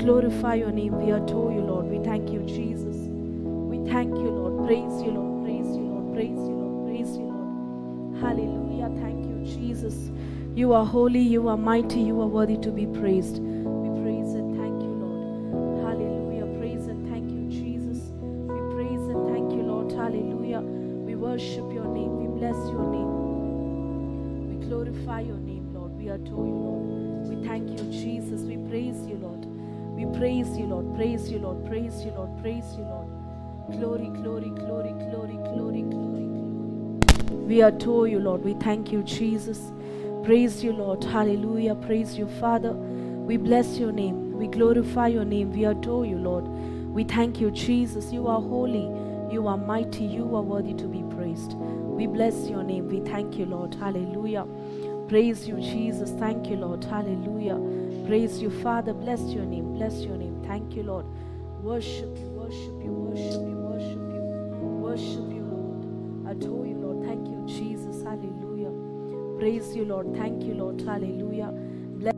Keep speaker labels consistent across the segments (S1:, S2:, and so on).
S1: glorify your name. We adore you, Lord. We thank you, Jesus. We thank you, Lord. Praise you, Lord. Praise you, Lord. Praise you, Lord. Praise you, Lord. Hallelujah. Thank you, Jesus. You are holy, you are mighty, you are worthy to be praised. We praise and thank you, Lord. Hallelujah. Praise and thank you, Jesus. We praise and thank you, Lord. Hallelujah. We worship your name. We bless your name. We glorify your name, Lord. We adore you, Lord. We thank you, Jesus. We praise you, Lord. We praise you, Lord. Praise you, Lord. Praise you, Lord. Praise you, Lord. Glory, glory, glory, glory, glory, glory, glory. We adore you, Lord. We thank you, Jesus. Praise you, Lord. Hallelujah. Praise you, Father. We bless your name. We glorify your name. We adore you, Lord. We thank you, Jesus. You are holy. You are mighty. You are worthy to be praised. We bless your name. We thank you, Lord. Hallelujah. Praise you, Jesus. Thank you, Lord. Hallelujah. Praise you, Father. Bless your name. Bless your name. Thank you, Lord. Worship you, worship you, worship you, worship you, worship you, Lord. Adore you, Lord. Thank you, Jesus. Hallelujah. Praise you, Lord. Thank you, Lord. Hallelujah. Bless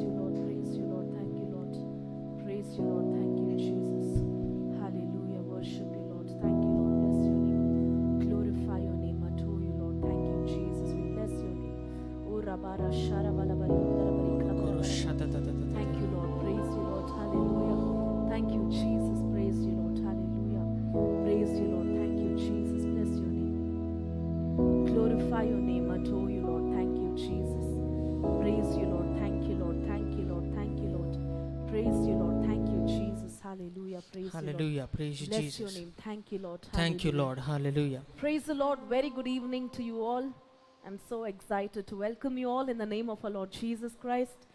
S1: you, Lord. Praise you, Lord. Thank you, Lord. Praise you, Lord. Thank you, Jesus. Hallelujah. Worship you, Lord. Thank you, Lord. Bless your name. Glorify your name. Adore you, Lord. Thank you, Jesus. We bless your name. Oh, Rabara Shara Balabari Undarabari Krapara. Thank you, Lord. Praise you, Lord. Hallelujah. Thank you, Jesus. Praise you, Lord. Hallelujah. Praise you, Lord. Thank you, Jesus. Bless your name. Glorify your name. Adore you, Lord. Thank you, Jesus. Praise you, Lord. Thank you, Lord. Thank you, Lord. Thank you, Lord. Praise you, Lord. Thank you, Jesus. Hallelujah. Praise
S2: Hallelujah.
S1: you, Lord.
S2: Praise you,
S1: Bless
S2: Jesus.
S1: your name. Thank you, Lord.
S2: Thank you,
S1: Hallelujah.
S2: Lord. Hallelujah.
S1: Praise the Lord. Very good evening to you all. I'm so excited to welcome you all in the name of our Lord Jesus Christ.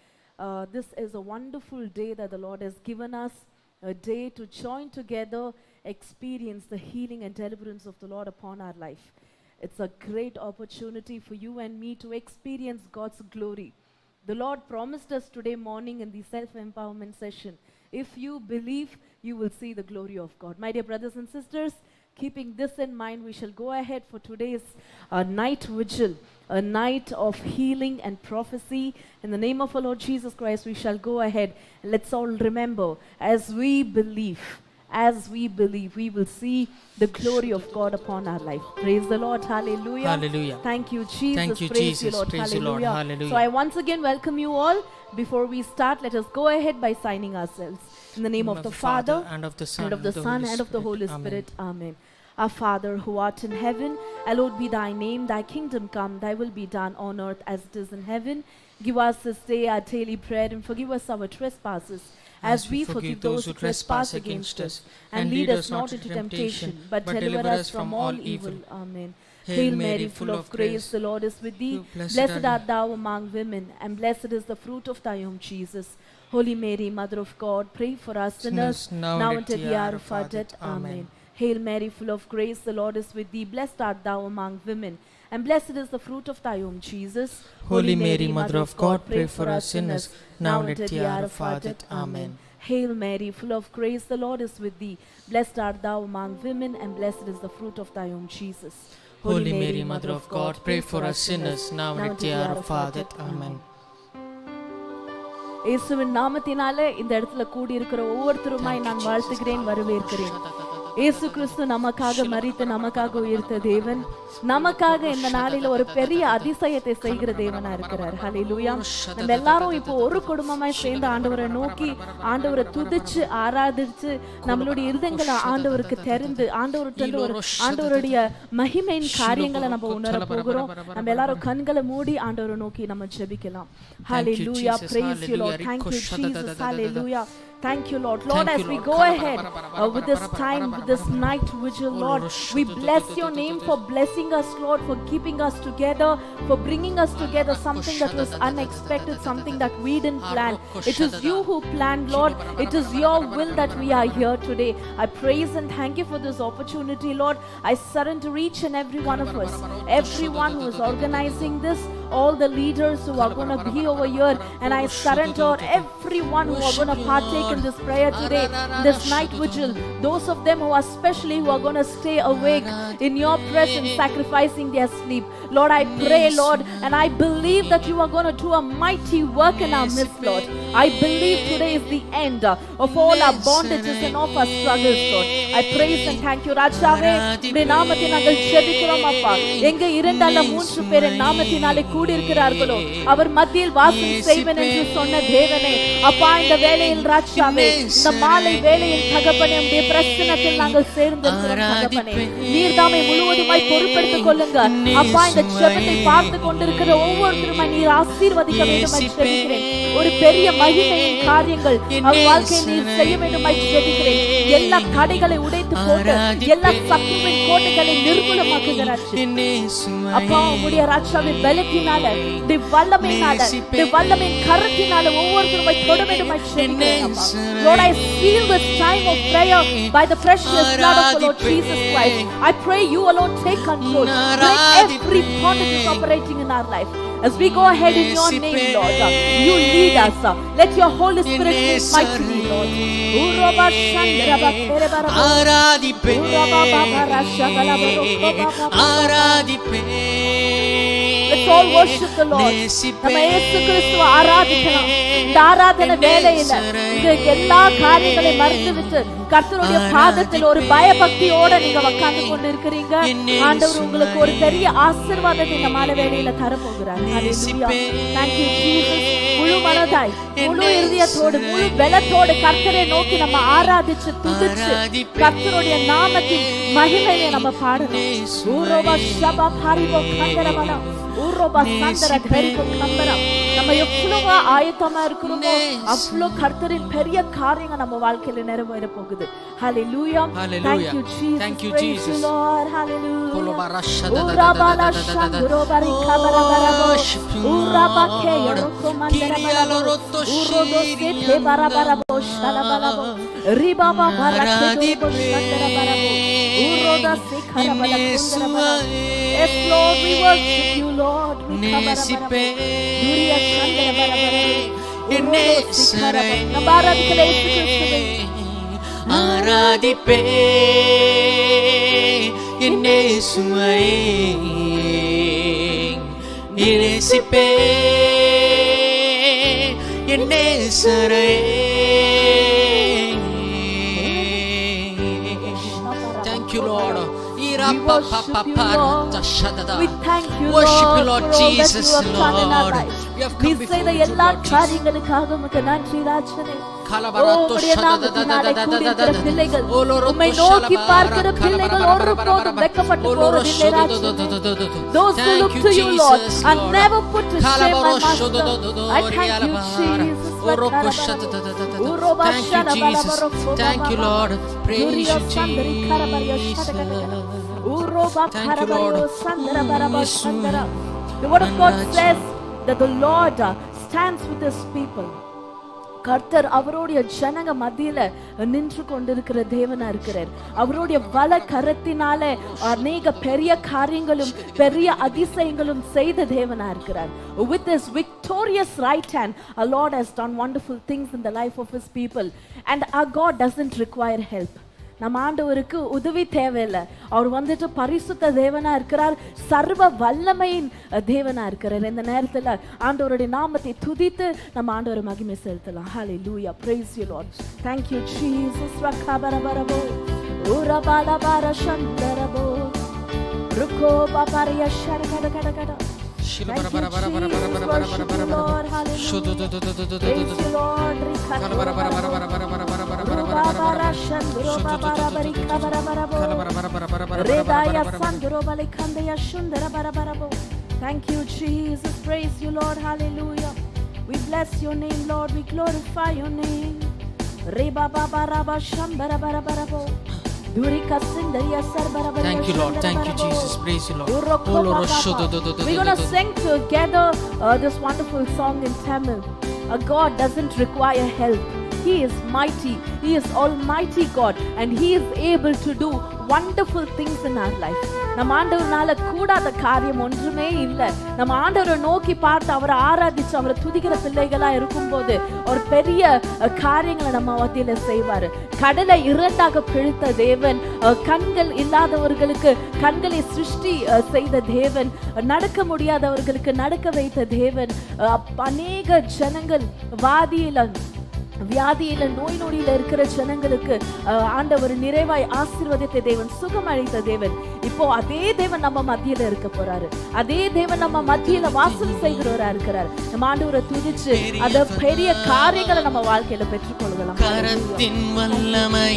S1: This is a wonderful day that the Lord has given us, a day to join together, experience the healing and deliverance of the Lord upon our life. It's a great opportunity for you and me to experience God's glory. The Lord promised us today morning in the self-empowerment session, if you believe, you will see the glory of God. My dear brothers and sisters, keeping this in mind, we shall go ahead for today's night vigil, a night of healing and prophecy. In the name of our Lord Jesus Christ, we shall go ahead. And let's all remember, as we believe, we will see the glory of God upon our life. Praise the Lord. Hallelujah.
S2: Hallelujah.
S1: Thank you, Jesus.
S2: Thank you,
S1: Praise you,
S2: Jesus.
S1: Lord.
S2: Praise you, Lord.
S1: Hallelujah.
S2: Hallelujah.
S1: So I once again welcome you all. Before we start, let us go ahead by signing ourselves. In the name of the Father,
S2: and of the Son,
S1: and of the Son, and of the Holy Spirit. Amen. Our Father, who art in heaven, hallowed be thy name. Thy kingdom come, thy will be done on earth as it is in heaven. Give us this day our daily bread, and forgive us our trespasses, as we forgive those who trespass against us. And lead us not into temptation, but deliver us from all evil. Amen. Hail Mary, full of grace, the Lord is with thee. Blessed art thou among women, and blessed is the fruit of thy womb, Jesus. Holy Mary, Mother of God, pray for us sinners, now and at the hour of our death. Amen. Hail Mary, full of grace, the Lord is with thee. Blessed art thou among women, and blessed is the fruit of thy womb, Jesus.
S2: Holy Mary, Mother of God, pray for us sinners, now and at the hour of our death. Amen.
S1: Hail Mary, full of grace, the Lord is with thee. Blessed art thou among women, and blessed is the fruit of thy womb, Jesus.
S2: Holy Mary, Mother of God, pray for us sinners, now and at the hour of our death. Amen.
S1: இயேசுவின் நாமத்தினாலே இந்த இடத்துல கூடி இருக்கிற ஒவ்வொருத்தருமாய் நான் வாழ்த்துகிறேன், வரவேற்கிறேன். இயேசு கிறிஸ்து நமக்காக மரித்து நமக்காக உயிர்த்த தேவன், நமக்காக இந்த நாளில ஒரு பெரிய அதிசயத்தை செய்கிற தேவனா இருக்கிறார். ஹல்லேலூயா. நம்ம எல்லாரும் இப்போ ஒரு குடும்பமாய் சேர்ந்து ஆண்டவரை நோக்கி ஆண்டவரை துதிச்சு ஆராதிச்சு நம்மளுடைய இருதயங்களை ஆண்டவருக்கு தெரிந்து ஆண்டவருடைய மகிமையின் காரியங்களை நம்ம உணர போகிறோம். நம்ம எல்லாரும் கண்களை மூடி ஆண்டவரை நோக்கி நம்ம ஜெபிக்கலாம். ஹல்லேலூயா. Praise you Lord. Thank you Jesus. Hallelujah. Thank you Lord. Lord, as we go ahead with this time, with this night vigil, Lord, we bless your name for blessing us, Lord, for keeping us together, for bringing us together, something that was unexpected, something that we didn't plan. It is you who planned, Lord. It is your will that we are here today. I praise and thank you for this opportunity, Lord. I surrender each and every one of us, everyone who is organizing this, all the leaders who are going to be over here, and I surrender everyone who are going to partake in this prayer today, this night vigil, those of them who are especially who are going to stay awake in your presence, sacrificing their sleep. Lord, I pray, Lord, and I believe that you are going to do a mighty work in our midst, Lord. I believe today is the end of all our bondages and of our struggles, Lord. I praise and thank you. ராஜாவே, உம்முடைய நாமத்தை நாங்கள் ஜெபிக்கிறோம் அப்பா. எங்க இரண்டு அல்ல மூன்று பேர் என் நாமத்தினாலே கூடி இருக்கிறார்களோ அவர் மத்தியில் வாசம் செய்வேன் என்று சொன்ன தேவனே, அப்பா இந்த வேளையில் ராஜாவே, இந்த மாலை வேளையில் தகப்பனே, உம்முடைய பிரசன்னத்தில் நாங்கள் சேர்ந்திருக்கிறோம் தகப்பனே. நீர்தாமே முழுவதுமாய் பொறுப்பெடுத்துக் கொள்ளுங்க அப்பா. இந்த ஜெபத்தை பார்த்து கொண்டிருக்கிற ஒவ்வொருத்தருமாய் நீர் ஆசீர்வதிக்க வேண்டும் என்று ஜெபிக்கிறேன். ஒரு பெரிய மகிமையின் காரியங்கள் அவர் வாழ்க்கையில் நீர் செய்ய வேண்டும் என்று ஜெபிக்கிறேன். எல்லா தடைகளை உடைத்து போட்டு எல்லா சத்துருவின் கோட்டைகளை நிர்மூலமாக்குகிறார் அப்பா. உம்முடைய ராஜாவின் பலத்தினால, வல்லமையின் கரத்தினால ஒவ்வொருத்தருமாய் தொட வேண்டும் என்று ஜெபிக்கிறேன் அப்பா. Lord, I seal this time of prayer by the precious blood of the Lord Jesus Christ. I pray you alone take control. Break every bondage is operating in our life. As we go ahead in your name, Lord, you lead us. Let your Holy Spirit move mightily, Lord. Let's all worship the Lord. நம்ம இயேசு கிறிஸ்துவை ஆராதிக்கலாம். இந்த ஆராதனை வேளையில எல்லா காரியங்களையும் மறந்துவிட்டு கர்த்தருடைய பாதத்தில் ஒரு பயபக்தியோட நீங்க உட்கார்ந்து கொண்டு இருக்கிறீங்க. ஆண்டவர் உங்களுக்கு ஒரு பெரிய ஆசீர்வாதத்தை இந்த மாலை வேளையில தரப்போகிறார். ஹல்லேலூயா. Thank you Jesus. முழு மனதாய், முழு இதயத்தோடு, முழு பலத்தோடு கர்த்தரை நோக்கி நம்ம ஆராதிச்சு துதிச்சு கர்த்தருடைய நாமத்தின் மகிமையை நம்ம பாடணும். ஊரோபா ஷபா பாரிபோ கந்தரமலா ஊரோபா சந்தர கரிபோ கந்தரா. நம்ம எவ்வளவு ஆயத்தமா இருக்கிறோமோ அவ்வளவு கர்த்தரின் பெரிய காரியங்கள் நம்ம வாழ்க்கையில நிறைவேற போகுது. Hallelujah. Thank you Jesus.
S2: Thank you
S1: Praise
S2: Jesus.
S1: you Lord. Hallelujah.
S2: Urabala
S1: shandro barika barabara. Uraba ke yoroko mandara barabo. Urodo sete barabara shala barabo. Ribaba barake do shandara barabo. Uroda sekhara barabara barabo. Yes Lord, we worship you Lord. We kabarabara. Duriya shandara barabara. Urodo sekhara barabara. Nabaradikale Yesu Kristuve.
S2: ஆராதிப்பே என்னேசுவை நேசிப்பே என்னேசரை. Thank you Lord.
S1: We worship you Lord,
S2: Jesus Lord.
S1: We have come before you Lord காரியங்களுக்காக உமக்கு நன்றி ராஜனே. உம்முடைய நாமத்தினாலே கூடியிருக்கிற பிள்ளைகள், உம்மை நோக்கி பார்க்கிற பிள்ளைகள் ஒருபோதும் வெட்கப்பட்டு போவதில்லை ராஜனே. Those who look to you Lord are never put to shame, my master. I thank you Jesus.
S2: Thank you Lord. Praise you Jesus. Thank you Lord.
S1: The word of God says that the Lord stands with his people. கர்த்தர் அவருடைய ஜனங்க மத்தியில நின்று கொண்டிருக்கிற தேவனா இருக்கிறார். அவருடைய வல கரத்தினால அநேக பெரிய காரியங்களும் பெரிய அதிசயங்களும் செய்த தேவனா இருக்கிறார். With his victorious right hand, our Lord has done wonderful things in the life of his people. And our God doesn't require help. நம்ம ஆண்டவருக்கு உதவி தேவையில்லை. அவர் வந்துட்டு பரிசுத்த தேவனா இருக்கிறார், சர்வ வல்லமையின் தேவனா இருக்கிறார். இந்த நேரத்துல ஆண்டவருடைய நாமத்தை துதித்து நம்ம ஆண்டவரை மகிமை செலுத்தலாம். ஹalleluya, praise you Lord. Thank you Jesus. ரக்கபரபரபோ உரபாலபார சந்தரபோ ருக்கோ பாபாரியா ஷரகடகடகட. Thank you Jesus, praise you Lord, hallelujah. We bless your name Lord, we glorify your name. Reba baba raba shambara bara bara bo.
S2: Thank you Lord, thank you Jesus, praise you Lord.
S1: We're going to sing together this wonderful song in Tamil. God doesn't require help. He is mighty, He is almighty God, and He is able to do wonderful things in our life. நம்ம ஆண்டவர்னால கூடாத காரியம் ஒன்றுமே இல்லை. நம்ம ஆண்டவரை நோக்கி பார்த்து அவரை ஆராதிச்சு அவரை துதிக்கிற பிள்ளைகளா இருக்கும்போது ஒரு பெரிய காரியங்களை நம்ம மத்தியில செய்வாரு. கடலை இரண்டாக பிரித்த தேவன், கண்கள் இல்லாதவர்களுக்கு கண்களை சிருஷ்டி செய்த தேவன், நடக்க முடியாதவர்களுக்கு நடக்க வைத்த தேவன், அநேக ஜனங்கள் வியாதியில நோய் நொடியில இருக்கிற ஜனங்களுக்கு ஆண்டவர் நிறைவாய் ஆசீர்வதித்த தேவன், சுகம் அளித்த தேவன். இப்போ அதே தேவன் நம்ம மத்தியில இருக்க போறாரு. அதே தேவன் நம்ம மத்தியில வாசல் செய்கிறவரா இருக்கிறார். நம்ம ஆண்டவரை துதிச்சு அந்த பெரிய காரியங்களை நம்ம வாழ்க்கையில பெற்றுக்கொள்ளலாம்.
S2: கரத்தின் வல்லமை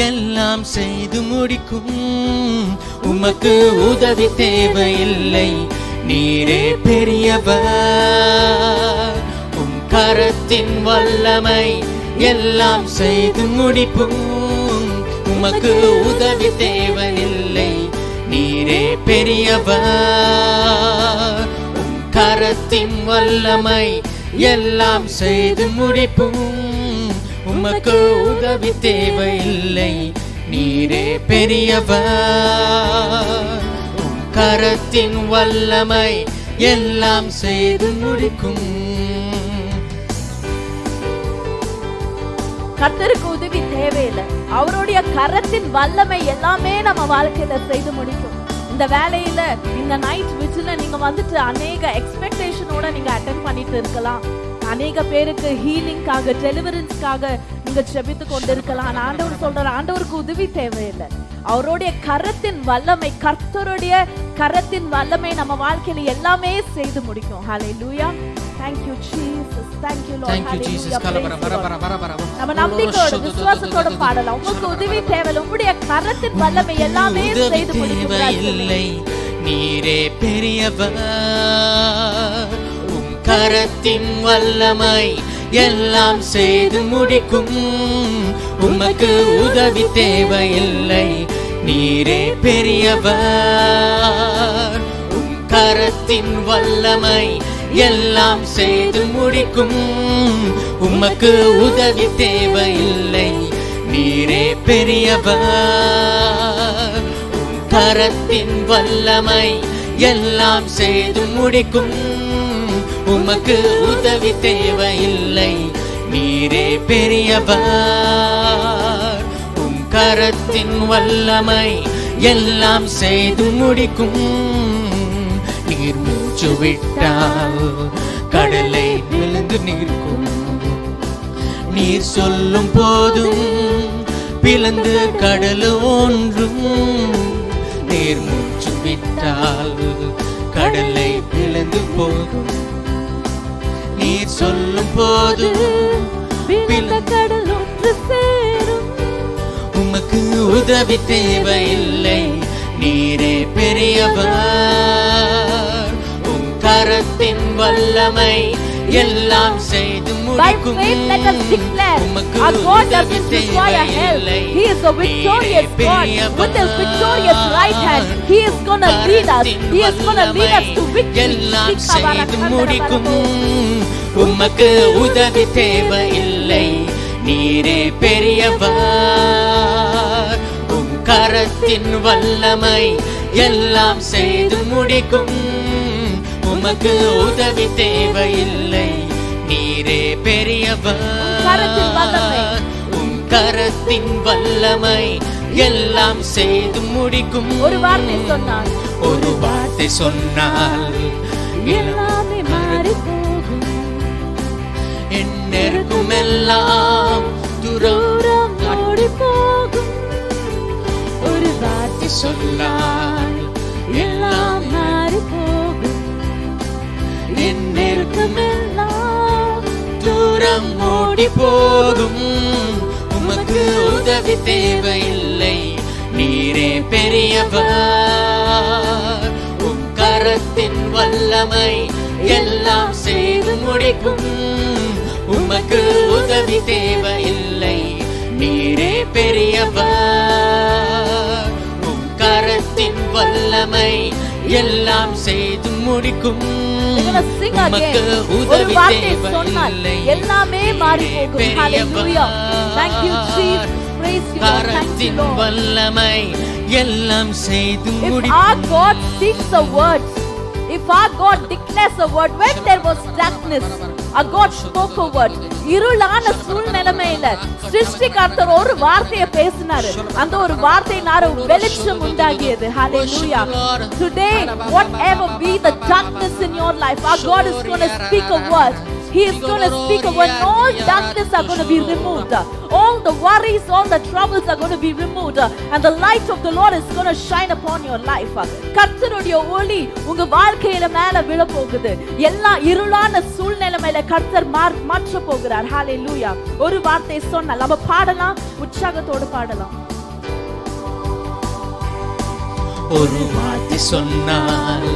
S2: எல்லாம் செய்து முடிக்கும், உமக்கு உதவி தேவையில்லை, நீரே பெரியவர். கரத்தின் வல்லமை எல்லாம் செய்து முடிப்பும், உமக்கு உதவி தேவையில்லை, நீரே பெரியவர். கரத்தின் வல்லமை எல்லாம் செய்து முடிப்பும், உமக்கு உதவி தேவையில்லை, நீரே பெரியவர். கரத்தின் வல்லமை எல்லாம் செய்து முடிக்கும்.
S1: கர்த்தருக்கு உதவி தேவையில்லை, அவருடைய கரத்தின் வல்லமை எல்லாமே நம்ம வாழ்க்கையில செய்து முடிக்கும். இந்த வேலையில இந்த நைட் விஜில நீங்க வந்துட்டு அநேக எக்ஸ்பெக்டேஷனோட நீங்க அட்டெண்ட் பண்ணிட்டு இருக்கலாம். அநேக பேருக்கு ஹீலிங்காக, டெலிவரன்ஸ்க்காக நீங்க ஜெபித்து கொண்டிருக்கலாம். ஆண்டவர் சொல்றாரு, ஆண்டவருக்கு உதவி தேவையில்லை, அவருடைய கரத்தின் வல்லமை, கர்த்தருடைய கரத்தின் வல்லமை நம்ம வாழ்க்கையில எல்லாமே செய்து முடிக்கும். ஹalleluya, thank you Jesus, thank you Lord,
S2: thank you Jesus.
S1: நம்ம நம்பிக்கையோட விசுவாசத்தோட பாடலாம். உங்களுக்கு உதவி தேவையில்லை, உங்களுடைய கரத்தின் வல்லமை எல்லாமே செய்து முடிக்கும்.
S2: நீரே பெரியவர், உம் கரத்தின் வல்லமை எல்லாம் செய்து முடிக்கும், உமக்கு உதவி தேவையில்லை, நீரே பெரியவர். உம் கரத்தின் வல்லமை எல்லாம் செய்து முடிக்கும், உமக்கு உதவி தேவையில்லை, நீரே பெரியவர். உம் கரத்தின் வல்லமை எல்லாம் செய்து முடிக்கும், உமக்கு உதவி தேவையில்லை, நீரே பெரியவர். உம் கரத்தின் வல்லமை எல்லாம் செய்து முடிக்கும். நீர் மூச்சு விட்டால் கடலை விழுந்து நிற்கும், நீர் சொல்லும் போதும் பிளந்து கடல் ஒன்றும். நீர் மூச்சு விட்டால் கடலை பிளந்து போகும், நீர் சொல்லும் போதும் பிளந்த கடல் ஒன்று சேரும். உமக்கு உதவி தேவையில்லை, நீரே பெரியவர். உம் கரத்தின் வல்லமை எல்லாம் செய்து முடிக்கும், உமக்கு உதவி தேவையில்லை,
S1: He is a victorious God with His victorious right hand. He is going to lead us. He is going to lead us to victory.
S2: எல்லாம் செய்து முடிக்கும், உமக்கு உதவி தேவையில்லை, நீரே பெரியவர். உம் கரத்தின் வல்லமை எல்லாம் செய்து முடிக்கும், உமக்கு உதவி தேவையில்லை, நீரே பெரியவர். உம் கரத்தின் வல்லமை எல்லாம் செய்து முடிக்கும்.
S1: ஒரு வார்த்தை சொன்னால்,
S2: ஒரு வார்த்தை சொன்னால்
S1: எல்லாமே மாறி போகும்.
S2: என்னிருக்கும் எல்லாம் தூரம்
S1: ஓடி போகும். ஒரு வார்த்தை
S2: சொன்னால்
S1: எல்லாம் மாறி போகும்.
S2: என்னிருக்கும் எல்லாம் தூரம் ஓடி போகும். உமக்கு உதவி தேவையில்லை, நீரே பெரியவர். உம் கரத்தின் வல்லமை எல்லாம் செய்து முடிக்கும். உமக்கு உதவி தேவையில்லை, நீரே பெரியவர். உம் கரத்தின் வல்லமை எல்லாம் செய்து முடிக்கும். உமக்கு உதவி தேவையில்லை,
S1: எல்லாமே மாறி போகும். Hallelujah. Thank you Jesus. Praise you.
S2: கரத்தின் வல்லமை எல்லாம் செய்து
S1: If
S2: முடிக்கும்.
S1: our God speaks a word, if our God declares a word, when there was darkness, our God spoke a word. இருளான சூழ்நிலைமையில சிருஷ்டிகர்த்தர் ஒரு வார்த்தையை பேசினாரு. அந்த ஒரு வார்த்தையினால வெளிச்சம் உண்டாகியது. Hallelujah. Today, whatever be the darkness in your life, our God is going to speak a word. He is going to speak a word. All darkness are going to be removed. All the worries, all the troubles are going to be removed. And the light of the Lord is going to shine upon your life. கர்த்தருடைய ஒளி உங்க வாழ்க்கையில மேல விழ போகுது. எல்லா இருளான சூழ்நிலைமையில கர்த்தர் மாற்ற போகிறார். ஹalleluya. ஒரு வார்த்தை சொன்னால் நம்ம பாடலாம், உற்சாகத்தோடு பாடலாம்.
S2: ஒரு வார்த்தை சொன்னால்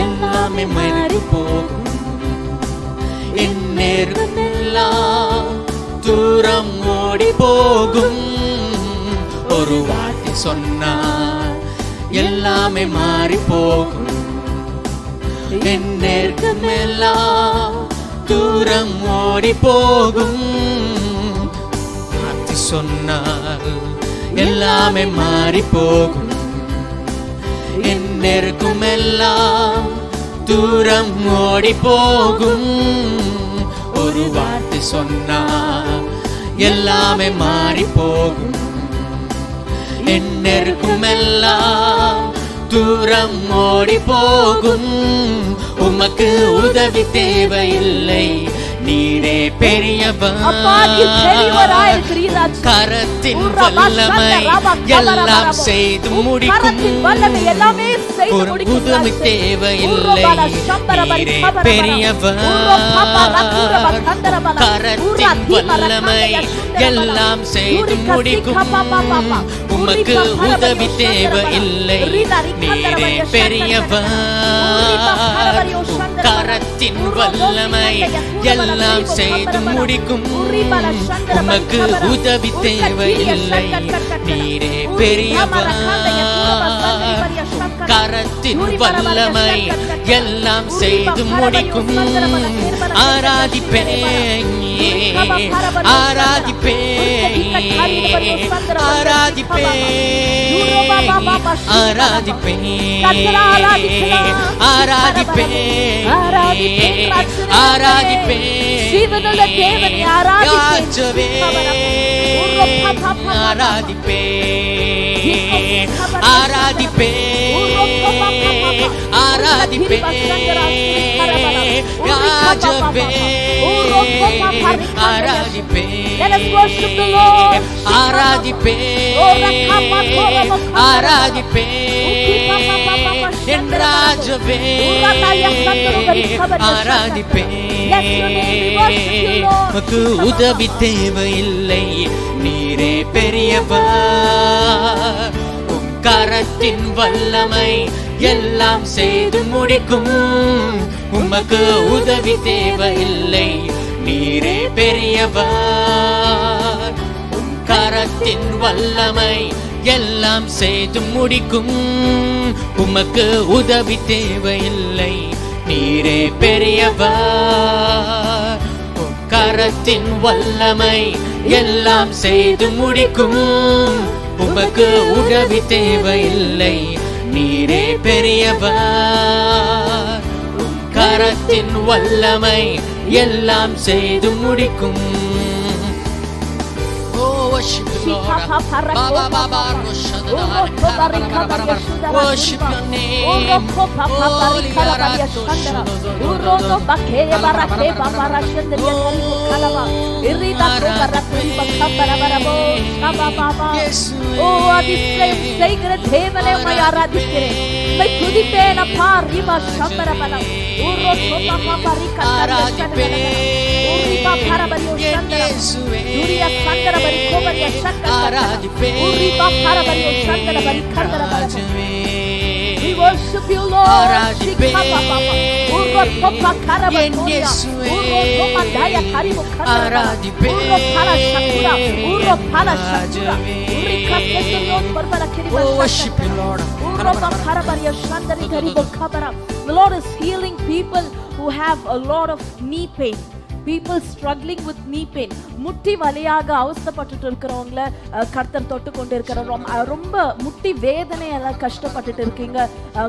S2: எல்லாமே மாறி போகும். என்னெல்லாம் தூரம் ஓடி போகும். ஒரு வார்த்தை சொன்னால் எல்லாமே மாறி போகும். என்னெல்லாம் தூரம் ஓடி போகும். வார்த்தை சொன்னால் எல்லாமே மாறி போகும். என்னிருக்கும் எல்லாம் தூரம் ஓடி போகும். ஒரு வார்த்தை சொன்னால் எல்லாமே மாறி போகும். என்னிருக்கும் எல்லாம் தூரம் ஓடி போகும். உமக்கு உதவி தேவையில்லை, நீரே பெரியவர். கரத்தின் வல்லமை எல்லாம் செய்து முடிக்கும். ஒரு உதவி தேவையில்லை, நீரே பெரியவர். கரத்தின் வல்லமை எல்லாம் செய்து முடிக்கும். உமக்கு உதவி தேவையில்லை, நீரே பெரியவர். கரத்தின் வல்லமை எல்லாம் செய்து முடிக்கும். உமக்கு உதவி தேவையில்லை, நீரே பெரியவர். கரத்தின் வல்லமை எல்லாம் செய்து முடிக்கும். ஆராதிப்பேன், ஆராதிப்பேன், ஆராதிப்பேன், ஆராதிப்பேன், ஆராதிப்பேன், ஆராதிப்பேன்.
S1: ஜீவனுள்ள தேவனை ஆராதிப்பேன்,
S2: ஆராதிப்பேன், ஆராதிப்பேன், ஆராதிப்பேன், ராஜவே ஆராதிப்பேன், ஆராதிப்பேன், ஆராதிப்பேன், என் ராஜவே ஆராதிப்பேன். உமக்கு உதவி தேவையில்லை, நீரே பெரியவர். உம் கரத்தின் வல்லமை எல்லாம் செய்து முடிக்கும். உமக்கு உதவி தேவையில்லை, நீரே பெரியவர். உம் கரத்தின் வல்லமை எல்லாம் செய்து முடிக்கும். உமக்கு உதவி தேவையில்லை, நீரே பெரியவர். உம் கரத்தின் வல்லமை எல்லாம் செய்து முடிக்கும். உமக்கு உதவி தேவையில்லை, நீரே பெரியவர். உம் கரத்தின் வல்லமை எல்லாம் செய்து முடிக்கும். Oh, worship the Lord. Worship your name.
S1: Oh, அதிசயம்செய்கிற தேவனே உம்மை ஆராதிக்கிறேன். உம்மை துதிப்பேன் அப்பா. ரிபா சம்பரபலம். உரோ சோபா பாபரி கத்தரபல. உரிபா பரபரியோ சந்தர. துரியா சந்தரபரி கோபரியா சக்கர. உரிபா பரபரியோ சந்தரபரி கந்தரபல. We worship you, Lord. Shikha papa. Urro topa karabakoya. Urro topa daya karibu kandara. Urro pala shakura. Urro pala shakura. Urri kaseyo parvara kiriba.
S2: Oh, worship you, Lord.
S1: Urro pa karabariya shandari karibu kabara. The Lord is healing people who have a lot of knee pain. People struggling with knee pain. முட்டி வலியாக அவஸ்தைப்பட்டுட்டு இருக்கிறவங்கள கர்த்தர் தொட்டு கொண்டு இருக்கிறார். ரொம்ப முட்டி வேதனையால கஷ்டப்பட்டுட்டு இருக்கீங்க,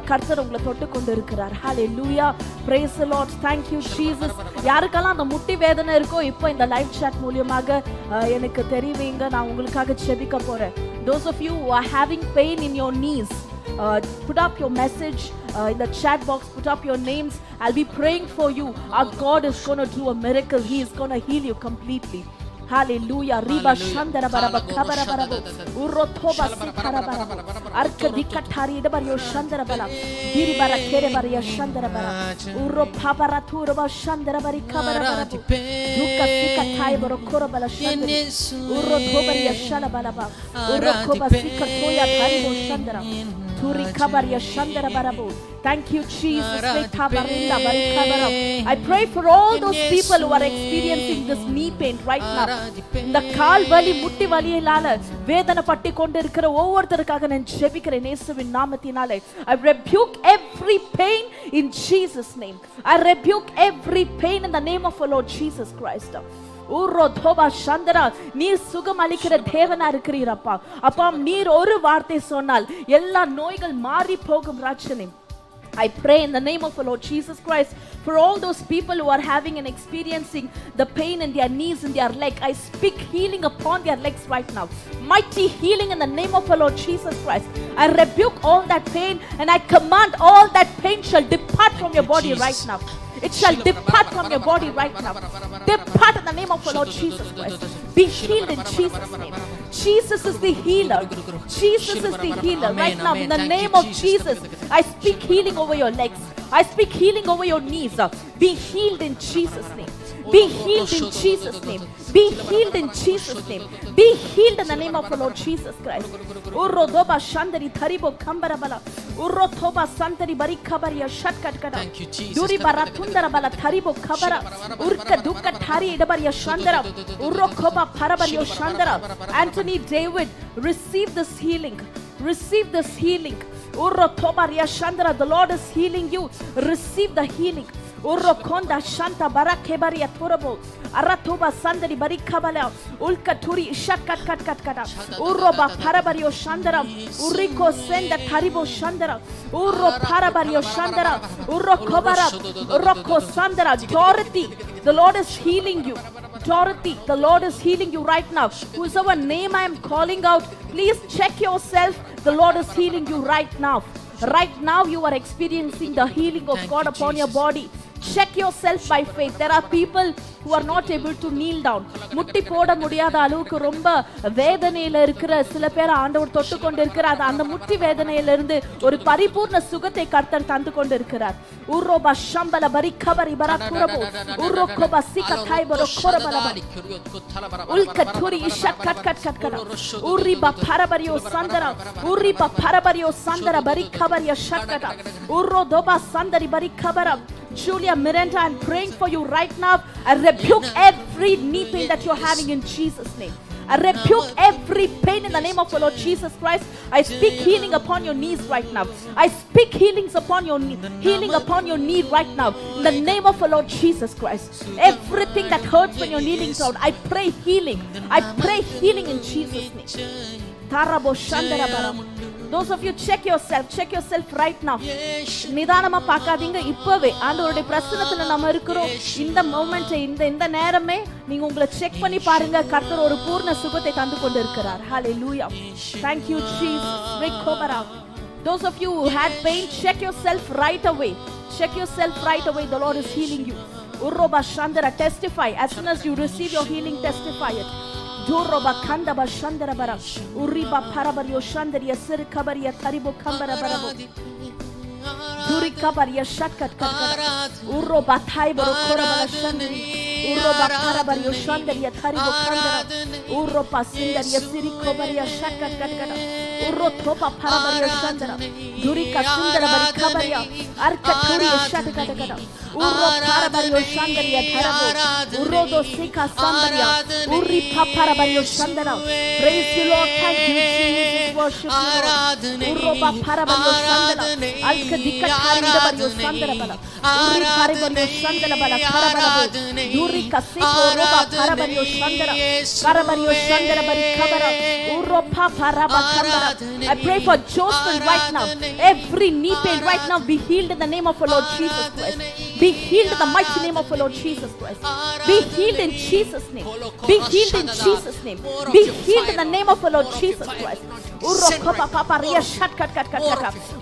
S1: கர்த்தர் உங்களை தொட்டு கொண்டு இருக்கிறார். Hallelujah, praise the Lord, thank you Jesus. யாருக்கெல்லாம் அந்த முட்டி வேதனை இருக்கோ இப்போ இந்த லைவ் சாட் மூலமாக எனக்கு தெரிவிங்க, நான் உங்களுக்காக ஜெபிக்க போறேன். Those of you who are having pain in your knees, put up your message in the chat box, put up your names. I'll be praying for you. Our God is going to do a miracle. He is going to heal you completely. Hallelujah. Riba shandara baraba kabara barabo. Urro thoba sikara barabo. Arka dikathari idabario shandara bala. Diri bara kere baria shandara bala. Urro pabara thurba shandara bari kabara barabo. Duka sikathai baro kora bala shandara. Urro thobaria shala bala ba. Urro koba sikathoya thari bo shandara. Turi kabaria shandara barabo. Thank you Jesus. I pray for all those people who are experiencing this knee pain right now. இந்த கால் வலி முட்டி வலியினால வேதனை பட்டு கொண்டிருக்கிற ஒவ்வொருத்தருக்காக நான் ஜெபிக்கிறேன் இயேசுவின் நாமத்தினாலே. I rebuke every pain in Jesus name. I rebuke every pain in the name of our Lord Jesus Christ. ஊரோ தோபா சந்தரா, நீர் சுகம் அளிக்கிற தேவனா இருக்கிறீரப்பா. அப்பா நீர் ஒரு வார்த்தை சொன்னால் எல்லா நோய்கள் மாறி போகும் ராஜனே. I pray in the name of our Lord Jesus Christ for all those people who are having and experiencing the pain in their knees and their leg. I speak healing upon their legs right now. Mighty healing in the name of our Lord Jesus Christ. I rebuke all that pain and I command all that pain shall depart from your body right now. It shall depart from your body right now. Depart in the name of our Lord Jesus Christ. Be healed in Jesus' name. Jesus is the healer. Jesus is the healer right now. In the name of Jesus, I speak healing over your legs. I speak healing over your knees. Be healed in Jesus' name. Be healed in Jesus' name. Be healed in Jesus' name. Be healed in the name of our Lord Jesus Christ. Urro doba shandari tharibo kambara bala. Urro thoba santari bari khabariya shatkat kada.
S2: Thank you Jesus.
S1: Duri baratundara bala tharibo khabara. Urka dukka thari idabariya shandara. Urro khoba parabariyo shandara. Anthony David, receive this healing. Receive this healing. Urro thoba riya shandara. The Lord is healing you. Receive the healing. Urro konda shanta barakebariya thorabo. Aratoba sandari barikabala. Ulka turi shatkat kat kat kata. Urro ba parabariyo shandara. Uriko senda tharibo shandara. Urro parabariyo shandara. Urro kobara. Urro sandara. Dorothy, the Lord is healing you. Dorothy, the Lord is healing you right now. Whosoever name I am calling out, please check yourself. The Lord is healing you right now. Right now you are experiencing the healing of God upon your body. Check yourself by faith. There are people who are not able to kneel down. முட்டி போட முடியாத அளவுக்கு ரொம்ப வேதனையில இருக்கிற சில பேர் ஆண்டவர் தொட்டு கொண்டு இருக்கிறார். அந்த முட்டி வேதனையில இருந்து ஒரு பரிபூர்ண சுகத்தை கர்த்தர் தந்து கொண்டு இருக்கிறார். உரோபா ஷம்பல பரிகபரி பரகுரபோ உரோகோபா சிகதாய் பரகுரபல உல்கதுரி இஷட் கட் கட் கட் கட் உரிபா பரபரியோ சந்தரா உரிபா பரபரியோ சந்தரா பரிகபரியா ஷட்கடா உரோதோபா சந்தரி பரிகபரா. Julia Miranda, I'm praying for you right now. I rebuke every knee pain that you're having in Jesus' name. I rebuke every pain in the name of our Lord Jesus Christ. I speak healing upon your knees right now. I speak healing upon your knee right now. In the name of our Lord Jesus Christ. Everything that hurts when you're kneeling down, I pray healing. I pray healing in Jesus' name. Tarabo Shandara Baram. Those of you check yourself right now. நிதானமா பார்க்காதீங்க. இப்பவே ஆண்டவருடைய பிரசன்னத்துல நாம இருக்கிறோம். இந்த moment இந்த நேரமே நீங்க உங்களை செக் பண்ணி பாருங்க. கர்த்தர் ஒரு பூர்ண சுகத்தை தந்து கொண்டு இருக்கிறார். Hallelujah. Thank you Jesus. Recover. Those of you who had pain, check yourself right away. Check yourself right away. The Lord is healing you. Urroba Shandara, testify. As soon as you receive your healing, testify it. Durroba Kandaba Shandara Bara. Uriba Parabario Shandaria Sir Kabaria Taribo Kambara Barabo. Duri Kabaria Shakat Kakara. Urroba Taibaro Korabala Shandari. Urroba Parabario Shandaria Taribo Kandara. Urroba Sindaria Siri Kobaria Shakat Kakara. Urro Topa Parabario Shandara. Duri Kasundara Bari Kabaria. Arka Turi Shatakata. Urro Parabario Shandaria Tarabo. Urro Dosika Sambaria. Uri Paparabario Shandara. Praise you, Lord. Thank you, Jesus. Worship you, Lord. Urro Parabario Shandara. Alka Dikatarinda Bario Shandara Bala. Uri Parabario Shandara Bala. Parabarabo. Duri Kasiko Roba Parabario Shandara. Parabario Shandara Bari Kabara. Urro Paparaba Kambara. I pray for Jocelyn right now. Every knee pain right now be healed in the name of our Lord Jesus Christ. Be healed in the mighty name of our Lord Jesus Christ. Be healed in Jesus' name. Be healed in Jesus' name. Be healed in the name of our Lord Jesus Christ. Urro kopa papa ria shat kat.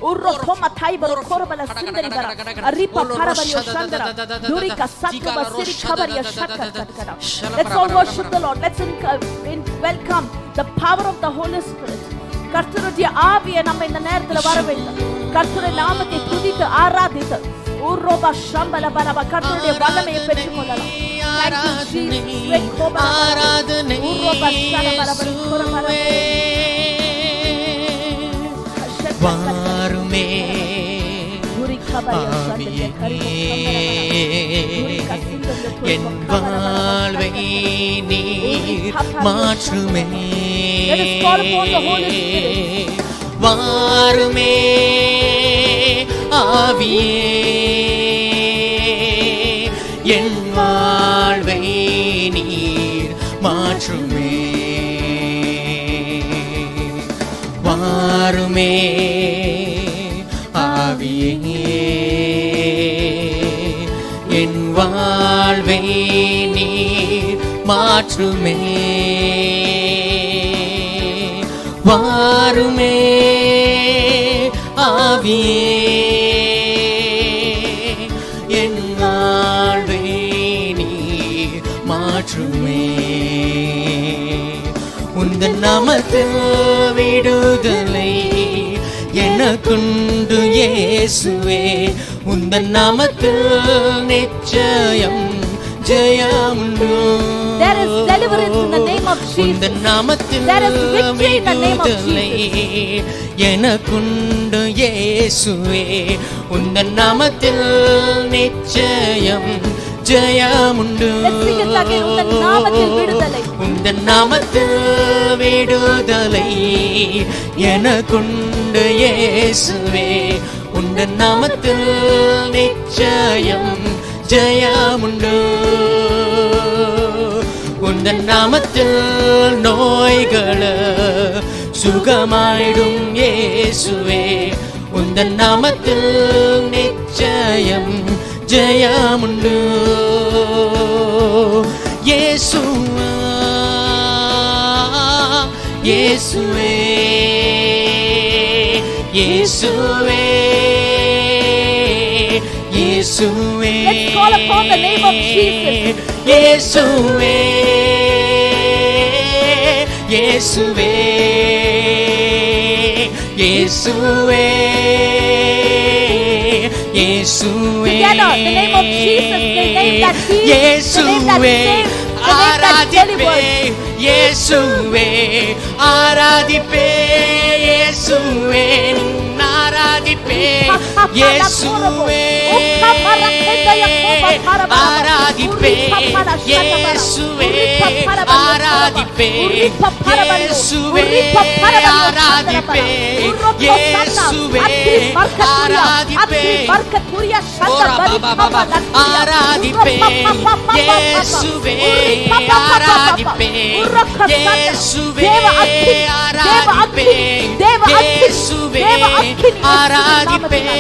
S1: Urro koma taibaro korabala sindari bara. Aripa parabario shandara. Durika sakka basiri kabaria shat kat. Let's all worship the Lord. Let's welcome the power of the Holy Spirit. கர்த்தருடைய ஆவியை நம்ம இந்த நேரத்துல வர வேண்டும். கர்த்தருடைய நாமத்தை துதித்து ஆராதித்து உரோபா ஷம்பல பலபா கர்த்தருடைய வல்லமையை பெற்றுக் கொள்ளலாம். Thank you Jesus. ஆராதனை உரோபா ஷம்பல பலபா
S2: வாருமே என் வாழ்வை நீர் மாற்றுமே. வாருமே ஆவியே என் வாழ்வை நீர் மாற்றுமே. வாருமே ஆவியே என் வாழ்வை நீர் மாற்றுமே. வாருமே ஆவியே என் வாழ்வை நீர் மாற்றுமே. உந்தன் நாமத்தில் விடுதலை எனக்குண்டு இயேசுவே. உந்தன் நாமத்தில் நிச்சயம் ஜெயமுண்டு.
S1: There is deliverance in the name of Jesus.
S2: உந்தன் நாமத்தில்
S1: There is victory in the name of Jesus.
S2: எனக்குண்டு இயேசுவே. உந்தன் நாமத்தில் நிச்சயம் ஜெயமுண்டு.
S1: உந்தன் நாமத்தில் விடுதலை.
S2: உந்தன் நாமத்தில் விடுதலை எனக்குண்டு இயேசுவே. உந்தன் நாமத்தில் நிச்சயம் ஜெயமுண்டு. உந்தன் நாமத்தில் நோய்கள் சுகமாயிடும் இயேசுவே. உந்தன் நாமத்தில் நிச்சயம் ஜெயமுண்டு. இயேசுவா இயேசுவே இயேசுவே இயேசுவே.
S1: Let's call upon the name of Jesus.
S2: இயேசுவே இயேசுவே இயேசுவே இயேசுவே.
S1: Together, the name of Jesus, the name that heals, the name that saves, the name that delivers.
S2: இயேசுவே ஆராதிப்பே இயேசுவே ஆராதிப்பே இயேசுவே ஆராதிப்பே இயேசுவே ஆராதிப்பே இயேசுவே ஆராதிப்பே இயேசுவே ஆராதிப்பே ஆராதிப்பே இயேசுவே ஆராதிப்பே இயேசுவே
S1: தேவ அக்கினி, தேவ அக்கினி, தேவ அக்கினி,
S2: இயேசுவே
S1: தேவ அக்கினி
S2: ஆராதிப்பேன்.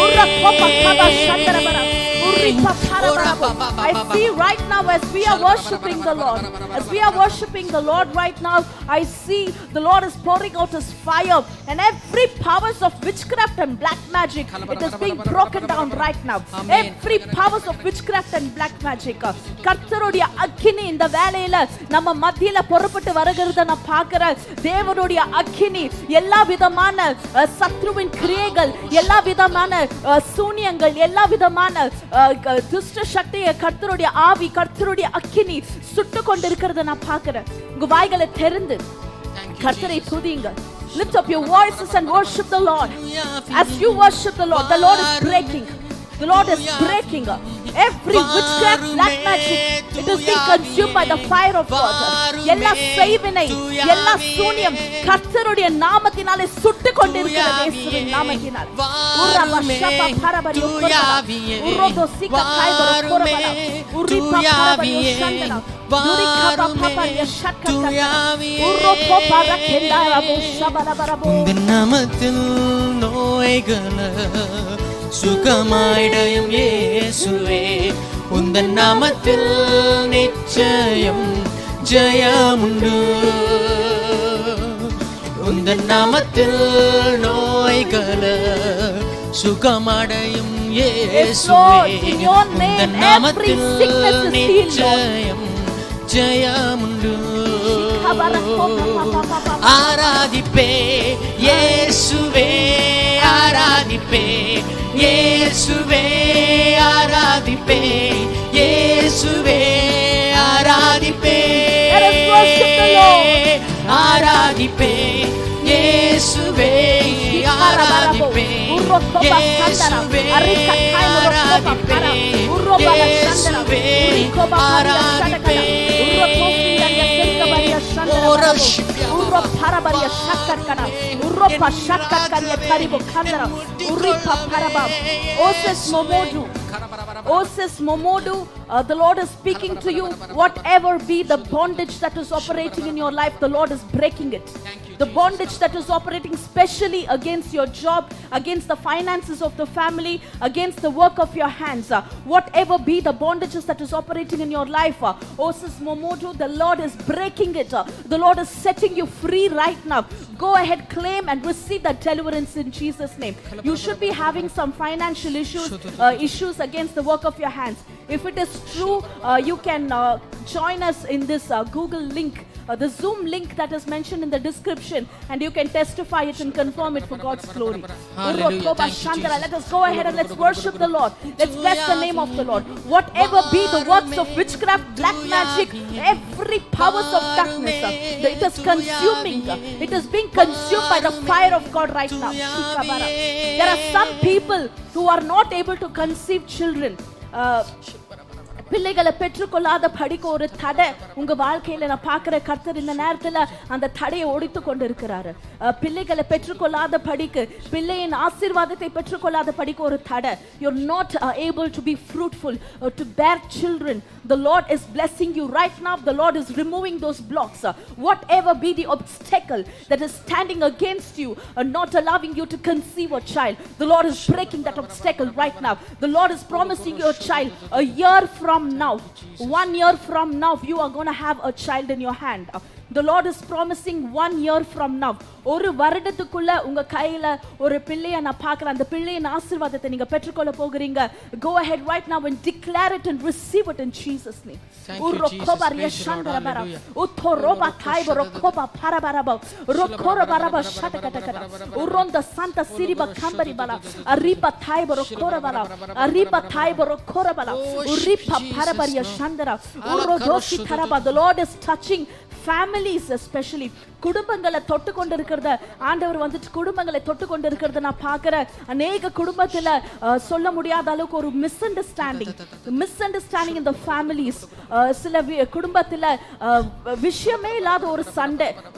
S1: உர்ர கோப Kaba சந்தரபரா உரிப்பா பரபரபா. I see right now as we are worshiping the Lord, as we are worshiping the Lord right now, I see the Lord is pouring out His fire, and every powers of witchcraft and black magic, it is being broken down right now. Every powers of witchcraft and black magic, கர்த்தருடைய அக்கினி இந்த வேளையில நம்ம மத்தியில புறப்பட்டு வருகிறத நான் பார்க்கிறேன். தேவனுடைய அக்கினி எல்லா விதமான சத்ருவின் கிரியைகள், எல்லா விதமான சூனியங்கள், எல்லா விதமான துஷ்ட சக்தியை கர்த்தருடைய ஆவி, கர்த்தருடைய அக்கினி சுட்டு கொண்டிருக்கிறத நான் பார்க்கிறேன். உங்க வாய்களை திறந்து கர்த்தரை துதிங்க. Lift up your voices and worship the Lord. As you worship the Lord is breaking. The Lord is breaking up every witchcraft, black magic. It is being consumed by the fire of God. எல்லா செய்வினை, எல்லா சூனியம் கர்த்தருடைய நாமத்தினாலே சுட்டு கொண்டிருக்கிறது. இயேசுவின் நாமத்தினால். உரபா ஷபா பரபரி உரபா உரோதோ சிகா கைபர கோரபா உரிபா பரபரி சந்தனா துரிகா பபரி ஷட்கா உரோபா பரகெண்டாரபோ ஷபரபரபோ.
S2: உந்தன் நாமத்தில் நோய்களை சுகமாயிடும் இயேசுவே, உந்தன் நாமத்தில் நிச்சயம் ஜெயமுண்டு. உந்தன் நாமத்தில் நோய்களை சுகமடையும் இயேசுவே, உந்தன் நாமத்தில் நிச்சயம் ஜெயமுண்டு. ஆராதிப்பே இயேசுவே, ஆராதிப்பே இயேசுவே, ஆராதிப்பே இயேசுவே, ஆராதிப்பே ஆராதிப்பே இயேசுவே, ஆராதிப்பே இயேசுவே, ஆராதிப்பே இயேசுவே, ஆராதிப்பே. Urro parabaria shakkarkana urro pa shakkarkanya karibo khandara urri pa paraba. Oses momodu, the Lord is speaking to you. Whatever be the bondage that is operating in your life, the Lord is breaking it. The bondage that is operating specially against your job, against the finances of the family, against the work of your hands, whatever be the bondages that is operating in your life, Oses momodu, the Lord is breaking it. The Lord is setting you free right now. Go ahead, claim and receive that deliverance in Jesus' name. You should be having some financial issues against the work of your hands. If it is true, you can join us in this Google link, the Zoom link that is mentioned in the description, and you can testify it and confirm it for God's glory. Hallelujah. Thank you, Jesus.
S1: Let us go ahead and let's worship the Lord. Let's bless the name of the Lord. Whatever be the works of witchcraft, black magic, every powers of darkness, it is consuming. It is being consumed by the fire of God right now. There are some people who are not able to conceive children. பிள்ளைகளை பெற்றுக்கொள்ளாத படிக்க ஒரு தடை உங்க வாழ்க்கையில நான் பார்க்கிற கர்த்தர் இந்த நேரத்துல அந்த தடையை ஒழித்து கொண்டு இருக்கிறாரு. பிள்ளைகளை பெற்றுக்கொள்ளாத படிக்கு, பிள்ளையின் ஆசீர்வாதத்தை பெற்றுக்கொள்ளாத படிக்க ஒரு தடை. You're not able to be fruitful or to bear children. The Lord is blessing you right now. The Lord is removing those blocks. Whatever be the obstacle that is standing against you and not allowing you to conceive a child, the Lord is breaking that obstacle right now. The Lord is promising you a child a year from now. 1 year from now, you are going to have a child in your hand. The Lord is promising 1 year from now. ஒரு வருடத்துக்குள்ள உங்க கையில ஒரு பிள்ளையை நான் பார்க்கிறேன். அந்த பிள்ளையின் ஆசீர்வாதத்தை நீங்க பெற்றுக்கொள்ள போகிறீங்க. Go ahead right now and declare it and receive it in Jesus' name.
S2: Thank you, Jesus. Praise the Lord. Hallelujah.
S1: Utoroba kaibo koba parabaraba rokora baraba shatakata uronda santa siriba kambari bala ariba taibo rokora bala ariba taibo rokora bala uripa parabaria shandara urodoshi taraba. The Lord is touching families, especially குடும்பங்களை தொட்டு கொண்டு இருக்கிறத ஆண்டவர் வந்துட்டு குடும்பங்களை தொட்டு கொண்டு இருக்கிறத நான் பார்க்கிறேன். அநேக குடும்பத்துல சொல்ல முடியாத அளவுக்கு ஒரு miss understanding in the families. சில குடும்பத்துல விஷயமே இல்லாத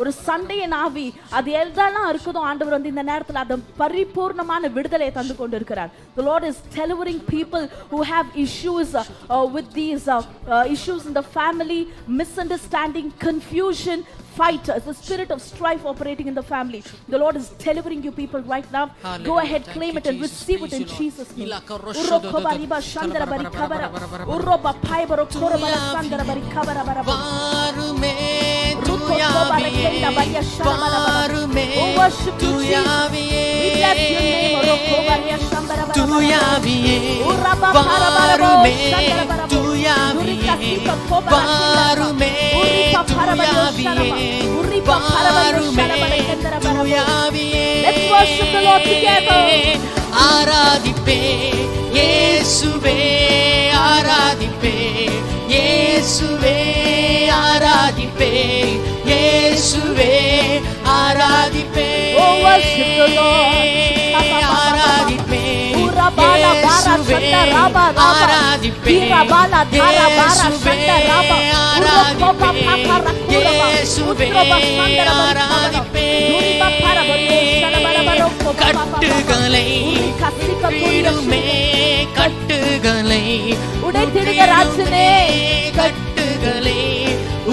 S1: ஒரு சண்டையின் ஆவி, அது எல்லாம் இருக்குதோ ஆண்டவர் வந்து இந்த நேரத்துல அது பரிபூர்ணமான விடுதலையை தந்து கொண்டு இருக்கிறார். The Lord is delivering people who have issues with these issues in the family, misunderstanding, confusion.
S2: confusion fighters, the spirit of strife operating in the family. The Lord is delivering you people right now. Go ahead, claim it and receive it in Jesus' name. Worship you, Jesus. We bless your name. Let's worship the Lord together.
S3: ஆராதிப்பே இயேசுவே ஆராதிப்பே இயேசுவே ஆராதிப்பே இயேசுவே ஆராதிப்பே
S2: Oh, worship the Lord.
S3: ஆராதிப்பே
S2: Urabala bara shanda raba raba. Irabala dhara bara shanda raba. Urokoba papa rakuraba. Utroba shanda raba. Uriba paraba shanda raba rokoba papa.
S3: கட்டுகளை உடைத்திடுமே கட்டுகளை
S2: உடைத்திடுங்க ராஜனே.
S3: கட்டுகளை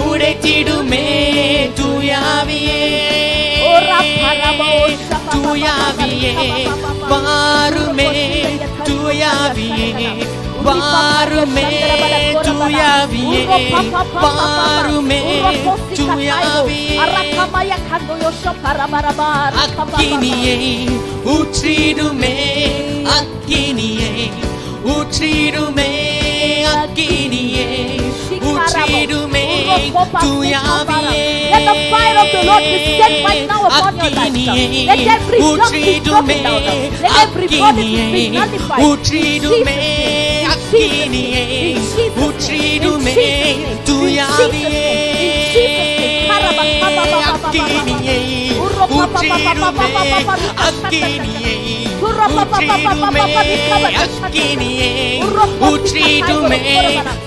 S3: உடைத்திடுமே தூயாவியே தூயாவியே வாருமே தூயாவியே வாருமே தூயாவியே வாருமே தூயாவியே அக்கினியை ஊற்றிடுமே அக்கினியை ஊற்றிடுமே அக்கினியை ஊற்றிடுமே தூயாவியே
S2: Let the fire of the Lord be set right now upon your life. Let every yoke be broken down. Let every body be nullified.
S3: ஊற்றிடுமே அக்கினியை ஊற்றிடுமே தூயாவியே அக்கினியை ஊற்றிடுமே அக்கினியை ஊற்றிடுமே அக்கினியை ஊற்றிடுமே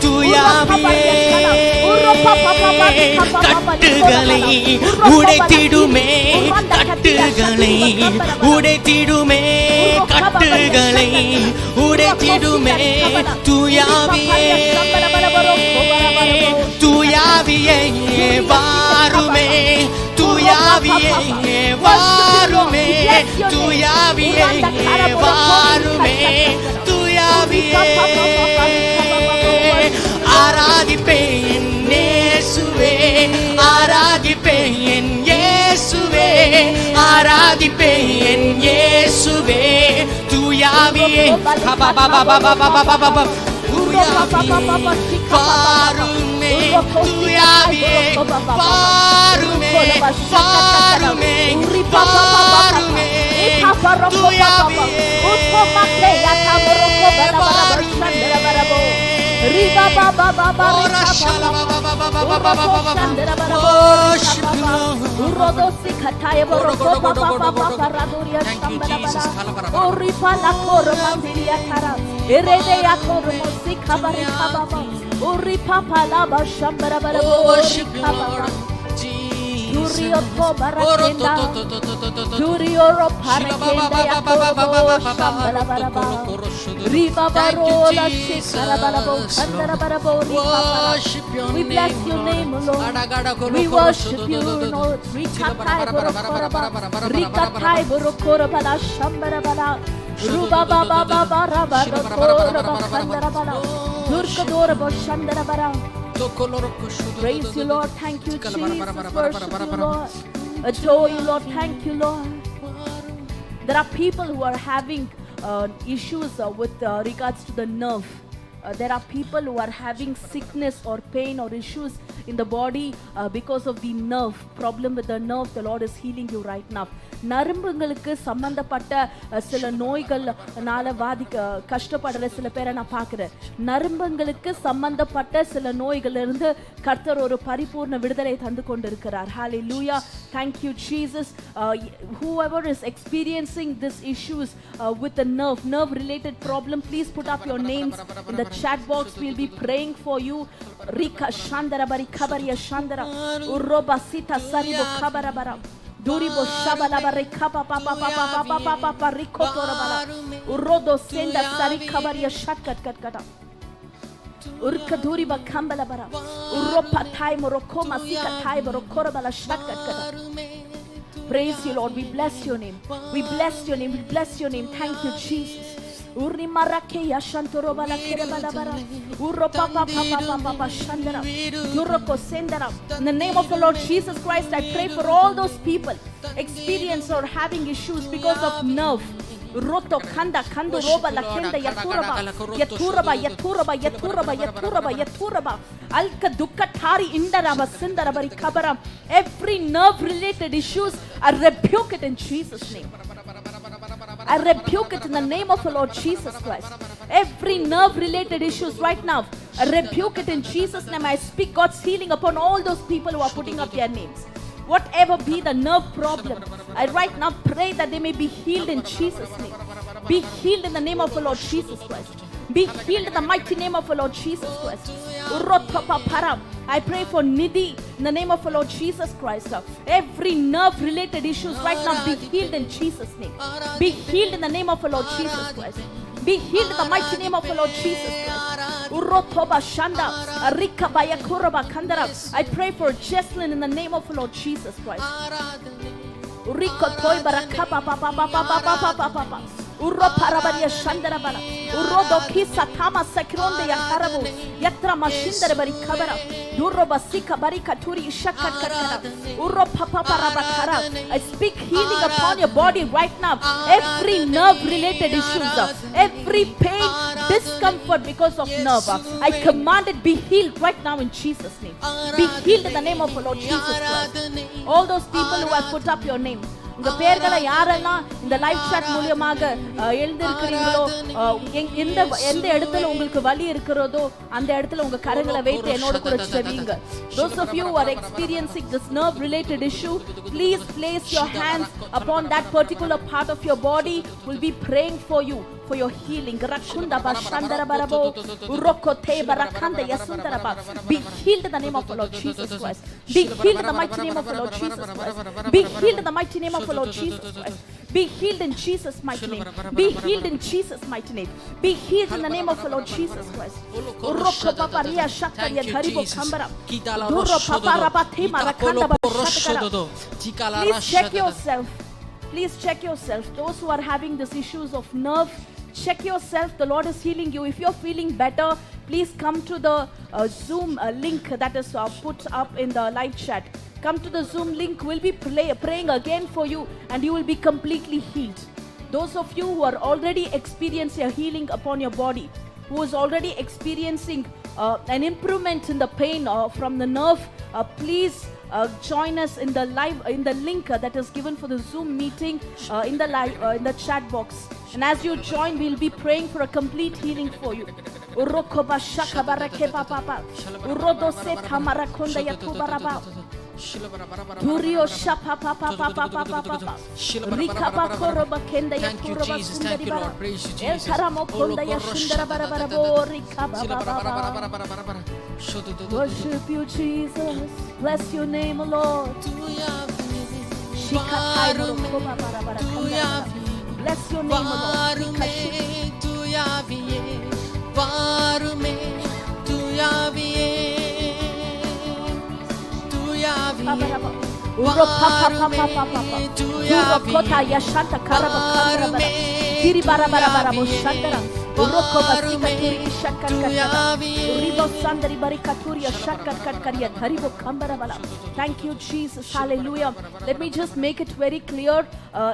S3: தூயாவியே கட்டுகளை உடைத்திடுமே கட்டுகளை உடைத்திடுமே கட்டுகளை உடைத்திடுமே தூயாவியே தூயாவியே வாருமே தூயாவியே வாருமே தூயாவியே வாருமே தூயாவியே ஆராதிப்பேன் இயேசுவே ஆராதிப்பேன் இயேசுவே ஆராதிப்பேன் இயேசுவே தூயாவியே பாருமே தூயாவியே பாருமே பாருமே பாருமே தூயாவியே
S2: Riba baba baba Urodosi kataya boroko papa papa radoria shambara bara Oripa la koro mandiria kara Erede ya koro mosi kabari kababa Oripa pala ba shambara bara
S3: Worship you, Lord.
S2: Durio to barakenda Durio ro parakenda ya koro shambara bara Riba barola shikara bara bo kandara bara bo We bless your name, Lord. We worship you, Lord. Rikatai borokora bara Rikatai borokora bara shambara bara Ruba baba baba raba rokora bara kandara bara Durka dora bo shandara bara Praise you, Lord. Thank you, Jesus. Worship you, Lord. Adore you, Lord. Thank you, Lord. There are people who are having issues with regards to the nerve. There are people who are having sickness or pain or issues in the body because of the nerve problem with the nerve. The Lord is healing you right now. நரம்புங்களுக்கு சம்பந்தப்பட்ட சில நோய்கள்னால கஷ்டப்படுற சில பேரை நான் பார்க்கிறேன். நரம்புங்களுக்கு சம்பந்தப்பட்ட சில நோய்கள் இருந்து கர்த்தர் ஒரு பரிபூர்ண விடுதலை தந்து கொண்டிருக்கிறார். Hallelujah. Thank you, Jesus. Whoever is experiencing these issues with the nerve related problem, please put up your names in the chat box. We'll be praying for you. Rika Shandara Bari Kabaria Shandara Uroba Sita Saribo Kabarabara Duribo Shabala Bari Kapa Papa Papa Papa Papa Rico Torabala Urodo Senda Sari Kabaria Shatkat Katkata Urka duri ba kambala bara. Uropa thai moroko masika thai morokora bala shakkat. Praise you, Lord. We bless your name. We bless your name. We bless your name. Thank you, Jesus. Urri marake ya shantoro bala kere bala bara. Urro papa papa papa shandara. Duroko sendara. In the name of the Lord Jesus Christ, I pray for all those people experience or having issues because of nerve. Roto kanda kando roba la kenda yaturaba alka dukka thari indaraba sindaraba rikabara. Every nerve related issues, I rebuke it in Jesus name. I rebuke it in the name of the Lord Jesus Christ. Every nerve related issues right now, I rebuke it in Jesus name. I speak God's healing upon all those people who are putting up their names. Whatever be the nerve problem, I right now pray that they may be healed in Jesus name. Be healed in the name of the Lord Jesus Christ. Be healed in the mighty name of the Lord Jesus Christ. I pray for Nidhi in the name of the Lord Jesus Christ. Every nerve related issues right now be healed in Jesus name. Be healed in the name of the Lord Jesus Christ. Be healed in the mighty name of the Lord Jesus Christ. I pray for Jesslyn in the name of the Lord Jesus Christ. Urro parabaria shandara bala. Urro doki satama sakronde ya karabu. Yatra mashindare bari kabara. Durro basika bari katuri shakat kakara. Urro papa parabakara. I speak healing upon your body right now. Every nerve related issues, every pain, discomfort because of nerve, I command it be healed right now in Jesus' name. Be healed in the name of the Lord Jesus Christ. All those people who have put up your name, உங்க பேர்களை யாரெல்லாம் இந்த live chat மூலமாக எழுந்திருக்கிறீங்களோ, எந்த இடத்துல உங்களுக்கு வலி இருக்கிறதோ அந்த இடத்துல உங்க கரங்களை வைத்து என்னோட கூட ஜெபிங்க. Those of you who are experiencing this nerve related issue, please place your hands upon that particular part of your body. We'll be praying for you for your healing. Rakunda bashandara barabo urokote barakanda yasundaraba. Be healed in the name of the Lord Jesus Christ. Be healed in the mighty name of the Lord Jesus Christ. Be healed in the mighty name of the Lord Jesus Christ. Be healed in Jesus' mighty name. Be healed in Jesus' mighty name. Be healed in the name of the Lord Jesus Christ. Uroko paparia shakaria dharibo kambara. Duro paparabate marakanda bashakara. Please check yourself. Please check yourself. Those who are having these issues of nerve, check yourself. The Lord is healing you. If you're feeling better, please come to the Zoom link that is put up in the live chat. Come to the Zoom link. We'll be praying again for you and you will be completely healed. Those of you who are already experiencing a healing upon your body, who is already experiencing an improvement in the pain from the nerve, please join us in the link that is given for the Zoom meeting in the chat box. And as you join, we'll be praying for a complete healing for you. Urokoba shakabarake papa. Urodose tamarakonda yatubaraba. Turio shapa papa papa. Rikaba koroba kenda yakuroba sundari bara. El karamo konda yashundara bara bara bo rikaba baba. Worship you, Jesus. Bless your name, Lord. Shikatai rokoba bara bara kanda. Bless your name, Lord.
S3: Varume tu yaviye
S2: Uro papa tu kota yashanta karaba karaba diri bara bara bara bo shandara uro ko basika turi shakkat katta ribo sandari bari katuri shakkat katkariya dharibo kambara bala. Thank you, Jesus. Hallelujah. Let me just make it very clear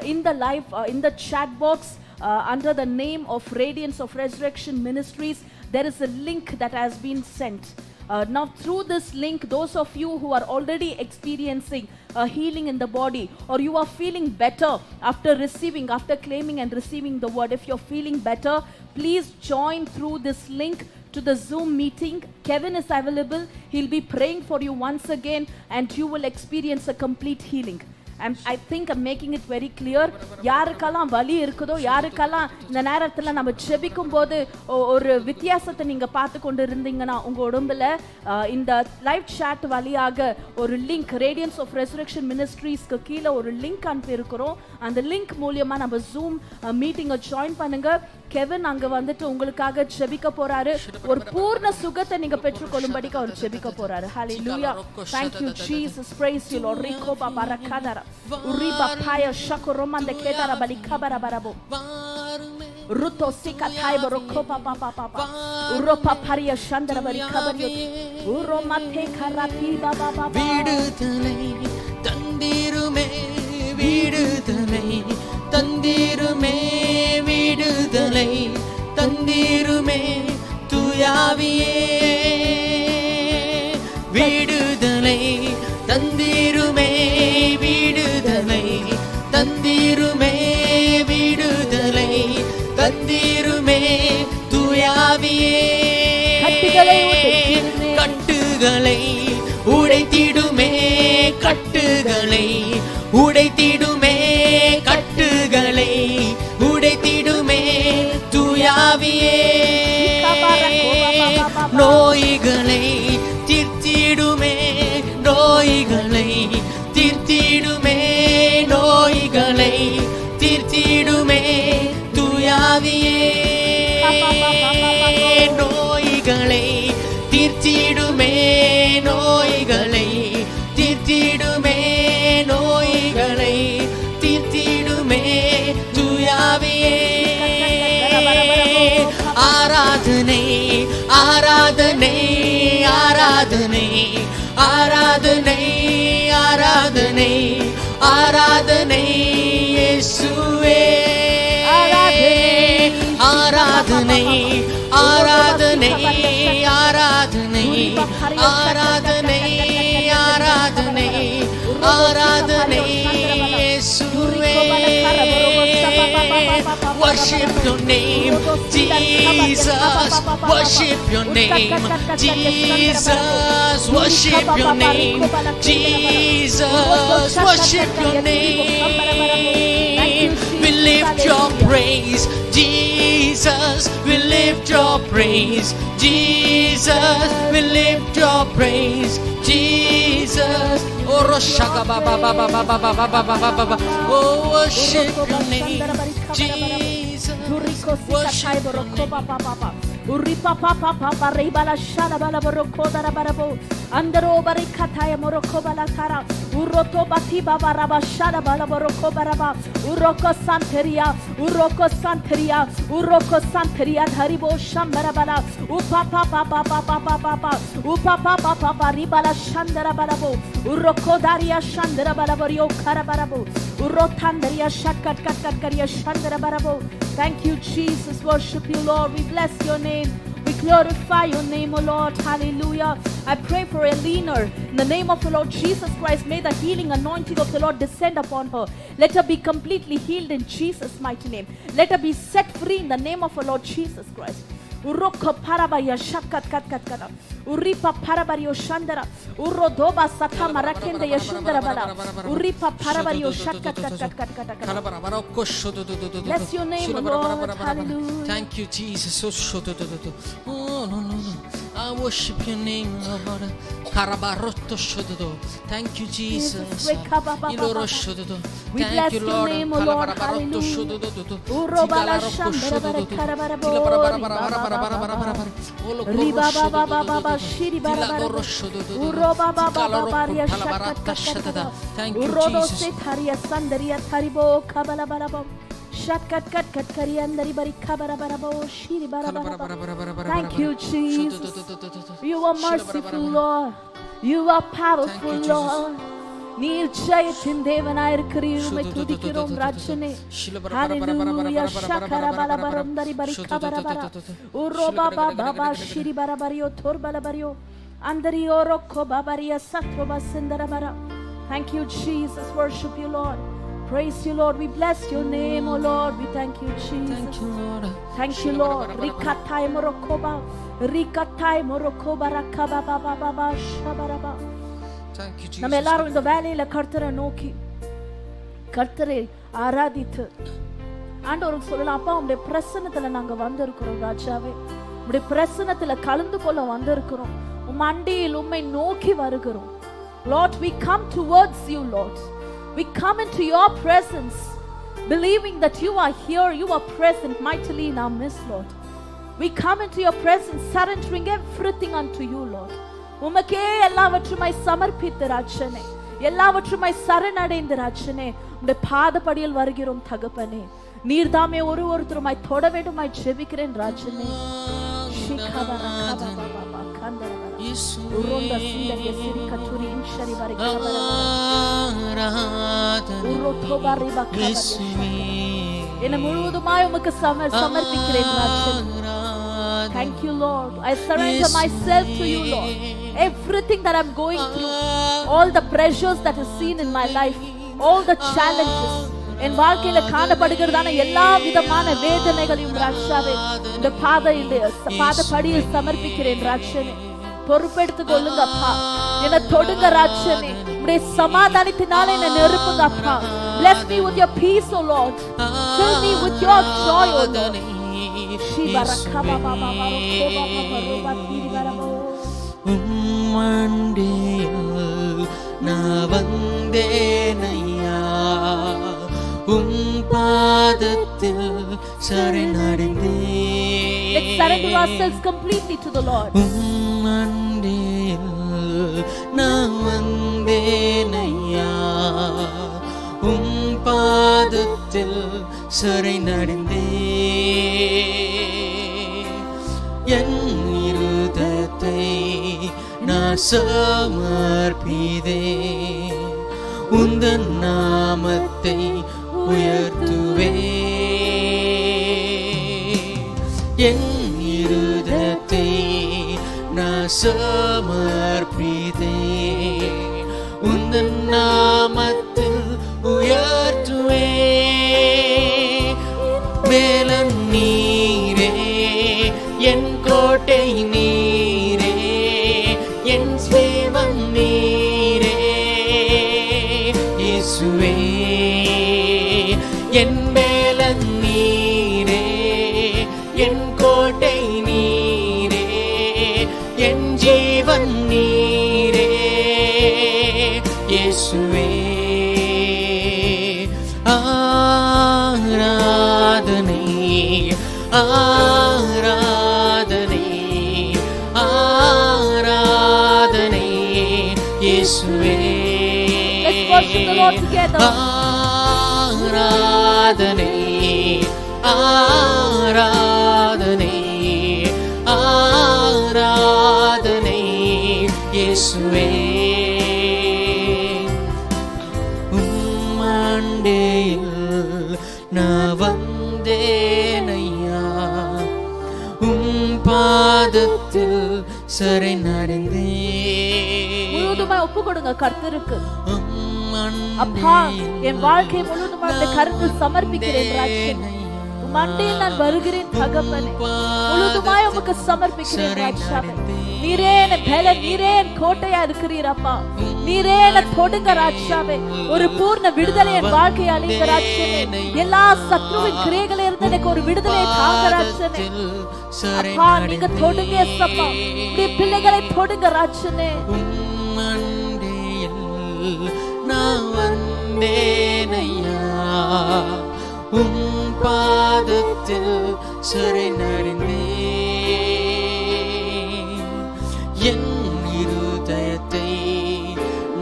S2: in the live in the chat box under the name of Radiance of Resurrection Ministries, there is a link that has been sent. Now through this link, those of you who are already experiencing a healing in the body, or you are feeling better after claiming and receiving the word, if you're feeling better, please join through this link to the Zoom meeting. Kevin is available. He'll be praying for you once again and you will experience a complete healing. And I think I'm making it very clear. யாருக்கெல்லாம் வலி இருக்குதோ, யாருக்கெல்லாம் இந்த நேரத்துல நம்ம ஜெபிக்கும் போது ஒரு வித்தியாசத்தை நீங்க பார்த்து கொண்டு இருந்தீங்கன்னா உங்க உடம்புல இந்த லைவ் சாட் வழியாக ஒரு லிங்க் ரேடியன்ஸ் ஆஃப் ரெசரக்ஷன் மினிஸ்ட்ரீஸ்க்கு கீழே ஒரு லிங்க் அனுப்பி இருக்கிறோம். அந்த லிங்க் மூலமா நம்ம ஜூம் மீட்டிங்கை ஜாயின் பண்ணுங்க. கெவின் அங்க வந்துட்டு உங்களுக்காக ஜெபிக்க போறாரு. ஒரு பூர்ண சுகத்தை நீங்க பெற்றுக்கொள்ளும்படிக்கு அவர் ஜெபிக்க போறாரு. ஹalleluya. Thank you Jesus. Praise you Lord. Riko baba rakadara. Uriba paya shakoromande kedara balikabara barabo. Ruto sikatai boroko papa papa. Uropa paria shandara balikabariyo. Uromate karati baba baba.
S3: விடுதலை தந்திருமே விடுதலை தந்திருமே விடுதலை தந்திருமே தூயாவியே விடுதலை தந்திருமே விடுதலை தந்திருமே விடுதலை தந்திருமே தூயாவியே கட்டுகளை உடைத்திடுமே கட்டுகளை உடைத்திடுமே கட்டுகளை உடைத்திடுமே தூயாவியே நோய்களை தீர்த்திடுமே நோய்களை தீர்த்திடுமே நோய்களை தீர்த்திடுமே தூயாவியே நோய்களை தீர்த்திடுமே நோய்களை தீர்த்திடுமே நோய்களை தீர்த்திடுமே தூயாவியே ஆராதனை ஆராதனை ஆராதனை ஆராதனை ஆராதனை ஆராதனை இயேசுவே ஆராதனை ஆராதனை ஆராதனை ஆராதனை ஆராதனை ஆராதனை இயேசுவே worship your name Jesus worship your name Jesus worship your name Jesus worship your name we lift your praise Jesus we lift your praise Jesus we lift your praise Jesus oh roshaka baba baba baba baba baba baba oh worship your name Jesus worship your name
S2: Uripa papa papa ribala shala bala boroko dara barabo andaro barikataya moroko bala kara uroto bati baba raba shala bala boroko baraba uroko santeria dharibo shambara bala upa papa papa papa papa upa papa papa ribala shandara barabo uroko daria shandara bala borio kara barabo urotandaria shakat kat kat kariya shandara barabo. Thank you Jesus, worship you Lord, we bless your name, we glorify your name O Lord, hallelujah. I pray for Eleanor in the name of the Lord Jesus Christ. May the healing anointing of the Lord descend upon her. Let her be completely healed in Jesus mighty name. Let her be set free in the name of the Lord Jesus Christ. Uroko parabaya shakat kat kat kat uripa parabario shandara urodoba sata marakende yashundara bala uripa parabario shakat kat kat kat kat bless your name Lord, hallelujah.
S3: Thank you Jesus. Oh no I worship your name Lord. Karabarotto shododo. Thank you Jesus. Iloro shododo. Thank you Lord. Karabarotto shododo.
S2: Urobala shandara karabarabo riba baba baba shiri bara uroba baba baba ya shakata urodo se thariya sandaria tharibo kabala barabo shakat kat kat kariyandari bari kabara barabo shiri bara. Thank you Jesus, you are merciful Lord, you are powerful Lord. நீர் ஜெயத்தின் தேவனாய் இருக்கிறீர், உம்மை துதிக்கிறோம் ராஜனே. ஹalleluya ஷக்கர பலபரந்தரி பரிகபரபர உரோபா Baba ஷிரி பரபரியோ தோர்பலபரியோ அந்தரியோ ரொக்கோ பாபரியா சத்ரோபா சிந்தரபர. Thank you Jesus, worship you Lord, praise you Lord, we bless your name O Lord, we thank you Jesus. Thank you Lord. Rikatai morokoba rikatai morokoba rakaba baba baba shabaraba. நம்ம எல்லாரும் இந்த வேலையில கர்த்தரை நோக்கி கர்த்தரை ஆராதித்து ஆண்டவருக்கு சொல்லலாம், அப்பா உம்முடைய பிரசன்னத்துல நாங்க வந்திருக்கிறோம் ராஜாவே, உம்முடைய பிரசன்னத்துல கலந்து கொள்ள வந்திருக்கிறோம், உம் அண்டியில் உம்மை நோக்கி வருகிறோம். Lord, we come towards you Lord, we come into your presence believing that you are here, you are present mightily in our midst, Lord. We come into your presence, surrendering everything unto you, Lord. உமக்கே எல்லாவற்றுமாய் சமர்ப்பித்த ராஜனே, எல்லாவற்றுமாய் சரணடைந்த ராஜனே, உம்முடைய பாதப்படியில் வருகிறோம் தகப்பனே. நீர்தாமே ஒருவருமாய் தொட வேண்டுமாய் ஜெபிக்கிறேன் ராஜனே. என்னை முழுவதுமாய் உமக்கு சமர்ப்பிக்கிறேன் ராஜனே. Thank you, Lord. I surrender myself to you, Lord. Everything that I'm going through, all the pressures that is seen in my life, all the challenges, என் வாழ்க்கையில காணப்படுகிறதான எல்லா விதமான வேதனைகளையும் ராஜாவே இந்த பாதப்படியில் சமர்ப்பிக்கிறேன் ராஜனே. பொறுப்பெடுத்துக் கொள்ளுங்க அப்பா, என்னை தொடுங்க ராஜனே. உம்முடைய சமாதானத்தினால என்னை நிரப்புங்க அப்பா. Bless me with your peace, O Lord. Fill me with your joy, O Lord.
S3: உம்மண்டையில் நான் வந்தேனையா, உம் பாதத்தில் சரணடைந்தேன்.
S2: Let's surrender ourselves completely to the Lord.
S3: உம்மண்டையில் நான் வந்தேனையா, உம் பாதத்தில் சரணடைந்தேன். என் இருதயத்தை நான் சமர்ப்பித்தேன், உந்தன் நாமத்தை உயர்த்துவேன். என் இருதயத்தை நான் சமர்ப்பித்தேன், உந்தன் நாமத்தில் உயர்த்துவேன். மேலன் நீரே, என் கோட்டை நீரே, என் சேவம் நீரே. இயேசுவே என் மேலன் நீரே, என் கோட்டை நீரே, என் ஜீவன் நீரே. இயேசுவே ஆராதனை ஆராதனை ஆராதனை இயேசுவே.
S2: Let's worship the Lord together.
S3: ஆராதனை ஆராதனை ஆராதனை இயேசுவே. உம்மண்டையில் நான் வந்தேனையா, உம் பாதத்தில் சரணடைந்தேன்.
S2: முழுவதுமாய் ஒப்பு கொடுங்க கர்த்தருக்கு. அப்பா, என் வாழ்க்கை முழுவதுமாய் கருத்தில் சமர்ப்பிக்கிறேன் ராஜனே. உம் அண்டையில் நான் வருகிறேன் தகப்பனே. முழுவதுமாய் உமக்கு சமர்ப்பிக்கிறேன் ராஜாவே. நீரே என் பலன், நீரே என் கோட்டையா இருக்கிறீர் அப்பா. நீரே என்னை தொடுங்க ராஜாவே. ஒரு பூர்ண விடுதலை என் வாழ்க்கையை அளிங்க ராஜனே. எல்லா சத்ருவின் கிரியைகளில் இருந்து எனக்கு ஒரு விடுதலை தாங்க ராஜனே. அப்பா, நீங்க தொடுங்க ஏசப்பா. உம்முடைய பிள்ளைகளை தொடுங்க ராஜனே.
S3: நான் வந்தேனையா, உம் பாதத்தில் சரணடைந்தேன். என் இருதயத்தை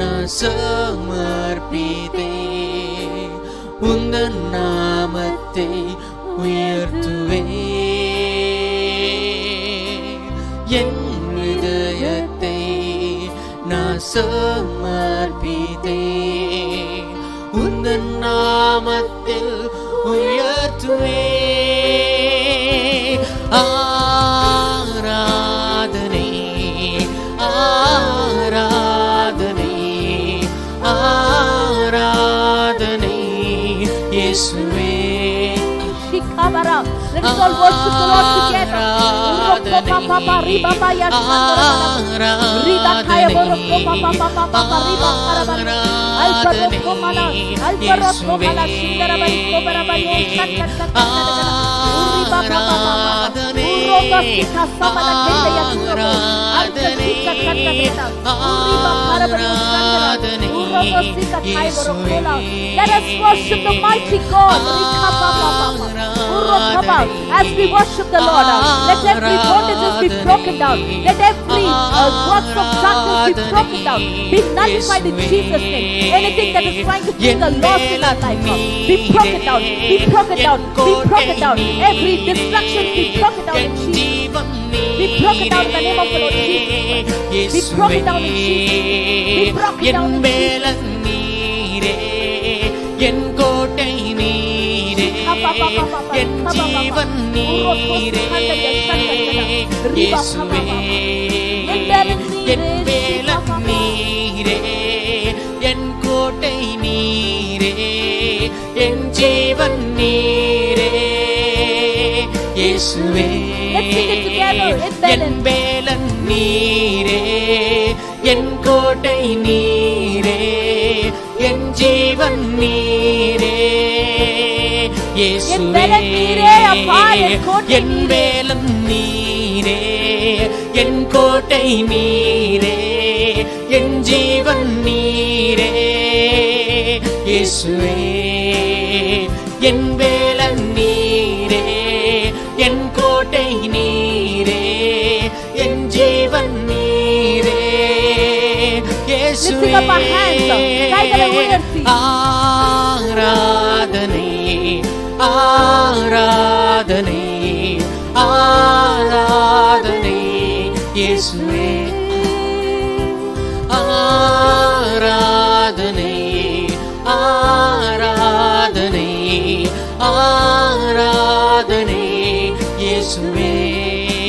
S3: நான் சமர்ப்பித்தேன், உந்தன் நாமத்தை உயர்த்துவேன். என் இதயத்தை நான் சமர்ப்பித்தேன், உந்தன் நாமத்தில் உயர்த்துவேன். ஆராதனை ஆராதனை ஆராதனை இயேசுவே.
S2: Let's all worship the Lord together. I'll Albarokomala, Albarokomala, Sundarabari, Kobarabari, let us worship the mighty God. As we worship the Lord, let every bondages be broken down. Let every works of darkness be broken down. Be nullified in Jesus' name. Anything that is trying to bring a loss in our life, be broken down. Be broken down. Be broken down. Every distraction be broken down in Jesus' name. Be broken down in the name of the Lord Jesus. Be broken down in Jesus' name. Be broken down in Jesus' name.
S3: என் கோட்டை நீரே என் ஜீவன் நீரே இயேசுவே என் வேலன் நீரே என் கோட்டை நீரே என் ஜீவன் நீரே இயேசுவே என் வேலன் நீரே என் கோட்டை நீரே என் ஜீவன் நீரே இயேசுவே என் வேலன் நீரே என் கோட்டை நீரே என் ஜீவன் நீரே இயேசுவே என் வேலன் நீரே என் கோட்டை நீரே என் ஜீவன் நீரே இயேசுவே ஆராதனை ஆராதனை ஆராதனை இயேசுவே ஆராதனை ஆராதனை ஆராதனை இயேசுவே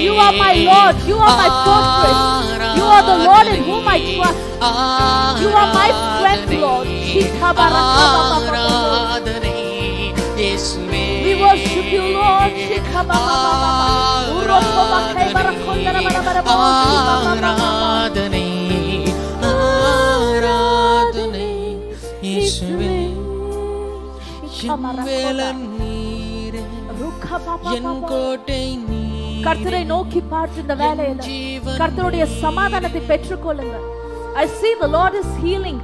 S2: You are my Lord, you are my fortress, you are the Lord in whom I trust, you are my strength, Lord. We worship you, Lord.
S3: ஆராதனை ஆராதனை இயேசுவே என் வேலன் நீரே என் கோட்டை நீரே
S2: கர்த்தரை நோக்கி பார்த்து இந்த வேளையில கர்த்தருடைய சமாதானத்தை பெற்றுக்கொள்ளுங்க. I see the Lord is healing,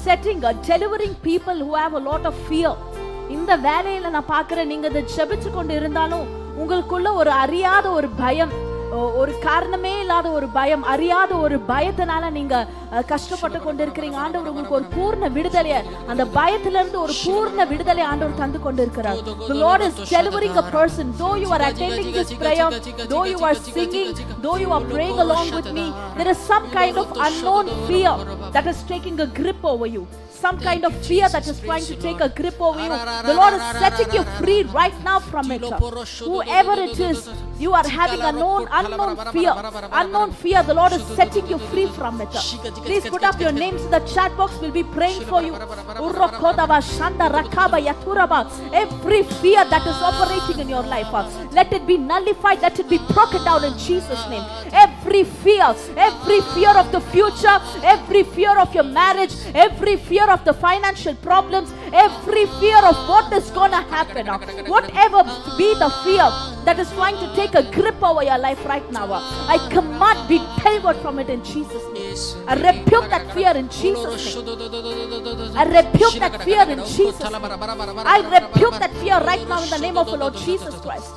S2: setting, delivering people who have a lot of fear. இந்த வேளையில நான் பார்க்கிறேன், நீங்க இதை ஜெபிச்சு கொண்டு இருந்தாலும் உங்களுக்குள்ள ஒரு அறியாத ஒரு பயம், ஒரு காரணமே இல்லாத ஒரு பயம், அறியாத ஒரு பயத்தினால நீங்க கஷ்டப்பட்டு கொண்டிருக்கிறீங்க. ஆண்டவர் உங்களுக்கு ஒரு பூர்ண விடுதலையை, அந்த பயத்திலிருந்து ஒரு பூர்ண விடுதலை ஆண்டவர் தந்து கொண்டிருக்கிறார். The Lord is delivering a person. Though you are attending this prayer, though you are singing, though you are praying along with me, there is some kind of unknown fear that is taking a grip over you. Some kind of fear that is trying to take a grip over you. The Lord is setting you free right now from it. Whoever it is, you are having unknown fear. The Lord is setting you free from it. Please put up your names in the chat box. We'll be praying for you. Every fear that is operating in your life, let it be nullified, let it be broken down in Jesus' name. Every fear of the future, every fear of your marriage, every fear of the financial problems, every fear of what is going to happen, whatever be the fear that is trying to take a grip over your life right now, I command be delivered from it in Jesus' name. I rebuke that fear in Jesus' name. I rebuke that fear in Jesus' name. I rebuke that fear right now in the name of the Lord Jesus Christ.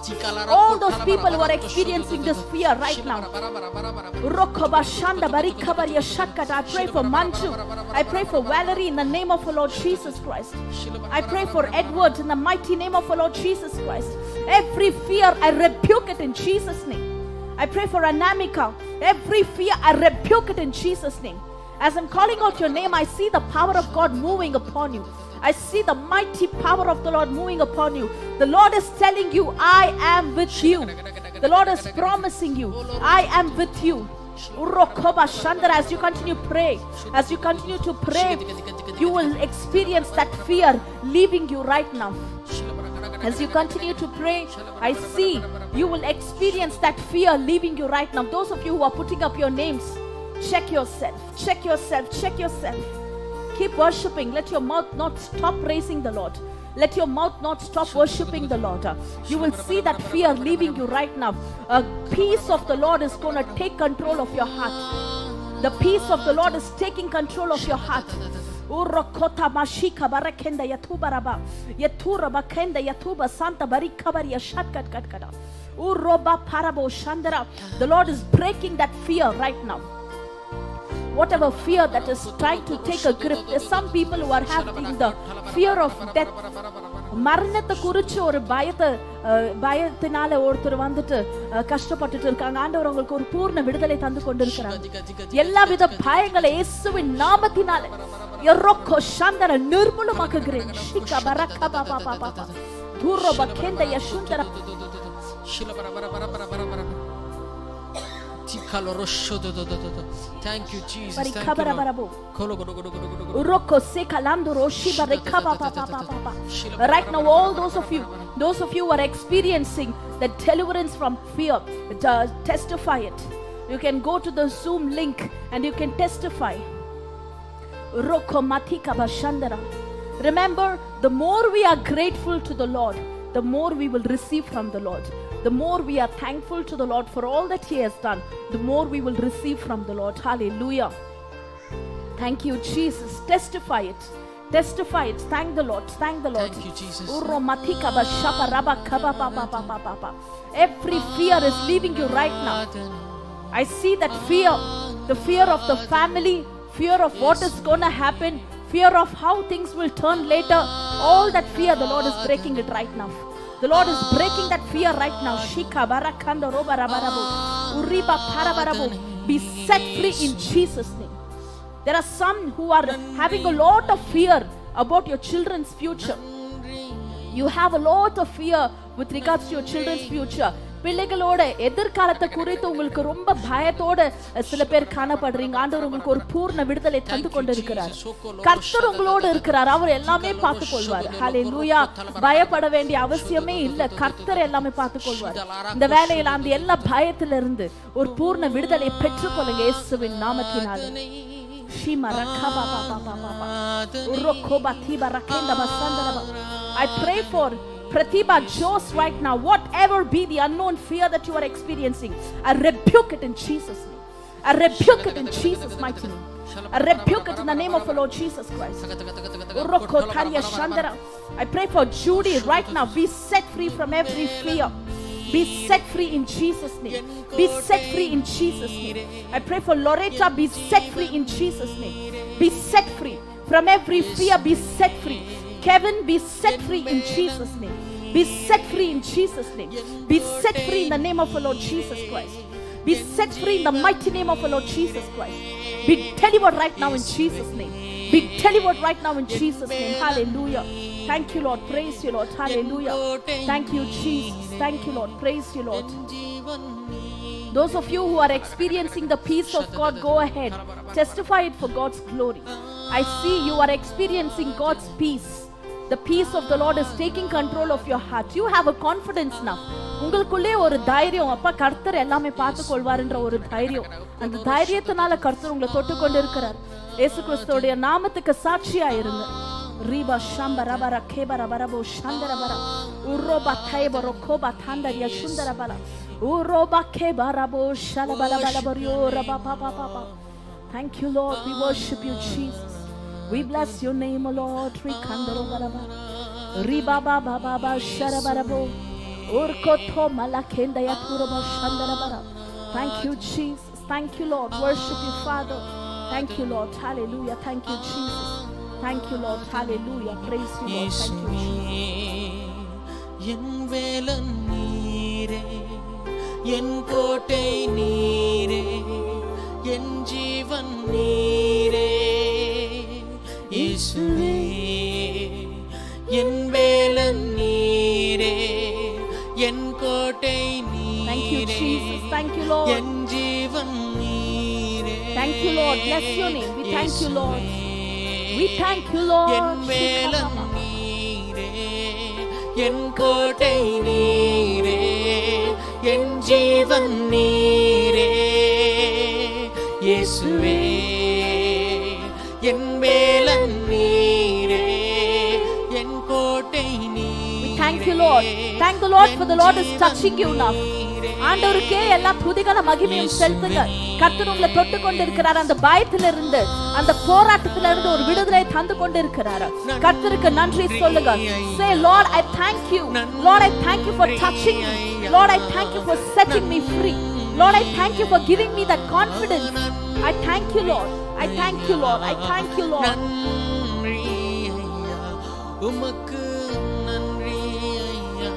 S2: All those people who are experiencing this fear right now, I pray for Manju, I pray for Valerie in the name of the Lord Jesus Christ. I pray for Edward in the mighty name of the Lord Jesus Christ. Every fear, I rebuke it in Jesus' name. I pray for Anamika. Every fear, I rebuke it in Jesus' name. As I'm calling out your name, I see the power of God moving upon you. I see the mighty power of the Lord moving upon you. The Lord is telling you, I am with you. The Lord is promising you, I am with you. As you continue to pray, you will experience that fear leaving you right now. As you continue to pray, I see you will experience that fear leaving you right now. Those of you who are putting up your names, check yourself. keep worshiping. Let your mouth not stop praising the Lord. Let your mouth not stop worshiping the Lord. You will see that fear leaving you right now. A peace of the Lord is going to take control of your heart. The peace of the Lord is taking control of your heart. Urokota mashika barakenda yatuba raba yatura bakenda yatuba santa barika baria shatkat katkada uroba parabo shandara. The Lord is breaking that fear right now. Whatever fear that is trying to take a grip. There's some people who are having the fear of death. மரணத்தை குறிச்சு ஒரு பயத்தினால ஒருத்தர் வந்துட்டு கஷ்டப்பட்டுட்டு இருக்காங்க. ஆண்டவர் உங்களுக்கு ஒரு பூர்ண விடுதலை தந்து கொண்டிருக்கிறார். எல்லாவித பயங்களை இயேசுவின் நாமத்தினால எரோக்கோ சந்தர நிர்மூலமாக்குகிறேன். ஷிகா பரக்கா பாபா பாபா தூரோ பக்கெந்த யசுந்தர.
S3: Thank you, Jesus. Thank you,
S2: Lord. Right now, all those of you who are experiencing the deliverance from fear, testify it. You can go to the Zoom link and you can testify. Remember, the more we are grateful to the Lord, the more we will receive from the Lord. The more we are thankful to the Lord for all that He has done, the more we will receive from the Lord. Hallelujah. Thank you, Jesus. Testify it. Testify it. Thank the Lord. Thank the Lord.
S3: Thank you, Jesus.
S2: Every fear is leaving you right now. I see that fear, the fear of the family, fear of what is going to happen, fear of how things will turn later. All that fear, the Lord is breaking it right now. The Lord is breaking that fear right now. Shika barakanda roba rabarabu uriba parabarabu. Be set free in Jesus' name. There are some who are having a lot of fear about your children's future. You have a lot of fear with regards to your children's future. பிள்ளைகளோட எதிர்காலத்தை குறித்து உங்களுக்கு ரொம்ப பயத்தோட சில பேர் காணப்படுறீங்க. ஆண்டவர் உங்களுக்கு ஒரு பூர்ண விடுதலை தந்து கொண்டிருக்கிறார். கர்த்தர் உங்களோடு இருக்கிறார். அவர் எல்லாமே பார்த்துக் கொள்வார். ஹல்லேலூயா. பயப்பட வேண்டிய அவசியமே இல்ல. கர்த்தர் எல்லாமே பார்த்துக் கொள்வார். இந்த வேளையில அந்த எல்லா பயத்திலிருந்து ஒரு பூர்ண விடுதலை பெற்றுக்கொள்ளுங்க இயேசுவின் நாமத்தினாலே. I pray for Pratibha Jose right now. Whatever be the unknown fear that you are experiencing, I rebuke it in Jesus' name. I rebuke it in Jesus' mighty name. I rebuke it in the name of the Lord Jesus Christ. I pray for Judy right now. Be set free from every fear. Be set free in Jesus' name. Be set free in Jesus' name. I pray for Loretta. Be set free in Jesus' name. Be set free from every fear. Be set free. Kevin, be set free in Jesus' name. Be set free in Jesus' name. Be set free in the name of the Lord Jesus Christ. Be set free in the mighty name of the Lord Jesus Christ. Be delivered right now in Jesus' name. Be delivered right now in Jesus' name. Hallelujah. Thank you, Lord. Praise you, Lord. Hallelujah. Thank you, Jesus. Thank you, Lord. Praise you, Lord. Those of you who are experiencing the peace of God, go ahead. Testify it for God's glory. I see you are experiencing God's peace. The peace of the Lord is taking control of your heart. You have a confidence now. உங்களுக்குள்ளே ஒரு தைரியம், அப்பா கர்த்தர் எல்லாமே பார்த்து கொள்வார்ன்ற ஒரு தைரியம். அந்த தைரியத்தினால கர்த்தர் உங்களை தொட்டு கொண்டு இருக்கிறார். இயேசு கிறிஸ்துவோட நாமத்துக்கு சாட்சியா இருங்க. ரீபா ஷம்பரபர கேபரபரபோ ஷந்தரபர உரோபா தைபரோ கோபா தாந்தரியா சுந்தரபல உரோபா கேபரபோ ஷலபலபலபரியோ ரபா Baba Baba. Thank you, Lord. We worship you, Jesus. We bless your name, O Lord. Rikandaro baraba, ribaba baba ba sharabarabo, urkoto malakenda yaturabo shandarabara. Thank you, Jesus. Thank you, Lord. Worship you, Father. Thank you, Lord. Hallelujah. Thank you, Jesus. Thank you, Lord. Hallelujah. Praise you, Lord. Thank you, Jesus.
S3: En velan neere, en kotai neere, en jeevan neere. இயேசுவே என் வேலன் நீரே என் கோட்டை நீரே
S2: Thank you, Lord.
S3: என் ஜீவன் நீரே.
S2: Thank you, Lord. Bless your name. We thank you, Lord. We thank you, Lord.
S3: என் வேலன் நீரே என் கோட்டை நீரே என் ஜீவன் நீரே. இயேசுவே என் வேலன் நீரே என் கோட்டை நீரே.
S2: Thank you, Lord. Thank the Lord for the Lord is touching you now. ஆண்டவருக்கே எல்லா துதிகான மகிமையும் செலுத்துங்க. கர்த்தர் உங்களை தொட்டு கொண்டிருக்கிறார். அந்த பயத்திலிருந்து அந்த போராட்டத்திலிருந்து ஒரு விடுதலை தந்து கொண்டிருக்கிறார். கர்த்தருக்கு நன்றி சொல்லுங்க. Say, Lord, I thank you. Lord, I thank you for touching me. Lord, I thank you for setting me free. Lord, I thank you for giving me that confidence. I thank you, Lord. I thank you, Lord. I thank you, Lord.
S3: நன்றி ஐயா, உமக்கு நன்றி ஐயா.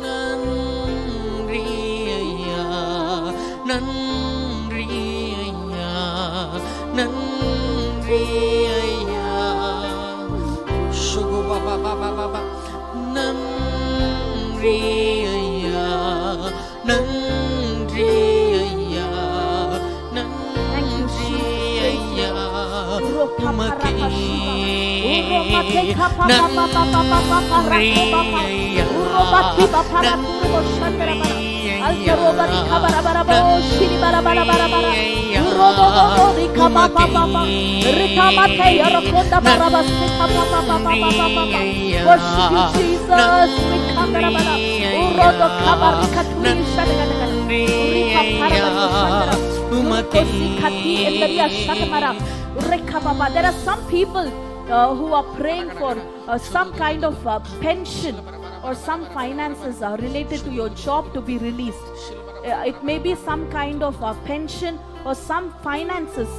S3: நன்றி ஐயா, நன்றி ஐயா, நன்றி ஐயா. சுகு பாபா பாபா பாபா. நன்றி ஐயா, நன்றி ஐயா, நன்றி ஐயா. உமக்கே நன்றி ஐயா, நன்றி ஐயா,
S2: There are some people who are praying for some kind of pension or some finances related to your job to be released. It may be some kind of pension or some finances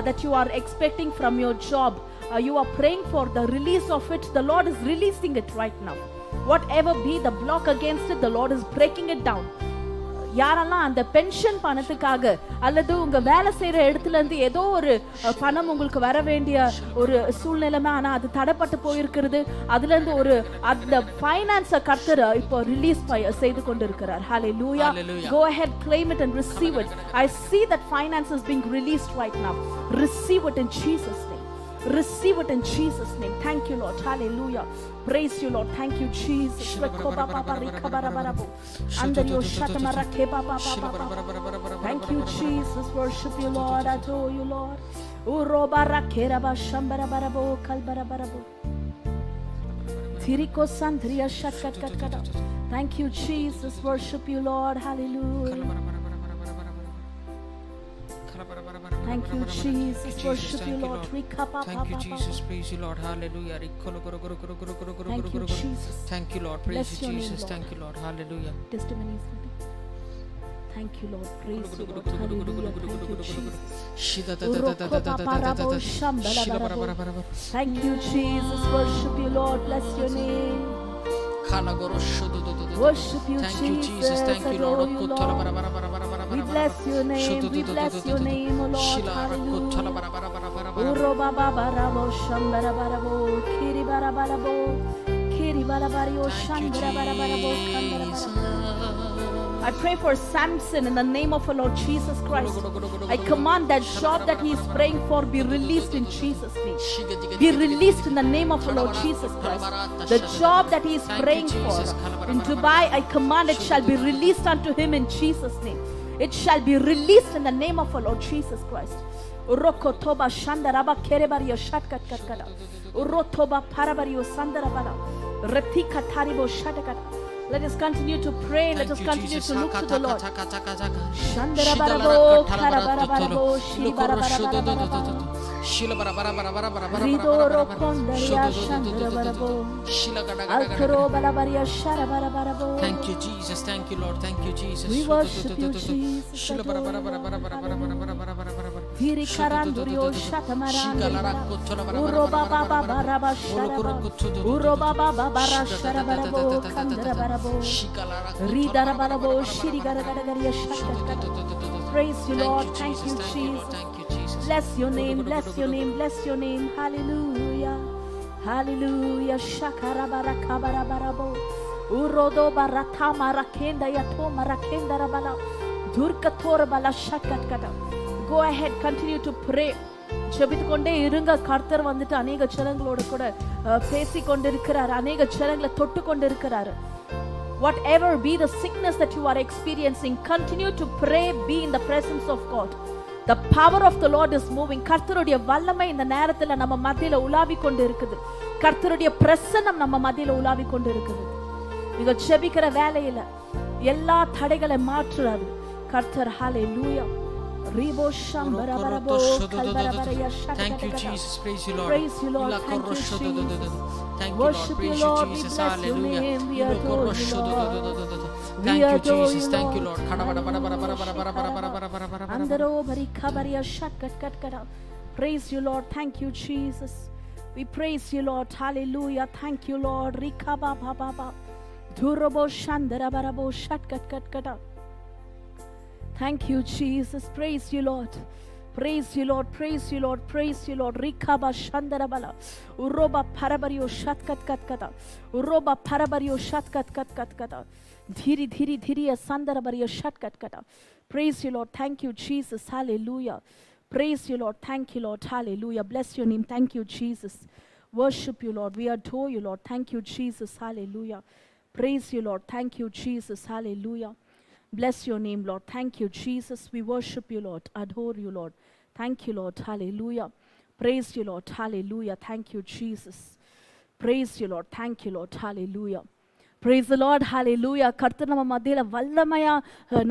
S2: that you are expecting from your job. You are praying for the release of it. The Lord is releasing it right now. Whatever be the block against it, the Lord is breaking it down. யாரெல்லாம் அந்த pension பணத்துக்காக அல்லது உங்க வேலை செய்யற இடத்துல இருந்து ஏதோ ஒரு பணம் உங்களுக்கு வர வேண்டிய ஒரு சூழ்நிலைமை, ஆனா அது தடைப்பட்டு போயிருக்கிறது, அதுல இருந்து ஒரு அந்த ஃபைனான்ஸை கர்த்தர் இப்போ ரிலீஸ் செய்து கொண்டிருக்கிறார். Hallelujah. Go ahead, claim it and receive it. I see that finance is being released right now. Receive it in Jesus' name. Receive it in Jesus' name. Thank you, Lord. Hallelujah. Praise you, Lord. Thank you, Jesus. Thank you, Jesus. Worship you, Lord. Adore you, Lord. Thank you, Jesus. Worship you, Lord. Hallelujah. Thank you, Jesus. Worship you, Lord.
S3: Thank you, Jesus. Praise you, Lord. Hallelujah.
S2: Thank you, Jesus.
S3: Thank you, Lord. Praise you, Jesus. Thank you, Lord. Hallelujah.
S2: Testimonies. Thank you, Lord. Praise you, Lord. Hallelujah. Thank you, Jesus. Thank you, Jesus. Worship you, Lord. Bless your name. Worship you,
S3: Thank you, Jesus. Thank you, Lord.
S2: We bless your name. We bless your name, O Lord. Hallelujah. Uro baba barabo shambara barabo kiri barabarabo kiri barabario shambara barabarabo kandara barabo. I pray for Samson in the name of our Lord Jesus Christ. I command that job that he is praying for be released in Jesus' name. Be released in the name of our Lord Jesus Christ. The job that he is praying for in Dubai, I command it shall be released unto him in Jesus' name. It shall be released in the name of our Lord Jesus Christ. Urokotoba shandaraba kerebario shatkatkada. Urotoba parabario sandarabala. Retika taribo shatakada. Let us continue to pray. Let us continue to look to the Lord. Shandarabarabo karabarabarabo shibarabarabo. Ridoro kondaria shandarabarabo. Alkaro balabaria sharabarabo.
S3: Thank you, Jesus. Thank you, Lord. Thank you, Jesus.
S2: We worship you, Jesus. Viri karandurio shatamarandira. Uroba baba baraba sharaba. Uroba baba bara sharabarabo kandarabarabo. Ridarabarabo shirigaragararia shatakada. Praise you, Lord. Thank you, Jesus. Bless your name. Bless your name. Bless your name. Hallelujah. Hallelujah. Shakarabarakabarabo. Urodo baratama rakenda yatoma rakenda rabala. Durkatora bala shakatkada. Go ahead, continue to pray. ஜெபித்துக்கொண்டே இருங்க. கர்த்தர் வந்துட்டு அநேக ஜனங்களோட கூட பேசிக் கொண்டிருக்கிறார். அநேக ஜனங்களை தொட்டு கொண்டிருக்கிறார். Whatever be the sickness that you are experiencing, continue to pray, be in the presence of God. The power of the Lord is moving. கர்த்தருடைய வல்லமை இந்த நேரத்துல நம்ம மத்தியில உலாவி கொண்டு இருக்குது. கர்த்தருடைய பிரசன்னம் நம்ம மத்தியில உலாவி கொண்டு இருக்குது. நீங்க ஜெபிக்கிற வேலையில எல்லா தடைகளை மாற்றுறாரு கர்த்தர். ஹalleluya. Ribo shambara barabo kalbarabara shaka.
S3: Thank you Jesus, praise you Lord.
S2: Praise you Lord, thank you Jesus.
S3: Thank you Lord,
S2: Worship you
S3: praise you
S2: Lord, we
S3: Jesus,
S2: bless your
S3: hallelujah.
S2: name, we adore you Lord.
S3: Thank you
S2: adore
S3: Jesus,
S2: you,
S3: thank you
S2: Lord.
S3: Lord. Kada bara bara bara bara bara bara bara bara bara bara bara.
S2: Andaro bari khabariya shat kat kat kat. Praise you Lord, thank you Jesus. We praise you Lord, hallelujah. Thank you Lord. Rikaba ba ba ba. Durabo shandara barabo shat kat kat kat. Thank you Jesus, praise you Lord. Praise you Lord, praise you Lord, praise you Lord. Rikaba shandara bala. Uroba parabariyo shat kat kat kat. Uroba parabariyo shat kat kat kat kat. Dhiri dhiri dhiri asandara bariyo shat kat kat. Praise you Lord, thank you Jesus, hallelujah. Praise you Lord, thank you Lord, hallelujah. Bless your name, thank you Jesus. Worship you Lord, we adore you Lord, thank you Jesus, hallelujah. Praise you Lord, thank you Jesus, hallelujah. Bless your name Lord, thank you Jesus. We worship you Lord, adore you Lord. Thank you Lord, hallelujah. Praise you Lord, hallelujah. Thank you Jesus. Praise you Lord, thank you Lord, hallelujah. Praise the Lord, hallelujah. கர்த்தர் நம்ம மத்தியில வல்லமையா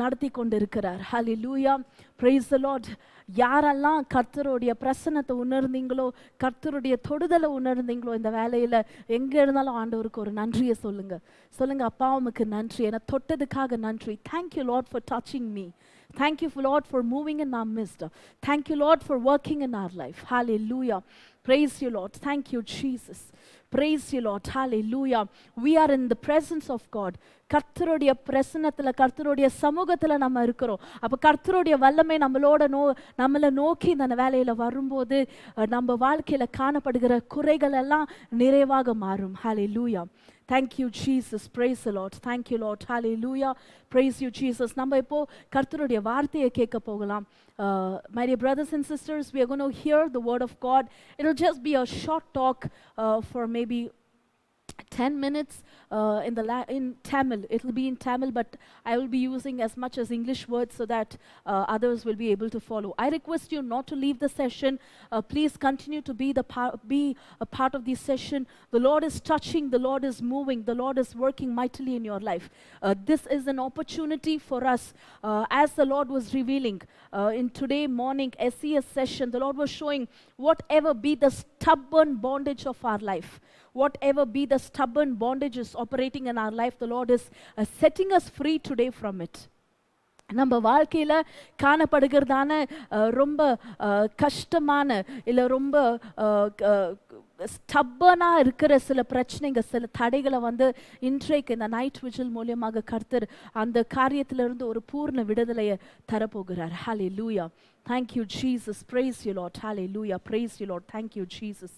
S2: நடத்தி கொண்டு இருக்கிறார். Hallelujah. Praise the Lord. யாரெல்லாம் கர்த்தருடைய பிரசன்னத்தை உணர்ந்தீங்களோ, கர்த்தருடைய தொடுதலை உணர்ந்தீங்களோ, இந்த வேலையில எங்க இருந்தாலும் ஆண்டவருக்கு ஒரு நன்றியை சொல்லுங்க. சொல்லுங்க, அப்பா உமக்கு நன்றி, என்னை தொட்டதுக்காக நன்றி. Thank you Lord for touching me. Thank you Lord for moving in our midst. Thank you Lord for working in our life. Hallelujah. Praise you Lord. Thank you Jesus. Praise you Lord, hallelujah. We are in the presence of God. கர்த்தருடைய பிரசன்னத்துல, கர்த்தருடைய சமூகத்துல நம்ம இருக்கிறோம். அப்ப கர்த்தருடைய வல்லமை நம்மள நோக்கி இந்த வேலையில வரும்போது நம்ம வாழ்க்கையில காணப்படுகிற குறைகள் எல்லாம் நிறைவாக மாறும். hallelujah. Thank you Jesus, praise the Lord. Thank you Lord, hallelujah. Praise you Jesus. நம்ம இப்போ கர்த்தருடைய வார்த்தையை கேட்க போகலாம். My dear brothers and sisters, we are going to hear the word of God. It will just be a short talk for maybe 10 minutes in Tamil. It will be in Tamil, but I will be using as much as English words so that others will be able to follow. I request you not to leave the session. Please continue to be a part of this session. The Lord is touching, the Lord is moving, the Lord is working mightily in your life. This is an opportunity for us, as the Lord was revealing in today morning SES session. The Lord was showing whatever be the stubborn bondage of our life, whatever be the stubborn bondages operating in our life, the Lord is setting us free today from it. நம்ம வாழ்க்கையில காணப்படுகிறதான ரொம்ப கஷ்டமான இல்ல ரொம்ப ஸ்டப்பனா இருக்கிற சில பிரச்சனைகள், சில தடைகளை இன்றைக்கு இந்த நைட் விஜில் மூலமாக கர்த்தர் அந்த காரியத்திலிருந்து ஒரு பூர்ண விடுதலையை தரப்போகிறார். hallelujah. Thank you Jesus, praise you Lord, hallelujah. Praise you Lord, thank you Jesus,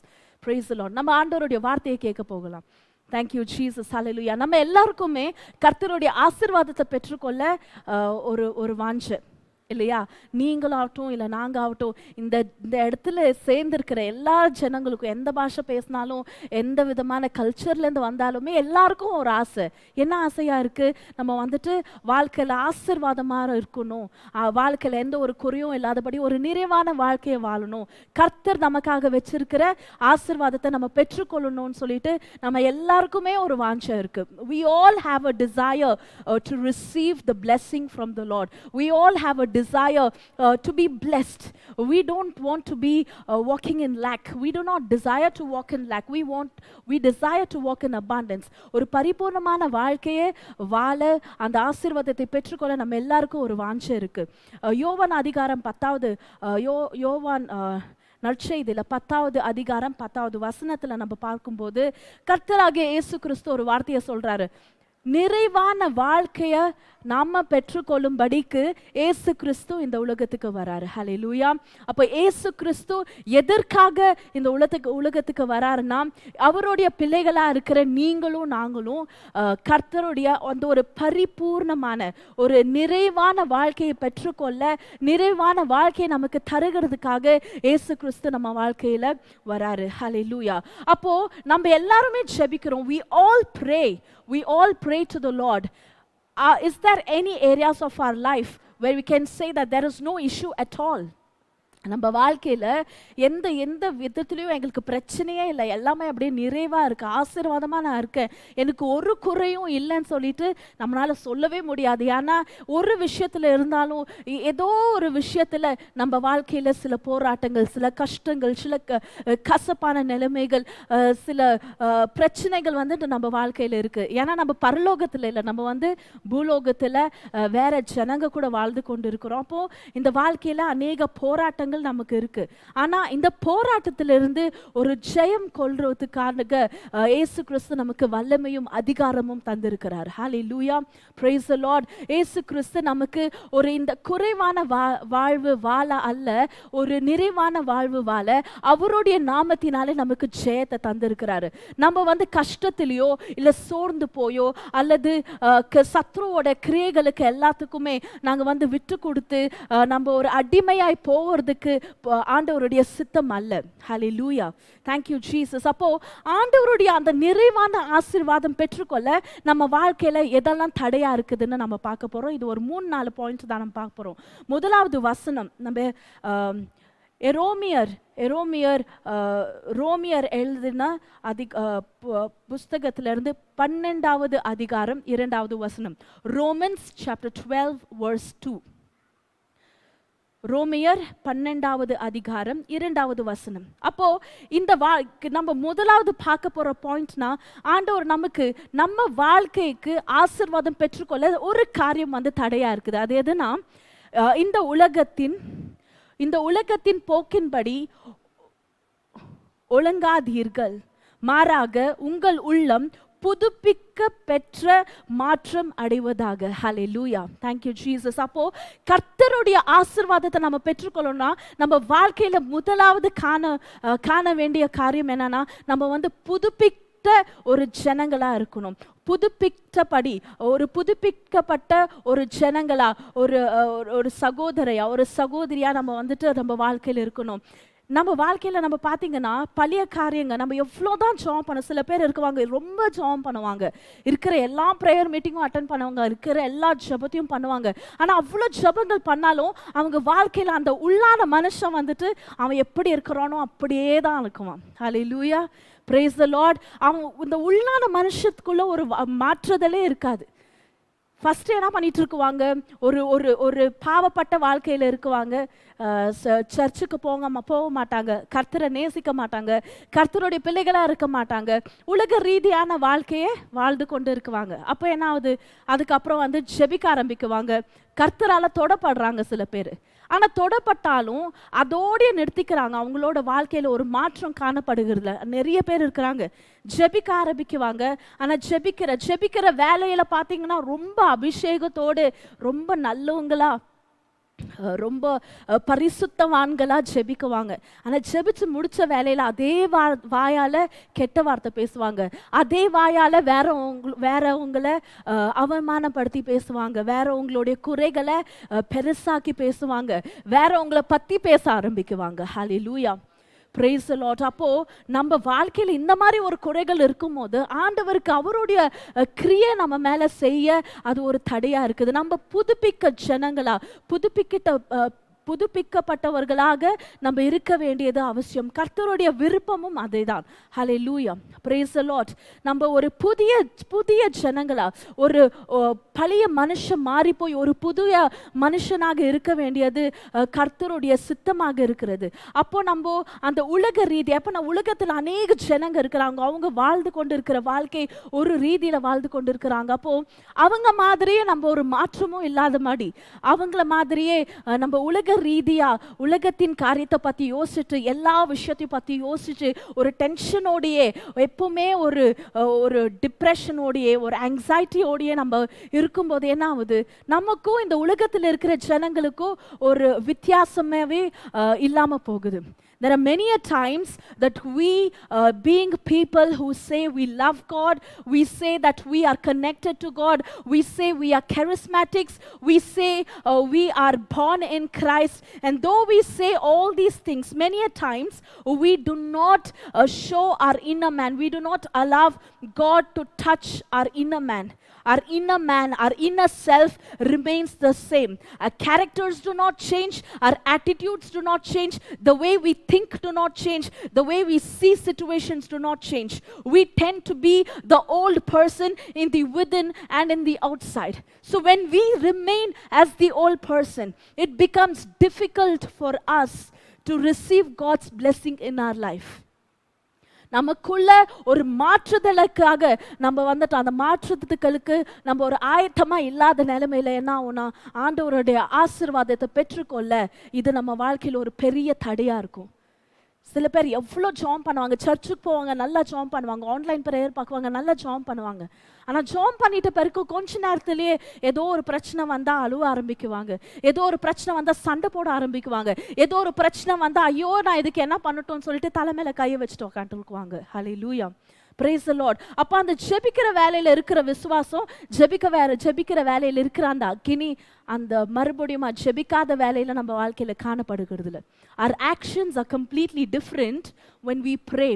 S2: praise the Lord. நம்ம ஆண்டவருடைய வார்த்தையை கேட்க போகலாம். Thank you Jesus, hallelujah. நம்ம எல்லாருக்குமே கர்த்தருடைய ஆசீர்வாதத்தை பெற்றுக்கொள்ள ஒரு வாஞ்சை இல்லையா? நீங்களாகட்டும் இல்லை நாங்கள் ஆகட்டும், இந்த இடத்துல சேர்ந்திருக்கிற எல்லா ஜனங்களுக்கும், எந்த பாஷை பேசினாலும், எந்த விதமான கல்ச்சர்லேருந்து வந்தாலுமே எல்லாருக்கும் ஒரு ஆசை. என்ன ஆசையாக இருக்குது? நம்ம வாழ்க்கையில் ஆசீர்வாதமாக இருக்கணும், வாழ்க்கையில் எந்த ஒரு குறையும் இல்லாதபடி ஒரு நிறைவான வாழ்க்கையை வாழணும், கர்த்தர் நமக்காக வச்சிருக்கிற ஆசீர்வாதத்தை நம்ம பெற்றுக்கொள்ளணும்னு சொல்லிட்டு நம்ம எல்லாருக்குமே ஒரு வாஞ்சை இருக்குது. We all have a desire to receive the blessing from the Lord. We all have a desire to be blessed. We don't want to be walking in lack. We do not desire to walk in lack. We desire to walk in abundance. ஒரு பரிபூர்ணமான வாழ்க்கையை வாழ, அந்த ஆசீர்வாதத்தை பெற்றுக்கொள்ள நம்ம எல்லாருக்கும் ஒரு வாஞ்சை இருக்கு. யோவான் அதிகாரம் 10வது யோவான் நற்செய்தியில 10வது அதிகாரம் 10வது வசனத்துல நம்ம பார்க்கும்போது கர்த்தராகிய இயேசு கிறிஸ்து ஒரு வார்த்தையை சொல்றாரு. நிறைவான வாழ்க்கையை நாம பெற்றுக்கொள்ளும்படிக்கு இயேசு கிறிஸ்து இந்த உலகத்துக்கு வராரு. ஹல்லேலூயா. அப்போ இயேசு கிறிஸ்து எதற்காக இந்த உலகத்துக்கு வராருன்னா, அவருடைய பிள்ளைகளா இருக்கிற நீங்களும் நாங்களும் கர்த்தருடைய அந்த ஒரு பரிபூர்ணமான ஒரு நிறைவான வாழ்க்கையை பெற்றுக்கொள்ள, நிறைவான வாழ்க்கையை நமக்கு தருகிறதுக்காக இயேசு கிறிஸ்து நம்ம வாழ்க்கையில வராரு. ஹல்லேலூயா. அப்போ நம்ம எல்லாருமே ஜெபிக்கிறோம். We all pray to the Lord. Is there any areas of our life where we can say that there is no issue at all? நம்ம வாழ்க்கையில் எந்த எந்த விதத்துலேயும் எங்களுக்கு பிரச்சனையே இல்லை, எல்லாமே அப்படியே நிறைவாக இருக்குது, ஆசீர்வாதமாக நான் இருக்கேன், எனக்கு ஒரு குறையும் இல்லைன்னு சொல்லிட்டு நம்மளால் சொல்லவே முடியாது. ஏன்னா ஒரு விஷயத்தில் இருந்தாலும் ஏதோ ஒரு விஷயத்தில் நம்ம வாழ்க்கையில் சில போராட்டங்கள், சில கஷ்டங்கள், சில கசப்பான நிலைமைகள், சில பிரச்சனைகள் வந்துட்டு நம்ம வாழ்க்கையில் இருக்குது. ஏன்னா நம்ம பரலோகத்தில் இல்லை, நம்ம பூலோகத்தில் வேற ஜனங்க கூட வாழ்ந்து கொண்டு இருக்கிறோம். அப்போது இந்த வாழ்க்கையில் அநேக போராட்டங்கள் நமக்கு இருக்கு. ஆனா இந்த போராட்டத்திலிருந்து ஒரு ஜெயம் கொள்றதுக்காக இயேசு கிறிஸ்து நமக்கு வல்லமையும் அதிகாரமும் தந்திருக்கிறார். ஹல்லேலூயா, பிரைஸ் தி லார்ட். இயேசு கிறிஸ்து நமக்கு ஒரு இந்த குறைவான வாழ்வு வாழ அல்ல, ஒரு நிறைவான வாழ்வு வாழ அவருடைய நாமத்தினாலே நமக்கு ஜெயத்தை தந்திருக்கிறாரு. நம்ம கஷ்டத்திலேயோ இல்ல சோர்ந்து போயோ அல்லது சத்ருவோட கிரியைகளுக்கு எல்லாத்துக்குமே நாங்க விட்டு கொடுத்து நம்ம ஒரு அடிமையாய் போவதுக்கு ஆண்டவருடைய சித்தம் அல்ல. ஹல்லேலூயா, thank you Jesus. அப்போ ஆண்டவருடைய அந்த நிறைவான ஆசீர்வாதம் பெற்றுக்கொள்ள நம்ம வாழ்க்கையில எதெல்லாம் தடையா இருக்குதுன்னு நம்ம பார்க்க போறோம். இது ஒரு 3-4 பாயிண்ட்ஸ் தான் நம்ம பார்க்க போறோம். முதலாவது வசனம் நம்ம ரோமியர் எழுதின புஸ்தகத்திலிருந்து 12வது அதிகாரம் 2வது வசனம். Romans chapter 12 verse 2. ரோமியர் 12வது அதிகாரம் 2வது வசனம். அப்போ இந்த நம்ம முதலாவது பார்க்க போற பாயிண்ட்னா, ஆண்டவர் நமக்கு நம்ம வாழ்க்கைக்கு ஆசீர்வாதம் பெற்றுக்கொள்ள ஒரு காரியம் தடையா இருக்குது. அது எதுனா, இந்த உலகத்தின் போக்கின்படி ஒழுங்காதீர்கள், மாறாக உங்கள் உள்ளம் புதுப்பிக்க பெற்ற மாற்றம் அடைவதாக. ஹல்லேலூயா, thank you Jesus. அப்போ கர்த்தருடைய ஆசீர்வாதத்தை நம்ம பெற்றுக்கொள்ளணும்னா நம்ம வாழ்க்கையில முதலாவது காண வேண்டிய காரியம் என்னன்னா, நம்ம புதுப்பித்த ஒரு ஜனங்களா இருக்கணும். புதுப்பிக்கப்பட்ட ஒரு ஜனங்களா, ஒரு சகோதரையா, ஒரு சகோதரியா நம்ம நம்ம வாழ்க்கையில் இருக்கணும். நம்ம வாழ்க்கையில் நம்ம பார்த்தீங்கன்னா பழைய காரியங்க நம்ம எவ்வளோதான் ஜாம் பண்ண, சில பேர் இருக்குவாங்க ரொம்ப ஜாம் பண்ணுவாங்க, இருக்கிற எல்லா ப்ரேயர் மீட்டிங்கும் அட்டன் பண்ணுவாங்க, இருக்கிற எல்லா ஜபத்தையும் பண்ணுவாங்க. ஆனால் அவ்வளோ ஜபங்கள் பண்ணாலும் அவங்க வாழ்க்கையில் அந்த உள்ளான மனுஷன் அவன் எப்படி இருக்கிறானோ அப்படியே தான் இருக்குவான். ஹல்லேலூயா, பிரைஸ் தி லார்ட். அவன் இந்த உள்ளான மனுஷத்துக்குள்ள ஒரு மாற்றுதலே இருக்காது. ஃபஸ்ட்டு என்ன பண்ணிட்டு இருக்குவாங்க, ஒரு பாவப்பட்ட வாழ்க்கையில் இருக்குவாங்க, சர்ச்சுக்கு போக மாட்டாங்க, கர்த்தரை நேசிக்க மாட்டாங்க, கர்த்தருடைய பிள்ளைகளாக இருக்க மாட்டாங்க, உலக ரீதியான வாழ்க்கையை வாழ்ந்து கொண்டு இருக்குவாங்க. அப்போ என்ன ஆகுது, அதுக்கப்புறம் ஜெபிக்க ஆரம்பிக்குவாங்க, கர்த்தரால் தொடப்படுறாங்க சில பேர். ஆனால் தொடப்பட்டாலும் அதோடைய நிறுத்திக்கிறாங்க, அவங்களோட வாழ்க்கையில் ஒரு மாற்றம் காணப்படுகிறதுல நிறைய பேர் இருக்கிறாங்க. ஜெபிக்க ஆரம்பிக்குவாங்க, ஆனால் ஜெபிக்கிற வேலையில் பார்த்தீங்கன்னா ரொம்ப அபிஷேகத்தோடு, ரொம்ப நல்லவங்களா, ரொம்ப பரிசுத்தவான்களா ஜெபிக்குவாங்க. ஆனால் ஜெபிச்சு முடிச்ச வேலையில் அதே வாயால் கெட்ட வார்த்தை பேசுவாங்க, அதே வாயால் வேறவங்களை அவமானப்படுத்தி பேசுவாங்க, வேறவங்களுடைய குறைகளை பெருசாக்கி பேசுவாங்க, வேறவங்களை பற்றி பேச ஆரம்பிக்குவாங்க. ஹல்லேலூயா, பிரைஸ் தி லார்ட். அப்போ நம்ம வாழ்க்கையில் இந்த மாதிரி ஒரு குறைகள் இருக்கும்போது ஆண்டவருக்கு அவருடைய கிரியை நம்ம மேலே செய்ய அது ஒரு தடையா இருக்குது. நம்ம புதுப்பிக்கப்பட்டவர்களாக நம்ம இருக்க வேண்டியது அவசியம். கர்த்தருடைய விருப்பமும் அதே தான். ஹல்லேலூயா, பிரைஸ் தி லார்ட். நம்ம ஒரு புதிய ஜனங்களா, ஒரு பழைய மனுஷன் மாறி போய் ஒரு புதிய மனுஷனாக இருக்க வேண்டியது கர்த்தருடைய சித்தமாக இருக்கிறது. அப்போ நம்ம அந்த உலக ரீதி, அப்போ நான் உலகத்தில் அநேக ஜனங்க இருக்கிறாங்க, அவங்க வாழ்ந்து கொண்டு இருக்கிற வாழ்க்கை ஒரு ரீதியில் வாழ்ந்து கொண்டு இருக்கிறாங்க. அப்போ அவங்க மாதிரியே நம்ம ஒரு மாற்றமும் இல்லாத மாதிரி, அவங்கள மாதிரியே நம்ம உலக ரீதியா உலகத்தின் காரியத்தை பற்றி யோசிச்சுட்டு, எல்லா விஷயத்தையும் பற்றி யோசிச்சு ஒரு டென்ஷனோடையே, எப்பவுமே ஒரு டிப்ரெஷனோடையே, ஒரு ஆங்ஸைட்டியோடையே நம்ம இருக்கும்போது என்ன ஆகுது, நமக்கும் இந்த உலகத்தில் இருக்கிற ஜனங்களுக்கும் ஒரு வித்தியாசமாகவே இல்லாமல் போகுது. There are many a times that we, being people who say we love God, we say that we are connected to God, we say we are charismatics, we say we are born in Christ, and though we say all these things, many a times we do not show our inner man. We do not allow God to touch our inner man. Our inner self remains the same. Our characters do not change. Our attitudes do not change. The way we think do not change. The way we see situations do not change. We tend to be the old person in the within and in the outside. So when we remain as the old person, it becomes difficult for us to receive God's blessing in our life. நமக்குள்ள ஒரு மாற்றுதலுக்காக நம்ம வந்துட்டு அந்த மாற்றுதலுக்கு நம்ம ஒரு ஆயத்தமா இல்லாத நிலைமையில என்ன ஆகும்னா ஆண்டவருடைய ஆசீர்வாதத்தை பெற்றுக்கொள்ள இது நம்ம வாழ்க்கையில் ஒரு பெரிய தடையா இருக்கும். சில பேர் எவ்வளோ ஜாம் பண்ணுவாங்க, சர்ச்சுக்கு போவாங்க, நல்லா ஜாம் பண்ணுவாங்க, ஆன்லைன் ப்ரேயர் பார்க்குவாங்க, நல்லா ஜாம் பண்ணுவாங்க. ஆனால் ஜாம் பண்ணிட்ட பிறகு கொஞ்ச நேரத்திலேயே ஏதோ ஒரு பிரச்சனை வந்தால் அழுவ ஆரம்பிக்குவாங்க, ஏதோ ஒரு பிரச்சனை வந்தால் சண்டை போட ஆரம்பிக்குவாங்க, ஏதோ ஒரு பிரச்சனை வந்தால் ஐயோ நான் இதுக்கு என்ன பண்ணட்டும்னு சொல்லிட்டு தலைமையில கையை வச்சுட்டு உட்காந்துருக்குவாங்க. ஹல்லேலூயா, praise the Lord. அப்போ அந்த ஜெபிக்கிற வேலையில் இருக்கிற விசுவாசம், ஜெபிக்கிற வேலையில் இருக்கிற அந்த அக்கினி அந்த மறுபடியும் ஜெபிக்காத வேலையில் நம்ம வாழ்க்கையில் காணப்படுகிறது இல்லை. Our actions are completely different when we pray.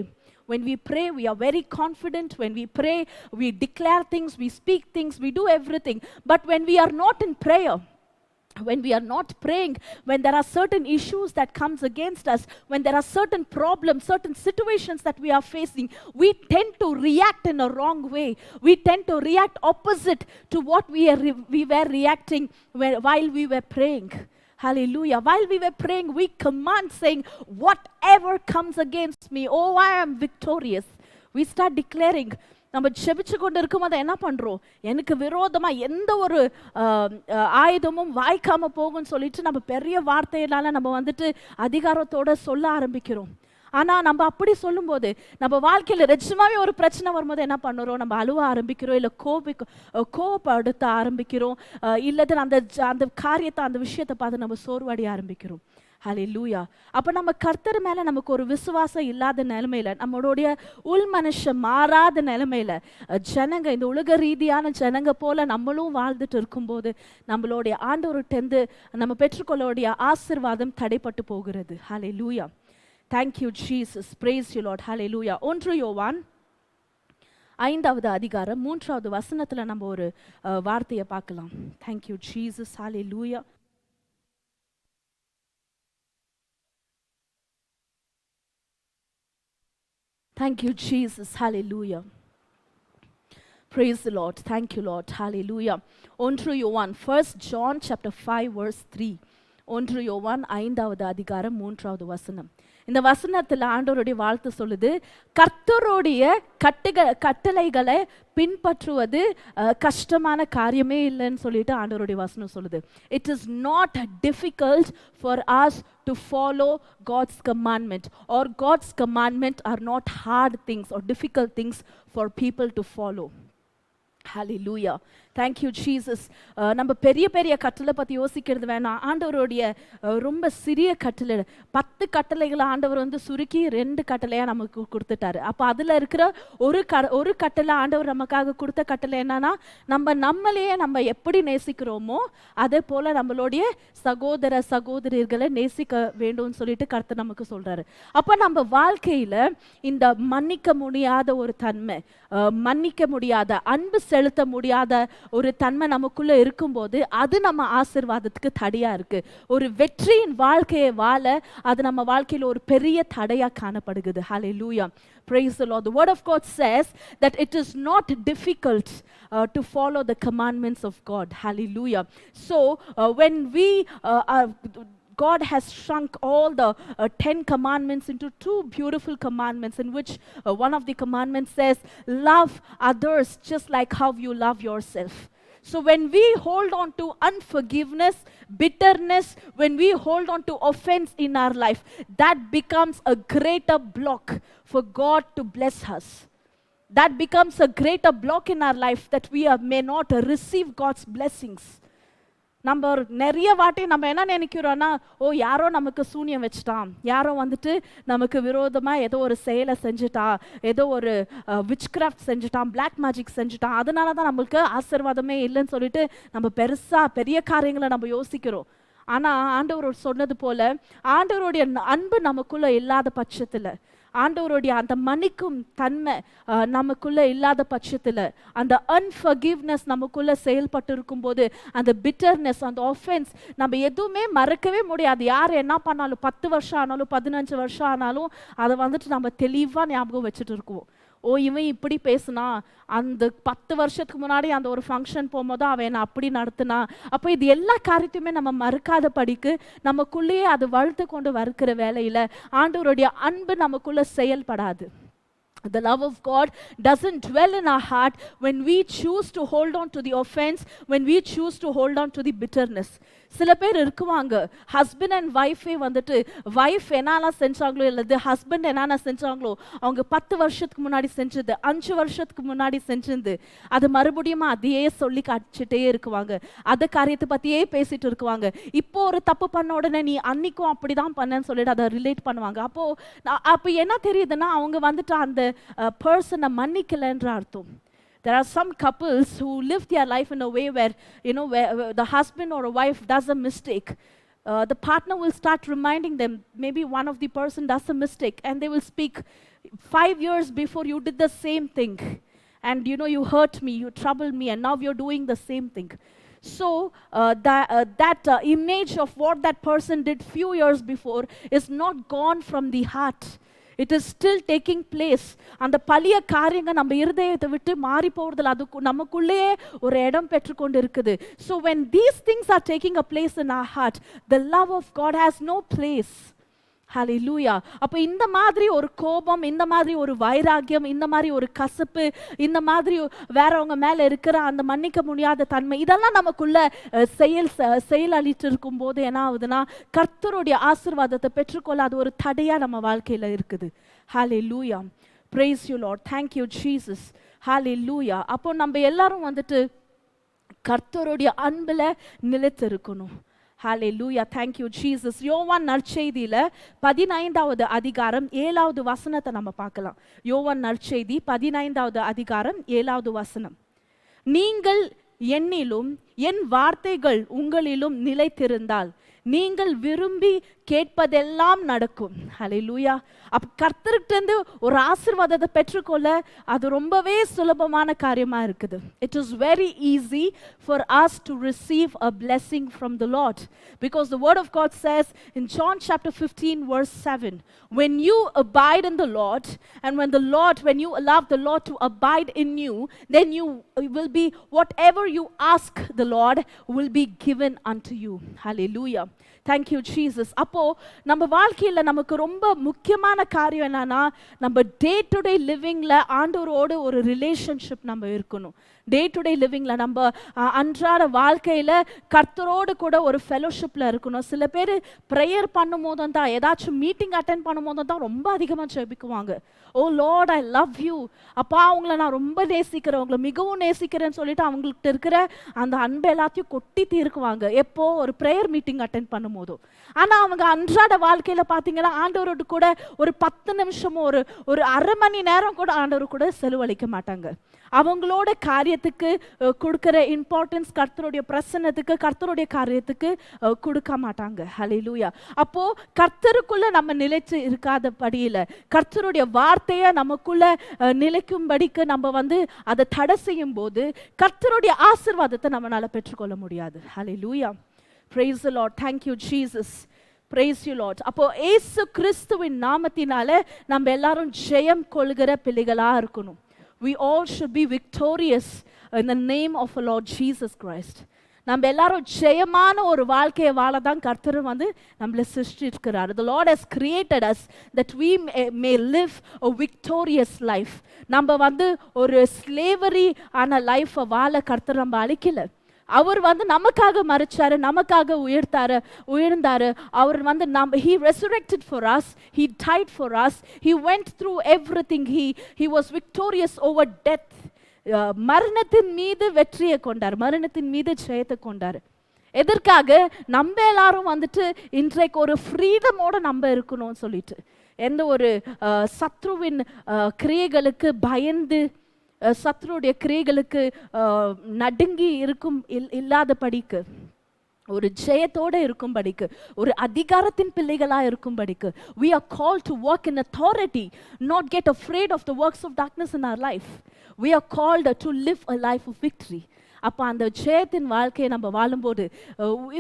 S2: When we pray, we are very confident. When we pray, we declare things, we speak things, we do everything. But when we are not in prayer, when we are not praying, when there are certain issues that comes against us, when there are certain problems, certain situations that we are facing, we tend to react in a wrong way. We tend to react opposite to what we were reacting while we were praying. Hallelujah. While we were praying, we command saying, whatever comes against me, oh, I am victorious. We start declaring. நம்ம ஜெபிச்சு கொண்டு இருக்கும்போது என்ன பண்ணுறோம், எனக்கு விரோதமாக எந்த ஒரு ஆயுதமும் வாய்க்காமல் போகும்னு சொல்லிட்டு நம்ம பெரிய வார்த்தையினால நம்ம வந்துட்டு அதிகாரத்தோடு சொல்ல ஆரம்பிக்கிறோம். ஆனால் நம்ம அப்படி சொல்லும்போது நம்ம வாழ்க்கையில் நிஜமாவே ஒரு பிரச்சனை வரும்போது என்ன பண்ணுறோம், நம்ம அழுவ ஆரம்பிக்கிறோம், இல்லை கோபப்படுத்த ஆரம்பிக்கிறோம், இல்லது அந்த காரியத்தை அந்த விஷயத்தை பார்த்து நம்ம சோர்வடைய ஆரம்பிக்கிறோம். ஹல்லேலூயா. அப்போ நம்ம கர்த்தர் மேலே நமக்கு ஒரு விசுவாசம் இல்லாத நிலைமையில, நம்மளுடைய உள் மனுஷன் மாறாத நிலைமையில, ஜனங்க இந்த உலக ரீதியான ஜனங்க போல நம்மளும் வாழ்ந்துட்டு இருக்கும்போது நம்மளுடைய ஆண்டவர்கிட்டேருந்து நம்ம பெற்றுக்கொள்ளக்கூடிய ஆசீர்வாதம் தடைப்பட்டு போகிறது. ஹல்லேலூயா. Thank you Jesus. Praise you Lord. Hallelujah. 1 யோவான் 5வது அதிகாரம் 3வது வசனத்துல நம்ம ஒரு வார்த்தையை பார்க்கலாம். Thank you Jesus. Hallelujah. Thank you Jesus. Hallelujah. Praise the Lord. Thank you Lord. Hallelujah. 1 யோவான், 1 John chapter 5 verse 3. 1 யோவான் 5வது அதிகாரம் 3வது வசனம். இந்த வசனத்தில் ஆண்டவருடைய வாழ்த்து சொல்லுது, கர்த்தருடைய கட்டளைகளை பின்பற்றுவது கஷ்டமான காரியமே இல்லைன்னு சொல்லிட்டு ஆண்டவருடைய வசனம் சொல்லுது. It is not difficult for us to follow God's commandment, or God's commandment are not hard things or difficult things for people to follow. Hallelujah. Thank you Jesus. நம்ம பெரிய பெரிய கட்டளை பற்றி யோசிக்கிறது வேணாம். ஆண்டவருடைய ரொம்ப சிறிய கட்டளை, 10 கட்டளைகளை ஆண்டவர் வந்து சுருக்கி 2 கட்டளையாக நமக்கு கொடுத்துட்டாரு. அப்போ அதில் இருக்கிற ஒரு கட்டளை ஆண்டவர் நமக்காக கொடுத்த கட்டளை என்னன்னா, நம்மளையே நம்ம எப்படி நேசிக்கிறோமோ அதே போல் நம்மளுடைய சகோதர சகோதரிகளை நேசிக்க வேண்டும்னு சொல்லிட்டு கர்த்தர் நமக்கு சொல்கிறாரு. அப்போ நம்ம வாழ்க்கையில் இந்த மன்னிக்க முடியாத ஒரு தன்மை, மன்னிக்க முடியாத, அன்பு செலுத்த முடியாத ஒரு தன்மை நமக்குள்ள இருக்கும்போது அது நம்ம ஆசீர்வாதத்துக்கு தடையா இருக்கு. ஒரு வெற்றியின் வாழ்க்கையை வாழ அது நம்ம வாழ்க்கையில் ஒரு பெரிய தடையா காணப்படுகிறது. Hallelujah. Praise the Lord. The word of God says that it is not difficult to follow the commandments of God. Hallelujah. So when we God has shrunk all the 10 commandments into 2 beautiful commandments, in which one of the commandments says, love others just like how you love yourself. So when we hold on to unforgiveness, bitterness, when we hold on to offense in our life, that becomes a greater block for God to bless us. That becomes a greater block in our life that we may not receive God's blessings. நம்ம நிறைய வாட்டி நம்ம என்ன நினைக்கிறோன்னா, ஓ யாரோ நமக்கு சூனியம் வச்சுட்டான், யாரோ வந்துட்டு நமக்கு விரோதமாக ஏதோ ஒரு செயலை செஞ்சுட்டா, ஏதோ ஒரு விச் கிராஃப்ட் செஞ்சுட்டான், பிளாக் மேஜிக் செஞ்சுட்டான், அதனால தான் நம்மளுக்கு ஆசீர்வாதமே இல்லைன்னு சொல்லிட்டு நம்ம பெரிய காரியங்களை நம்ம யோசிக்கிறோம். ஆனால் ஆண்டவர் சொன்னது போல, ஆண்டவருடைய அன்பு நமக்குள்ள இல்லாத பட்சத்தில், ஆண்டவருடைய அந்த மன்னிக்கும் தன்மை நமக்குள்ள இல்லாத பட்சத்தில், அந்த அன்ஃபர்கிவ்னஸ் நமக்குள்ள செயல்பட்டு இருக்கும்போது, அந்த பிட்டர்னஸ், அந்த ஆஃபென்ஸ் நம்ம எதுவுமே மறக்கவே முடியாது. யார் என்ன பண்ணாலும் 10 வருஷம் ஆனாலும் 15 வருஷம் ஆனாலும் அதை வந்துட்டு நம்ம தெளிவாக ஞாபகம் வச்சுட்டு இருக்குவோம். ஓ இவன் இப்படி பேசுனா, அந்த 10 வருஷத்துக்கு முன்னாடி அந்த ஒரு ஃபங்க்ஷன் போகும்போது அவன் என்னை அப்படி நடத்துனா. அப்போ இது எல்லா காரியத்தையுமே நம்ம மறுக்காத படிக்கு நமக்குள்ளேயே அது வளர்த்து கொண்டு வருகிற வேலையில் ஆண்டவருடைய அன்பு நமக்குள்ள செயல்படாது. The love of God doesn't dwell in our heart when we choose to hold on to the offense, when we choose to hold on to the bitterness. சில பேர் இருக்குவாங்க, ஹஸ்பண்ட் அண்ட் ஒய்ஃபே வந்துட்டு, ஒய்ஃப் என்னென்ன செஞ்சாங்களோ இல்லது ஹஸ்பண்ட் என்னென்ன செஞ்சாங்களோ அவங்க 10 வருஷத்துக்கு முன்னாடி செஞ்சது, 5 வருஷத்துக்கு முன்னாடி செஞ்சது, அது மறுபடியும் அதையே சொல்லி காய்ச்சிட்டே இருக்குவாங்க, அந்த காரியத்தை பற்றியே பேசிட்டு இருக்குவாங்க. இப்போ ஒரு தப்பு பண்ண உடனே நீ அன்னைக்கும் அப்படி தான் பண்ணேன்னு சொல்லிட்டு அதை ரிலேட் பண்ணுவாங்க. அப்போ என்ன தெரியுதுன்னா, அவங்க வந்துட்டு அந்த பர்சனை மன்னிக்கலைன்ற அர்த்தம். There are some couples who live their life in a way where, where the husband or a wife does a mistake. The partner will start reminding them, maybe one of the person does a mistake, and they will speak, 5 years before you did the same thing. And you hurt me, you troubled me, and now you're doing the same thing. So that image of what that person did few years before is not gone from the heart. It is still taking place. அந்த பழைய காரியங்கள் நம்ம இருதயத்தை விட்டு மாறி போகிறதுல அது நமக்குள்ளேயே ஒரு இடம் பெற்றுக்கொண்டு இருக்குது. So when these things are taking a place in our heart, the love of God has no place. ஹல்லேலூயா. அப்போ இந்த மாதிரி ஒரு கோபம், இந்த மாதிரி ஒரு வைராக்கியம், இந்த மாதிரி ஒரு கசப்பு, இந்த மாதிரி வேறவங்க மேலே இருக்கிற அந்த மன்னிக்க முடியாத தன்மை, இதெல்லாம் நமக்குள்ள செயலளிட்டு இருக்கும் போது என்ன ஆகுதுன்னா, கர்த்தருடைய ஆசீர்வாதத்தை பெற்றுக்கொள்ள அது ஒரு தடையாக நம்ம வாழ்க்கையில் இருக்குது. ஹல்லேலூயா. Praise you Lord. Thank you Jesus. ஹல்லேலூயா. அப்போ நம்ம எல்லாரும் வந்துட்டு கர்த்தருடைய அன்புல நிலைத்து இருக்கணும். Hallelujah. Thank you Jesus. யோவான் நற்செய்தியில 15வது அதிகாரம் 7வது வசனத்தை நம்ம பார்க்கலாம். யோவான் நற்செய்தி 15வது அதிகாரம் 7வது வசனம். நீங்கள் என்னிலும் என் வார்த்தைகள் உங்களிலும் நிலைத்திருந்தால் நீங்கள் விரும்பி கேட்பதெல்லாம் நடக்கும். ஹல்லேலூயா. அப்ப கர்த்தர்கிட்டேருந்து ஒரு ஆசீர்வாதத்தை பெற்றுக்கொள்ள அது ரொம்பவே சுலபமான காரியமா இருக்குது. It is very easy for us to receive a blessing from the Lord, because the word of God says in John chapter 15 verse 7, when you abide in the Lord, and when you allow the Lord to abide in you, then you will be, whatever you ask the Lord will be given unto you. Hallelujah. Thank you Jesus. அப்போ நம்ம வாழ்க்கையில் நமக்கு ரொம்ப முக்கியமான காரியம் என்னன்னா, நம்ம day to day லிவிங்ல ஆண்டவரோடு ஒரு ரிலேஷன்ஷிப் நம்ம இருக்கணும். டே டு டே லிவிங்ல நம்ம அன்றாட வாழ்க்கையில் கர்த்தரோடு கூட ஒரு ஃபெலோஷிப்பில் இருக்கணும். சில பேர் ப்ரேயர் பண்ணும் போதும் தான், ஏதாச்சும் மீட்டிங் அட்டென்ட் பண்ணும் போதும் தான் ரொம்ப அதிகமாக ஜெபிக்குவாங்க. ஓ லார்ட் ஐ லவ் யூ, அப்பா அவங்கள நான் ரொம்ப நேசிக்கிறேன், அவங்கள மிகவும் நேசிக்கிறேன்னு சொல்லிட்டு அவங்கள்ட்ட இருக்கிற அந்த அன்பை எல்லாத்தையும் கொட்டி தீர்க்குவாங்க. எப்போ? ஒரு ப்ரேயர் மீட்டிங் அட்டென்ட் பண்ணும் போதும். ஆனால் அவங்க அன்றாட வாழ்க்கையில் பார்த்தீங்கன்னா ஆண்டவரோடு கூட ஒரு 10 நிமிஷமோ ஒரு அரை மணி நேரம் கூட ஆண்டவர் கூட செலவழிக்க மாட்டாங்க. அவங்களோட காரியத்துக்கு கொடுக்குற இம்பார்ட்டன்ஸ் கர்த்தருடைய பிரசன்னத்துக்கு, கர்த்தருடைய காரியத்துக்கு கொடுக்க மாட்டாங்க. ஹல்லேலூயா. அப்போ கர்த்தருக்குள்ள நம்ம நிலைச்சு இருக்காத படியில் கர்த்தருடைய வார்த்தையை நமக்குள்ள நிலைக்கும்படிக்கு நம்ம வந்து அதை தடை செய்யும் போது கர்த்தருடைய ஆசீர்வாதத்தை நம்மளால பெற்றுக்கொள்ள முடியாது. ஹல்லேலூயா. Praise the Lord. Thank you Jesus. Praise you Lord. அப்போ இயேசு கிறிஸ்துவின் நாமத்தினால நம்ம எல்லாரும் ஜெயம் கொள்கிற பிள்ளைகளா இருக்கணும். We all should be victorious in the name of our Lord Jesus Christ. நம்ம எல்லாரும் ஜெயமான ஒரு வாழ்க்கையை வாழதான் கர்த்தர் வந்து நம்மளை சிருஷ்டிக்கிறார். The Lord has created us that we may live a victorious life. நம்ம வந்து ஒரு ஸ்லேவரி ஆன லைஃபை வாழ கர்த்தர் நம்ம அழிக்கல. அவர் வந்து நமக்காக மரிச்சாரு, நமக்காக உயர்ந்தாரு. அவர் வந்து he resurrected for us, he died for us, he went through everything, he was victorious over death. மரணத்தின் மீது வெற்றியை கொண்டார், மரணத்தின் மீது ஜெயத்தை கொண்டார். எதற்காக? நம்ம எல்லாரும் வந்துட்டு இன்றைக்கு ஒரு ஃப்ரீடமோட நம்ம இருக்கணும்னு சொல்லிட்டு, எந்த ஒரு சத்ருவின் கிரியைகளுக்கு பயந்து, சத்ருடைய கிரியைகளுக்கு நடுங்கி இருக்கும் இல்லாதபடிக்கு, ஒரு ஜெயத்தோட இருக்கும்படிக்கு, ஒரு அதிகாரத்தின் பிள்ளைகளா இருக்கும்படிக்கு, we are called to walk in authority, not get afraid of the works of darkness in our life. We are called to live a life of victory. அப்போ அந்த ஜெயத்தின் வாழ்க்கையை நம்ம வாழும்போது,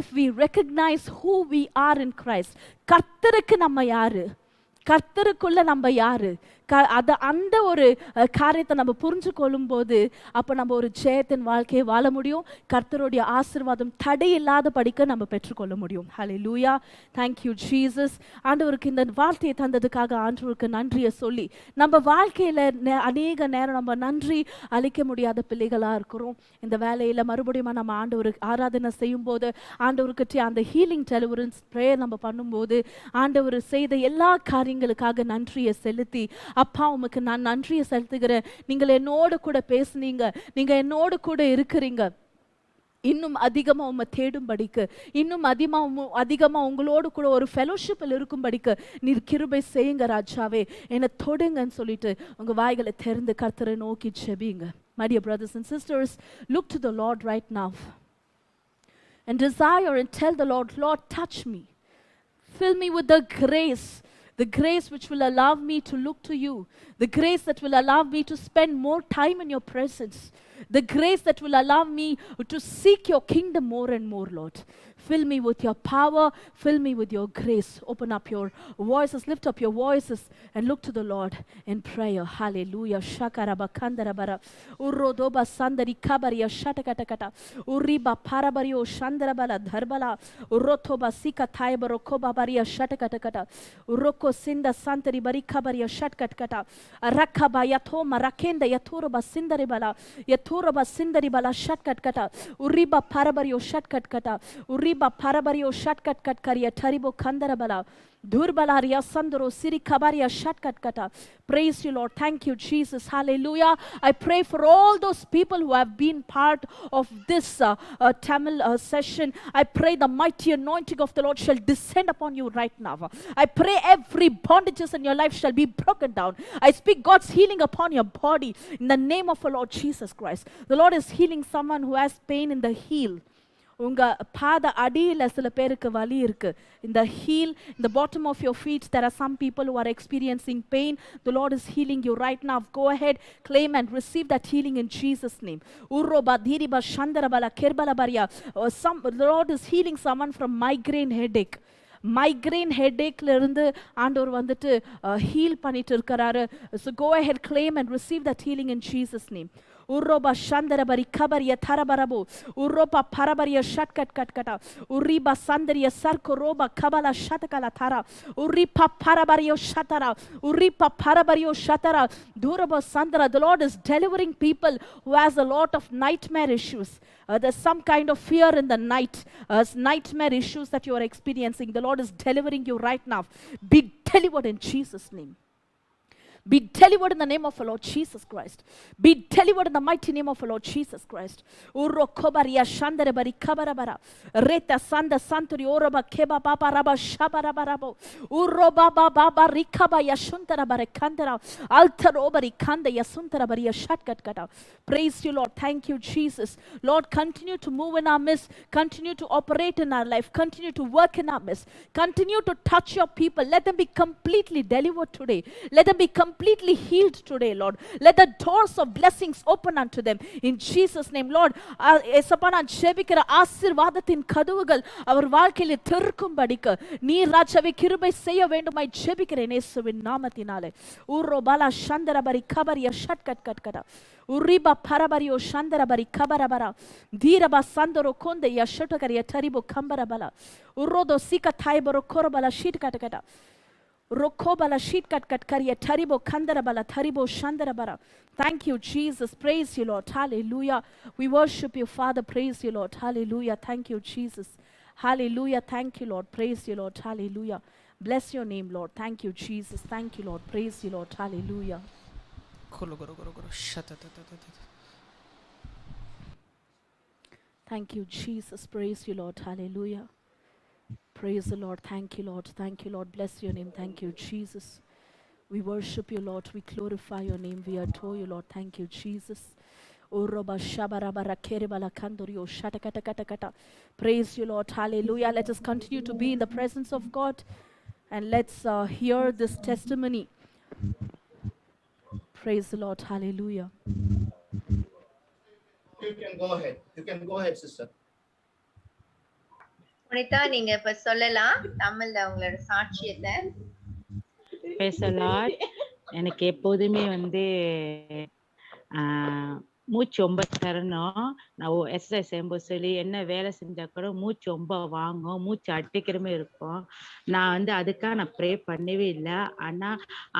S2: if we recognize who we are in Christ, கர்த்தருக்கு நம்ம யாரு, கர்த்தருக்குள்ள நம்ம யாரு, அந்த ஒரு காரியத்தை நம்ம புரிஞ்சு கொள்ளும் போது, அப்போ நம்ம ஒரு ஜெயத்தின் வாழ்க்கையை வாழ முடியும். கர்த்தருடைய ஆசீர்வாதம் தடை இல்லாத படிக்க நம்ம பெற்றுக்கொள்ள முடியும். ஹல்லேலூயா, தேங்க் யூ ஜீசஸ். ஆண்டவருக்கு இந்த வார்த்தையை தந்ததுக்காக ஆண்டவருக்கு நன்றியை சொல்லி, நம்ம வாழ்க்கையில் அநேக நேரம் நம்ம நன்றி அளிக்க முடியாத பிள்ளைகளாக இருக்கிறோம். இந்த வேலையில் மறுபடியும் நம்ம ஆண்டவருக்கு ஆராதனை செய்யும் போது, ஆண்டவருக்கு அந்த ஹீலிங் டெலிவரன்ஸ் ப்ரேயர் நம்ம பண்ணும்போது, ஆண்டவர் செய்த எல்லா காரியங்களுக்காக நன்றியை செலுத்தி, அப்பா உமக்கு நான் நன்றியை செலுத்துகிறேன், நீங்கள் என்னோடு கூட பேசுனீங்க, நீங்க என்னோடு கூட இருக்கிறீங்க, இன்னும் அதிகமா உம்மை தேடும்படிக்கு, இன்னும் அதிகமா உங்களோடு கூட ஒரு ஃபெலோஷிப்பில் இருக்கும்படிக்கு நீர் கிருபை செய்யுங்க ராஜாவே, என்னை தொடுங்கன்னு சொல்லிட்டு உங்க வாய்களை திறந்து கர்த்தரை நோக்கி ஜெபிங்க. My dear brothers and sisters, look to the Lord right now and desire and tell the Lord, Lord, touch me, fill me with the grace which will allow me to look to you, the grace that will allow me to spend more time in your presence, the grace that will allow me to seek your kingdom more and more, Lord. Fill me with your power, fill me with your grace. Open up your voices, lift up your voices and look to the Lord in prayer. Hallelujah. Shakaraba kandarabara urrodoba sandari kabaria shatakatakata uriba parabario shandarabala dharbala urrotoba sika taibaro koba baria shatakatakata urroko sinda santari bari kabaria shatkatkata rakaba yatoma rakenda yaturoba sindaribala yaturoba sindaribala shatkatkata uriba parabario shatkatkata uriba parabario shatkat kat kariya taribo kandarabala durbalaria sandro siri kabaria shatkat kata. Praise you, Lord. Thank you, Jesus. Hallelujah. I pray for all those people who have been part of this Tamil session. I pray the mighty anointing of the Lord shall descend upon you right now. I pray every bondages in your life shall be broken down. I speak God's healing upon your body in the name of the Lord Jesus Christ. The Lord is healing someone who has pain in the heel. உங்க பாத அடியில சில பேருக்கு வலி இருக்கு. In the heel, in the bottom of your feet, there are some people who are experiencing pain. The Lord is healing you right now. Go ahead, claim and receive that healing in Jesus' name. Urroba dhiriba shandarabala kerbalabaria. The Lord is healing someone from migraine headache. Migraine ஹெட்டேக்ல இருந்து ஆண்டவர் வந்துட்டு heel பண்ணிட்டு இருக்கிறாரு. So go ahead, claim and receive that healing in Jesus' name. Urroba shandarabari kabaria tharabarabo urropa parabaria shatkat katkata uriba sandaria sarkoroba kabala shatakala thara uripa parabario shatara uripa parabario shatara duraba sandara. The Lord is delivering people who has a lot of nightmare issues. There's some kind of fear in the night, nightmare issues that you are experiencing. The Lord is delivering you right now. Be delivered in Jesus' name. Be delivered in the name of the Lord Jesus Christ. Be delivered in the mighty name of the Lord Jesus Christ. Urro kobaria shandere bari kabarabara. Reta sanda santuri oroba keba baba raba shabarabarabo. Urro baba baba rikaba yashuntara bare kandara. Altar obari kanda yasuntara bari yashatkat kata. Praise you, Lord. Thank you, Jesus. Lord, continue to move in our midst. Continue to operate in our life. Continue to work in our midst. Continue to touch your people. Let them be completely delivered today. Let them be completely healed today, Lord. Let the doors of blessings open unto them in Jesus' name, Lord. எசப்பா நான் ஜெபிக்கிற ஆசீர்வாதத்தின் கதவுகள் அவர் வாழ்க்கையில் திறக்கும்படிக்கு நீர் ராஜாவே கிருபை செய்ய வேண்டுமாய் ஜெபிக்கிறேன் இயேசுவின் நாமத்தினாலே. ஊர்ரோ Bala சந்தரபரி கபரிய ஷட்கட் கட்கடா Uriba parabario shandarabari kabarabara. Diraba sandoro konde yashotakaria taribo kambarabala. Urodo sika taiboro korobala shitkatakata. Rokobala shitkat karia taribo kandarabala taribo shandarabara. Thank you, Jesus. Praise you, Lord. Hallelujah. We worship you, Father. Praise you, Lord. Hallelujah. Thank you, Jesus. Hallelujah. Thank you, Lord. Praise you, Lord. Hallelujah. Bless your name, Lord. Thank you, Jesus. Thank you, Lord. Praise you, Lord. Hallelujah.
S1: Thank you, Jesus. Praise you, Lord. Hallelujah. Praise the Lord. Thank you, Lord. Thank you, Lord. Bless your name. Thank you, Jesus. We worship you, Lord. We glorify your name. We adore you, Lord. Thank you, Jesus. Praise you, Lord. Hallelujah. Let us continue to be in the presence of God and let's hear this testimony. Praise the Lord. Hallelujah.
S4: You can go ahead. You can go ahead, sister.
S5: Punitha நீங்க இப்ப சொல்லலாம் தமிழ்ல உங்களோட சாட்சியத்தை.
S6: Praise the Lord. எனக்கு எப்போதுமே மூச்சு ரொம்ப தரணும். நான் எக்ஸசைஸ் செய்யும்போது சொல்லி என்ன வேலை செஞ்சா கூட மூச்சு ரொம்ப வாங்கும், மூச்சு அடிக்கிற மாதிரி இருக்கும். நான் அதுக்காக நான் ப்ரே பண்ணவே இல்லை. ஆனா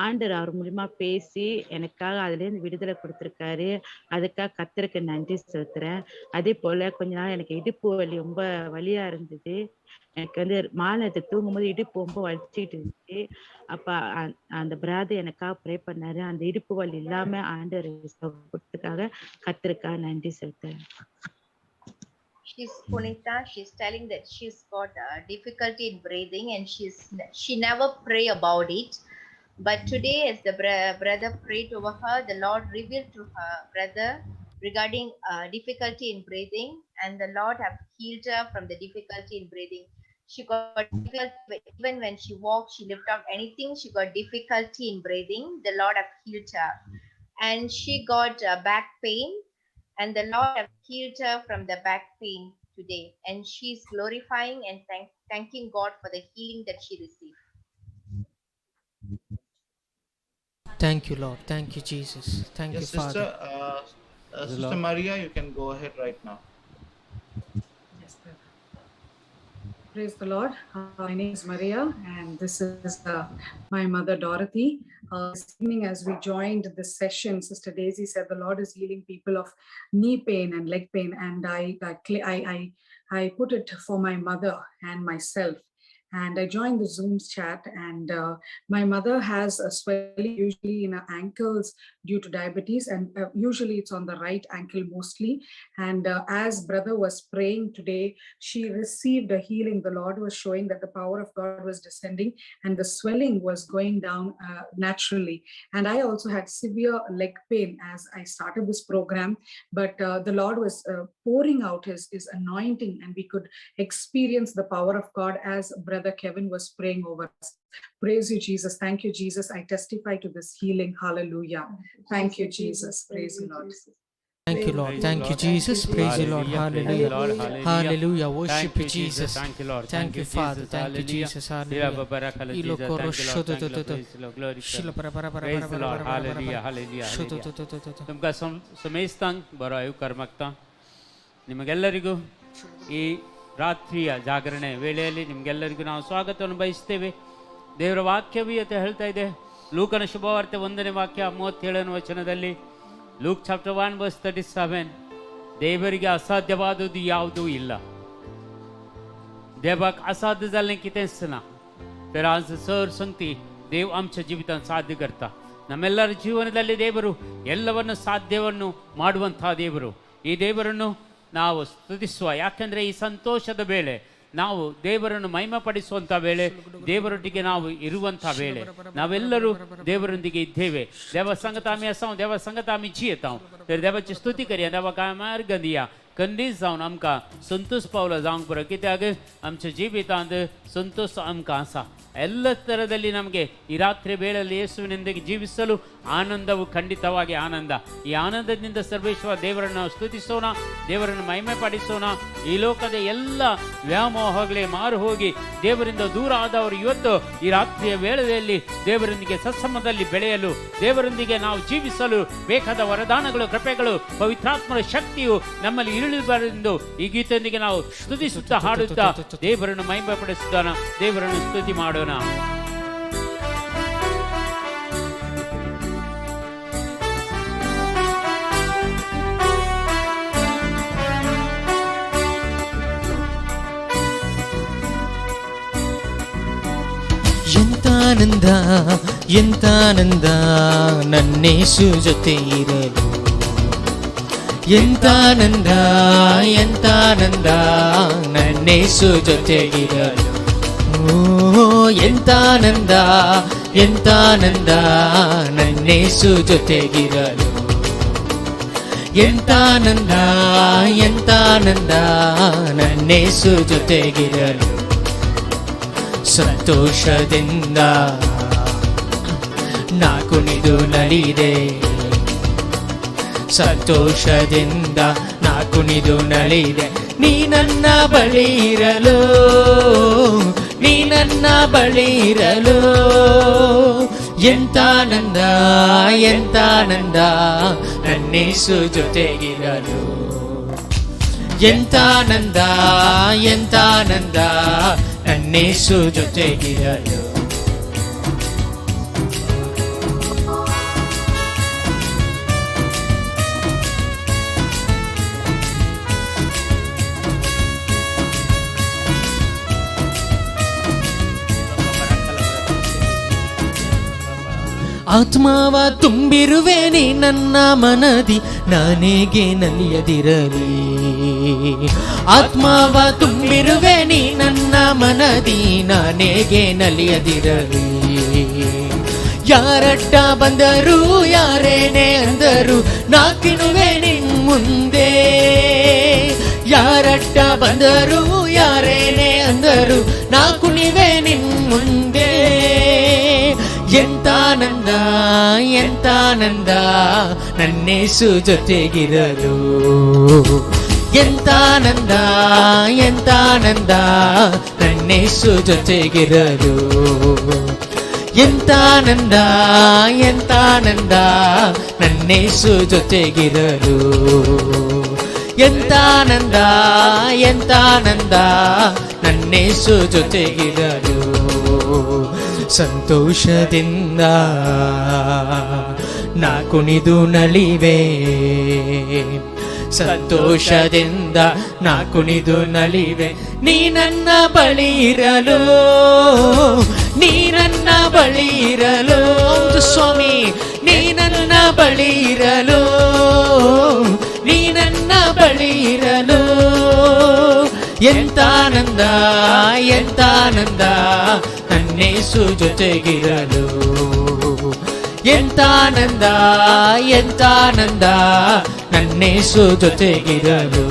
S6: ஆண்டவர் அவர் மூலியமா பேசி எனக்காக அதுலேருந்து விடுதலை கொடுத்துருக்காரு. அதுக்காக கர்த்தருக்கு நன்றி செலுத்துறேன். அதே போல கொஞ்ச நாள் எனக்கு இடுப்பு வலி ரொம்ப வலியா இருந்தது. எனக்கு மாலை தூங்கும்போது இடுப்பு ரொம்ப வலிச்சுக்கிட்டு இருந்துச்சு. அப்ப அந்த பிரதர் எனக்காக ப்ரே பண்ணாரு. அந்த இடுப்பு வலி இல்லாம ஆண்டவர் கொடுத்ததுக்காக கர்த்தருக்காக நன்றி செலுத்துறேன்.
S5: She's Punita. She's telling that she's got difficulty in breathing and she never pray about it. But today, as the brother prayed over her, the Lord revealed to her brother regarding difficulty in breathing, and the Lord have healed her from the difficulty in breathing. She got difficulty even when she walked, she lift up anything. She got difficulty in breathing. The Lord have healed her, and she got back pain, and the Lord have healed her from the back pain today. And she's glorifying and thanking God for the healing that she received.
S3: Thank you, Lord. Thank you, Jesus. Thank
S4: Yes,
S3: you,
S4: sister.
S3: Father.
S4: Sister Maria, you can go ahead right now.
S7: Yes, brother. Praise the Lord. My name is Maria, and this is my mother Dorothy. This evening, as we joined this session, Sister Daisy said the Lord is healing people of knee pain and leg pain, and I put it for my mother and myself. And I joined the Zoom chat, and my mother has a swelling usually in her ankles due to diabetes, and usually it's on the right ankle mostly. And as brother was praying today, she received a healing. The Lord was showing that the power of God was descending and the swelling was going down naturally. And I also had severe leg pain as I started this program, but the Lord was pouring out his anointing, and we could experience the power of God as Brother Kevin was praying over us. Praise you, Jesus. Thank you, Jesus. I testify to this healing. Hallelujah. Thank you, Jesus. Praise you, Lord.
S3: Thank you, Lord. Thank you, Jesus. Praise you, Lord. Hallelujah. Hallelujah. Worship you, Jesus.
S8: Thank you, Lord.
S3: Thank you, Father. Thank you, Jesus. Hallelujah. Praise
S8: the Lord. Hallelujah. Hallelujah. तुमका ಸಮಯಿಸ್ತಾಂ ಬರಾಯು ಕರ್ಮಕ್ತ ನಿಮಗೆಲ್ಲರಿಗೂ ಈ ರಾತ್ರಿಯ ಜಾಗರಣೆ ವೇಳೆಯಲ್ಲಿ ನಿಮಗೆಲ್ಲರಿಗೂ ನಾವು ಸ್ವಾಗತವನ್ನು ಬಯಸ್ತೇವೆ. ದೇವರ ವಾಕ್ಯವೂ ಹೇಳ್ತಾ ಇದೆ, ಲೂಕನ ಶುಭವಾರ್ತೆ 1ನೇ ವಾಕ್ಯ 37ನೇ ವಚನದಲ್ಲಿ, ಲೂಕ್ ಚಾಪ್ಟರ್ 1 verse 37, ದೇವರಿಗೆ ಅಸಾಧ್ಯವಾದುದು ಯಾವುದೂ ಇಲ್ಲ. देवाक असाध्य जाल्लें कितेंच ना. तर आज सर सांगती देव आमच्या जीवितांत साध्य करता. ನಮ್ಮೆಲ್ಲರ ಜೀವನದಲ್ಲಿ ದೇವರು ಎಲ್ಲವನ್ನು ಸಾಧ್ಯವನ್ನು ಮಾಡುವಂತಹ ದೇವರು. ಈ ದೇವರನ್ನು ನಾವು ಸ್ತುತಿಸುವ, ಯಾಕೆಂದರೆ ಈ ಸಂತೋಷದ ವೇಳೆ ನಾವು ದೇವರನ್ನು ಮಹಿಮೆಪಡಿಸುವಂಥ ವೇಳೆ, ದೇವರೊಟ್ಟಿಗೆ ನಾವು ಇರುವಂಥ ವೇಳೆ, ನಾವೆಲ್ಲರೂ ದೇವರೊಂದಿಗೆ ಇದ್ದೇವೆ. देव संगत आम्ही असाव, देवा संगत आम्ही जियेताव. तर देवाची स्तुती करूया. देवा काय मार्ग दिया कंदीस जावन आमकां संतोष पावला जावंक पुरो, कित्याक आमच्या जिवितांत ಸಂತೋಷ ಆಮಕ ಆಸ. ಎಲ್ಲ ಥರದಲ್ಲಿ ನಮಗೆ ಈ ರಾತ್ರಿ ವೇಳೆಯಲ್ಲಿ ಯೇಸುವಿನೊಂದಿಗೆ ಜೀವಿಸಲು ಆನಂದವು ಖಂಡಿತವಾಗಿ ಆನಂದ. ಈ ಆನಂದದಿಂದ ಸರ್ವೇಶ್ವರ ದೇವರನ್ನು ನಾವು ಸ್ತುತಿಸೋಣ, ದೇವರನ್ನು ಮಹಿಮೆ ಪಡಿಸೋಣ. ಈ ಲೋಕದ ಎಲ್ಲ ವ್ಯಾಮೋಹಗಳೇ ಮಾರು ಹೋಗಿ ದೇವರಿಂದ ದೂರ ಆದವರು ಇವತ್ತು ಈ ರಾತ್ರಿಯ ವೇಳೆಯಲ್ಲಿ ದೇವರೊಂದಿಗೆ ಸತ್ಸಂಗದಲ್ಲಿ ಬೆಳೆಯಲು, ದೇವರೊಂದಿಗೆ ನಾವು ಜೀವಿಸಲು ಬೇಕಾದ ವರದಾನಗಳು, ಕೃಪೆಗಳು, ಪವಿತ್ರಾತ್ಮರ ಶಕ್ತಿಯು ನಮ್ಮಲ್ಲಿ ಇಳಿಬಾರೆಂದು ಈ ಗೀತೆಯೊಂದಿಗೆ ನಾವು ಸ್ತುತಿಸುತ್ತಾ ಹಾಡುತ್ತಾ ದೇವರನ್ನು ಮಹಿಮೆ ಪಡಿಸುತ್ತಾನ, ದೇವರನ್ನು ಸ್ತುತಿ ಮಾಡೋಣ.
S3: ಎಂತಾನಂದ ಎಂತಾನಂದ ನನ್ನೇಸು ಜೊತೆ ಇರಲು, ಎಂತಾನಂದ ಎಂತಾನಂದ ನನ್ನೇಸು ಜೊತೆಗಿರಲು. ಓ ಎಂತಾನಂದ ಎಂತಾನಂದ ನನ್ನೇಸು ಜೊತೆಗಿರಲು. ಎಂತಾನಂದ ಎಂತಾನಂದ ನನ್ನೇಸು ಜೊತೆಗಿರಲು. ಸಂತೋಷದಿಂದ ನಾ ಕುಣಿದು ನಲಿದೆ. ಸಂತೋಷದಿಂದ ನಾ ಕುಣಿದು ನಲಿದೆ. ನೀ ನನ್ನ ಬಳಿ ಇರಲು, ನೀ ನನ್ನ ಬಳಿ ಇರಲು. ಎಂತಾನಂದ ಎಂತಾನಂದ ನನ್ನೇಸು ಜೊತೆಗಿರಲು. ಎಂತಾನಂದ ಎಂತಾನಂದ ನನ್ನೇಸು ಜೊತೆಗಿರಲು. ಆತ್ಮವ ತುಂಬಿರುವೆ ನೀ ನನ್ನ ಮನದಿ, ನಾನೇಗೆ ನಲಿಯದಿರಲಿ. ಆತ್ಮವ ತುಂಬಿರುವೆ ನೀ ನನ್ನ ಮನದಿ, ನಾನೇಗೆ ನಲಿಯದಿರಲಿ. ಯಾರಡ್ಡ ಬಂದರು ಯಾರೇನೇ ಅಂದರು ನಾ ಕಿಣುವೆ ನಿನ್ ಮುಂದೆ. ಯಾರಡ್ಡ ಬಂದರು ಯಾರೇನೇ ಅಂದರು ನಾ ಕುಣಿವೆ ನಿನ್ ಮುಂದೆ. ಎಂತಾನಂದ ಎಂತಾನಂದ ನನ್ನೇಸು ಜೊತೆಗಿರಲು. ಎಂತಾನಂದ ಎಂತಾನಂದ ನನ್ನೇಸು ಜೊತೆಗಿರಲು. ಎಂತಾನಂದ ಎಂತಾನಂದ ನನ್ನೇಸು ಜೊತೆಗಿರಲು. ಎಂತಾನಂದ ಎಂತಾನಂದ ನನ್ನೇಸು ಜೊತೆಗಿರಲು. ಸಂತೋಷದಿಂದ ನಾ ಕುಣಿದು ನಲಿವೆ. ಸಂತೋಷದಿಂದ ನಾ ಕುಣಿದು ನಲಿವೆ. ನೀ ನನ್ನ ಬಳಿ ಇರಲು, ನೀ ನನ್ನ ಬಳಿ ಇರಲು. ಸ್ವಾಮಿ ನೀ ನನ್ನ ಬಳಿ ಇರಲು, ನೀ ನನ್ನ ಬಳಿ ಇರಲು. ಎಂತಾನಂದ ಎಂತಾನಂದ ನನ್ನೇಸು ಜೊತೆಗಿರಲು. ಎಂತಾನಂದ ಎಂತಾನಂದ ನನ್ನೇಸು ಜೊತೆಗಿರಲು.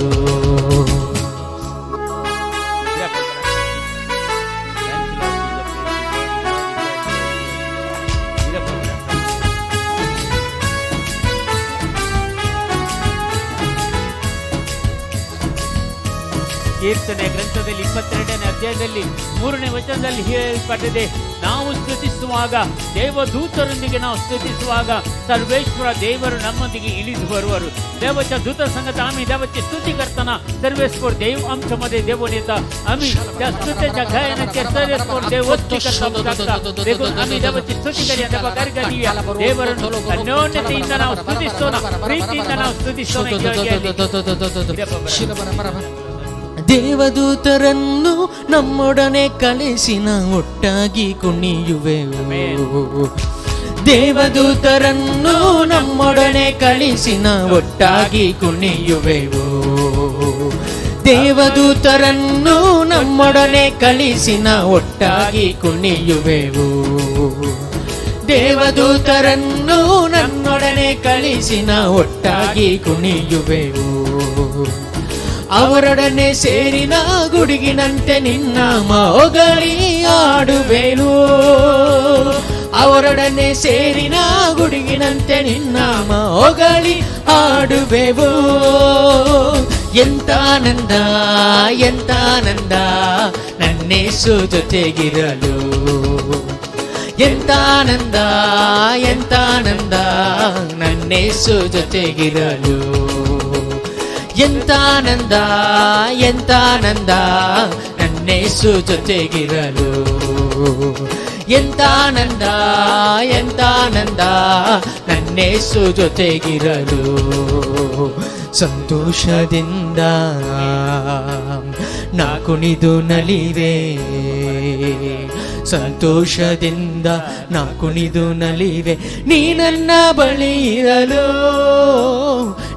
S8: ಕೀರ್ತನೆ ಗ್ರಂಥದಲ್ಲಿ 22ನೇ ಅಧ್ಯಾಯದಲ್ಲಿ 3ನೇ ವಚನದಲ್ಲಿ ಹೇಳಲ್ಪಟ್ಟಿದೆ, ನಾವು ಸ್ತುತಿಸುವಾಗ ದೇವದೂತರೊಂದಿಗೆ ನಾವು ಸ್ತುತಿಸುವಾಗ ಸರ್ವೇಶ್ವರ ದೇವರು नम्मोंदिगे इळिದು ಬರುವರು. देवाच्या दूत संगत आम्ही देवाची स्तुती करताना सर्वेश्वर देव आमच्यामध्ये देवून येतात. आम्ही त्या स्तुतीच्या गायनाचे सर्वेश्वर देव वस्ती करतात. देखून आम्ही देवाची स्तुती करूया, देवा कार्य करूया. देवरನ್ನು ಅನ್ಯೋನ್ಯತೆಯಿಂದ ನಾವು ಸ್ತುತಿಸೋಣ, ಪ್ರೀತಿಯಿಂದ ನಾವು ಸ್ತುತಿಸೋಣ.
S3: ದೇವದೂತರನ್ನು ನಮ್ಮೊಡನೆ ಕಳಿಸಿನ ಒಟ್ಟಾಗಿ ಕುಣಿಯುವೆವು. ದೇವದೂತರನ್ನು ನಮ್ಮೊಡನೆ ಕಳಿಸಿನ ಒಟ್ಟಾಗಿ ಕುಣಿಯುವೆವು. ದೇವದೂತರನ್ನು ನಮ್ಮೊಡನೆ ಕಳಿಸಿನ ಒಟ್ಟಾಗಿ ಕುಣಿಯುವೆವು. ದೇವದೂತರನ್ನು ನನ್ನೊಡನೆ ಕಳಿಸಿನ ಒಟ್ಟಾಗಿ ಕುಣಿಯುವೆವು. ಅವರೊಡನೆ ಸೇರಿನ ಗುಡುಗಿನಂತೆ ನಿನ್ನ ಹೊಗಳಿ ಆಡುವೆನು. ಅವರೊಡನೆ ಸೇರಿನ ಗುಡುಗಿನಂತೆ ನಿನ್ನ ಹೊಗಳಿ ಆಡುವೆವು. ಎಂತಾನಂದ ಎಂತಾನಂದ ನನ್ನೇಸು ಜೊತೆಗಿರಲು. ಎಂತಾನಂದ ಎಂತಾನಂದ ನನ್ನೇಸು ಜೊತೆಗಿರಲು. ಎಂತಾನಂದ ಎಂತಾನಂದ ನನ್ನೇಸು ಜೊತೆಗಿರಲು. ಎಂತಾನಂದ ಎಂತಾನಂದ ನನ್ನೇಸು ಜೊತೆಗಿರಲು. ಸಂತೋಷದಿಂದ ನಾ ಕುಣಿದು ನಲಿವೆ. ಸಂತೋಷದಿಂದ ನಾ ಕುಣಿದು ನಲಿವೆ. ನೀ ನನ್ನ ಬಳಿ ಇರಲು,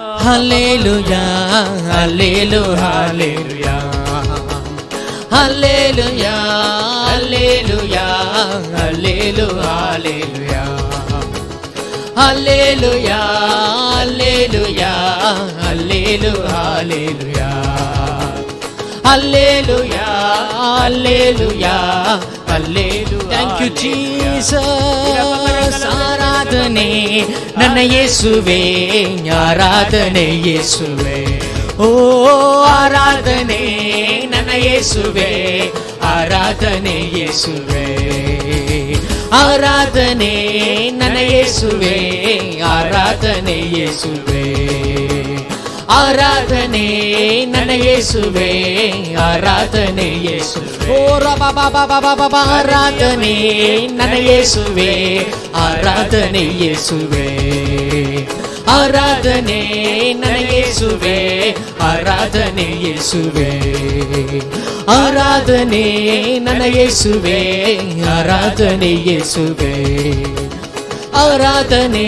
S3: Hallelujah, hallelujah, hallelujah. Hallelujah, hallelujah, hallelujah, hallelujah. Hallelujah, hallelujah, hallelujah, hallelujah. Hallelujah, hallelujah, hallelujah. Thank you, Jesus. ಆರಾಧನೆ ನನ್ನ ಯೇಸುವೆ, ಆರಾಧನೆ ಯೇಸುವೆ. ಓ ಆರಾಧನೆ ನನ್ನ ಯೇಸುವೆ, ಆರಾಧನೆ ಯೇಸುವೆ. ಆರಾಧನೆ ನನ್ನ ಯೇಸುವೆ, ಆರಾಧನೆ ಯೇಸುವೆ. ಆರಾಧನೆ ನನ್ನ ಯೇಸುವೆ, ಆರಾಧನೆ ಯೇಸುವೆ. ಓ ರಬ ಆರಾಧನೆ ನನ್ನ ಯೇಸುವೆ, ಆರಾಧನೆ ಯೇಸುವೆ. ಆರಾಧನೆ ನನ್ನ ಯೇಸುವೆ, ಆರಾಧನೆ ಯೇಸುವೆ. ಆರಾಧನೆ ನನ್ನ ಯೇಸುವೆ, ಆರಾಧನೆ ಯೇಸುವೆ. ಆರಾಧನೆ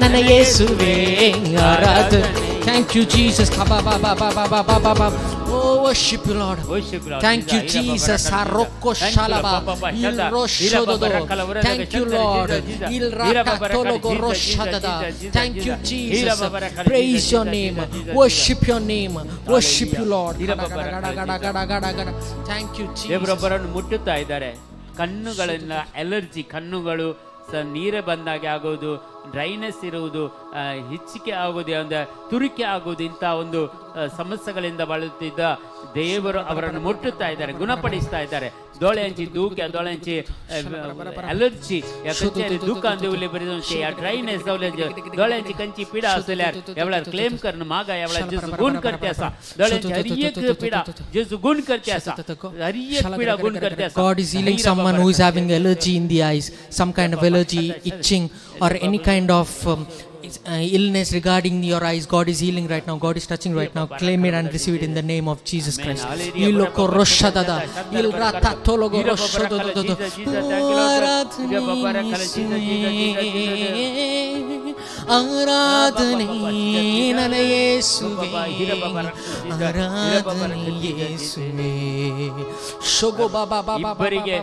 S3: ನನ್ನ ಯೇಸುವೆ, ಆರಾಧನೆ. Thank you, Jesus. Oh, worship you, Lord. Thank you, Jesus. Arokko shalaba, il roshododo. Thank you, Lord. Il rakatologo roshadada. Thank you, Jesus. Praise your name. Worship your name. Worship you, Lord. Thank you, Jesus.
S8: ದೇವರೊಬ್ಬರನ್ನು ಮುಟ್ಟುತ್ತಾ ಇದ್ದಾರೆ. ಕಣ್ಣುಗಳಿಂದ allergy, ಕಣ್ಣುಗಳು ನೀರೇ ಬಂದಾಗೆ ಆಗೋದು, dryness ಇರುವುದು, ಹಿಚ್ಚಿಕೆ ಆಗುವುದು, ಒಂದು ತುರಿಕೆ ಆಗುವುದು, ಇಂಥ ಒಂದು ಸಮಸ್ಯೆಗಳಿಂದ ಬಳಲುತ್ತಿದ್ದ ದೇವರು ಅವರನ್ನು ಮುಟ್ಟುತ್ತಾ ಇದ್ದಾರೆ, ಗುಣಪಡಿಸ್ತಾ ಇದ್ದಾರೆ. ದೋಳೆ ಹಂಚಿ ದೂಕೆ ದೋಳೆ ಹಂಚಿ ಅಲರ್ಜಿ ಯಾಕಂचे दुःख आंदे उले बरे दोनशे या ड्रायनेस जावले दोळ्यांची कंची पिडा असल्यार एवढ्यार क्लेम करणं मागा एवढ्यार जेजू गुण करते असा. दोळ्यांची हर एक पिडा जेजू गुण करते असा, हर एक पिडा गुण करते असा.
S3: God is healing someone who is having allergy in the eyes, some kind of allergy, itching, or any kind of illness regarding your eyes. God is healing right now. God is touching right now. Claim it and receive it in the name of Jesus Christ. Iloko roshadada ilrata tologo roshodododo ಆರಾಧನೆ ನನ್ನ ಯೇಸುವೇ, ಆರಾಧನೆ ಯೇಸುವೇ. ಶೋಗೋ ಬಾಬಾ ಬಾಬಾ
S8: ಇಬ್ಬರಿಗೆ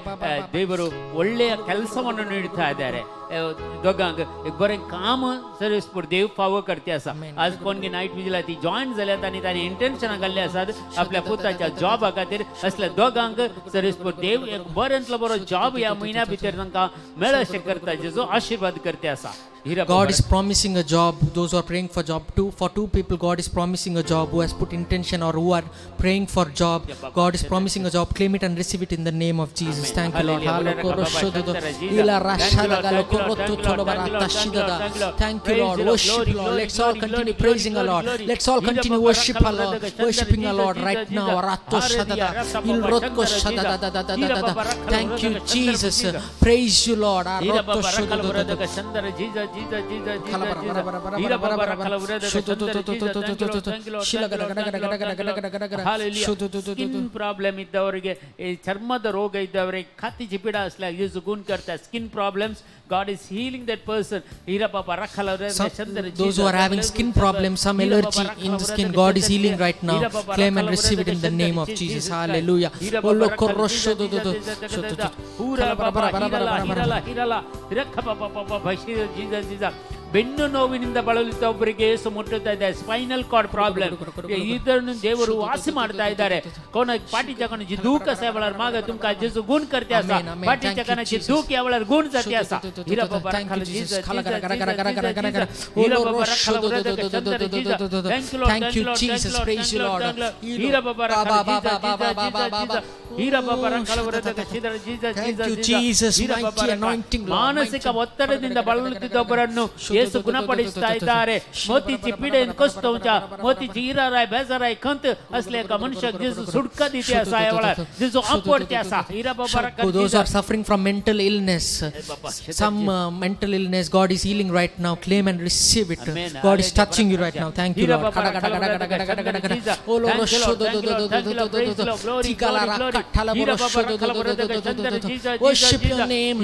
S8: ದೇವರು ಒಳ್ಳೆಯ ಕೆಲಸವನ್ನು ನೀಡುತ್ತಾ ಇದ್ದಾರೆ. दोगांक एक बरें काम सर्वीस पूर देव फावो करते आसा. आज कोणगे नायट विजिला ती जॉइन जाल्यात आनी तांणी इंटेन्शनां घाल्ली आसात आपल्या पुताच्या जॉबा खातीर. असल्या दोगांक सर्वीस पूर देव एक बरेंतलो बरो जॉब ह्या म्हयन्या भितर तांकां मेळ्ळें अशें करता. जेजो आशीर्वाद करते आसा.
S3: God is promising a job. Those who are praying for job, for two people God is promising a job, who has put intention or who are praying for job. God is promising a job. Claim it and receive it in the name of Jesus. Thank you Lord. Thank you Lord. Worship Lord. Let's all continue praising our Lord. Let's all continue worship our Lord, worshiping our Lord right now. Thank you Jesus. Praise you Lord.
S8: Skin problem ಇದ್ದವರಿಗೆ, ಚರ್ಮದ ರೋಗ ಇದ್ದವರಿಗೆ, ಕತ್ತಿಗೆ ಪೀಡ असल्या ಯೇಸು ಗುಣ करता. Skin problems God is healing that person.
S3: Those who are having skin problems, some allergy in the skin, God is healing right now. Claim and receive it in the name of Jesus. Hallelujah.
S8: ಬೆನ್ನು ನೋವಿನಿಂದ ಬಳಲುತ್ತಾ ಒಬ್ಬರಿಗೆ ಯೇಸು ಮುಟ್ಟುತ್ತಾ ಇದ್ದಾರೆ. Spinal cord problem ಇದನ್ನು ದೇವರು ವಾಸಿ ಮಾಡ್ತಾ ಇದ್ದಾರೆ. कोण पाठी चकन जी दुःख असा वळार माग तुमका जेजू गुण करते असा. पाठी चकन जी दुःख या वळार गुण जाते असा. हिरा बाबा खाली Jesus
S3: Thank you Jesus. Praise you Lord.
S8: हिरा बाबा हिरा बाबा खालवरदಕ ಚಿದರ Jesus
S3: Thank you Jesus. Mighty anointing Lord.
S8: ಮಾನಸಿಕ ಒತ್ತಡದಿಂದ ಬಳಲುತ್ತಿದ್ದವರನ್ನು ಯೇಸು ಗುಣಪಡಿಸ್ತಾ ಇದ್ದಾರೆ. मोतीची पीडे कष्टांच्या मोतीची इराराय बेजाराय खंत असले का मनुष्य जेजू सुटका दिते असा यावळा जेजू अपडते असा. हिरा बाबा
S3: those who are suffering from mental illness, some mental illness, God is healing right now. Claim and receive it. God is touching you right now. Thank you Lord. Worship your name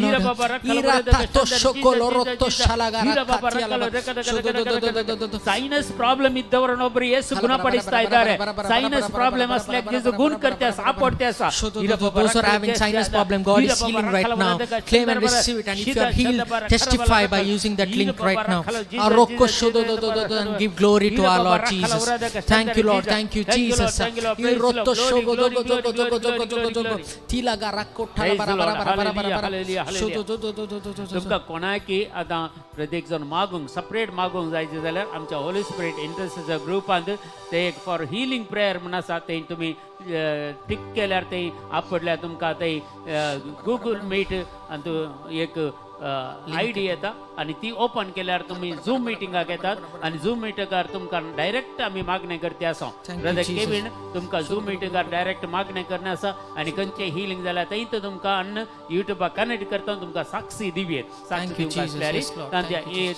S8: sinus problem ಇದ್ದವರನ್ನೊಬ್ಬರು ಯೇಸು ಗುಣಪಡಿಸ್ತಾ ಇದ್ದಾರೆ. Sinus problem असल्याक जेजू गुण करते असा, आपडते असा.
S3: Those who are having sinus problem, God is healing right now. Claim and receive it, and if you are healed, testify by using that link right now. And give glory to our Lord Jesus. Thank you Lord. Thank you Jesus.
S8: तुमका कोणाकी आता प्रत्येक जण मागूंक separate मागूंक जायचे जाल्यार आमच्या Holi spirit इंटरसेसर ग्रुपांत ते एक for healing prayer म्हण आसा. ते तुम्ही टिक केल्यार ते आपडल्यार तुमकां ते गूगल मीट आनी एक आयडी येता आणि ती ओपन केल्यार तुम्ही झूम मिटिंगाक येतात आणि झूम मिटिंगार तुमकां डायरेक्ट आमी मागणे करते आसा. ब्रदर केविन तुमकां झूम मिटिंगार डायरेक्ट मागणे करणे आसा आणि खंयचे हिलिंग जाल्यार थंय तुमकां अन्न युट्यूबाक कनेक्ट करता तुमकां साक्षी दिवेत. साक्षी तुमकां असल्यार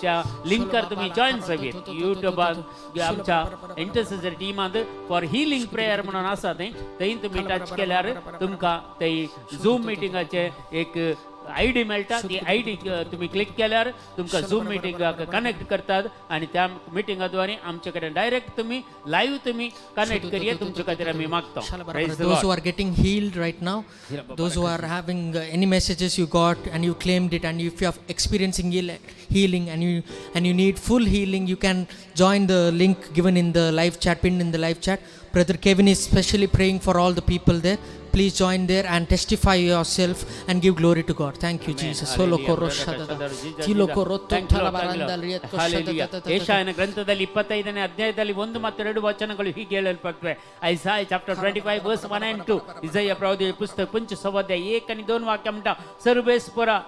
S8: त्या लिंकार तुम्ही जॉइन जावेत. युट्यूबार आमच्या इंटरसेसर टीमांत फॉर हिलिंग प्रेयर म्हणून आसा थंय तुम्ही टच केल्यार तुमकां ते झूम मिटिंगाचे एक आयडी मेळटा. ती आयडी तुम्ही क्लिक केल्यार तुमकां झूम मिटिंगाक कनेक्ट करतात आणि त्या मिटिंगाद्वारे आमचे कडेन डायरेक्ट तुम्ही लाईव्ह तुम्ही कनेक्ट करिये तुमचे खातीर आमी मागता.
S3: Those who are getting healed right now, those who are having any messages you got and you claimed it, and if you are experiencing healing and you need full healing, you can join the link given in the live chat, pinned in the live chat. Brother Kevin is specially praying for all the people there. please join there and testify yourself and give glory to God. Thank you, Jesus. Solo
S8: ಏಷಾಯನ ಗ್ರಂಥದಲ್ಲಿ 25ನೇ ಅಧ್ಯಾಯದಲ್ಲಿ 1 ಮತ್ತು 2 ವಚನಗಳು ಹೀಗೆ ಹೇಳಲ್ಪಟ್ಟಿವೆ. ಐಸಾಯ chapter 25 verse 1 and 2. ಇಸಾಯ ಪ್ರವಾದಿಯ ಪುಸ್ತಕ 5 अध्याय 1 आणि 2 वाक्य म्हणटा सर्वेस्परा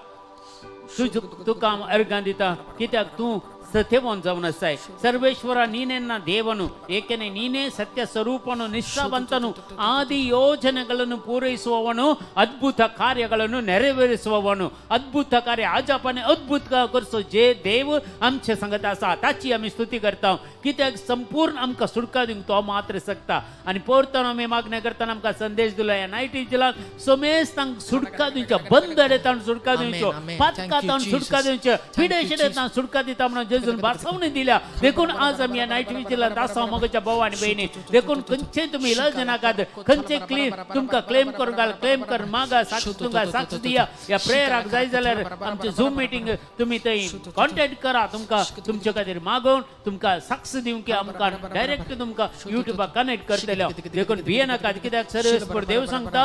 S8: तू काम अर्गांदिता कित्याक तू ಸತ್ಯವಂತ ಜವನಸಾಯ್ ಸರ್ವೇಶ್ವರ ನೀನೆನ್ನ ದೇವನು, ಏಕೆಂದರೆ ನೀನೇ ಸತ್ಯ ಸ್ವರೂಪನು, ನಿಷ್ಠಾವಂತನು, ಆದಿ ಯೋಜನೆಗಳನ್ನು ಪೂರೈಸುವವನು, ಅದ್ಭುತ ಕಾರ್ಯಗಳನ್ನು ನೆರವೇರಿಸುವವನು. अद्भुत कार्य आज आपण अद्भुत करतो जे देव आमच्या संगत आसा ताची आम्ही स्तुती करता. कित्याक संपूर्ण आमकां सुटका दिवंक तो मात्र शकता. आणि पोरताना आमी मागणी करताना आमकां संदेश दिलो ह्या नायटी जिल्ल्यात सोमेस तांक सुटका दिवच्यो, बंदरेतान सुटका दिवच्यो, पातकातान सुटका दिवच्यो, पिडेशिडेतान सुटका दिता म्हणून जेजून बारसावणी दिल्या. देखून आज आम्ही या नाईट विजिला दासा मगच्या भाव आणि बहिणी देखून खंयचे तुम्ही इलाज नाकात, खंयचे क्लेम तुमकां क्लेम करून घाल, क्लेम कर मागा, साक्ष तुमकां साक्ष दिया. या प्रेयराक जाय जाल्यार आमचे झूम मीटिंग तुम्ही थंय कॉन्टॅक्ट करा. तुमकां तुमचे खातीर मागोवन तुमकां साक्ष दिवंक आमकां डायरेक्ट तुमकां युट्यूबाक कनेक्ट करतले. देखून भिये नाकात, कित्याक सर्वेस्पर देव सांगता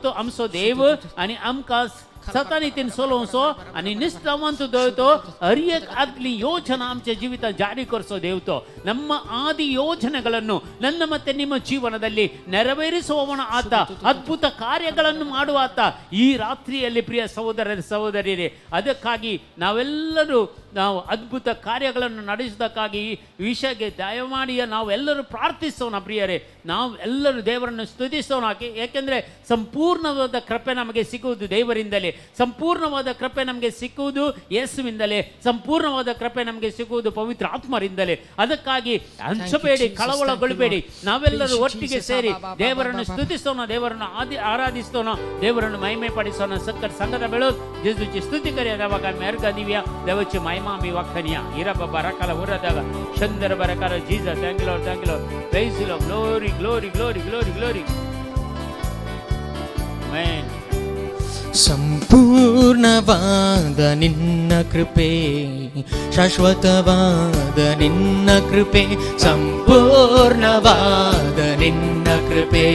S8: तो आमचो देव आणि आमकां ಸತಾನಿತಿನ ಸೋಲೋಸೋ आणि ನಿಷ್ಠಾವಂತ ದೇವतो ಹರ್ एक ಆದ್ಲಿ ಯೋಜನೆ ಆಮच्या ಜೀವಿತ ಜಾರಿ ಕೊರಿಸೋ ದೇವतो ನಮ್ಮ ಆದಿ ಯೋಜನೆಗಳನ್ನು ನನ್ನ ಮತ್ತೆ ನಿಮ್ಮ ಜೀವನದಲ್ಲಿ ನೆರವೇರಿಸುವವನ ಆತ, ಅದ್ಭುತ ಕಾರ್ಯಗಳನ್ನು ಮಾಡುವ ಆತ. ಈ ರಾತ್ರಿಯಲ್ಲಿ ಪ್ರಿಯ ಸಹೋದರರೇ ಸಹೋದರಿಯರೇ, ಅದಕ್ಕಾಗಿ ನಾವೆಲ್ಲರೂ ನಾವು ಅದ್ಭುತ ಕಾರ್ಯಗಳನ್ನು ನಡೆಸುವುದಕ್ಕಾಗಿ ಈ ವಿಷಯಕ್ಕೆ ದಯಮಾಡಿ ನಾವೆಲ್ಲರೂ ಪ್ರಾರ್ಥಿಸೋಣ. ಪ್ರಿಯರೇ, ನಾವೆಲ್ಲರೂ ದೇವರನ್ನು ಸ್ತುತಿಸೋಣ. ಯಾಕೆಂದರೆ ಸಂಪೂರ್ಣವಾದ ಕೃಪೆ ನಮಗೆ ಸಿಗುವುದು ದೇವರಿಂದಲೇ, ಸಂಪೂರ್ಣವಾದ ಕೃಪೆ ನಮಗೆ ಸಿಕ್ಕುವುದು ಯೇಸುವಿಂದಲೇ, ಸಂಪೂರ್ಣವಾದ ಕೃಪೆ ನಮಗೆ ಸಿಗುವುದು ಪವಿತ್ರ ಆತ್ಮರಿಂದಲೇ. ಅದಕ್ಕಾಗಿ ಹಂಚಬೇಡಿ, ಕಳವಳಗೊಳ್ಳಬೇಡಿ. ನಾವೆಲ್ಲರೂ ಒಟ್ಟಿಗೆ ಸೇರಿ ದೇವರನ್ನು ಸ್ತುತಿಸೋಣ, ದೇವರನ್ನು ಆರಾಧಿಸೋಣ, ದೇವರನ್ನು ಮಹಿಮೆ ಪಡಿಸೋಣ. ಸಕ್ಕರ್ ಸಂಘದ ಬೆಳೋದು ಜೇಸುची स्तुती करूया. देवाक आमी अर्घ दिवया, देवाची महिमा आमी वाखणया. इरा बाबा राकाला उरदागा शंदर बरकार Jesus. Thank you Lord, thank you Lord, praise you Lord, glory glory glory glory glory. Amen.
S3: ಸಂಪೂರ್ಣವಾದ ನಿನ್ನ ಕೃಪೆ, ಶಾಶ್ವತವಾದ ನಿನ್ನ ಕೃಪೆ, ಸಂಪೂರ್ಣವಾದ ನಿನ್ನ ಕೃಪೆ,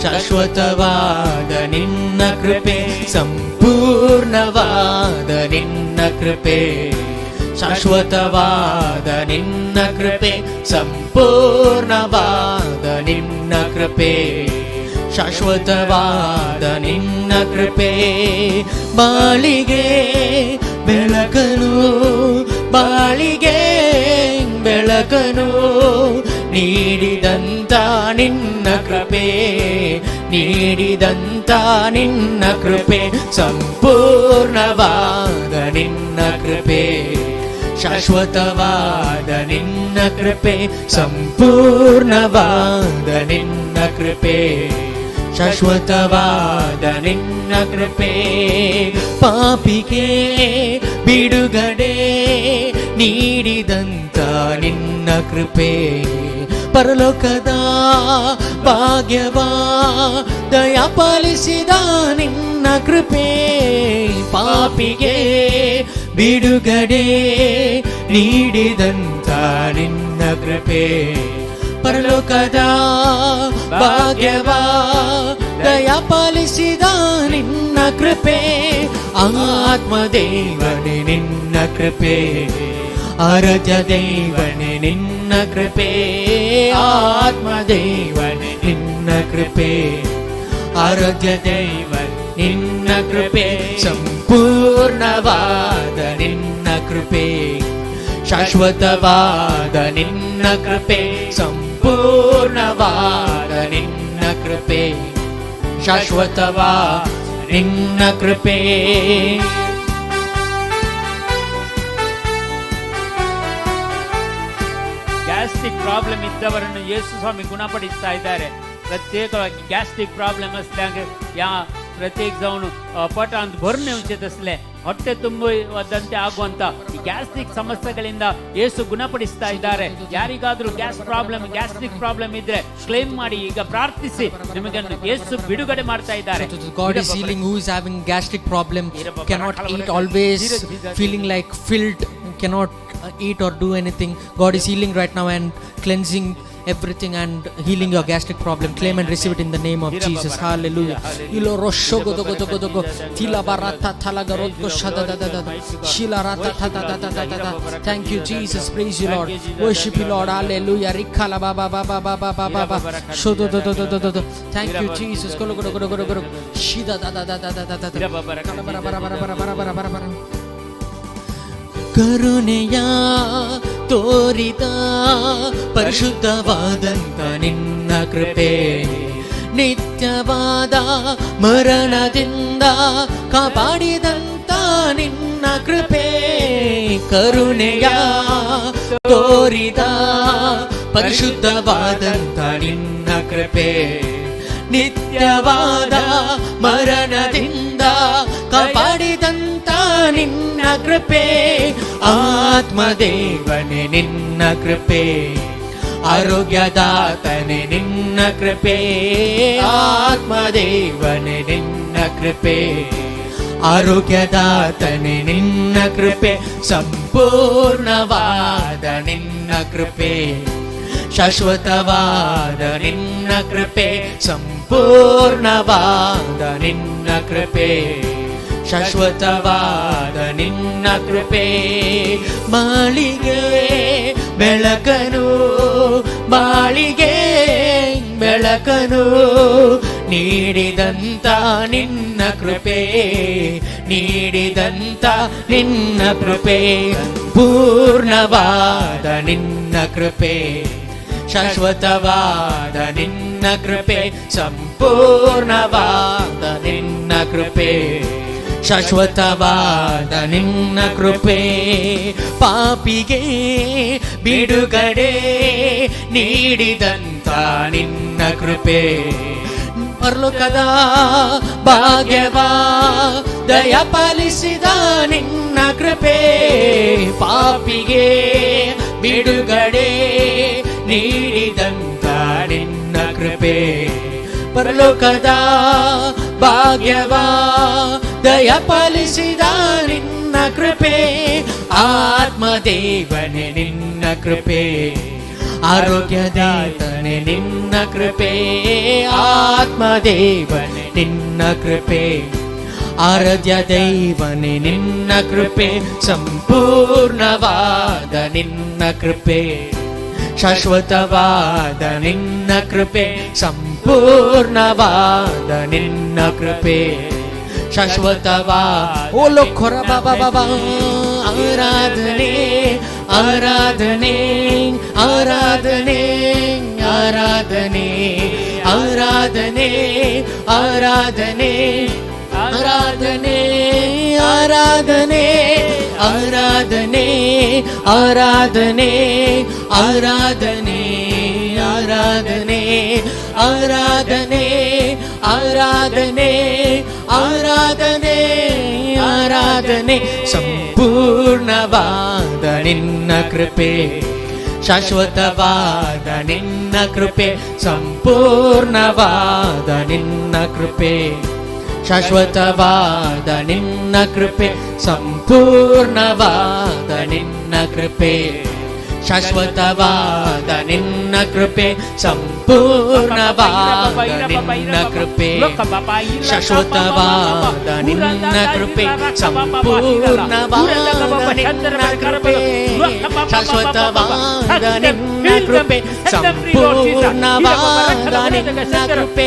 S3: ಶಾಶ್ವತವಾದ ನಿನ್ನ ಕೃಪೆ, ಸಂಪೂರ್ಣವಾದ ನಿನ್ನ ಕೃಪೆ, ಶಾಶ್ವತವಾದ ನಿನ್ನ ಕೃಪೆ, ಸಂಪೂರ್ಣವಾದ ನಿನ್ನ ಕೃಪೆ, ಶಾಶ್ವತವಾದ ನಿನ್ನ ಕೃಪೆ. ಬಾಳಿಗೆ ಬೆಳಕನು, ಬಾಳಿಗೆ ಬೆಳಕನು ನೀಡಿದಂತ ನಿನ್ನ ಕೃಪೆ, ನೀಡಿದಂತ ನಿನ್ನ ಕೃಪೆ, ಸಂಪೂರ್ಣವಾದ ನಿನ್ನ ಕೃಪೆ, ಶಾಶ್ವತವಾದ ನಿನ್ನ ಕೃಪೆ, ಸಂಪೂರ್ಣವಾದ ನಿನ್ನ ಕೃಪೆ, ಶಾಶ್ವತವಾದ ನಿನ್ನ ಕೃಪೆ. ಪಾಪಿಗೆ ಬಿಡುಗಡೆ ನೀಡಿದಂತ ನಿನ್ನ ಕೃಪೆ, ಪರಲೋಕದ ಭಾಗ್ಯವಾ ದಯಪಾಲಿಸಿದ ನಿನ್ನ ಕೃಪೆ. ಪಾಪಿಗೆ ಬಿಡುಗಡೆ ನೀಡಿದಂತ ನಿನ್ನ ಕೃಪೆ, ಪರಲೋಕದ ಭಾಗ್ಯವಾ ದಯಪಾಲಿಸಿದ ನಿನ್ನ ಕೃಪೆ. ಆತ್ಮದೇವನೇ ನಿನ್ನ ಕೃಪೆ, ಆರಾಧ್ಯ ದೇವನೇ ನಿನ್ನ ಕೃಪೆ, ಆತ್ಮದೇವನೇ ನಿನ್ನ ಕೃಪೆ, ಆರಾಧ್ಯ ದೇವನೇ ನಿನ್ನ ಕೃಪೆ, ಸಂಪೂರ್ಣವಾದ ನಿನ್ನ ಕೃಪೆ, ಶಾಶ್ವತವಾದ ನಿನ್ನ ಕೃಪೆ, ಸಂಪೂರ್ಣವಾದ ನಿನ್ನ ಕೃಪೆ, ಶಾಶ್ವತವಾದ ನಿನ್ನ ಕೃಪೆ.
S8: ಗ್ಯಾಸ್ಟ್ರಿಕ್ ಪ್ರಾಬ್ಲಮ್ ಇದ್ದವರನ್ನು ಯೇಸು ಸ್ವಾಮಿ ಗುಣಪಡಿಸ್ತಾ ಇದ್ದಾರೆ. प्रत्येकವಾಗಿ ಗ್ಯಾಸ್ಟ್ರಿಕ್ ಪ್ರಾಬ್ಲಮ್ असल्याक या प्रत्येक जाऊन पट ಅಂತ ಭರ್ನೆ ಉಂಚಿತ असले ಹೊಟ್ಟೆ ತುಂಬುವಂತೆ ಆಗುವಂತ ಈ ಗ್ಯಾಸ್ಟ್ರಿಕ್ ಸಮಸ್ಯೆಗಳಿಂದ ಯೇಸು ಗುಣಪಡಿಸ್ತಾ ಇದ್ದಾರೆ. ಯಾರಿಗಾದರೂ ಗ್ಯಾಸ್ಟ್ರಿಕ್ ಪ್ರಾಬ್ಲಮ್ ಇದ್ರೆ ಕ್ಲೇಮ್ ಮಾಡಿ, ಈಗ ಪ್ರಾರ್ಥಿಸಿ, ನಿಮಗೆ ಯೇಸು ಬಿಡುಗಡೆ ಮಾಡ್ತಾ ಇದ್ದಾರೆ.
S3: God is healing who is having gastric problem, cannot eat, always feeling like filled, cannot eat or do anything. God is healing right now and cleansing everything and healing your gastric problem. Claim and receive it in the name of Jesus. Hallelujah. Ilo rosho godo godo godo go tila barata talagarot go shada da da da shila rata ta ta ta ta ta. Thank you Jesus. Praise you Lord. Worship you Lord. Hallelujah. Rikala ba ba ba ba ba ba ba ba ba shodo do do do do do. Thank you Jesus. Go go go go go go shida da da da da da da da. Bara bara bara bara bara bara bara bara. ಕರುಣೆಯ ತೋರಿದ ಪರಿಶುದ್ಧವಾದಂತ ನಿನ್ನ ಕೃಪೆ, ನಿತ್ಯವಾದ ಮರಣದಿಂದ ಕಾಪಾಡಿದಂತ ನಿನ್ನ ಕೃಪೆ, ಕರುಣೆಯ ತೋರಿದ ಪರಿಶುದ್ಧವಾದಂತ ನಿನ್ನ ಕೃಪೆ, ನಿತ್ಯವಾದ ಮರಣದಿಂದ ಕಾಪಾಡಿದಂತ ನಿನ್ನ ಕೃಪೆ, ಆತ್ಮದೇವನೇ ನಿನ್ನ ಕೃಪೆ, ಆರೋಗ್ಯದಾತನೇ ನಿನ್ನ ಕೃಪೆ, ಆತ್ಮದೇವನೇ ನಿನ್ನ ಕೃಪೆ, ಆರೋಗ್ಯದಾತನೇ ನಿನ್ನ ಕೃಪೆ, ಸಂಪೂರ್ಣವಾದ ನಿನ್ನ ಕೃಪೆ, ಶಾಶ್ವತವಾದ ನಿನ್ನ ಕೃಪೆ, ಸಂಪೂರ್ಣವಾದ ನಿನ್ನ ಕೃಪೆ, ಶಾಶ್ವತವಾದ ನಿನ್ನ ಕೃಪೆ, ಮಾಳಿಗೆ ಬೆಳಕನು, ಮಾಳಿಗೆ ಬೆಳಕನು ನೀಡಿದಂತ ನಿನ್ನ ಕೃಪೆ, ನೀಡಿದಂತ ನಿನ್ನ ಕೃಪೆ, ಪೂರ್ಣವಾದ ನಿನ್ನ ಕೃಪೆ, ಶಾಶ್ವತವಾದ ನಿನ್ನ ಕೃಪೆ, ಸಂಪೂರ್ಣವಾದ ನಿನ್ನ ಕೃಪೆ, ಶಾಶ್ವತವಾದ ನಿನ್ನ ಕೃಪೆ, ಪಾಪಿಗೆ ಬಿಡುಗಡೆ ನೀಡಿದಂತ ನಿನ್ನ ಕೃಪೆ, ಪರಲೋಕದ ಭಾಗ್ಯವಾ ದಯಪಾಲಿಸಿದ ನಿನ್ನ ಕೃಪೆ, ಪಾಪಿಗೆ ಬಿಡುಗಡೆ ನೀಡಿದಂತ ನಿನ್ನ ಕೃಪೆ, ಪರಲೋಕದ ಭಾಗ್ಯವಾ ದಯಪಾಲಿಸಿದ ನಿನ್ನ ಕೃಪೆ, ಆತ್ಮದೇವನೇ ನಿನ್ನ ಕೃಪೆ, ಆರೋಗ್ಯದಾತನೇ ನಿನ್ನ ಕೃಪೆ, ಆತ್ಮದೇವನೇ ನಿನ್ನ ಕೃಪೆ, ಆರಾಧ್ಯ ದೈವನೇ ನಿನ್ನ ಕೃಪೆ, ಸಂಪೂರ್ಣವಾದ ನಿನ್ನ ಕೃಪೆ, ಶಾಶ್ವತವಾದ ನಿನ್ನ ಕೃಪೆ, ಸಂಪೂರ್ಣವಾದ ನಿನ್ನ ಕೃಪೆ, ಶಾಶ್ವತವಾದ ಓ ಲೋಖರ ಬಾಬಾ ಬಾಬಾ, ಆರಾಧನೆ ಆರಾಧನೆ ಆರಾಧನೆ ಆರಾಧನೆ ಆರಾಧನೆ ಆರಾಧನೆ ಆರಾಧನೆ ಆರಾಧನೆ ಆರಾಧನೆ ಆರಾಧನೆ ಆರಾಧನೆ ಆರಾಧನೆ ಆರಾಧನೆ ಆರಾಧನೆ ಆರಾಧನೆ ಆರಾಧನೆ, ಸಂಪೂರ್ಣವಾದ ನಿನ್ನ ಕೃಪೆ, ಶಾಶ್ವತವಾದ ನಿನ್ನ ಕೃಪೆ, ಸಂಪೂರ್ಣವಾದ ನಿನ್ನ ಕೃಪೆ, ಶಾಶ್ವತವಾದ ನಿನ್ನ ಕೃಪೆ, ಸಂಪೂರ್ಣವಾದ ನಿನ್ನ ಕೃಪೆ, ಶಾಶ್ವತವಾದ ನಿನ್ನ ಕೃಪೆ, ಸಂಪೂರ್ಣವಾದ ನಿನ್ನ ಕೃಪೆ, ಶಾಶ್ವತವಾದ ನಿನ್ನ ಕೃಪೆ, ಸಂಪೂರ್ಣವಾದ ನಿನ್ನ ಕೃಪೆ, ಶಾಶ್ವತವಾದ ನಿನ್ನ ಕೃಪೆ, ಸಂಪೂರ್ಣವಾದ ನಿನ್ನ ಕೃಪೆ,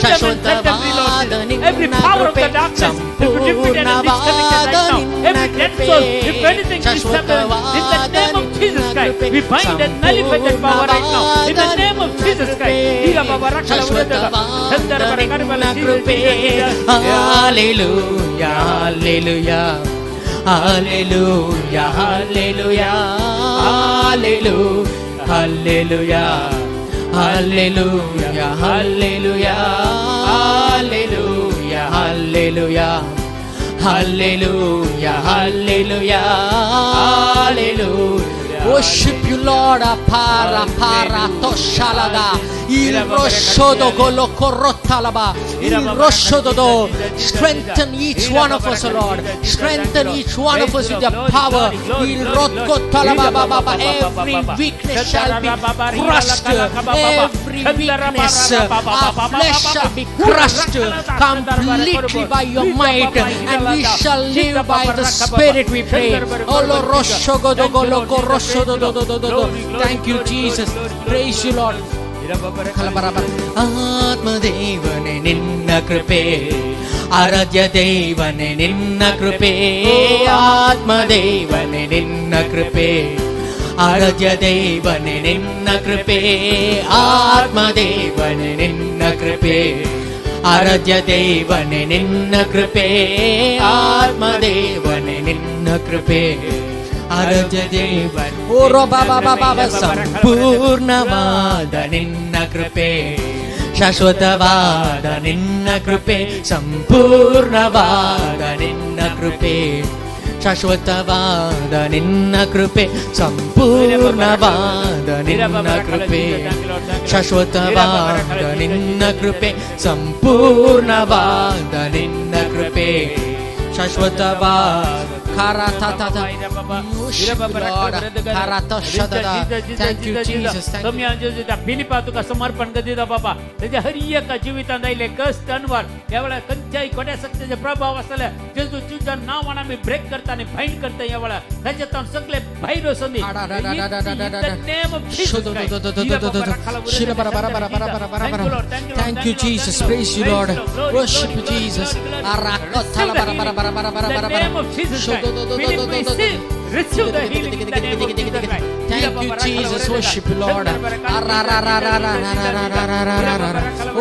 S3: ಶಾಶ್ವತವಾದ ನಿನ್ನ ಕೃಪೆ, ಸಂಪೂರ್ಣವಾದ ನಿನ್ನ ಕೃಪೆ, ಶಾಶ್ವತವಾದ
S8: We bind and nullify that power right now in the name of Jesus Christ.
S3: Hallelujah, hallelujah, hallelujah, hallelujah, hallelujah, hallelujah, hallelujah, hallelujah, hallelujah, hallelujah, hallelujah, hallelujah, hallelujah. Worship you, Lord. Para toshalaga. Il roshodo golo korotalaba. Il roshodo. Strengthen each one of us, Lord. Strengthen each one of us with your power. Il rotkotalaba baba. Every weakness shall be crushed. Every weakness, our flesh shall be crushed completely by your might, and we shall live by the Spirit, we pray. Thank you, Jesus. Praise you, Lord. ಆತ್ಮದೇವನೇ ನಿನ್ನ ಕೃಪೆ, ಆರಾಧ್ಯ ದೇವನೇ ನಿನ್ನ ಕೃಪೆ, ಆತ್ಮದೇವನೇ ನಿನ್ನ ಕೃಪೆ, ಆರಾಧ್ಯ ದೇವನೇ ನಿನ್ನ ಕೃಪೆ, ಆತ್ಮದೇವನೇ ನಿನ್ನ ಕೃಪೆ, ಆರಾಧ್ಯ ದೇವನೇ ನಿನ್ನ ಕೃಪೆ, ಆತ್ಮದೇವನೇ ನಿನ್ನ ಕೃಪೆ, ಆರಾಧ್ಯ ದೇವನೇ ಓ ಬಾಬಾ ಸಂಪೂರ್ಣವಾದ ನಿನ್ನ ಕೃಪೆ, ಶಾಶ್ವತವಾದ ನಿನ್ನ ಕೃಪೆ, ಸಂಪೂರ್ಣವಾದ ನಿನ್ನ ಕೃಪೆ, ಶಾಶ್ವತವಾದ ನಿನ್ನ ಕೃಪೆ, ಸಂಪೂರ್ಣವಾದ ನಿನ್ನ ಕೃಪೆ, ಶಾಶ್ವತವಾದ ನಿನ್ನ ಕೃಪೆ, ಸಂಪೂರ್ಣವಾದ ನಿನ್ನ ಕೃಪೆ, ಶಾಶ್ವತವಾದ Thank you, Jesus.
S8: फिलिपा तुका समर्पण कर दिला बाबा, त्याच्या हर एका जीवितांत आयले कष्ट अनवर यावेळा खंयच्याय खोट्या सत्याचे प्रभाव आसले जेजू तुझ्या नावान आमी ब्रेक करता आनी बाइंड करता यावेळा त्याच्यातून सगळे भायर वसंदी
S3: Thank you, Jesus. Praise you, Lord. Worship you, Jesus.
S8: Receive the healing in the name of Jesus Christ.
S3: Thank you, Jesus. Worship you, Lord.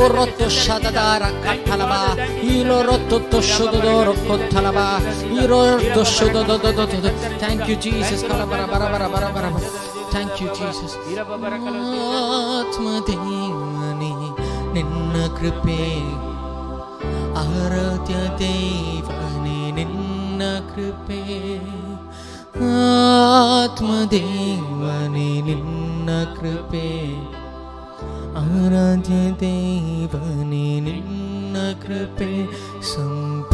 S3: Orotto shadadara katalaba. Ilo rotto shododoro kotalaba. Ilo rotto shododododo. Thank you, Jesus. Thank you, Jesus. Atmadevani ninna kripe. ಆರಾಧ್ಯ ದೇವನೇ ನಿನ್ನ ಕೃಪೆ, ಆತ್ಮದೇವನೇ ನಿನ್ನ ಕೃಪೆ, ಆರಾಧ್ಯ ದೇವನೇ ನಿನ್ನ ಕೃಪೆ, ಸಂಪೂರ್ಣವಾದ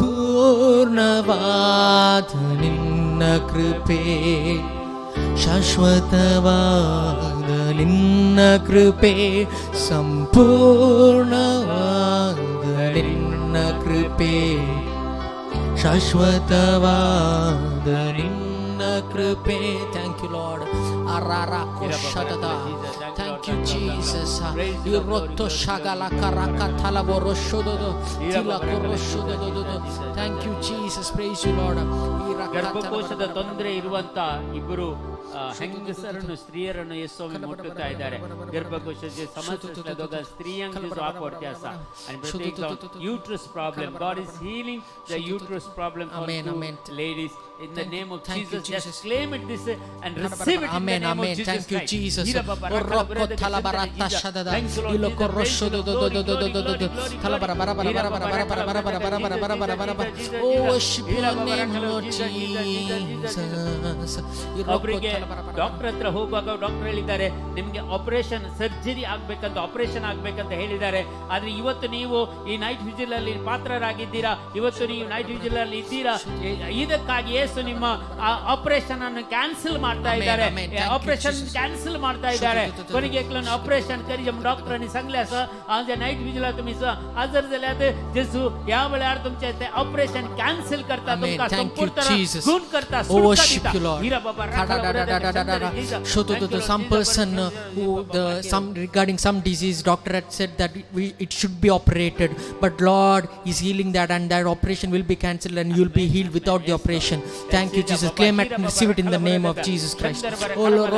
S3: ನಿನ್ನ ಕೃಪೆ, ಶಾಶ್ವತವಾದ ನಿನ್ನ ಕೃಪೆ, ಸಂಪೂರ್ಣವಾದ ನಿನ್ನ ಕೃಪೆ, ಶಾಶ್ವತವಾದ ನಿನ್ನ ಕೃಪೆ. Thank you, Lord. Thank you, Jesus. Thank you, Jesus. Praise you, Lord.
S8: ಗರ್ಭಕೋಶದ ತೊಂದರೆ ಇರುವಂತ ಇಬ್ಬರು ಹೆಂಗಸರನ್ನು ಸ್ತ್ರೀಯರನ್ನು ಯೇಸುವನ್ನು ಮುಟ್ಟುತ್ತಾ ಇದ್ದಾರೆ. ಗರ್ಭಕೋಶದ ಸಮಸ್ಯೆ दोघा स्त्रियांक जो वापरते असा आणि प्रत्येक uterus problem, God is healing the uterus problem for ladies in the name of Jesus. Just claim it this and receive it in the name of Jesus.
S3: Thank you, Jesus. Worship your name, Lord Jesus.
S8: ಒಬ್ಬರಿಗೆ doctor ಹತ್ರ ಹೋಗುವಾಗ doctor ಹೇಳಿದ್ದಾರೆ ನಿಮಗೆ operation surgery ಆಗ್ಬೇಕಂತ operation ಆಗ್ಬೇಕಂತ ಹೇಳಿದ್ದಾರೆ. ಆದ್ರೆ ಇವತ್ತು ನೀವು ಈ ನೈಟ್ ವಿಜಿಲ್ ಅಲ್ಲಿ ಪಾತ್ರರಾಗಿದ್ದೀರಾ, ಇವತ್ತು ನೀವು ನೈಟ್ ವಿಜಿಲ್ ಅಲ್ಲಿ ಇದ್ದೀರಾ. ಇದಕ್ಕಾಗಿ ಯೇಸು ನಿಮ್ಮ ಆಪರೇಷನ್ ಅನ್ನು ಕ್ಯಾನ್ಸಲ್ ಮಾಡ್ತಾ ಇದ್ದಾರೆ, ಆಪರೇಷन कॅन्सल ಮಾಡ್ತಾ ಇದ್ದಾರೆ. कोणीक एकलं ऑपरेशन करी जम डॉक्टरांनी सांगले असं आज नाईट विजिला तुम्ही आजार झाल्यात जेजू या वेळार तुमचे ते ऑपरेशन कॅन्सल करता, तुमका संपूर्ण गुण करता,
S3: सुटका देता. Some person who regarding some disease doctor had said that it should be operated, but Lord is healing that and that operation will be cancelled and you will be healed without the operation. Thank you, Jesus. Claim it and receive it in the name of Jesus Christ. Oh Lord,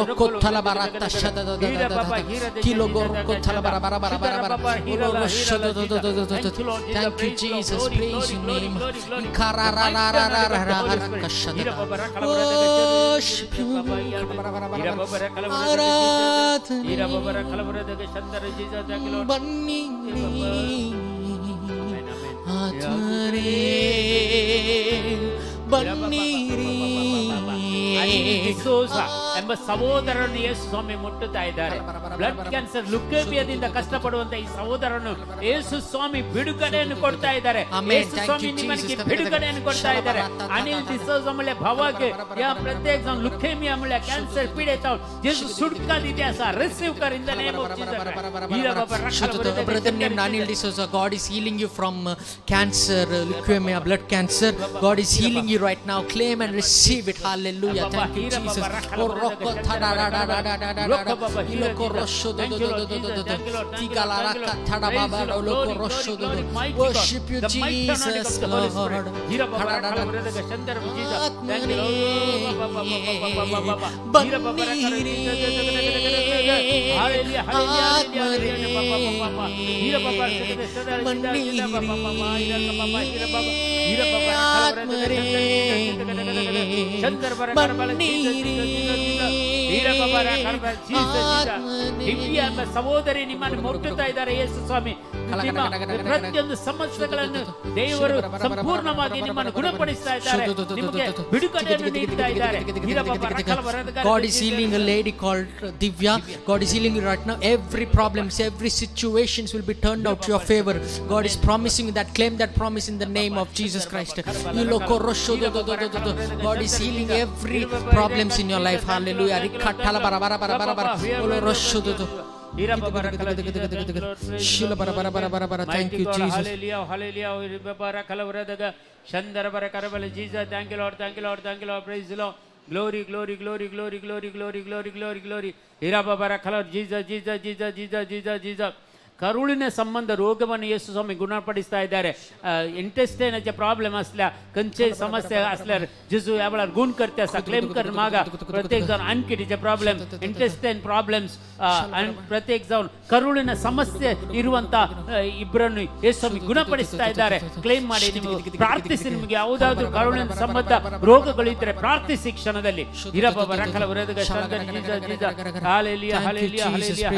S3: thank you, Jesus. Praise your name. Worship you. Banniri
S8: ಎಂಬ ಸಹೋದರನ್ನು ಯೇಸು ಸ್ವಾಮಿ ಮುಟ್ಟುತ್ತಾ ಇದ್ದಾರೆ. Blood cancer ಲುಕೇಮಿಯಾದಿಂದ ಕಷ್ಟಪಡುವಂತ ಈ ಸಹೋದರನು ಯೇಸು ಸ್ವಾಮಿ ಬಿಡುಗಡೆಯನ್ನು ಕೊಡ್ತಾ ಇದ್ದಾರೆ. ಯೇಸು ಸ್ವಾಮಿ ನಿಮಗೆ ಬಿಡುಗಡೆಯನ್ನು ಕೊಡ್ತಾ ಇದ್ದಾರೆ. ಅನಿಲ್ ಡಿಸೋಜ मुळे भावाके या प्रत्येक जण लुकेमिया मुळे कॅन्सर पीडित आहोत. जेसु सुटका दिते असा रिसीव कर in the name of Jesus.
S3: Brother named Anil D'Souza, God is healing you from cancer, leukemia, blood cancer. God is healing you right now. Claim and receive it. Hallelujah. Thank you, Jesus. Worship you, Jesus, Lord.
S8: ಸಹೋದರಿ ನಿಮ್ಮನ್ನು ಮುಟ್ಟುತ್ತಾ ಇದ್ದಾರೆ. ಯೇಸು ಸ್ವಾಮಿ ಪ್ರತಿಯೊಂದು ಸಮಸ್ಯೆಗಳನ್ನು ದೇವರು ಸಂಪೂರ್ಣವಾಗಿ ನಿಮ್ಮನ್ನು ಗುಣಪಡಿಸ್ತಾ ಇದ್ದಾರೆ. ನಿಮಗೆ ಬಿಡುಗಡೆಯನ್ನು ನೀಡ್ತಾ ಇದ್ದಾರೆ.
S3: God is healing a lady called Divya. God is healing you right now. Every problems, every situations will be turned out to your favor. God is promising that. Claim that promise in the name of Jesus Christ. God is healing every problems in your life. Hallelujah. Thank you, Jesus.
S8: Jesus, thank you, Lord, thank you, Lord, thank you, Lord, praise the Lord. Glory, glory, glory, glory, glory, glory, glory, glory, glory. Hirababara color, Jesus, Jesus, Jesus, Jesus, Jesus, Jesus. ಕರುಳಿನ ಸಂಬಂಧ ರೋಗವನ್ನು ಯೇಸು ಸ್ವಾಮಿ ಗುಣಪಡಿಸ್ತಾ ಇದ್ದಾರೆ. इंटेस्टाइनचे problem असल्या, कंचे समस्या असल्यावर जिजू यावेळेला गुण करते असा क्लेम कर मागा. प्रत्येक जण अनकिडीचे प्रॉब्लेम, इंटेस्टाइन प्रॉब्लेम्स आणि प्रत्येक जण ಕರುಳಿನ ಸಮಸ್ಯೆ ಇರುವಂತ ಇಬ್ಬರನ್ನು ಯೇಸು ಸ್ವಾಮಿ ಗುಣಪಡಿಸ್ತಾ ಇದ್ದಾರೆ. ಕ್ಲೇಮ್ ಮಾಡಿ, ನಿಮಗೆ ಪ್ರಾರ್ಥಿಸಿ. ನಿಮಗೆ ಯಾವುದಾದ್ರೂ ಕರುಳಿನ ಸಂಬಂಧ ರೋಗಗಳು ಇದ್ದರೆ ಪ್ರಾರ್ಥಿಸಿ ಕ್ಷಣದಲ್ಲಿ. ಇರಬಬ ರಕಲ ವರದಗ ಶಂಕರ Jesus Jesus. Hallelujah hallelujah hallelujah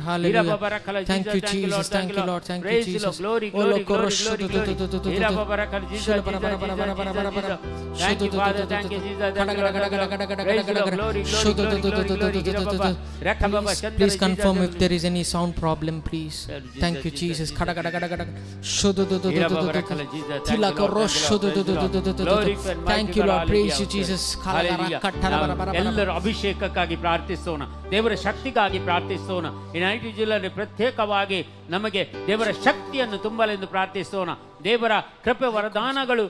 S8: hallelujah. ಇರಬಬ ರಕಲ Jesus.
S3: Thank you, Jesus. Thank you, Lord. Thank you, Jesus.
S8: Glory, glory, glory, glory, glory. Thank you, Father. Thank you, Jesus.
S3: Please confirm if there is any sound problem, please. Thank you, Jesus. Thank you, Lord. Praise you, Jesus.
S8: ಎಲ್ಲರೂ ಅಭಿಷೇಕಕ್ಕಾಗಿ ಪ್ರಾರ್ಥಿಸೋಣ. ದೇವರ ಶಕ್ತಿಗಾಗಿ ಪ್ರಾರ್ಥಿಸೋಣ. ಈ night ಜಿಲ್ಲೆ ಪ್ರತ್ಯೇಕವಾಗಿ ನಮಗೆ ದೇವರ ಶಕ್ತಿಯನ್ನು ತುಂಬಲೆಂದು ಪ್ರಾರ್ಥಿಸೋಣ. ದೇವರ ಕೃಪೆ ವರದಾನಗಳು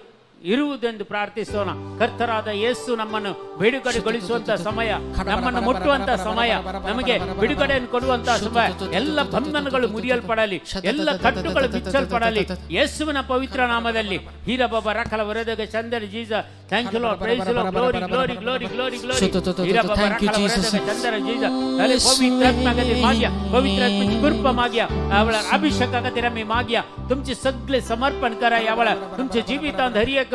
S8: ಇರುವುದೆಂದು ಪ್ರಾರ್ಥಿಸೋಣ. ಕರ್ತರಾದ ಯೇಸು ನಮ್ಮನ್ನು ಬಿಡುಗಡೆಗೊಳಿಸುವಂತ ಸಮಯ, ನಮ್ಮನ್ನು ಮುಟ್ಟುವಂತ ಸಮಯ, ನಮಗೆ ಬಿಡುಗಡೆಯನ್ನು ಕೊಡುವಂತ ಸಮಯ. ಎಲ್ಲ ಬಂಧನಗಳು ಮುರಿಯಲ್ಪಡಲಿ, ಎಲ್ಲ ಕಟ್ಟುಗಳು ಬಿಚ್ಚಲ್ಪಡಲಿ ಯೇಸುವಿನ ಪವಿತ್ರ ನಾಮದಲ್ಲಿ. ಹೀರಬಬ ರಕಲ ವರದಗ ಚಂದರ Jesus. Thank you Lord, praise you Lord, glory glory glory glory glory. ಹೀರಬಬ ರಕಲ ವರದಗ ಚಂದರ ಜೀಸ. अरे पवित्र आत्मा गती माग्या, पवित्र आत्म्याची कृपा माग्या, यावेळा अभिषेक गती रमी माग्या. तुमचे सगळे समर्पण करा. यावेळा तुमचे जीवितांत हरी एक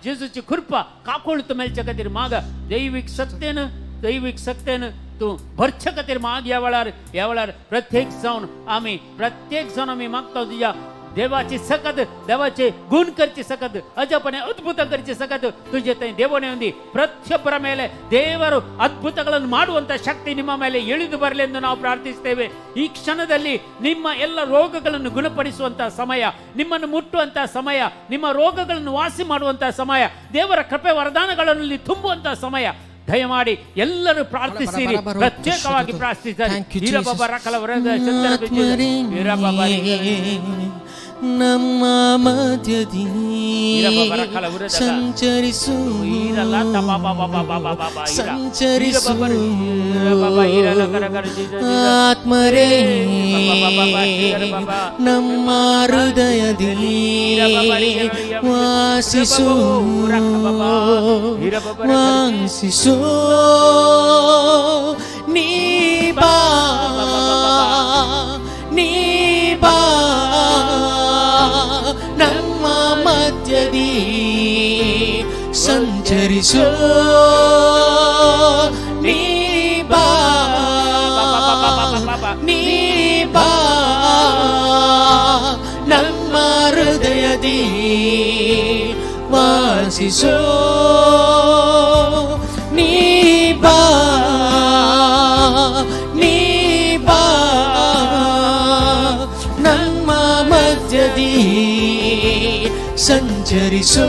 S8: जेजूची कृपा काकोळत मेलच्या खातीर मागा. दैविक सत्तेनं तू भरच्या खातीर माग. यावेळार प्रत्येक जावन आम्ही मागता तुझ्या देवाची सकत, देवाचे गुण करची सकत, ಅಜಪನೆ ಅದ್ಭುತ करची सकत तुझे तೈ ದೇವನೇ ಹೊಂದಿ. ಪ್ರತಿಯೊಬ್ಬರ ಮೇಲೆ ದೇವರು ಅದ್ಭುತಗಳನ್ನು ಮಾಡುವಂತ ಶಕ್ತಿ ನಿಮ್ಮ ಮೇಲೆ ಇಳಿದು ಬರಲಿ ಎಂದು ನಾವು ಪ್ರಾರ್ಥಿಸುತ್ತೇವೆ. ಈ ಕ್ಷಣದಲ್ಲಿ ನಿಮ್ಮ ಎಲ್ಲ ರೋಗಗಳನ್ನು ಗುಣಪಡಿಸುವಂತ ಸಮಯ, ನಿಮ್ಮನ್ನು ಮುಟ್ಟುವಂತ ಸಮಯ, ನಿಮ್ಮ ರೋಗಗಳನ್ನು ವಾಸಿ ಮಾಡುವಂತ ಸಮಯ, ದೇವರ ಕೃಪೆ ವರದಾನಗಳಲ್ಲಿ ತುಂಬುವಂತ ಸಮಯ. ದಯಮಾಡಿ ಎಲ್ಲರೂ ಪ್ರಾರ್ಥಿಸಿರಿ, ಪ್ರತ್ಯೇಕವಾಗಿ ಪ್ರಾರ್ಥಿಸಿರಿ.
S3: ನಮ್ಮ ಮಧ್ಯದಿ ಸಂಚರಿಸು ಆತ್ಮರೇ, ನಮ್ಮ ಹೃದಯದಲ್ಲಿ ವಾಸಿಸು ನೀ ಬಾ ನಮ್ಮ ಮಧ್ಯದಿ ಸಂಚರಿಸು. ನೀ ಬಾ ನಮ್ಮ ಹೃದಯದಿ ವಾಸಿಸೋ. ನೀ ಬಾ ಮಧ್ಯದಿ ಸಂಚರಿಸೋ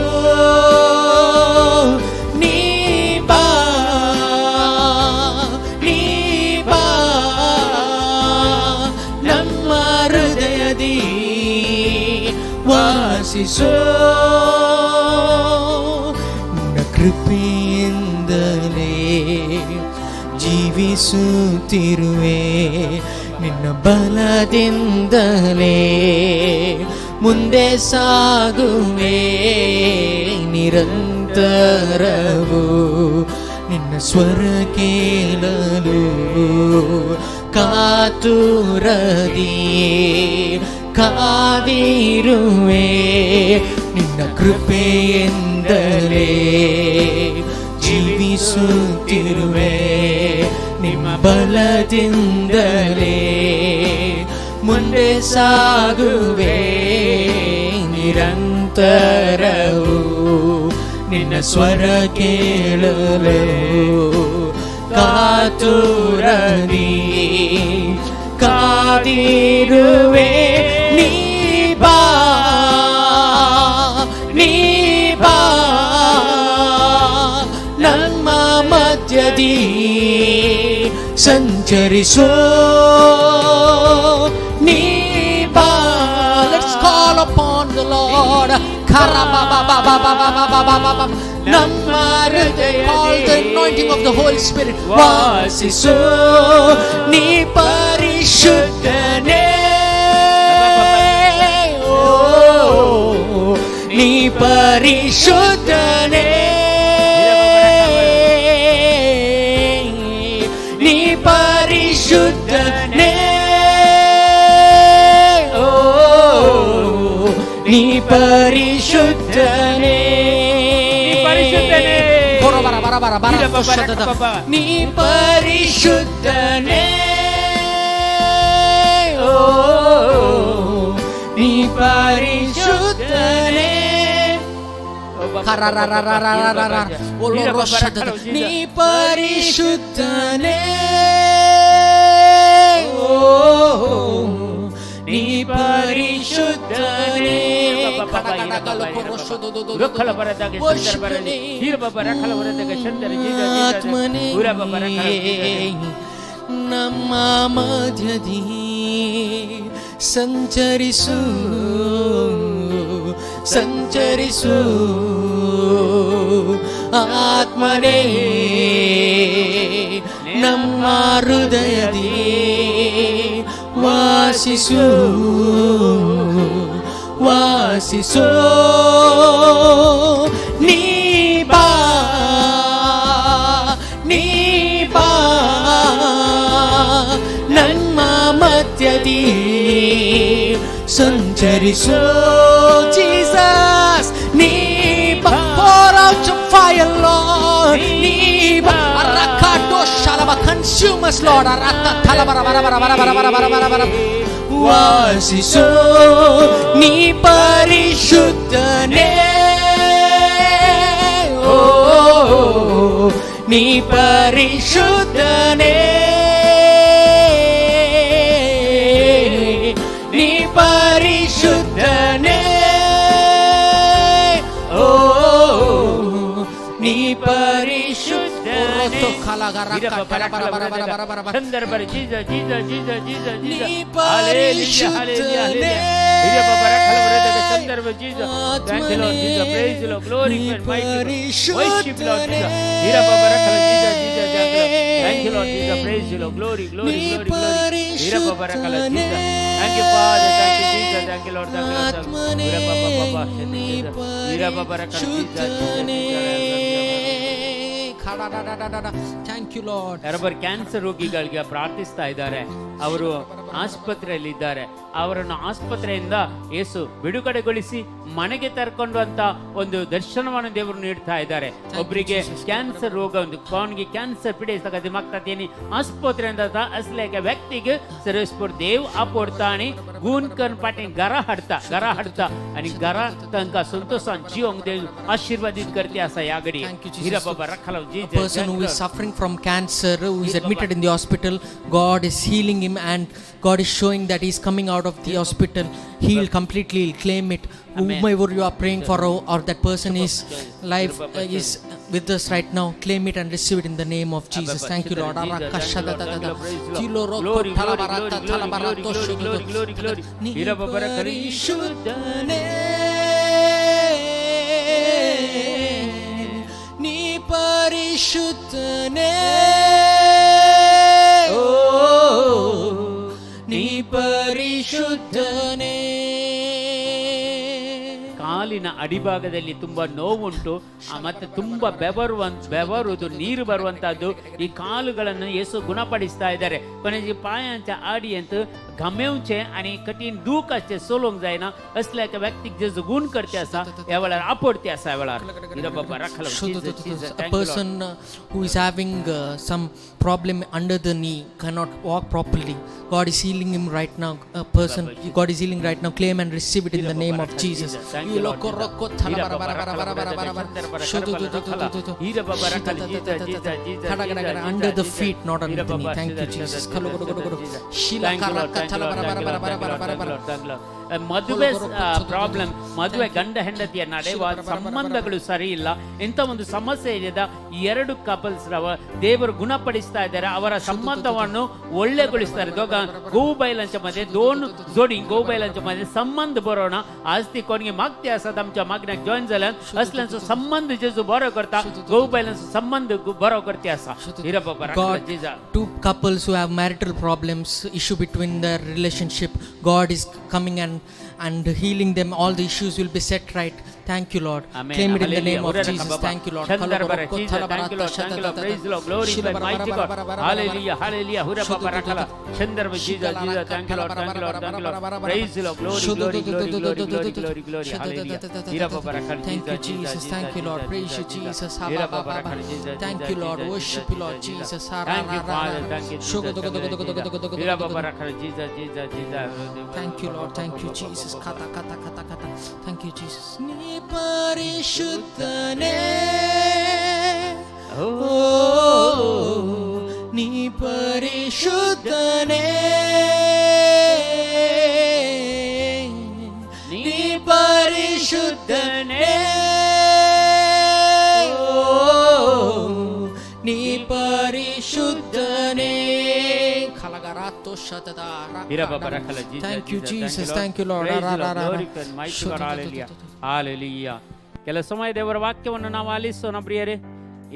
S3: ನೀ ಬಾ ನೀ ಬಾ ನಮ್ಮ ಹೃದಯದಿ ವಾಸಿಸೋ ನಿನ್ನ ಕೃಪೆಯಿಂದಲೇ ಜೀವಿಸುತ್ತಿರುವೆ ನಿನ್ನ ಬಲದಿಂದಲೇ ಮುಂದೆ ಸಾಗುವೆ ನಿರಂತರವು ನಿನ್ನ ಸ್ವರ ಕೇಳಲು ಕಾತುರದಿ ಕಾದಿರುವೆ ನಿನ್ನ ಕೃಪೆಯಿಂದಲೇ ಜೀವಿಸುತ್ತಿರುವೆ ನಿಮ್ಮ ಬಲದಿಂದಲೇ ಮುಂದೆ ಸಾಗುವೆ ನಿರಂತರವು ನಿನ್ನ ಸ್ವರ ಕೇಳಲು ಕಾತುರದಿ ಕಾದಿರುವೆ ನೀ ಬಾ ನೀ ಬಾ ನಮ್ಮ ಮಧ್ಯದಿ ಸಂಚರಿಸೋ ನೀ ಬಾ. Let's call upon the Lord. ನಮ್ಮ ಹೃದಯ call the anointing of the Holy Spirit. ವಾಸಿಸೋ ನೀ ಪರಿಶುದ್ಧನೇ ನೀ ಪರಿಶುದ್ಧನೇ ನೀ ಪರಿಶುದ್ಧನೇ ನೀ ಪರಿಶುದ್ಧನೇ ನೀ ಪರಿಶುದ್ಧನೇ ನೀ ಪರಿಶುದ್ಧನೇ ನೀ ಪರಿಶುದ್ಧನೇ ನೀ ಪರಿಶುದ್ಧನೇ ನಮ್ಮ ಮಧ್ಯದಿ ಸಂಚರಿಸು ಸಂಚರಿಸು ಆತ್ಮನೇ ನಮ್ಮ ಹೃದಯದಿ ವಾಸಿಸು ವಾಸಿಸೋ ನೀ ಬಾ ನೀ ಬಾ ನಮ್ಮ ಮಧ್ಯದಿ ಸಂಚರಿಸೋ ಜೀಸಸ್ ನೀ ಬಾ. Pour out your fire, Lord. ನೀ ಬಾ. Consume us, Lord. ವಾಸಿಸೋ ನೀ ಪರಿಶುದ್ಧನೇ ನೀ ಪರಿಶುದ್ಧನೇ ನೀ ಪರಿಶುದ್ಧನೇ ನೀ ಪರಿಶುದ್ಧನೇ
S8: ಸಂದರ್ಭ Jesus, Jesus, Jesus, Jesus, Jesus.
S3: ನೀ ಪರಿಶುದ್ಧನೇ
S8: ಸಂದರ್ಭ Jesus. Thank you, Lord Jesus. Praise you, Lord. Glory to your mighty God. Worship, Lord Jesus. Thank you, Lord Jesus. Praise you, Lord. Glory, glory, glory, glory. Thank you, Father. Thank you, Jesus. Thank you, Lord. Thank you,
S3: thank you Lord.
S8: ಯಾರೊಬ್ಬರು cancer ರೋಗಿಗಳಿಗೆ ಪ್ರಾರ್ಥಿಸ್ತಾ ಇದ್ದಾರೆ. ಅವರು ಆಸ್ಪತ್ರೆಯಲ್ಲಿ ಇದ್ದಾರೆ. ಅವರನ್ನು ಆಸ್ಪತ್ರೆಯಿಂದ ಯೇಸು ಬಿಡುಗಡೆಗೊಳಿಸಿ ಮನೆಗೆ ತರ್ಕೊಂಡು ಅಂತ ಒಂದು ದರ್ಶನವನ್ನು ದೇವರು ನೀಡ್ತಾ ಇದ್ದಾರೆ. ಒಬ್ಬರಿಗೆ ಕ್ಯಾನ್ಸರ್ ರೋಗ ಒಂದು ಅವನಿಗೆ ಕ್ಯಾನ್सर पीड़े दिमाग आस्पत्रे असले व्यक्ति सर्विस देव आप गुण करून पाठी घरा हाडता आणि घरा तांकां संतोषान जिवंक देव आशीर्वादीत करते असा या घडी
S3: Thank you, Jesus.
S8: हिरा बाबा रखलो जी
S3: A person who is suffering from cancer, who is admitted in the hospital, God is healing him and God is showing that he is coming out of the hospital healed completely. He'll claim it.
S8: Amen.
S3: Whomever you are praying for, or that person is life is with us right now, claim it and receive it in the name of Jesus. Thank you, Lord.
S8: हिरा बाबा रखली
S3: नी परिशुद्धने ओ नी परिशुद्धने
S8: ಕಾಲಿನ ಅಡಿಭಾಗದಲ್ಲಿ ತುಂಬಾ ನೋವುಂಟು ಮತ್ತೆ ತುಂಬಾ ಬೆವರುವುದು ನೀರು ಬರುವಂತಹದ್ದು ಈ ಕಾಲುಗಳನ್ನು ಯೇಸು ಗುಣಪಡಿಸ್ತಾ ಇದ್ದಾರೆ कोणाची पायांच्या आडी अंत घमेवचे आणि कठीण दुख असते सोलोंग जायना असल्या एका व्यक्तीक जे गुण करते असा या वेळार आपडते असा या वेळार हिरा बाबा रखलो
S3: a person who is having some problem under the knee, cannot walk properly, God is healing him right now. A person God is healing right now, claim and receive it in the name of Jesus. Under the feet, not under the knee. Thank you, Jesus.
S8: ಮದುವೆ problem, ಮದುವೆ ಗಂಡ ಹೆಂಡತಿಯ ನಡೆಯುವ ಸಂಬಂಧಗಳು ಸರಿ ಇಲ್ಲ, ಇಂಥ ಒಂದು ಸಮಸ್ಯೆ ಇದೆ. ಈ ಎರಡು ಕಪಲ್ಸ್ ದೇವರು ಗುಣಪಡಿಸ್ತಾ ಇದ್ದಾರೆ, ಅವರ ಸಂಬಂಧವನ್ನು ಒಳ್ಳೆಗೊಳಿಸ್ತಾರೆ. गहू बैलांच्या मध्ये दोन जोडी गहू बैलांच्या मध्ये संबंध बरोवना आज ती कोणी मागते असतात आमच्या मागण्याक जॉईन जाल्यान असल्यांचो संबंध जेजू बरो करता, गहू बैलांचो संबंध बरो करते असा. हिरा बाबा
S3: God, two couples who have marital problems, issue between their relationship, God is coming and healing them. All the issues will be set right. Thank you, Lord.
S8: Amen.
S3: Claim it in the
S8: Hallelujah.
S3: name of Jesus. Thank you, Lord.
S8: Thank you, Lord. Jesus. Thank you, Lord. Thank you, Lord. Praise the Lord. Glory to mighty God. Hallelujah. Hallelujah. Hura baba rakala. Chandra Jesus. Jesus. Thank you, Lord. Thank you, Lord. Thank you, Lord. Praise the Lord. Glory, glory, glory, glory, glory, glory, glory. Hallelujah. Hira baba rakala.
S3: Thank you, Jesus. Thank you, Lord. Praise you, Jesus.
S8: Hira baba rakala. Jesus.
S3: Thank you, Lord. Worship you, Lord Jesus.
S8: Thank you, Father. Thank you, Jesus. Hira baba rakala. Jesus. Jesus. Jesus.
S3: Thank you, Lord. Thank you, Jesus. Kata kata kata kata. Thank you, Jesus. Ni parishudane, oh, ni parishudane, ni parishudane, oh, ni parishudane.
S8: Thank you, Jesus.
S3: Thank you, Lord.
S8: Hallelujah. ಕೆಲ ಸಮಯ ದೇವರ ವಾಕ್ಯವನ್ನು ನಾವು ಆಲಿಸೋಣ ಪ್ರಿಯರೇ.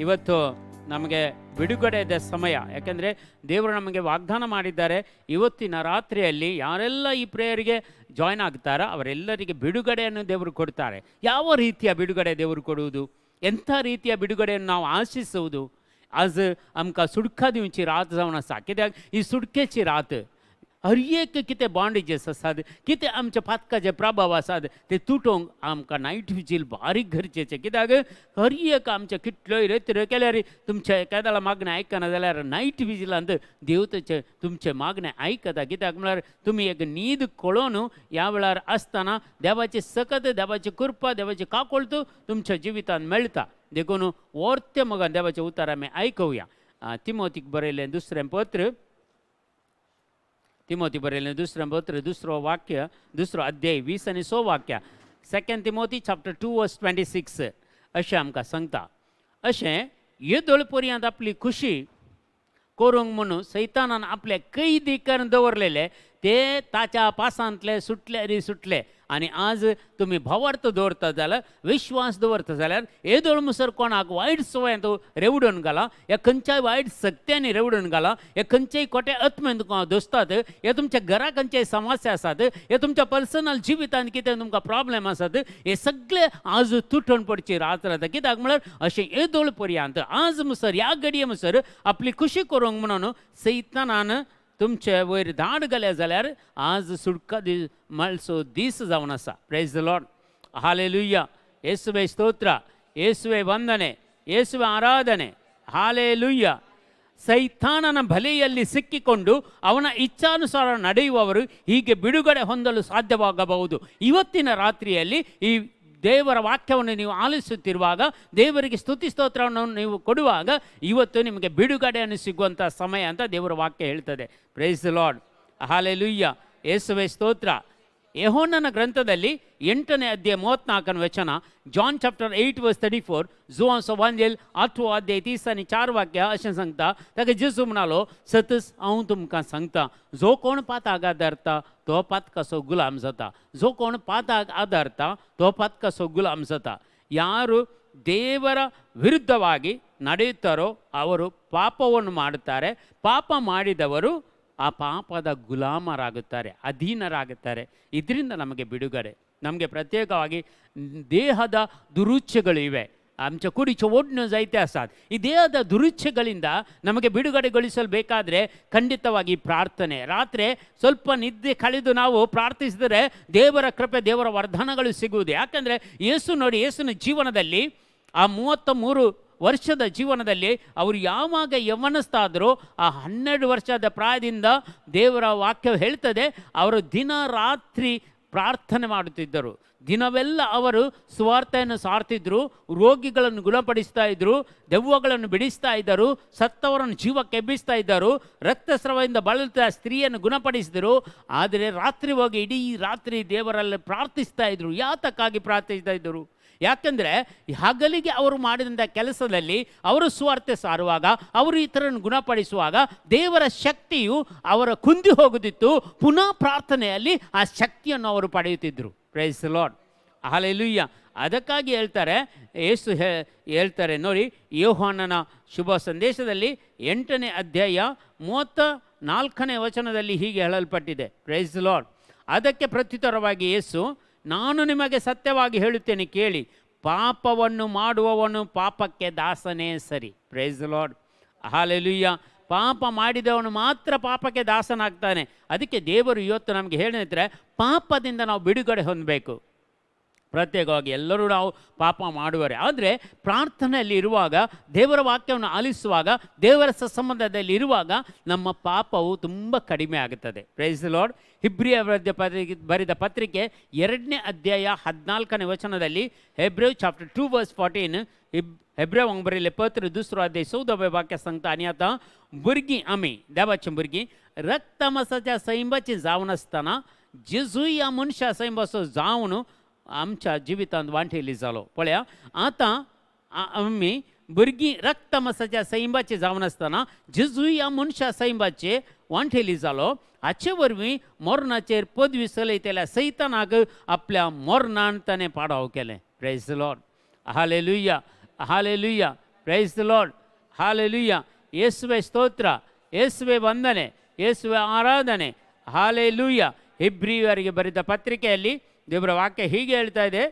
S8: ಇವತ್ತು ನಮಗೆ ಬಿಡುಗಡೆದ ಸಮಯ, ಯಾಕೆಂದರೆ ದೇವರು ನಮಗೆ ವಾಗ್ದಾನ ಮಾಡಿದ್ದಾರೆ, ಇವತ್ತಿನ ರಾತ್ರಿಯಲ್ಲಿ ಯಾರೆಲ್ಲ ಈ ಪ್ರೇಯರ್ಗೆ ಜಾಯ್ನ್ ಆಗ್ತಾರೋ ಅವರೆಲ್ಲರಿಗೆ ಬಿಡುಗಡೆಯನ್ನು ದೇವರು ಕೊಡ್ತಾರೆ. ಯಾವ ರೀತಿಯ ಬಿಡುಗಡೆ ದೇವರು ಕೊಡುವುದು, ಎಂಥ ರೀತಿಯ ಬಿಡುಗಡೆಯನ್ನು ನಾವು ಆಶಿಸುವುದು. आज आमकां सुडका दिवची रात जावन आसा, कित्याक ही सुडकेची रात. हर एक कितें बॉन्डेजीस आसात, कितें आमच्या पातकाचे प्रभाव आसात ते तुटोवंक आमकां नायट विजील बारीक गरजेचें. कित्याक हर एक आमचे कितल्योय रेत्यो केल्यार तुमचे एकाद्याला मागणें आयकना जाल्यार नायट विजिलांत देव तुमचे मागणें आयकता. कित्याक म्हळ्यार तुमी एक न्हीद कळोवन ह्या वेळार आसतना देवाची सकत, देवाची कृपा, देवाची काकोळत तुमच्या जिवितांत मेळटा. देखून वर्त्य मगन देवाचे उतार आमी आयकुया. तिमोथीक बरयलें दुसरें पत्र, तिमोथी बरयलें दुसरें पत्र, दुसरो वाक्य, दुसरो अध्याय 20 आनी 6 वाक्या. 2 Timothy chapter 2 verse 26 अशें आमकां सांगता. अशें येदोळ पर्यंत आपली खुशी करूंक म्हणून सैतानान आपले कैदी करून दवरलेले ते ताच्या पासांतले सुटले. आनी आज तुमी भावार्थ दवरता जाल्यार, विश्वास दवरता जाल्यार येदोळ मुसर कोणाक वायट सवयांत रेवडून घाला, ह्या खंयच्याय वायट सक्त्यांनी रेवडून घाला, हे खंयचेय खोटे आत्मेंत दोस्तात, हे तुमच्या घरा खंयच्याय समस्या आसात, हे तुमच्या पर्सनल जिवितांत कितें तुमकां प्रॉब्लेम आसात, हे सगळे आज तुटून पडची रात राता. कित्याक म्हळ्यार अशें येदोळ पर्यंत आज मुसर ह्या घडये मुसर आपली खुशी करूंक म्हणून सैतानान तुमचे वयर धाड घाले जाल्यार आज सुटका मळसो दीस जावन आसा. Praise the Lord. हालेलुया. येसुवे स्तोत्र, येसुवे वंदने, येसुवे आराधने. हालेलुया. ಸೈತಾನನ ಬಲೆಯಲ್ಲಿ ಸಿಕ್ಕಿಕೊಂಡು ಅವನ ಇಚ್ಛಾನುಸಾರ ನಡೆಯುವವರು ಹೀಗೆ ಬಿಡುಗಡೆ ಹೊಂದಲು ಸಾಧ್ಯವಾಗಬಹುದು. ಇವತ್ತಿನ ರಾತ್ರಿಯಲ್ಲಿ ಈ ದೇವರ ವಾಕ್ಯವನ್ನು ನೀವು ಆಲಿಸುತ್ತಿರುವಾಗ, ದೇವರಿಗೆ ಸ್ತುತಿ ಸ್ತೋತ್ರವನ್ನು ನೀವು ಕೊಡುವಾಗ, ಇವತ್ತು ನಿಮಗೆ ಬಿಡುಗಡೆಯನ್ನು ಸಿಗುವಂಥ ಸಮಯ ಅಂತ ದೇವರ ವಾಕ್ಯ ಹೇಳ್ತದೆ. ಪ್ರೈಸ್ ದಿ ಲಾರ್ಡ್, ಹಲ್ಲೆಲೂಯಾ, ಯೇಸುವೇ ಸ್ತೋತ್ರ. ಯೆಹೋವನ ಗ್ರಂಥದಲ್ಲಿ 8ನೇ ಅಧ್ಯಾಯ 34 ವಚನ, जॉन चैप्टर 8 वर्स 34, जो सवांजेल 8 अध्याय 30 आणि 4 वाक्य असे सांगता. ताका जेसू म्हणालो, सतस हांव तुमकां सांगता, जो कोण पाताक आदारता तो पात कसो गुलाम जाता, जो कोण पाताक आदारता तो पात कसो गुलाम जाता. ಯಾರು ದೇವರ ವಿರುದ್ಧವಾಗಿ ನಡೆಯುತ್ತಾರೋ ಅವರು ಪಾಪವನ್ನು ಮಾಡುತ್ತಾರೆ. ಪಾಪ ಮಾಡಿದವರು ಆ ಪಾಪದ ಗುಲಾಮರಾಗುತ್ತಾರೆ, ಅಧೀನರಾಗುತ್ತಾರೆ. ಇದರಿಂದ ನಮಗೆ ಬಿಡುಗಡೆ. ನಮಗೆ ಪ್ರತ್ಯೇಕವಾಗಿ ದೇಹದ ದುರುಚ್ಛೆಗಳು ಇವೆ. आमच्या कुडीचे ओढणं जायते असतात. ಈ ದೇಹದ ದುರುಚ್ಛೆಗಳಿಂದ ನಮಗೆ ಬಿಡುಗಡೆಗೊಳಿಸಲು ಬೇಕಾದರೆ ಖಂಡಿತವಾಗಿ ಪ್ರಾರ್ಥನೆ. ರಾತ್ರಿ ಸ್ವಲ್ಪ ನಿದ್ದೆ ಕಳೆದು ನಾವು ಪ್ರಾರ್ಥಿಸಿದರೆ ದೇವರ ಕೃಪೆ, ದೇವರ ವರದಾನಗಳು ಸಿಗುವುದು. ಯಾಕಂದರೆ ಯೇಸು ನೋಡಿ, ಯೇಸುವಿನ ಜೀವನದಲ್ಲಿ ಆ 33 ವರ್ಷದ ಜೀವನದಲ್ಲಿ ಅವರು ಯಾವಾಗ ಯವನಸ್ಥಾದರೂ ಆ 12 ವರ್ಷದ ಪ್ರಾಯದಿಂದ ದೇವರ ವಾಕ್ಯ ಹೇಳ್ತದೆ, ಅವರು ದಿನ ರಾತ್ರಿ ಪ್ರಾರ್ಥನೆ ಮಾಡುತ್ತಿದ್ದರು. ದಿನವೆಲ್ಲ ಅವರು ಸುವಾರ್ತೆಯನ್ನು ಸಾರ್ತಿದ್ರು, ರೋಗಿಗಳನ್ನು ಗುಣಪಡಿಸ್ತಾ ಇದ್ದರು, ದೆವ್ವಗಳನ್ನು ಬಿಡಿಸ್ತಾ ಇದ್ದರು, ಸತ್ತವರನ್ನು ಜೀವಕ್ಕೆ ಎಬ್ಬಿಸ್ತಾ ಇದ್ದರು, ರಕ್ತಸ್ರಾವದಿಂದ ಬಳಲುತ್ತಾ ಸ್ತ್ರೀಯನ್ನು ಗುಣಪಡಿಸಿದರು. ಆದರೆ ರಾತ್ರಿ ಹೋಗಿ ಇಡೀ ರಾತ್ರಿ ದೇವರಲ್ಲಿ ಪ್ರಾರ್ಥಿಸ್ತಾ ಇದ್ದರು. ಯಾತಕ್ಕಾಗಿ ಪ್ರಾರ್ಥಿಸ್ತಾ ಇದ್ದರು? ಯಾಕೆಂದರೆ ಹಗಲಿಗೆ ಅವರು ಮಾಡಿದಂಥ ಕೆಲಸದಲ್ಲಿ ಅವರು ಸುವಾರ್ತೆ ಸಾರುವಾಗ, ಅವರು ಇತರನ್ನು ಗುಣಪಡಿಸುವಾಗ ದೇವರ ಶಕ್ತಿಯು ಅವರ ಕುಂದಿ ಹೋಗುತ್ತಿತ್ತು. ಪುನಃ ಪ್ರಾರ್ಥನೆಯಲ್ಲಿ ಆ ಶಕ್ತಿಯನ್ನು ಅವರು ಪಡೆಯುತ್ತಿದ್ದರು. Praise the Lord, hallelujah. ಅದಕ್ಕಾಗಿ ಹೇಳ್ತಾರೆ, ಯೇಸು ಹೇಳ್ತಾರೆ ನೋಡಿ, ಯೋಹಾನನ ಶುಭ ಸಂದೇಶದಲ್ಲಿ 8ನೇ ಅಧ್ಯಾಯ 34ನೇ ವಚನದಲ್ಲಿ ಹೀಗೆ ಹೇಳಲ್ಪಟ್ಟಿದೆ. Price the lord. ಅದಕ್ಕೆ ಪ್ರತ್ಯುತ್ತರವಾಗಿ ಯೇಸು, ನಾನು ನಿಮಗೆ ಸತ್ಯವಾಗಿ ಹೇಳುತ್ತೇನೆ ಕೇಳಿ, ಪಾಪವನ್ನು ಮಾಡುವವನು ಪಾಪಕ್ಕೆ ದಾಸನೇ ಸರಿ. Praise the Lord, hallelujah. ಪಾಪ ಮಾಡಿದವನು ಮಾತ್ರ ಪಾಪಕ್ಕೆ ದಾಸನಾಗ್ತಾನೆ. ಅದಕ್ಕೆ ದೇವರು ಇವತ್ತು ನಮಗೆ ಹೇಳಿದ್ರೆ ಪಾಪದಿಂದ ನಾವು ಬಿಡುಗಡೆ ಹೊಂದಬೇಕು. ಪ್ರತ್ಯೇಕವಾಗಿ ಎಲ್ಲರೂ ನಾವು ಪಾಪ ಮಾಡುವರೆ. ಆದರೆ ಪ್ರಾರ್ಥನೆಯಲ್ಲಿ ಇರುವಾಗ, ದೇವರ ವಾಕ್ಯವನ್ನು ಆಲಿಸುವಾಗ, ದೇವರ ಸಂಬಂಧದಲ್ಲಿ ಇರುವಾಗ ನಮ್ಮ ಪಾಪವು ತುಂಬ ಕಡಿಮೆ ಆಗುತ್ತದೆ. Price the lord. ಹಿಬ್ರಿಯ ಬರೆದ ಪತ್ರಿಕೆ 2ನೇ ಅಧ್ಯಾಯ 14ನೇ ವಚನದಲ್ಲಿ, ಹೆಬ್ರೇವ್ ಚಾಪ್ಟರ್ 2 ವರ್ಸ್ 14, हेब्रेव बरेले पत्र 2 अध्याय 14 वाक्य सांगता. आणि आता भुरगीं आमी देवाची भुरगीं रक्तमासाच्या सैंबाची जावन आसतना जेजू या मनशा सैंबाचो जावन आमच्या जिवितांत वांठयली जालो. पळया, आता आमी भुरगीं रक्तमासाच्या सैंबाची जावन आसतना जेजू या मनशा सैंबाचे वांठयली जालो. हाचे वरवीं मरणाचेर पदवी चलयतल्या सैतानाक आपल्या मरणान ताणें पाडाव केलें. Praise the Lord, hallelujah, hallelujah, praise the Lord, hallelujah. ಯೇಸುವೆ ಸ್ತೋತ್ರ, ಯೇಸುವೆ ವಂದನೆ, ಯೇಸುವೆ ಆರಾಧನೆ, ಹಾಲೆಲೂಯಾ. ಹಿಬ್ರಿಯರಿಗೆ ಬರೆದ ಪತ್ರಿಕೆಯಲ್ಲಿ ದೇವರ ವಾಕ್ಯ ಹೀಗೆ ಹೇಳ್ತಾ ಇದೆ.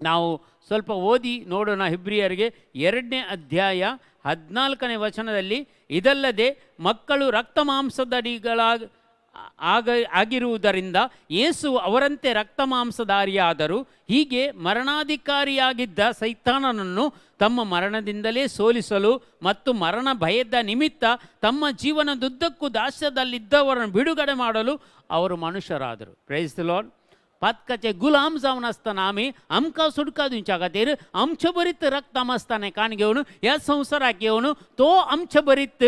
S8: ನಾವು ಸ್ವಲ್ಪ ಓದಿ ನೋಡೋಣ. ಹಿಬ್ರಿಯರಿಗೆ 2ನೇ ಅಧ್ಯಾಯ 14ನೇ ವಚನದಲ್ಲಿ, ಇದಲ್ಲದೆ ಮಕ್ಕಳು ರಕ್ತ ಆಗಿರುವುದರಿಂದ ಯೇಸು ಅವರಂತೆ ರಕ್ತ ಮಾಂಸಧಾರಿಯಾದರು. ಹೀಗೆ ಮರಣಾಧಿಕಾರಿಯಾಗಿದ್ದ ಸೈತಾನನನ್ನು ತಮ್ಮ ಮರಣದಿಂದಲೇ ಸೋಲಿಸಲು ಮತ್ತು ಮರಣ ಭಯದ ನಿಮಿತ್ತ ತಮ್ಮ ಜೀವನದುದ್ದಕ್ಕೂ ದಾಸ್ಯದಲ್ಲಿದ್ದವರನ್ನು ಬಿಡುಗಡೆ ಮಾಡಲು ಅವರು ಮನುಷ್ಯರಾದರು. Praise the Lord. पातकाचे गुलाम जावन आसतना आमी आमकां सुटका दिवच्या खातीर आमचे बरीत रक्त आमस्ताने काण घेवन ह्या संवसाराक येवन तो आमचे बरीत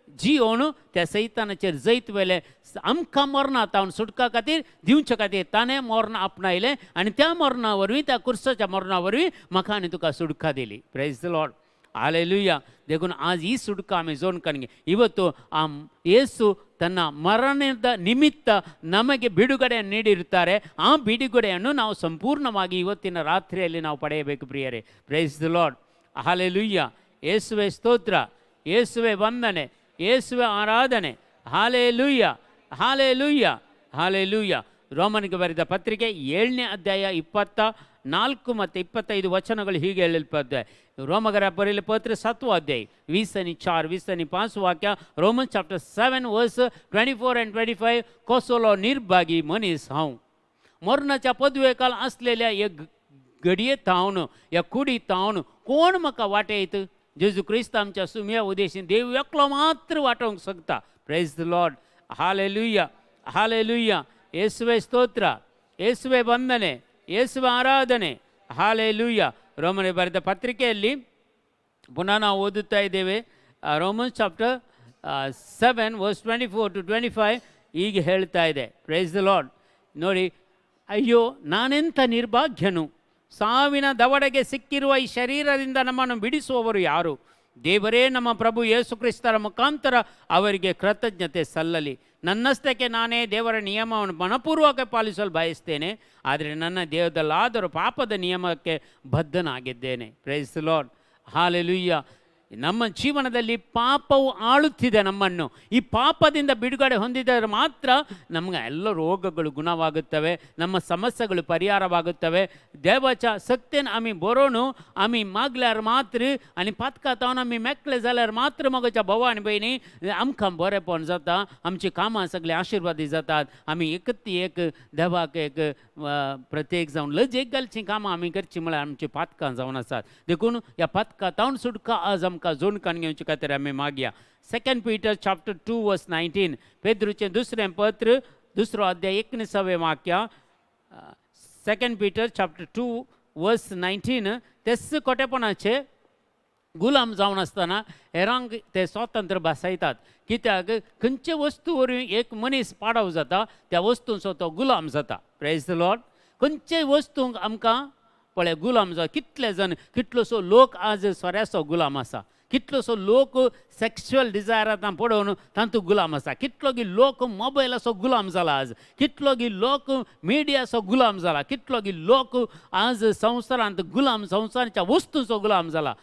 S8: जिवन त्या सैतानाचेर जैत वेले आमकां मरणांतावन सुटका खातीर दिवचे खातीर ताणें मरण आपणायलें आनी त्या मरणा वरवीं, त्या कुर्साच्या मरणा वरवीं म्हाका आनी तुका सुटका दिली. Praise the Lord, hallelujah. देखून आज ಈ ಸುಡುಕ ಆಮೆ ಜೋನ್ ಕಣ್ಗೆ ಇವತ್ತು ಆ ಯೇಸು ತನ್ನ ಮರಣದ ನಿಮಿತ್ತ ನಮಗೆ ಬಿಡುಗಡೆಯನ್ನು ನೀಡಿರುತ್ತಾರೆ. ಆ ಬಿಡುಗಡೆಯನ್ನು ನಾವು ಸಂಪೂರ್ಣವಾಗಿ ಇವತ್ತಿನ ರಾತ್ರಿಯಲ್ಲಿ ನಾವು ಪಡೆಯಬೇಕು ಪ್ರಿಯರೇ. Price the lord, hallelujah. ಯೇಸುವೆ ಸ್ತೋತ್ರ, ಯೇಸುವೆ ವಂದನೆ, ಯೇಸುವೆ ಆರಾಧನೆ, ಹಾಲೆಲುಯ್ಯ, ಹಾಲೆಲುಯ್ಯ, ಹಾಲೆಲುಯ್ಯ. ರೋಮನಿಗೆ ಬರೆದ ಪತ್ರಿಕೆ 7ನೇ ಅಧ್ಯಾಯ 24 ಮತ್ತು 25 ವಚನಗಳು ಹೀಗೆ ಹೇಳಲ್ಪಟ್ಟಿದೆ. रोमगर बरेले पत्र 7वां अध्याय 20 आणि 4, 20 आणि 5 वाक्य. Roman chapter 7 verse 24 and 25. कसलो निर्भागी मनीस हांव, मरणाच्या पदवेकाल असलेल्या एक घडये तावन, या कुडी तावन कोण म्हाका वाटयत? जेजू ख्रिस्त आमच्या सुम्या उद्देशीन देव एकलो मात्र वाटोवंक शकता. Praise the Lord. Hallelujah, hallelujah. ಯೇಸುವೆ ಸ್ತೋತ್ರ, ಯೇಸುವೆ ವಂದನೆ, ಯೇಸುವೆ ಆರಾಧನೆ. ಹಾಲೆಲೂಯ. ರೋಮನೆ ಬರೆದ ಪತ್ರಿಕೆಯಲ್ಲಿ ಪುನಃ ನಾವು ಓದುತ್ತಾ ಇದ್ದೇವೆ. ರೋಮನ್ಸ್ ಚಾಪ್ಟರ್ 7 ವರ್ಸ್ 24 to 25 ಹೀಗೆ ಹೇಳ್ತಾ ಇದೆ. Price the lord. ನೋಡಿ, ಅಯ್ಯೋ ನಾನೆಂಥ ನಿರ್ಭಾಗ್ಯನು, ಸಾವಿನ ದವಡೆಗೆ ಸಿಕ್ಕಿರುವ ಈ ಶರೀರದಿಂದ ನಮ್ಮನ್ನು ಬಿಡಿಸುವವರು ಯಾರು? ದೇವರೇ ನಮ್ಮ ಪ್ರಭು ಯೇಸು ಕ್ರಿಸ್ತರ ಮುಖಾಂತರ ಅವರಿಗೆ ಕೃತಜ್ಞತೆ ಸಲ್ಲಲಿ. ನನ್ನಷ್ಟಕ್ಕೆ ನಾನೇ ದೇವರ ನಿಯಮವನ್ನು ಮನಪೂರ್ವಕ ಪಾಲಿಸಲು ಬಯಸ್ತೇನೆ, ಆದರೆ ನನ್ನ ದೇಹದಲ್ಲಾದರೂ ಪಾಪದ ನಿಯಮಕ್ಕೆ ಬದ್ಧನಾಗಿದ್ದೇನೆ. Praise the Lord. ಹಾಲೆಲೂಯ್ಯ. ನಮ್ಮ ಜೀವನದಲ್ಲಿ ಪಾಪವು ಆಳುತ್ತಿದೆ ನಮ್ಮನ್ನು. ಈ ಪಾಪದಿಂದ ಬಿಡುಗಡೆ ಹೊಂದಿದರೆ ಮಾತ್ರ ನಮಗೆ ಎಲ್ಲ ರೋಗಗಳು ಗುಣವಾಗುತ್ತವೆ, ನಮ್ಮ ಸಮಸ್ಯೆಗಳು ಪರಿಹಾರವಾಗುತ್ತವೆ. देवाच्या सक्तीन आमी बरोवन आमी मागल्यार मात्र आनी पातकातावन आमी मेकळे जाल्यार मात्र मगोच्या भाव आनी भयणी आमकां बरेंपण जाता, आमची कामां सगळी आशिर्वादी जातात. आमी एकत एक देवाक एक प्रत्येक जावन लजेक घालची कामां आमी करची म्हळ्यार आमची पातकां जावन आसात. देखून ह्या पातकातावन सुटका आज आमकां जोडकान घेवची खातीर आमी मागया. 2 Peter chapter 2 verse 19. पेद्रूचें दुसरें पत्र 2रो अध्याय 19वें वाक्य. 2 Peter chapter 2 verse 19. तेच खोटेपणाचे गुलाम जावन आसतना हेरांक ते स्वातंत्र्य भासयतात. कित्याक खंयचे वस्तू वरवीं एक मनीस पाडव जाता त्या वस्तूंचो तो गुलाम जाता. Praise the Lord. खंयचे वस्तूंक आमकां पळय गुलाम जाता. कितले जण कितलोसो लोक आज सोऱ्याचो गुलाम आसा. कितलोसो लोक सेक्शुअल डिजायरांत पडोवन तातूंत गुलाम आसा. कितलो गी लोक मोबायलाचो गुलाम जाला आज. कितलो गी लोक मिडियाचो गुलाम जाला. कितलो गी लोक आज संवसारांत गुलाम संवसाराच्या वस्तूंचो गुलाम जाला.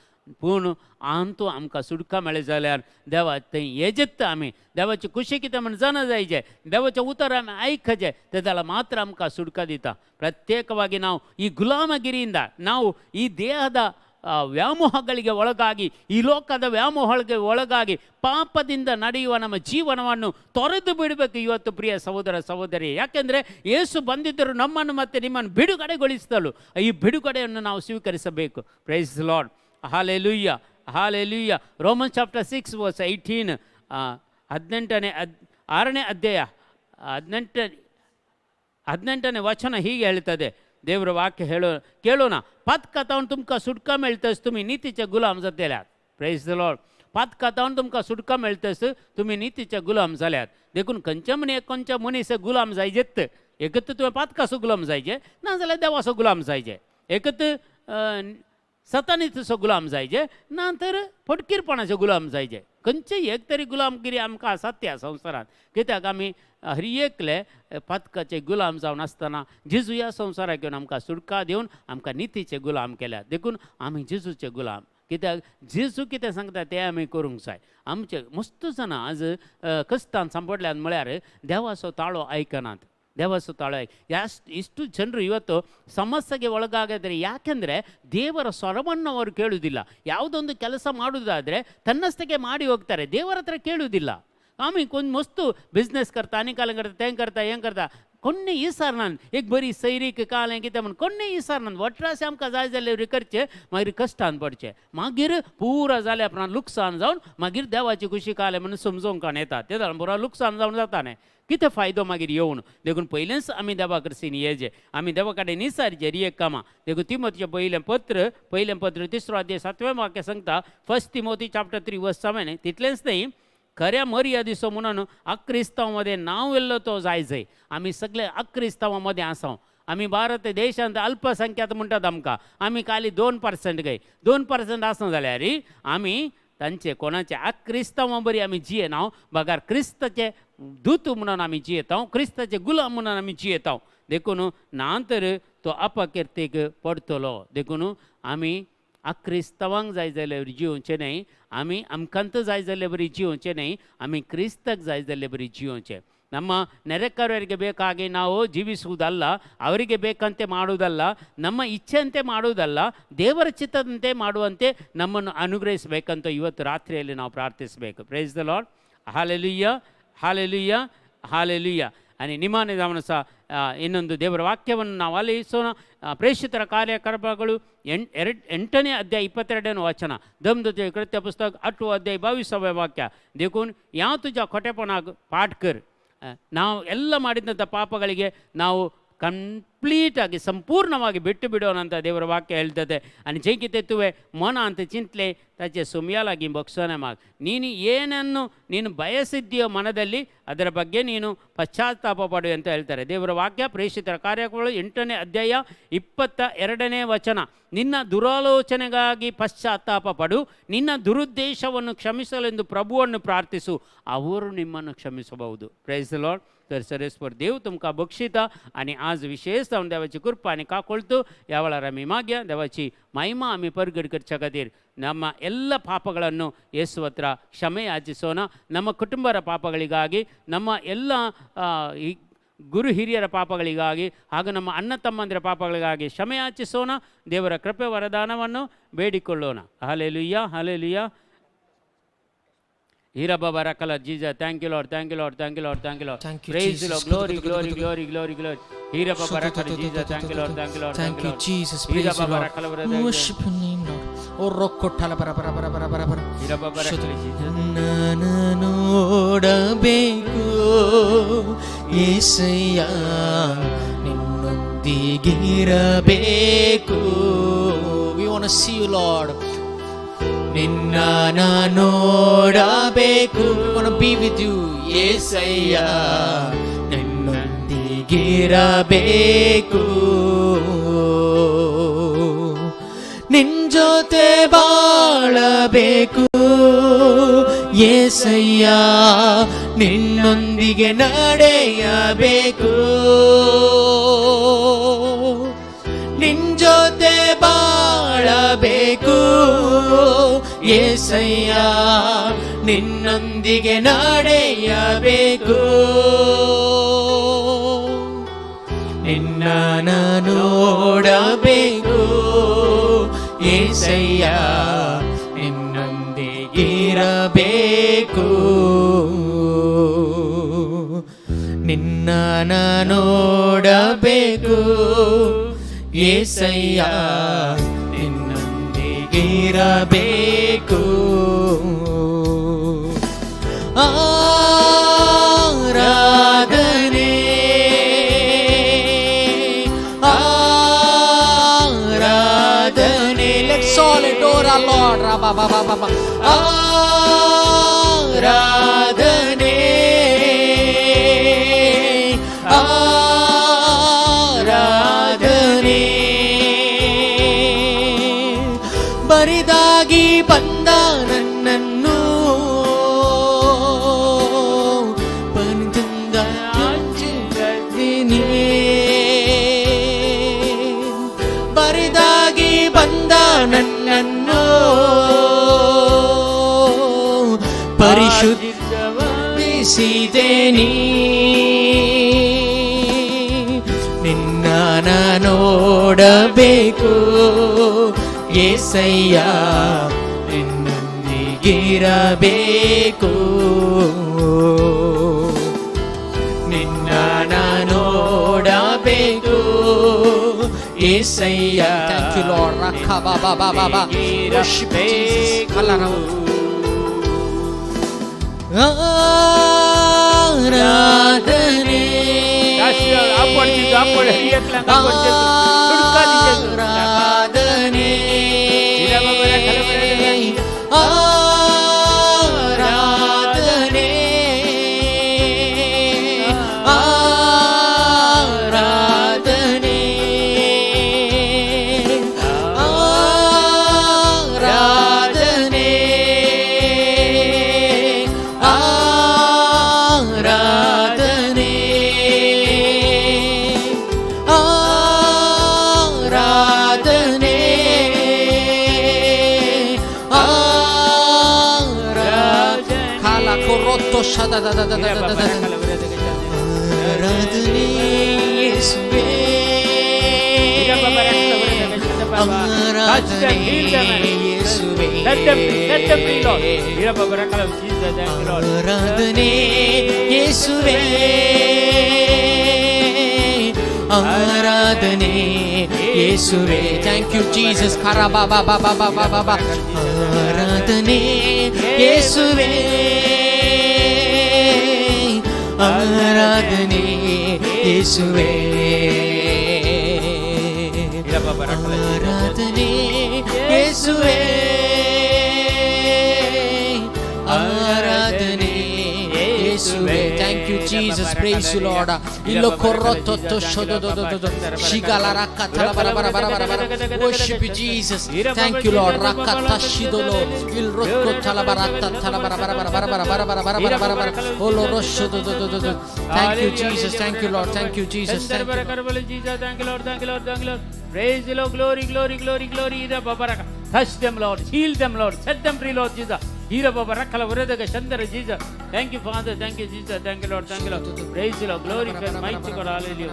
S8: पूण आंतू आमकां सुटका मेळ्ळी जाल्यार देवा थंय येजत आमी देवाची खुशी कितें म्हण जाणा जायचें, देवाचें उतर आमी आयकचें, ते जाल्यार मात्र आमकां सुटका दिता. ಪ್ರತ್ಯೇಕವಾಗಿ ನಾವು ಈ ಗುಲಾಮಗಿರಿಯಿಂದ ನಾವು ಈ ದೇಹದ ವ್ಯಾಮೋಹಗಳಿಗೆ ಒಳಗಾಗಿ ಈ ಲೋಕದ ವ್ಯಾಮೋಹಗಳಿಗೆ ಒಳಗಾಗಿ ಪಾಪದಿಂದ ನಡೆಯುವ ನಮ್ಮ ಜೀವನವನ್ನು ತೊರೆದು ಬಿಡಬೇಕು ಇವತ್ತು ಪ್ರಿಯ ಸಹೋದರ ಸಹೋದರಿ. ಯಾಕೆಂದರೆ ಯೇಸು ಬಂದಿದ್ದರು ನಮ್ಮನ್ನು ಮತ್ತು ನಿಮ್ಮನ್ನು ಬಿಡುಗಡೆಗೊಳಿಸಿದಳು. ಈ ಬಿಡುಗಡೆಯನ್ನು ನಾವು ಸ್ವೀಕರಿಸಬೇಕು. Praise the Lord. Hallelujah, hallelujah. Romans chapter 6 verse 18. 6ನೇ ಅಧ್ಯಾಯ 18ನೇ ವಚನ ಹೀಗೆ ಹೇಳ್ತದೆ. देवर वाक्य केळोना. पातकातावन तुमकां सुटका मेळटस तुमी नीतीचे गुलाम जातल्यात. Praise the Lord. पातकातावन तुमकां सुटका मेळटस तुमी नीतीचे गुलाम जाल्यात. देखून खंयच्या मनीस गुलाम जायजेत. एकत तुवें पातकाचो गुलाम जायचे, नाजाल्यार देवाचो गुलाम जायचे. एकत सतानीचो गुलाम जायचे, ना तर फटकीरपणाचे गुलाम जायचे. खंयचे एक तरी गुलामगिरी आमकां आसात त्या संवसारांत. कित्याक आमी हर एकले पातकाचे गुलाम जावन आसतना जेजू ह्या संवसाराक घेवन आमकां सुटका दिवन आमकां नितीचे गुलाम केल्यात. देखून आमी जेजूचे गुलाम. कित्याक जेजू कितें सांगता तें आमी करूंक जाय. आमचे मस्त जाणां आज कश्टान सांपडल्यात म्हळ्यार देवाचो ताळो आयकनात. ದೇವಸು ತಾಳೆ ಇಷ್ಟು ಜನರು ಇವತ್ತು ಸಮಸ್ಯೆಗೆ ಒಳಗಾಗಿದ್ದಾರೆ. ಯಾಕೆಂದರೆ ದೇವರ ಸ್ವರವನ್ನು ಅವರು ಕೇಳುವುದಿಲ್ಲ. ಯಾವುದೊಂದು ಕೆಲಸ ಮಾಡುವುದಾದರೆ ತನ್ನಷ್ಟಕ್ಕೆ ಮಾಡಿ ಹೋಗ್ತಾರೆ, ದೇವರ ಹತ್ರ ಕೇಳುವುದಿಲ್ಲ. आम्ही कोण मस्तो बिझनेस करता आनी काल करता तें करता हें करता कोण विसरनान एक बरी सैरीक कालें कितें म्हण कोण विसरनान. वट्राशें आमकां जाय जाल्यार करचें, मागीर कश्टान पडचें, मागीर पुरा जाल्या उपरांत लुकसाण जावन मागीर देवाची खुशी कालें म्हणून समजोवंक येता. तें जाल्यार पुरो लुकसाण जावन जाता न्ही. कितें फायदो मागीर येवन. देखून पयलेंच आमी देवा कडच्यान येजे, आमी देवा कडेन विचारचें रियेक कामां. देखून तिमोथीचें पयलें पत्र 3रो अध्याय 7वें वाक्य सांगता. 1 Timothy chapter 3 verse 7. तितलेंच न्ही, खऱ्या मर्यादिसो म्हणून अक्रिस्तांवामध्ये नाव येल्लो तो जायजय. आमी सगळे अक्रिस्तांवामध्ये आसां. आमी भारत देशांत अल्पसंख्याक म्हणटात आमकां. आमी खाली 2% गय 2% आसा जाल्यार आमी तांचे कोणाचे अक्रिस्तांवां बरी आमी जियेनाव. बगार क्रिस्ताचे दूत म्हणून आमी जियेताव, क्रिस्ताचे गुलाम म्हणून आमी जियेताव. देखून नांतर तो अपकिर्तेक पडतलो. देखून आमी अक्रिस्तांवांक जाय जाल्यार जिवचें न्हय, आमी आमकांत जाय जाल्यार बरी जिवचें न्हय, आमी क्रिस्ताक जाय जाल्यार बरी जिवचें. ನಮ್ಮ ನೆರೆಕರವರಿಗೆ ಬೇಕಾಗಿ ನಾವು ಜೀವಿಸುವುದಲ್ಲ, ಅವರಿಗೆ ಬೇಕಂತೆ ಮಾಡುವುದಲ್ಲ, ನಮ್ಮ ಇಚ್ಛೆಯಂತೆ ಮಾಡುವುದಲ್ಲ, ದೇವರ ಚಿತ್ತದಂತೆ ಮಾಡುವಂತೆ ನಮ್ಮನ್ನು ಅನುಗ್ರಹಿಸಬೇಕಂತ ಇವತ್ತು ರಾತ್ರಿಯಲ್ಲಿ ನಾವು ಪ್ರಾರ್ಥಿಸಬೇಕು. Praise the Lord. Hallelujah, hallelujah, hallelujah. అని ನಿಮಾನದವನು ಸಹ ಇನ್ನೊಂದು ದೇವರ ವಾಕ್ಯವನ್ನು ನಾವು ಆಲಿಸೋಣ. ಪ್ರೇಷಿತರ ಕಾರ್ಯಕರ್ಮಗಳು 8ನೇ ಅಧ್ಯಾಯ 22ನೇ ವಚನ. दमदत्ते कृत्य पुस्तक 8 अध्याय 22వ ವಾಕ್ಯ. देखून या तुझ्या खोटेपणाग पाठ कर. ನಾವು ಎಲ್ಲ ಮಾಡಿದಂಥ ಪಾಪಗಳಿಗೆ ನಾವು ಕಂಪ್ಲೀಟಾಗಿ ಸಂಪೂರ್ಣವಾಗಿ ಬಿಟ್ಟು ಬಿಡೋಣ ಅಂತ ದೇವರ ವಾಕ್ಯ ಹೇಳ್ತದೆ. आणि जे किते तुवे मन ಅಂತ ಚಿಂತಲೆ त्याचे ಸುಮ್ಯಾಲಾಗಿ ಬೊಕ್ಸೋನೆ ಮಾಗ. ನೀನು ಏನನ್ನು ನೀನು ಬಯಸಿದ್ದೀಯೋ ಮನದಲ್ಲಿ ಅದರ ಬಗ್ಗೆ ನೀನು ಪಶ್ಚಾತ್ತಾಪ ಪಡು ಅಂತ ಹೇಳ್ತಾರೆ ದೇವರ ವಾಕ್ಯ. ಪ್ರೇಷಿತರ ಕಾರ್ಯಗಳು 8ನೇ ಅಧ್ಯಾಯ 22ನೇ ವಚನ. ನಿನ್ನ ದುರಾಲೋಚನೆಗಾಗಿ ಪಶ್ಚಾತ್ತಾಪ ಪಡು, ನಿನ್ನ ದುರುದ್ದೇಶವನ್ನು ಕ್ಷಮಿಸಲೆಂದು ಪ್ರಭುವನ್ನು ಪ್ರಾರ್ಥಿಸು, ಅವರು ನಿಮ್ಮನ್ನು ಕ್ಷಮಿಸಬಹುದು. Price the Lord. तर सरेस्वर देव तुमका बक्षिता आणि आज विशेष जाऊन देवाची कृपा आणि काಕೊಳ್ತು ಯಾವಳರ मी माग्या देवाची महिमा आम्ही परगड करच्या खातीर ನಮ್ಮ ಎಲ್ಲ ಪಾಪಗಳನ್ನು ಯೇಸು ಹತ್ರ ಕ್ಷಮೆ ಯಾಚಿಸೋಣ. ನಮ್ಮ ಕುಟುಂಬರ ಪಾಪಗಳಿಗಾಗಿ, ನಮ್ಮ ಎಲ್ಲ ಈ ಗುರು ಹಿರಿಯರ ಪಾಪಗಳಿಗಾಗಿ ಹಾಗೂ ನಮ್ಮ ಅಣ್ಣ ತಮ್ಮಂದಿರ ಪಾಪಗಳಿಗಾಗಿ ಕ್ಷಮೆ ಯಾಚಿಸೋಣ. ದೇವರ ಕೃಪೆ ವರದಾನವನ್ನು ಬೇಡಿಕೊಳ್ಳೋಣ. Hallelujah, hallelujah. Hiraba barakala Jesus. Thank you Lord. Thank you Lord. Thank you Lord. Thank you Lord.
S3: Thank you,
S8: Praise
S3: Jesus.
S8: the Lord. Glory, glory, glory, glory, glory. Hiraba barakala Jesus. Thank you Lord. Thank you Lord.
S3: Thank you, Jesus. Praise
S8: Hiraba
S3: you,
S8: barakala
S3: Lord.
S8: brother.
S3: Worship your name, Lord. Oh, rokkotala bara bara bara bara bara bara.
S8: Hiraba barakala Jesus.
S3: ನೋಡಬೇಕು ಯೇಸಯ್ಯ, ನಿನ್ನೊಂದಿಗಿರಬೇಕು. We want to see you, Lord. ನಿನ್ನ ನೋಡಬೇಕು. We want to be with you, ಯೇಸಯ್ಯ, ನಿನ್ನೊಂದಿಗಿರಬೇಕು. ನಿನ್ ಜೊತೆ ಬಾಳಬೇಕು ಯೇಸಯ್ಯ, ನಿನ್ನೊಂದಿಗೆ ನಡೆಯಬೇಕು. ನಿನ್ ಜೊತೆ ಬಾಳಬೇಕು ಯೇಸಯ್ಯ, ನಿನ್ನೊಂದಿಗೆ ನಡೆಯಬೇಕು. ನಿನ್ನ ನೋಡಬೇಕು ಯೇಸಯ್ಯ, ನಿನ್ನೊಂದಿಗಿರಬೇಕು. ನಿನ್ನ ನೋಡಬೇಕು ಯೇಸಯ್ಯ, ನಿನ್ನೊಂದಿಗಿರಬೇಕು. ಆರಾಧನೆ ಆರಾಧನೆ. Let's all adore our Lord. ಆರಾಧನೆ ಆರಾಧನೆ. ಬರಿದಾಗಿ ಬಂದ ನನ್ನನ್ನು ಬಂದಿಂದ ಆಚಿದ್ದೀನಿ. ಬರಿದಾಗಿ ಬಂದ ನನ್ನನ್ನು ಪರಿಶುದ್ಧವಾಗಿಸಿದೆನಿ. ನಿನ್ನ ನೋಡಬೇಕು ಯೇಸಯ್ಯ, ನಿನ್ನೊಂದಿಗಿರಬೇಕು. ನಿನ್ನ ನೋಡಬೇಕು ಯೇಸಯ್ಯ. Thank you Lord. Rakha baba baba. Worship Jesus. ಆರಾಧನೆ ಆರಾಧನೆ ಆರಾಧನೆ ಆರಾಧನೆ ಆರಾಧನೆ ಆರಾಧನೆ ಆರಾಧನೆ ಆರಾಧನೆ. ಕಾಲ ಕೊರೊತ್ತೋ ಶದ ಆರಾಧನೆ ಯೇಸುವೇ, ಆರಾಧನೆ ಯೇಸುವೇ, ಆರಾಧನೆ ಯೇಸುವೇ, ಆರಾಧನೆ ಯೇಸುವೆ. Thank you Jesus. ಕರ ಬಾಬಾ ಬಾಬಾ ಬಾಬಾ ಬಾಬಾ. ಆರಾಧನೆ ಯೇಸುವೆ, ಆರಾಧನೆ ಯೇಸುವೆ, ಆರಾಧನೆ ಯೇಸುವೆ, ಆರಾಧನೆ ಯೇಸುವೆ. Thank you Jesus. Praise you Lord. ಇಲ್ಲೋ ಕೊರೊತ್ತೊತ್ತೊ ಶೋದೊದೊದೊದೊ ಶಿಗಲ ರಕ್ಕತಲ ಬರ ಬರ ಬರ ಬರ ಬರ. worship you Jesus. Thank you Lord. ರಕ್ಕತ ಶಿದೊಲೋ ಇಲ್ ರೊಕ್ಕತಲ ಬರತ್ತ ತಲ ಬರ ಬರ ಬರ ಬರ ಬರ ಬರ ಬರ ಬರ ಬರ ಬರ ಬರ Ola ರೊಶೊದೊದೊದೊದೊ. Thank you Jesus. Thank you Lord. Thank you Jesus. Thank you.
S8: Thank you Lord. Thank you Lord. Thank you Lord. Praise the Lord. Glory, glory, glory, glory. Touch them Lord. Heal them Lord. Set them free Lord Jesus. Hira baba rakala vradaga chandra Jesus. Thank you Father. Thank you Jesus. Thank you Lord. Thank you Lord. Praise the Lord. Glory to God. Mighty God. Hallelujah.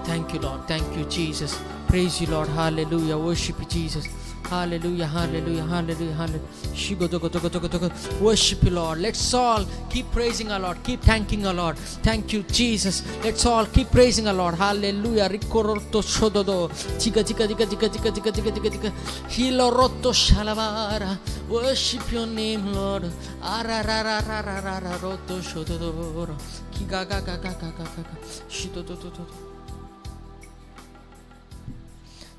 S3: Thank you Lord. Thank you Jesus. Praise you Lord. Hallelujah. Worship you Jesus. Hallelujah, hallelujah, hallelujah, hallelujah. Worship you Lord. Let's all keep praising our Lord. Keep thanking our Lord. Thank you Jesus. Let's all keep praising our Lord. Hallelujah. Rikorotto shododo. Chiga chiga chiga chiga chiga chiga chiga chiga chiga. Hilorotto shalavara. Worship your name Lord. Ararararararara rotto shododo. Kiga ga ga ga ga ga ga. Shidodododo.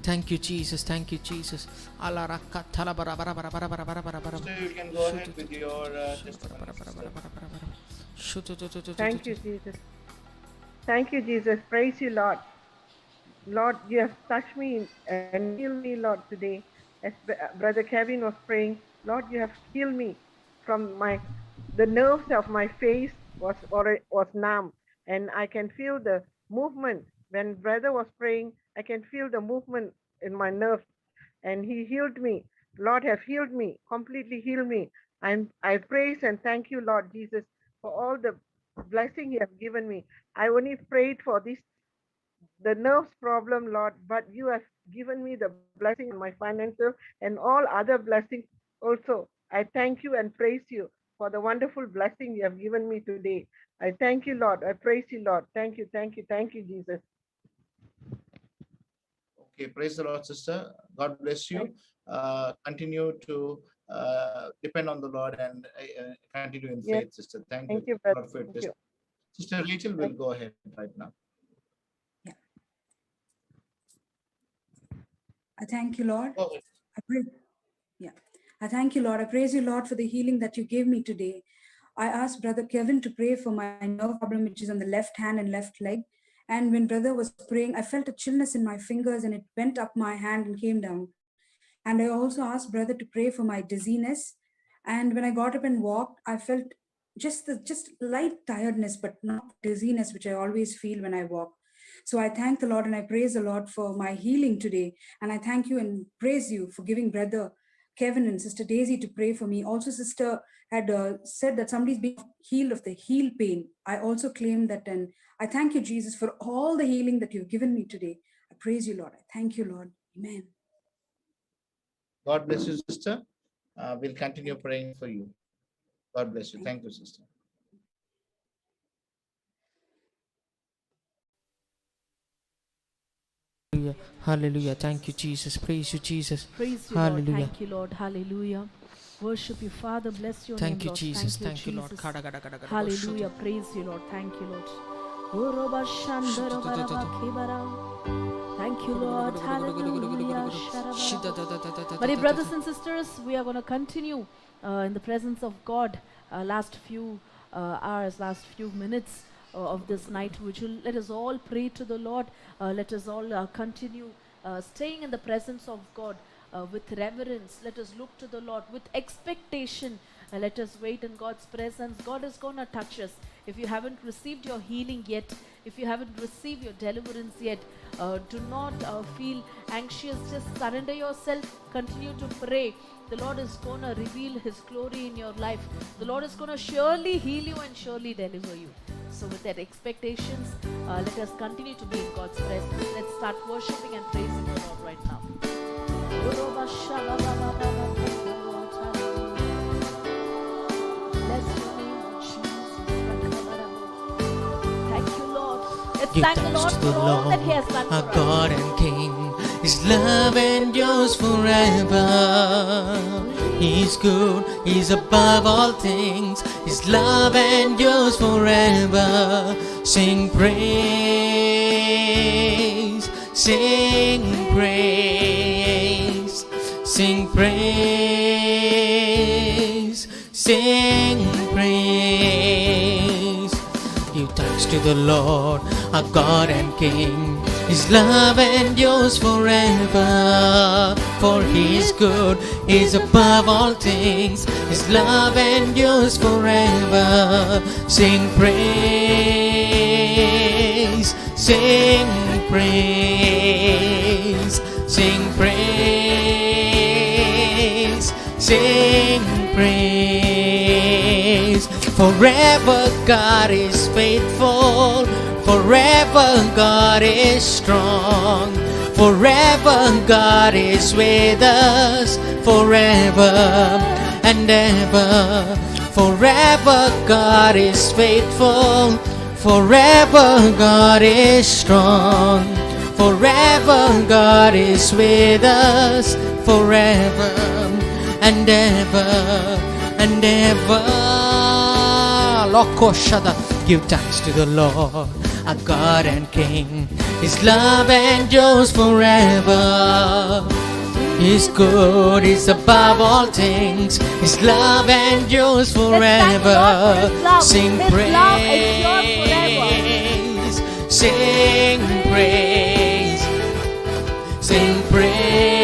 S3: Thank you Jesus. Thank you Jesus. Ala rakka thala bara bara bara bara bara bara bara bara.
S4: So you can go ahead with your testimony.
S9: Thank you, Jesus. Thank you, Jesus. Praise you, Lord. Lord, you have touched me and healed me, Lord, today. As Brother Kevin was praying, Lord, you have healed me from the nerves of my face was numb, and I can feel the movement. When Brother was praying, I can feel the movement in my nerves, and he healed me. Lord have healed me, completely healed me. I praise and thank you, Lord Jesus, for all the blessing you have given me. I only prayed for the nerves problem, Lord, but you have given me the blessing in my financial and all other blessings also. I thank you and praise you for the wonderful blessing you have given me today. I thank you, Lord. I praise you, Lord. Thank you, thank you, thank you, Jesus.
S4: Okay, praise the Lord, sister. God bless you. Continue to depend on the Lord and continue in faith, sister. Thank you,
S9: brother.
S4: Lord, for your
S9: Thank you.
S4: testimony. Sister Rachel will go ahead right now.
S10: I thank you, Lord.
S4: Go ahead.
S10: I thank you, Lord. I praise you, Lord, for the healing that you gave me today. I asked Brother Kevin to pray for my nerve problem, which is on the left hand and left leg. And when Brother was praying, I felt a chillness in my fingers and it went up my hand and came down. And I also asked Brother to pray for my dizziness. And when I got up and walked, I felt just light tiredness, but not dizziness, which I always feel when I walk. So I thank the Lord and I praise the Lord for my healing today. And I thank you and praise you for giving Brother Kevin and Sister Daisy to pray for me. Also, Sister had said that somebody's being healed of the heel pain. I also claim that, and I thank you, Jesus, for all the healing that you've given me today. I praise you, Lord. I thank you, Lord. Amen.
S4: God bless you, sister. We'll continue praying for you. God bless you. Thank you, sister.
S3: Hallelujah. Thank you Jesus. Praise you Jesus.
S1: Praise you,
S3: Hallelujah.
S1: Lord. Thank you, Lord. Hallelujah. Worship you, Father. Bless your
S3: Thank
S1: name,
S3: you
S1: Lord.
S3: Jesus.
S1: Thank
S3: Thank you Lord.
S1: Jesus.
S3: Kada kada kada kada.
S1: Hallelujah. Praise you, Lord. Thank you, Lord. Oroba shandara baraba kibara. Thank you, Lord. Hallelujah. Sharaba. My dear brothers and sisters, we are going to continue in the presence of God last few hours, last few minutes of this night vigil. Let us all pray to the Lord. Let us all continue staying in the presence of God with reverence. Let us look to the Lord with expectation. Let us wait in God's presence. God is going to touch us. If you haven't received your healing yet, if you haven't received your deliverance yet, do not feel anxious. Just surrender yourself. Continue to pray. The Lord is going to reveal His glory in your life. The Lord is going to surely heal you and surely deliver you. So with that expectations, let us continue to be in God's presence. Let's start worshiping and praising the Lord right now. Bless your name, Jesus. Thank you, Lord.
S2: Let's
S3: Give
S2: thank the
S3: thanks
S2: Lord
S3: to
S2: for
S3: the
S2: all that
S3: Lord,
S2: He has done
S3: our
S2: for us.
S3: God and King. His love endures forever. He's good, He's above all things. His love endures forever. Sing praise, sing praise, sing praise, sing praise. Give thanks to the Lord, our God and King. His love endures forever, for He is good, He is above all things. His love endures forever. Sing praise, sing praise, sing praise, sing praise. Forever God is faithful, forever God is strong, forever God is with us, forever and ever. Forever God is faithful, forever God is strong, forever God is with us, forever and ever and ever. Lokoshada. Give thanks to the Lord, our God and King. His love endures forever. He's good, He's above all things. His love endures forever. Sing praise, sing praise, sing praise,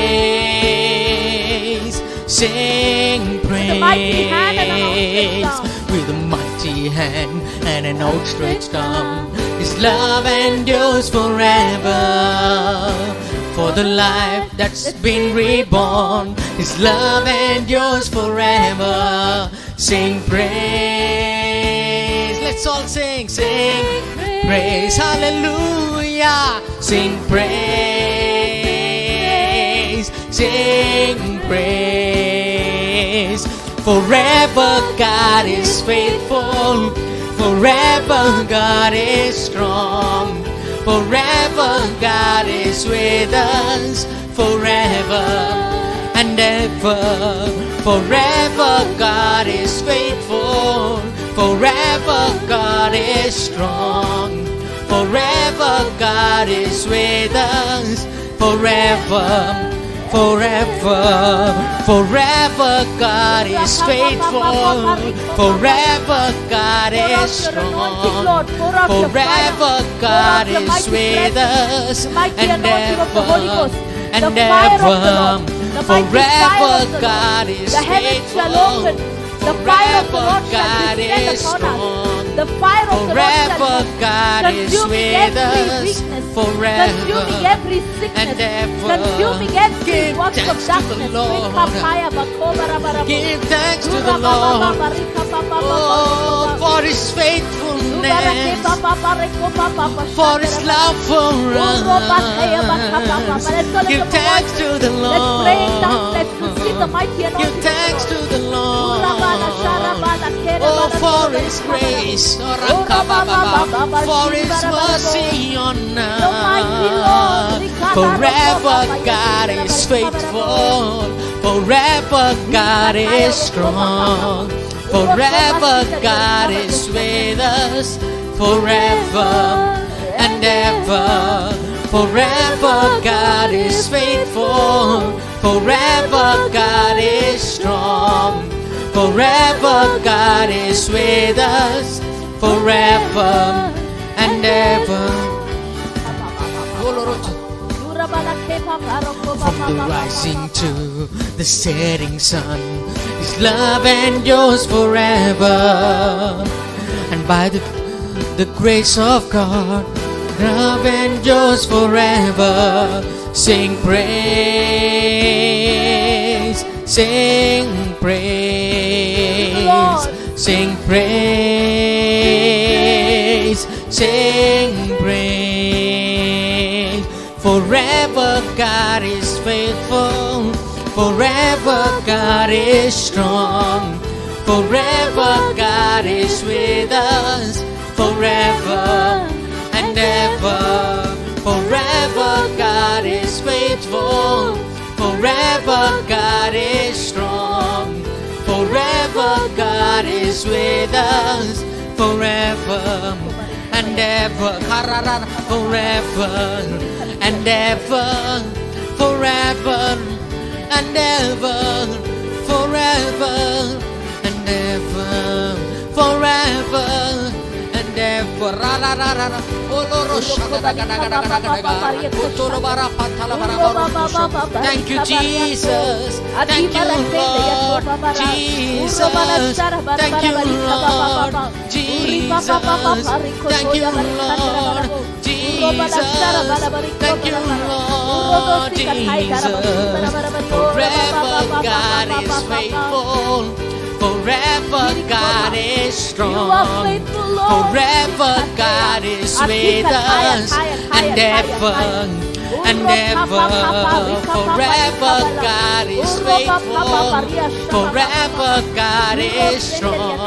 S3: sing praise. With a mighty hand and an outstretched arm, His love endures forever. For the life that's been reborn, His love endures forever. Sing praise. Let's all sing, sing praise. Hallelujah. Sing praise, sing praise. Forever God is faithful, forever God is strong, forever God is with us, forever and ever. Forever God is faithful, forever God is strong, forever God is with us, forever. Forever, forever God is faithful, forever God is strong, forever God is with us, and ever, and ever. Forever God is faithful, forever God is strong,
S2: the fire of the Lord
S3: forever
S2: shall
S3: God is with us, forever
S2: consuming every sickness,
S3: and ever.
S2: consuming every
S3: Give
S2: works of
S3: thanks to the
S2: darkness.
S3: Lord. Give thanks to the Lord, oh, for His faithfulness, for His love for us. Give thanks to the
S2: Let's pray in tongues.
S3: Lord.
S2: Let's receive the mighty
S3: Give
S2: anointing.
S3: thanks to the Lord, oh, for His grace, for His mercy on us. Forever God is faithful, forever God is strong, forever God is with us, forever and ever. Forever God is faithful, forever God is strong, forever God is with us, forever and ever. From the rising to the setting sun, His love endures forever. And by the grace of God, love endures forever. Sing praise, sing praise, sing praise, sing praise. Forever God is faithful, forever God is strong, forever God is with us, forever and ever. faithful. Forever God is strong. Forever God is with us. Forever and ever. Forever and ever. Forever and ever. Forever and ever. Forever and ever. Thank you, Jesus. Thank you, Lord Jesus. Thank you, Lord Jesus. Thank you, Lord Jesus. Thank you, Lord Jesus. Forever God is faithful. Forever God is strong. Forever God is with us. And ever and ever. Forever God is faithful. Forever God is strong.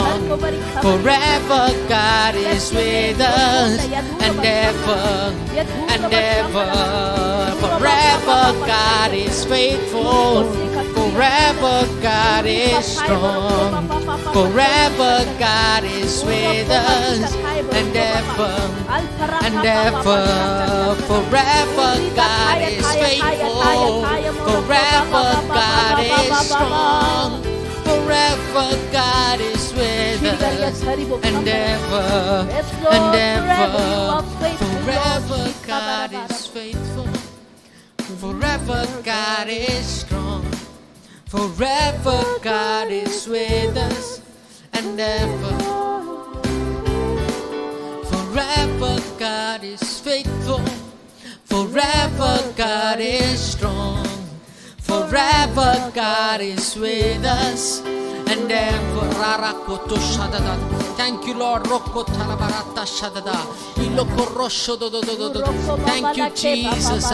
S3: Forever God is with us. And ever and ever. Forever God is faithful. Forever God is strong. Forever God is with us. And ever and ever. Forever God is faithful. Forever God is strong. Forever God is with us. And ever and ever. Forever God is faithful. Forever God is strong. Forever God is with us. And ever. Forever God is faithful. Forever God is strong. Forever God is with us. And ever. Thank you, Lord. Thank you, Jesus.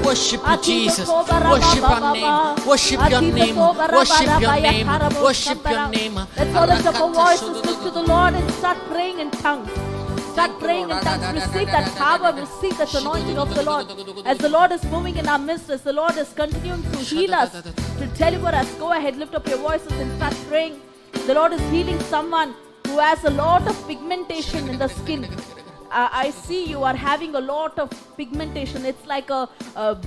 S3: Worship you, Jesus. Worship your name. Worship your name. Worship your name. Worship your name.
S2: Let's all lift up our voices, look to the Lord and start praying in tongues. Start praying in tongues. Receive that power. Receive that anointing of the Lord. As the Lord is moving in our midst, as the Lord is continuing to heal us, to deliver us, go ahead, lift up your voices and start praying. The Lord is healing someone who has a lot of pigmentation in the skin. I see you are having a lot of pigmentation. It's like a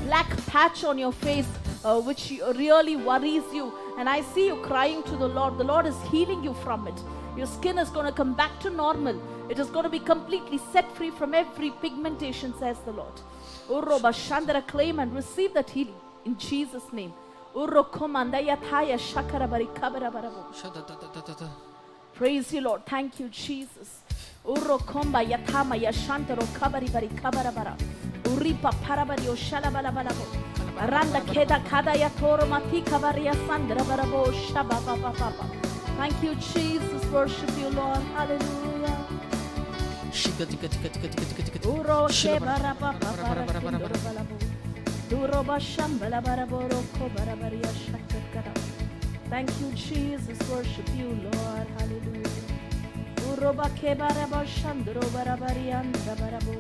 S2: black patch on your face, which really worries you. And I see you crying to the Lord. The Lord is healing you from it. Your skin is going to come back to normal. It is going to be completely set free from every pigmentation, says the Lord. Uroba Shandara, claim and receive that healing in Jesus' name. Praise you, Lord. Thank you, Jesus. Urokomba yatama yashantaro kabari bari kabarabara. Uripa parabari oshalabalabalabo. Randa keda kada yatoro mati kabaria sandra barabo shababa. Thank you, Jesus. Worship you, Lord. Hallelujah. Uro shebara papa barashindoro balabo. Duro bashambala baraboro kobarabaria shakakara. Thank you, Jesus. Worship you, Lord. Hallelujah. Uroba kebara bashandoro barabarianda barabo.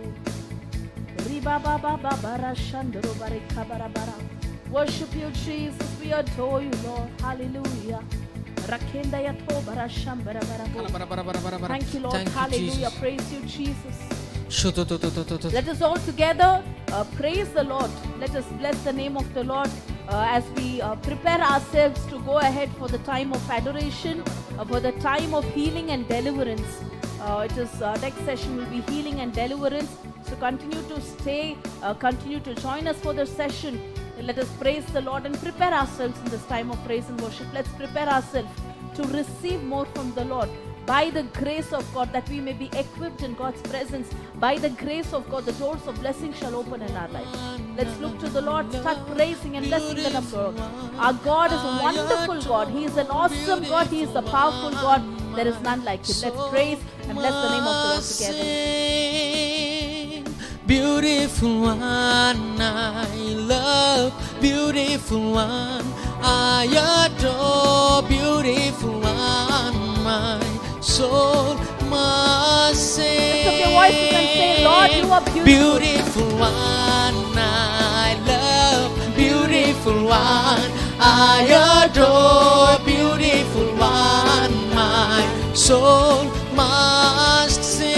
S2: Riba baba babara shandoro barikabarabara. Worship you, Jesus. We adore you, Lord. Hallelujah. Rakenda yato barashambara barabo. Thank you, Lord. Hallelujah. Praise you, Jesus. Let us all together praise the Lord. Let us bless the name of the Lord as we prepare ourselves to go ahead for the time of adoration, for the time of healing and deliverance. Next session will be healing and deliverance. So continue to stay, continue to join us for the session. And let us praise the Lord and prepare ourselves in this time of praise and worship. Let's prepare ourselves to receive more from the Lord. By the grace of God, that we may be equipped in God's presence. By the grace of God, the doors of blessing shall open in our life. Let's look to the Lord, start praising and blessing the name of God. Our God is a wonderful God. He is an awesome God. He is a powerful God. There is none like Him. Let's praise and bless the name of the Lord together.
S3: Beautiful one, I love, beautiful one, I adore, beautiful one, my soul must sing.
S2: Lift up your voices and say, Lord, you are beautiful.
S3: Beautiful one, I love. Beautiful one, I adore. Beautiful one, my soul must sing.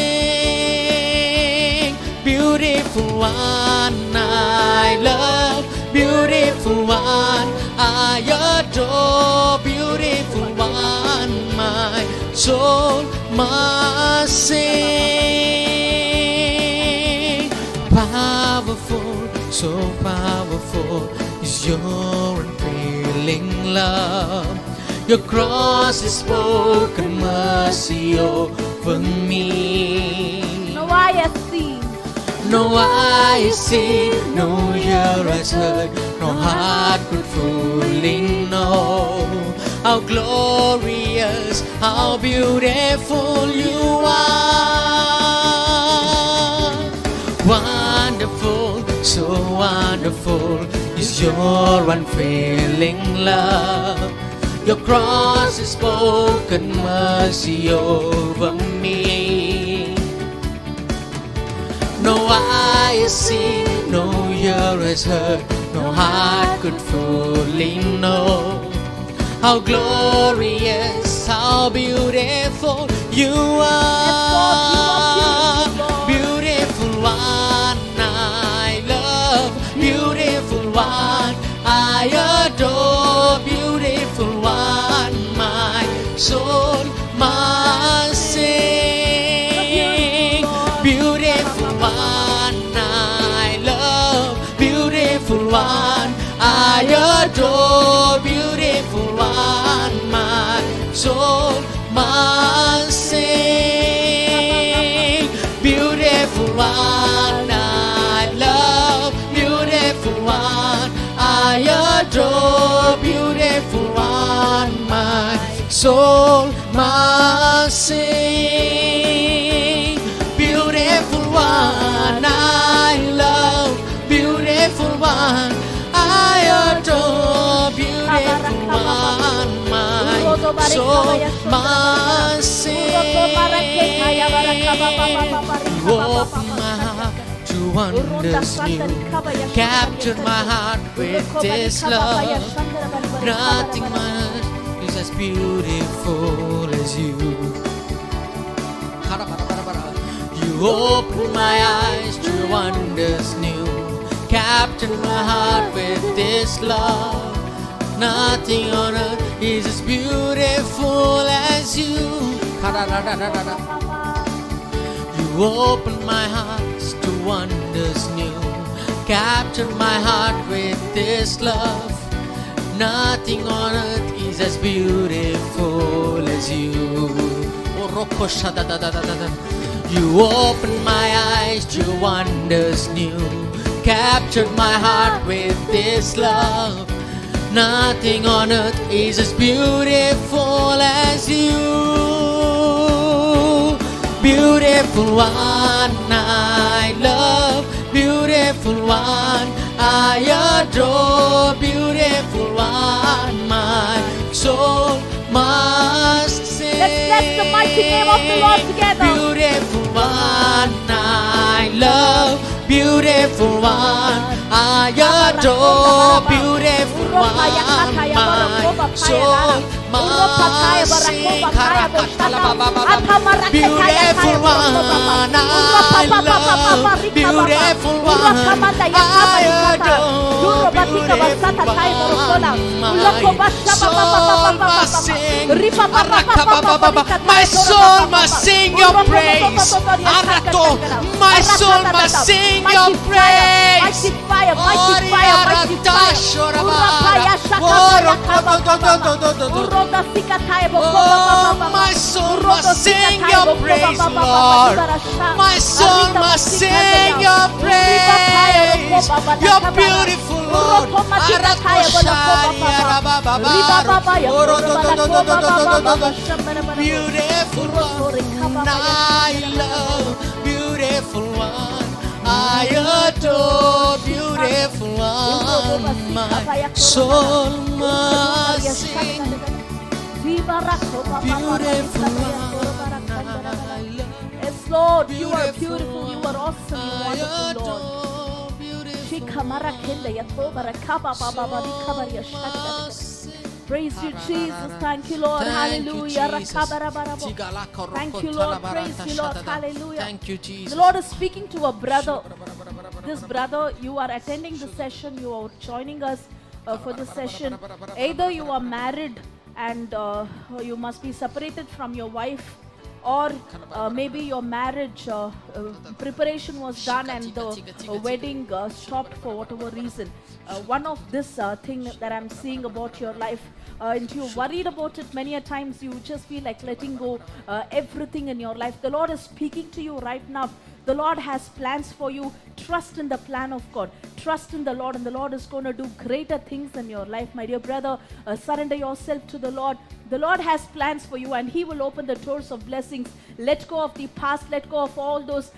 S3: Beautiful one, I love. Beautiful one, I adore. Beautiful one, my soul must sing. Powerful, so powerful is your unfailing love. Your cross is spoken mercy over me.
S2: No eye has seen,
S3: No eye has seen, no ear has heard, no heart could fully know how glorious, how beautiful you are. Wonderful, so wonderful is your unfailing love. Your cross is spoken mercy over me. No eye has seen, no ear has heard, no heart could fully know how glorious, how beautiful you are. Beautiful one, I love. Beautiful one, I adore. Beautiful one, my soul must sing. Beautiful one, I love. Beautiful one, I adore. Beautiful one, my soul must sing. Beautiful one, I love. Beautiful one, I adore. Beautiful one, my soul must sing. Beautiful one, I love. Beautiful one, I adore. Beautiful one, my soul must sing. You open my heart to wonders new. Capture my heart with this love. Nothing on earth is as beautiful as you. You open my eyes to wonders new. Capture my heart with this love. Nothing on earth is as beautiful as you. You open my heart to wonders new. Capture my heart with this love. Nothing on earth is as beautiful as you. You open my eyes to wonders new. Captured my heart with this love. Nothing on earth is as beautiful as you. Beautiful one, I love. Beautiful one, I adore. Beautiful one, my soul must sing.
S2: Let's bless the mighty name of the Lord together.
S3: Beautiful one, I love. Beautiful one, I adore. Beautiful one, my soul must sing. Beautiful one, I love. Beautiful one, I adore. Beautiful one, my soul must sing. My soul must sing your praise. My soul must sing your praise.
S2: Mighty fire, mighty fire, mighty fire.
S3: My soul must sing your praise, Lord. My soul must sing your praise. You're beautiful, Lord. Beautiful one, I love. Beautiful one, I adore. Beautiful one, my soul must sing. Beautiful one.
S2: Lord, you are beautiful, you are awesome, you are wonderful, Lord. Praise you, Jesus. Thank you, Lord. Hallelujah. Thank you, Lord. Praise you, Lord. Hallelujah.
S3: Thank you, Jesus.
S2: The Lord is speaking to a brother. This brother, you are attending the session, you are joining us for the session. Either you are married and you must be separated from your wife, or maybe your marriage preparation was done and the wedding stopped for whatever reason. One of this thing that I'm seeing about your life, and you're worried about it many a times, you just feel like letting go everything in your life. The Lord is speaking to you right now. The Lord has plans for you. Trust in the plan of God. Trust in the Lord, and the Lord is going to do greater things in your life, my dear brother. Surrender yourself to the Lord. The Lord has plans for you, and He will open the doors of blessings. Let go of the past. Let go of all those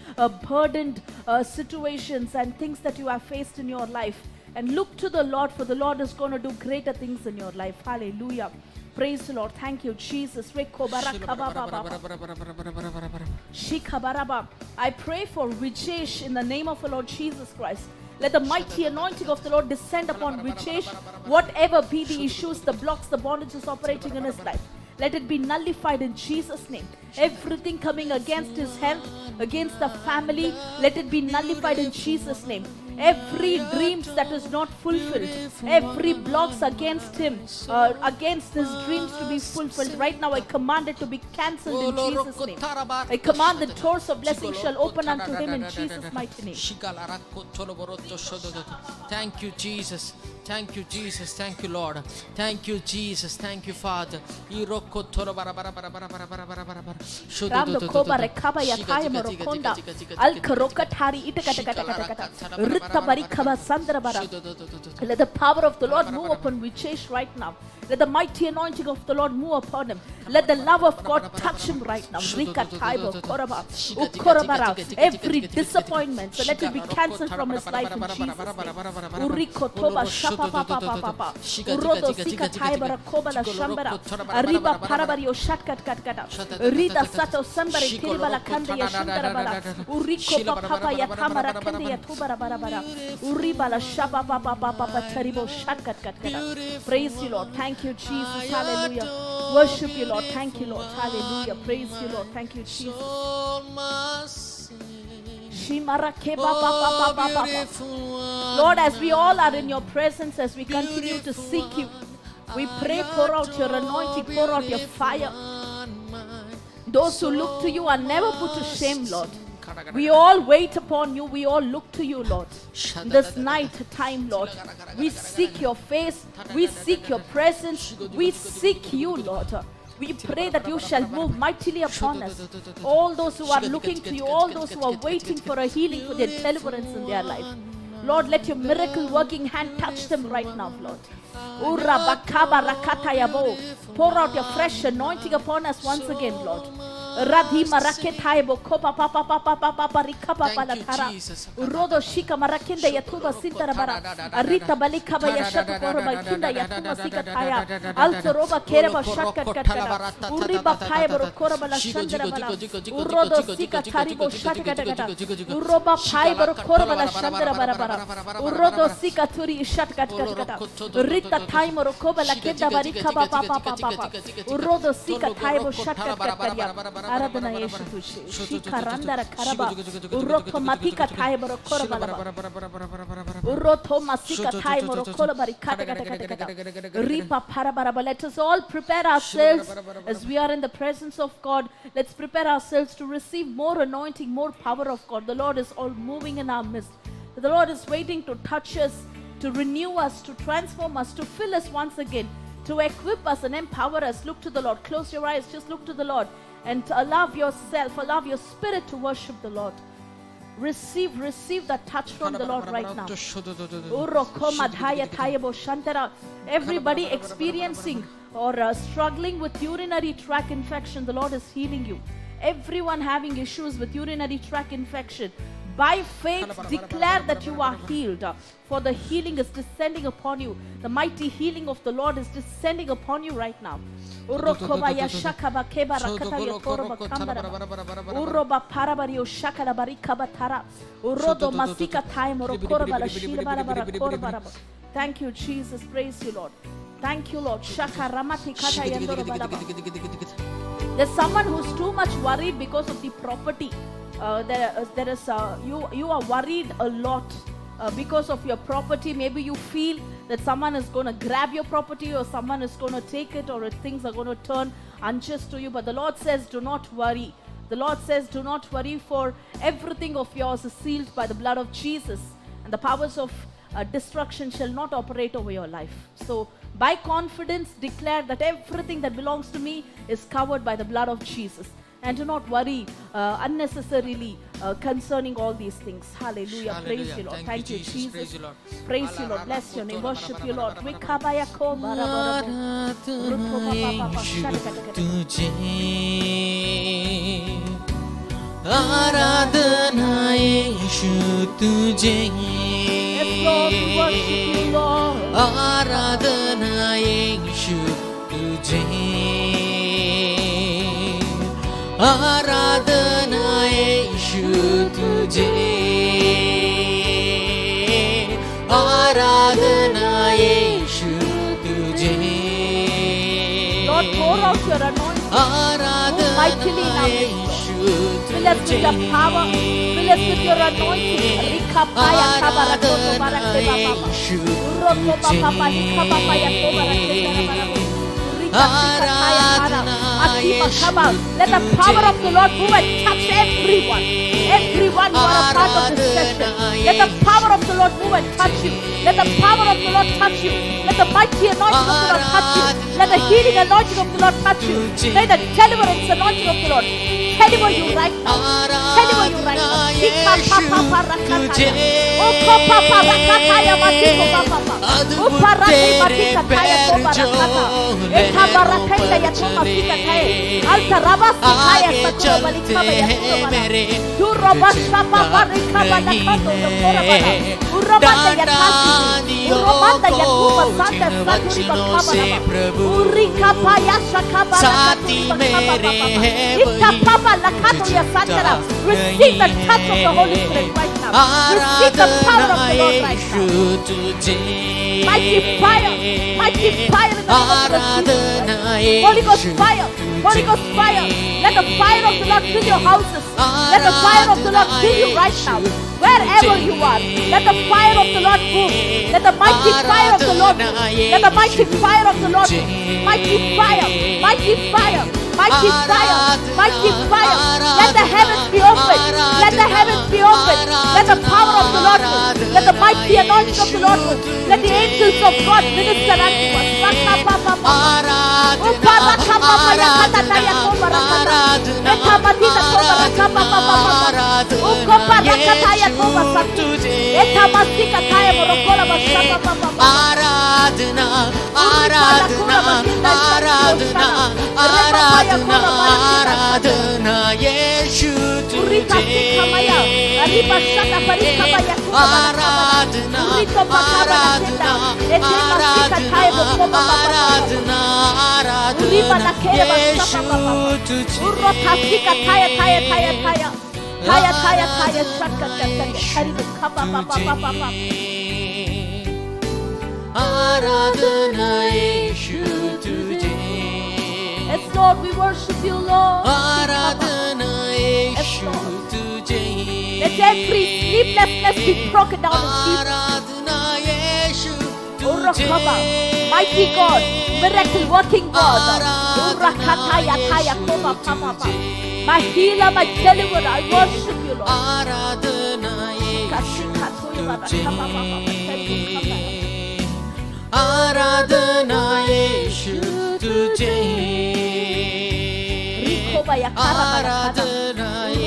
S2: burdened situations and things that you have faced in your life. And look to the Lord, for the Lord is going to do greater things in your life. Hallelujah. Praise the Lord. Thank you, Jesus. I pray for Vijesh in the name of the Lord Jesus Christ. Let the mighty anointing of the Lord descend upon Vijesh. Whatever be the issues, the blocks, the bondages operating in his life, let it be nullified in Jesus' name. Everything coming against his health, against the family, let it be nullified in Jesus' name. Every dreams that is not fulfilled, every blocks against him, against his dreams to be fulfilled, right now I command it to be cancelled in Jesus' name. I command the doors of blessing shall open unto him in Jesus' mighty name.
S3: Thank you, Jesus. Thank you, Jesus. Thank you, Lord. Thank you, Jesus. Thank you, Father.
S2: Rando koba rekaba yataya morokonda alkaroka tari itakatakatakata ritta barikaba sandra bara. Let the power of the Lord move upon Vijesh right now. Let the mighty anointing of the Lord move upon him. Let the love of God touch him right now. Rika taibo koraba ukorabara. Every disappointment, so let it be cancelled from his life in Jesus' name. Uriko toba shapa papa papa. Urodo sika taibara kobala shambara. Ariba parabario shatkat katkata. Rida sato sambari kiribala kanda yashundara bara. Uriko papa yatamara kanda yatubara bara bara. Uribala shapa papa papa taribo shatkat katkata. Praise you, Lord. Thank you, Jesus. Hallelujah. Worship you, Lord. Thank you, Lord. Hallelujah. Praise you, Lord. Thank you, Jesus. Lord, as we all are in your presence, as we continue to seek you, we pray, pour out your anointing, pour out your fire. Those who look to you are never put to shame, Lord. We all wait upon you. We all look to you, Lord. This night time, Lord, we seek your face. We seek your presence. We seek you, Lord. We pray that you shall move mightily upon us. All those who are looking to you, all those who are waiting for a healing, for their deliverance in their life. Lord, let your miracle working hand touch them right now, Lord. Pour out your fresh anointing upon us once again, Lord. Radhima raketaibo kopa papa papa papa rikapa palatara urodo shika marakenda yatuba sintara bara arita balika bayashatu koroba kinda yatuma sikataya altoroba kereba shakkat katkara uriba paibo koroba la shandara bara urodo sikataribo shatkata uroba paibo koroba la shandara bara bara urodo sikaturi shatkat katkata rita taimo rokoba la kenda barika papa papa papa urodo sikataibo shatkat katkara Aradana Yeshu Tushi, Shikarandara Karaba, Uroto Matika Taiboro Korabala, Uroto Masika Taimoro Kolabari Katakata, Ripa Parabaraba. Let us all prepare ourselves as we are in the presence of God. Let's prepare ourselves to receive more anointing, more power of God. The Lord is all moving in our midst. The Lord is waiting to touch us, to renew us, to transform us, to fill us once again, to equip us and empower us. Look to the Lord. Close your eyes. Just look to the Lord. And allow yourself, allow your spirit to worship the Lord. Receive that touch from the Lord right now. Everybody experiencing or struggling with urinary tract infection, the Lord is healing you. Everyone having issues with urinary tract infection, By faith, declare that you are healed. For the healing is descending upon you. The mighty healing of the Lord is descending upon you right now. Urokobaya shakaba keba rakata yotoroba kambara. Uroba parabario shakala barika batara. Urodo masika time orokoraba la shirabara bara. Thank you, Jesus. Praise you, Lord. Thank you, Lord. Shaka ramati kata yandoroba. There's someone who's too much worried because of the property. You are worried a lot because of your property. Maybe you feel that someone is going to grab your property, or someone is going to take it, or things are going to turn unjust to you. But the Lord says, do not worry. The Lord says, do not worry, for everything of yours is sealed by the blood of Jesus, and the powers of destruction shall not operate over your life. So by confidence declare that everything that belongs to me is covered by the blood of Jesus. And do not worry unnecessarily concerning all these things. Hallelujah. Praise you, Lord. Thank you, Jesus. Praise you, Lord. Bless your name. Worship you, Lord.
S3: आराधना यीशु तुझे
S2: Yes, Lord, we worship you, Lord.
S3: आराधना यीशु तुझे आराधना यीशु तुझे आराधना यीशु तुझे
S2: Lord, pour out your anointing. Move mightily in our midst. Fill us with your power. Fill us with your anointing. Rikapaya kabarakoto barakeba baba. Uroko baba hikapaya kobarakeba baba. Let the power of the Lord move and touch everyone. Everyone who are a part of this session. Let the power of the Lord move and touch you. Let the power of the Lord touch you. Let the mighty anointing of the Lord touch you. Let the healing anointing of the Lord touch you. May the deliverance anointing of the Lord deliver you right now. Deliver you right now. Oh, papa rakataya matiko papa. Oh, parati matika kaya kobarakata. Eka barakenda ya toma sika kaya. Alta rabasi kaya sakura balikaba ya kubara. Tu robasha papa rikaba nakato dokora bara. Urobanda ya kasi. Urobanda ya kuba santa saturi bakaba naba. Urika paya shakaba rakaturi bakaba baba. Ita papa lakato ya santara. Receive the touch of the Holy Spirit right now. Receive the power of the Lord right now. Mighty fire in the name of Jesus. Holy Ghost fire, Holy Ghost fire. Let the fire of the Lord fill your houses. Let the fire of the Lord fill you right now. Wherever you are, let the fire of the Lord move. Let the mighty fire of the Lord move. Let the mighty fire of the Lord move. Mighty fire, mighty fire. Mighty fire, mighty fire. Let the heavens be open. Let the heavens be open. Let the power of the Lord move. Let the mighty anointing of the Lord move. Let the angels of God minister unto us.
S3: आराधना आराधना आराधना आराधना आराधना यीशु तुझे आराधना आराधना आराधना आराधना आराधना यीशु तुझे आराधना यीशु तुझे
S2: Yes, Lord, we worship you, Lord.
S3: आराधना यीशु तुझे
S2: Let every sleeplessness be broken down in Jesus.
S3: Aradhana Yeshu
S2: Urakaba,
S3: तुझे
S2: mighty God, miracle working God. Urakataya taya koba papa. My healer, my deliverer, I worship you, Lord.
S3: आराधना यीशु तुझे आराधना यीशु तुझे आराधना यीशु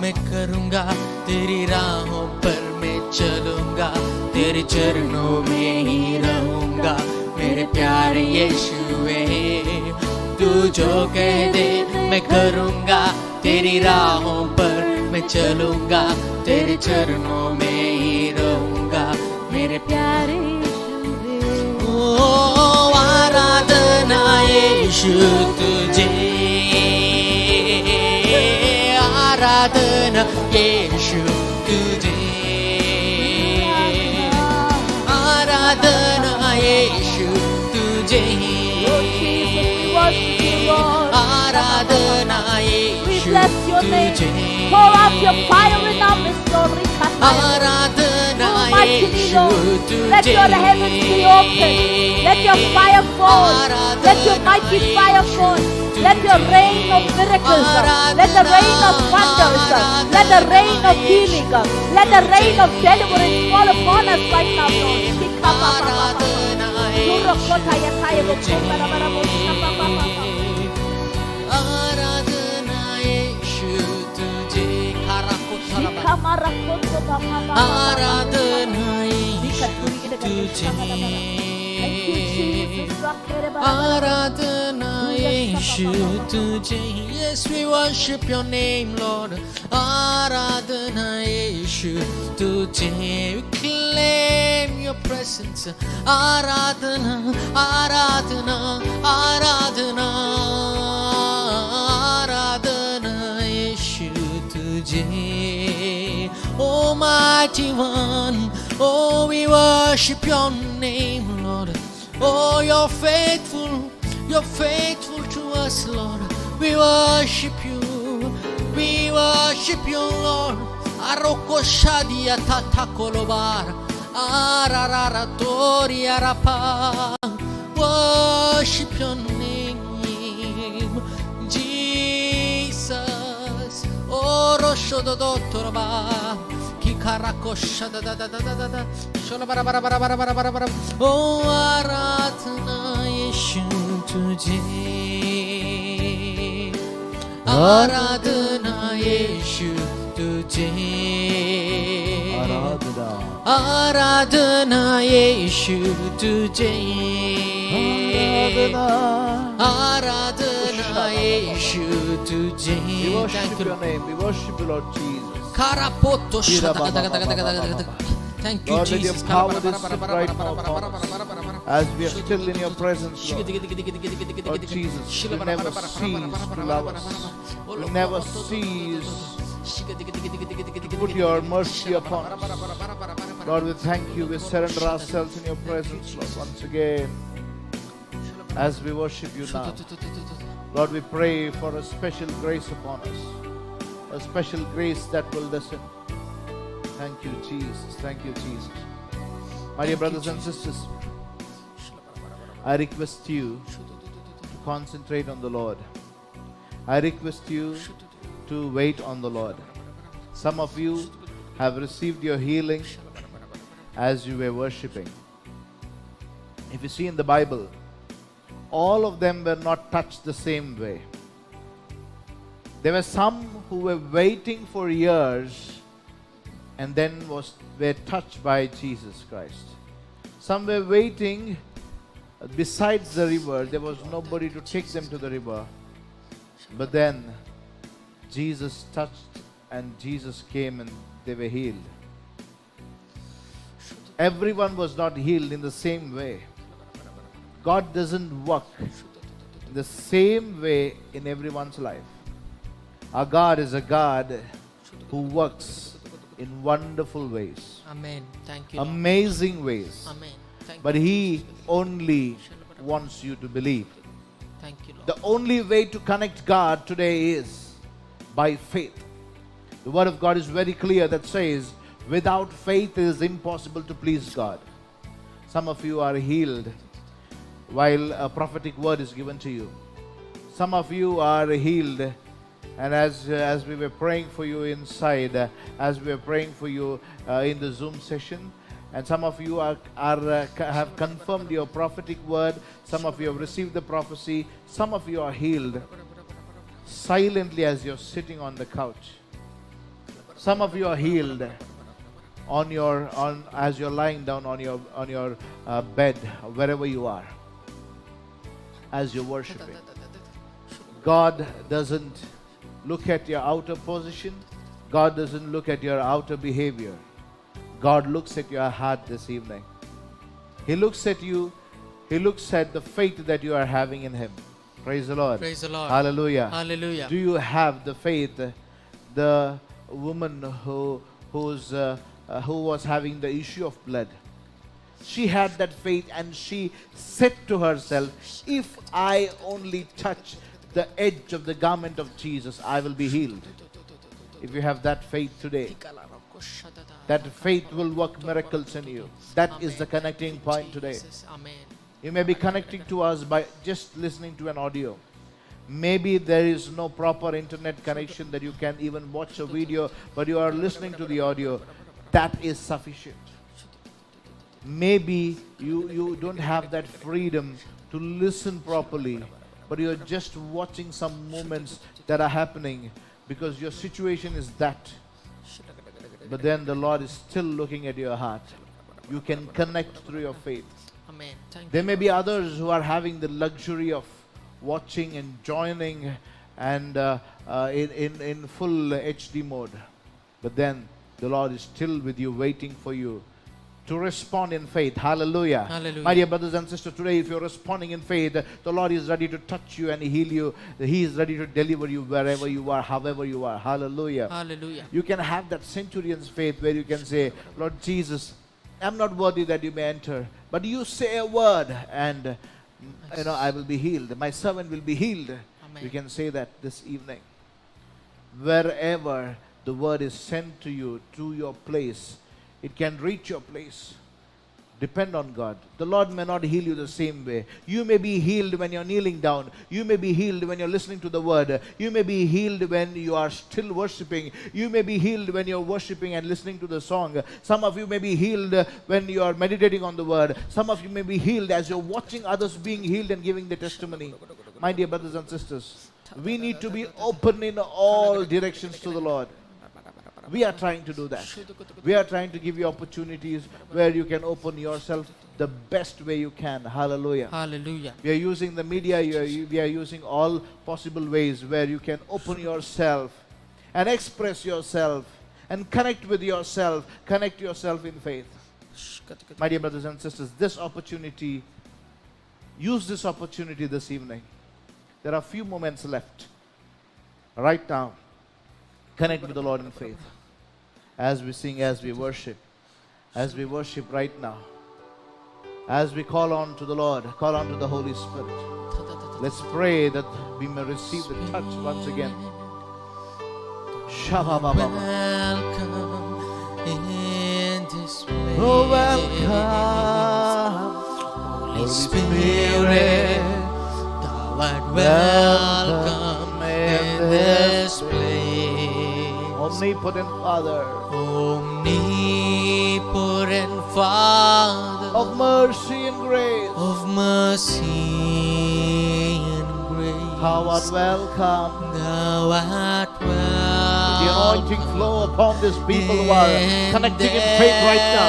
S3: मैं करूँगा तेरी राहों पर मैं चलूँगा तेरे चरणों में ही रहूँगा मेरे प्यारे यीशुए तू जो कह दे मैं करूँगा, तेरी राहों पर मैं चलूँगा, तेरे चरणों में ही रहूँगा मेरे प्यारे यीशु। ओ आराधना यीशु तुझे, आराधना यीशु तुझे, आराधना यीशु तुझे, आराधना यीशु तुझे,
S2: Pour out your fire in our midst, Lord.
S3: Aradhana Yeshu
S2: Let your
S3: तुझे,
S2: heavens be open. Let your fire fall. Let your mighty fire fall. Let your rain of miracles, let the rain of wonders, let the rain of healing, let the rain of deliverance fall upon us right now, Lord.
S3: आराधना यीशु तुझे, आराधना यीशु तुझे, आराधना यीशु तुझे. Yes, we worship your name, Lord. आराधना यीशु तुझे, we claim your presence. आराधना, आराधना, आराधना, आराधना यीशु तुझे. Almighty One, oh, we worship your name, Lord. Oh, you're faithful to us, Lord. We worship you, Lord. Aroko shadia tatakolobar, ararara tori arapa. Worship your name, Jesus. Oh, rosho do dotoraba. Kikarako da da da da da da. Shola bara bara bara bara bara bara bara. Oh, aratna yeshu tujhe. Aradhana yeshu tujhe. Aradhana yeshu tujhe. Aradhana yeshu tujhe.
S4: We worship your name. We worship you, Lord Jesus.
S3: Karapoto Thank you,
S4: Lord, let your
S3: Jesus.
S4: power be right now upon us. As we are still in your presence, Lord. Lord Jesus, you never cease to love us. You never cease to put your mercy upon us. Lord, we thank you. We surrender ourselves in your presence, Lord, once again. As we worship you now, Lord, we pray for a special grace upon us. A special grace that will listen. Thank you, Jesus. Thank you, Jesus. My dear brothers and sisters, I request you to concentrate on the Lord. I request you to wait on the Lord. Some of you have received your healing as you were worshipping. If you see in the Bible, all of them were not touched the same way. There were some who were waiting for years and then were touched by Jesus Christ. Some were waiting besides the river. There was nobody to take them to the river. But then Jesus touched and Jesus came and they were healed. Everyone was not healed in the same way. God doesn't work in the same way in everyone's life. Our God is a God who works in wonderful ways.
S3: Amen. Thank you, Lord.
S4: Amazing ways.
S3: Amen. Thank
S4: But
S3: you.
S4: He only wants you to believe.
S3: Thank you, Lord.
S4: The only way to connect God today is by faith. The word of God is very clear that says, without faith it is impossible to please God. Some of you are healed while a prophetic word is given to you. Some of you are healed, and as we were praying for you inside, as we were praying for you in the Zoom session, and some of you have confirmed your prophetic word. Some of you have received the prophecy. Some of you are healed silently as you're sitting on the couch. Some of you are healed as you're lying down on your bed, wherever you are, as you're worshiping. God doesn't look at your outer position. God doesn't look at your outer behavior. God looks at your heart this evening. He looks at you. He looks at the faith that you are having in Him. Praise the Lord.
S3: Praise the Lord.
S4: Hallelujah.
S3: Hallelujah.
S4: Do you have the faith? The woman who was having the issue of blood, she had that faith, and she said to herself, if I only touch the edge of the garment of Jesus, I will be healed. If you have that faith today, that faith will work miracles in you. That is the connecting point today.
S3: Amen.
S4: You may be connecting to us by just listening to an audio. Maybe there is no proper internet connection that you can even watch a video, but you are listening to the audio. That is sufficient. Maybe you don't have that freedom to listen properly, but you're just watching some moments that are happening because your situation is that. But then the Lord is still looking at your heart. You can connect through your faith.
S3: Amen. Thank
S4: There
S3: you.
S4: may be others who are having the luxury of watching and joining and in full HD mode. But then the Lord is still with you, waiting for you to respond in faith. Hallelujah.
S3: Hallelujah.
S4: My dear brothers and sisters, today if you're responding in faith, the Lord is ready to touch you and heal you. He is ready to deliver you wherever you are, however you are. Hallelujah.
S3: Hallelujah.
S4: You can have that centurion's faith where you can say, Lord Jesus, I'm not worthy that you may enter, but you say a word and I will be healed. My servant will be healed.
S3: Amen.
S4: You can say that this evening. Wherever the word is sent to you, to your place, it can reach your place. Depend on God. The Lord may not heal you the same way. You may be healed when you're kneeling down. You may be healed when you're listening to the word. You may be healed when you are still worshiping. You may be healed when you're worshiping and listening to the song. Some of you may be healed when you are meditating on the word. Some of you may be healed as you're watching others being healed and giving the testimony. My dear brothers and sisters, we need to be open in all directions to the Lord. We are trying to do that. We are trying to give you opportunities where you can open yourself the best way you can. Hallelujah.
S3: Hallelujah.
S4: We are using the media, we are using all possible ways where you can open yourself and express yourself and connect with yourself, connect yourself in faith. My dear brothers and sisters, this opportunity, use this opportunity this evening. There are few moments left. Right now, connect with the Lord in faith. As we sing, as we worship right now, as we call on to the Lord, call on to the Holy Spirit. Let's pray that we may receive the touch once again.
S3: Welcome in this place.
S4: Oh, welcome,
S3: Holy Spirit, thou art welcome in this place.
S4: Omnipotent Father,
S3: omnipotent Father
S4: of mercy and grace,
S3: of mercy and grace,
S4: thou art welcome.
S3: thou art
S4: The
S3: welcome.
S4: anointing flow upon these people who are connecting in faith right now.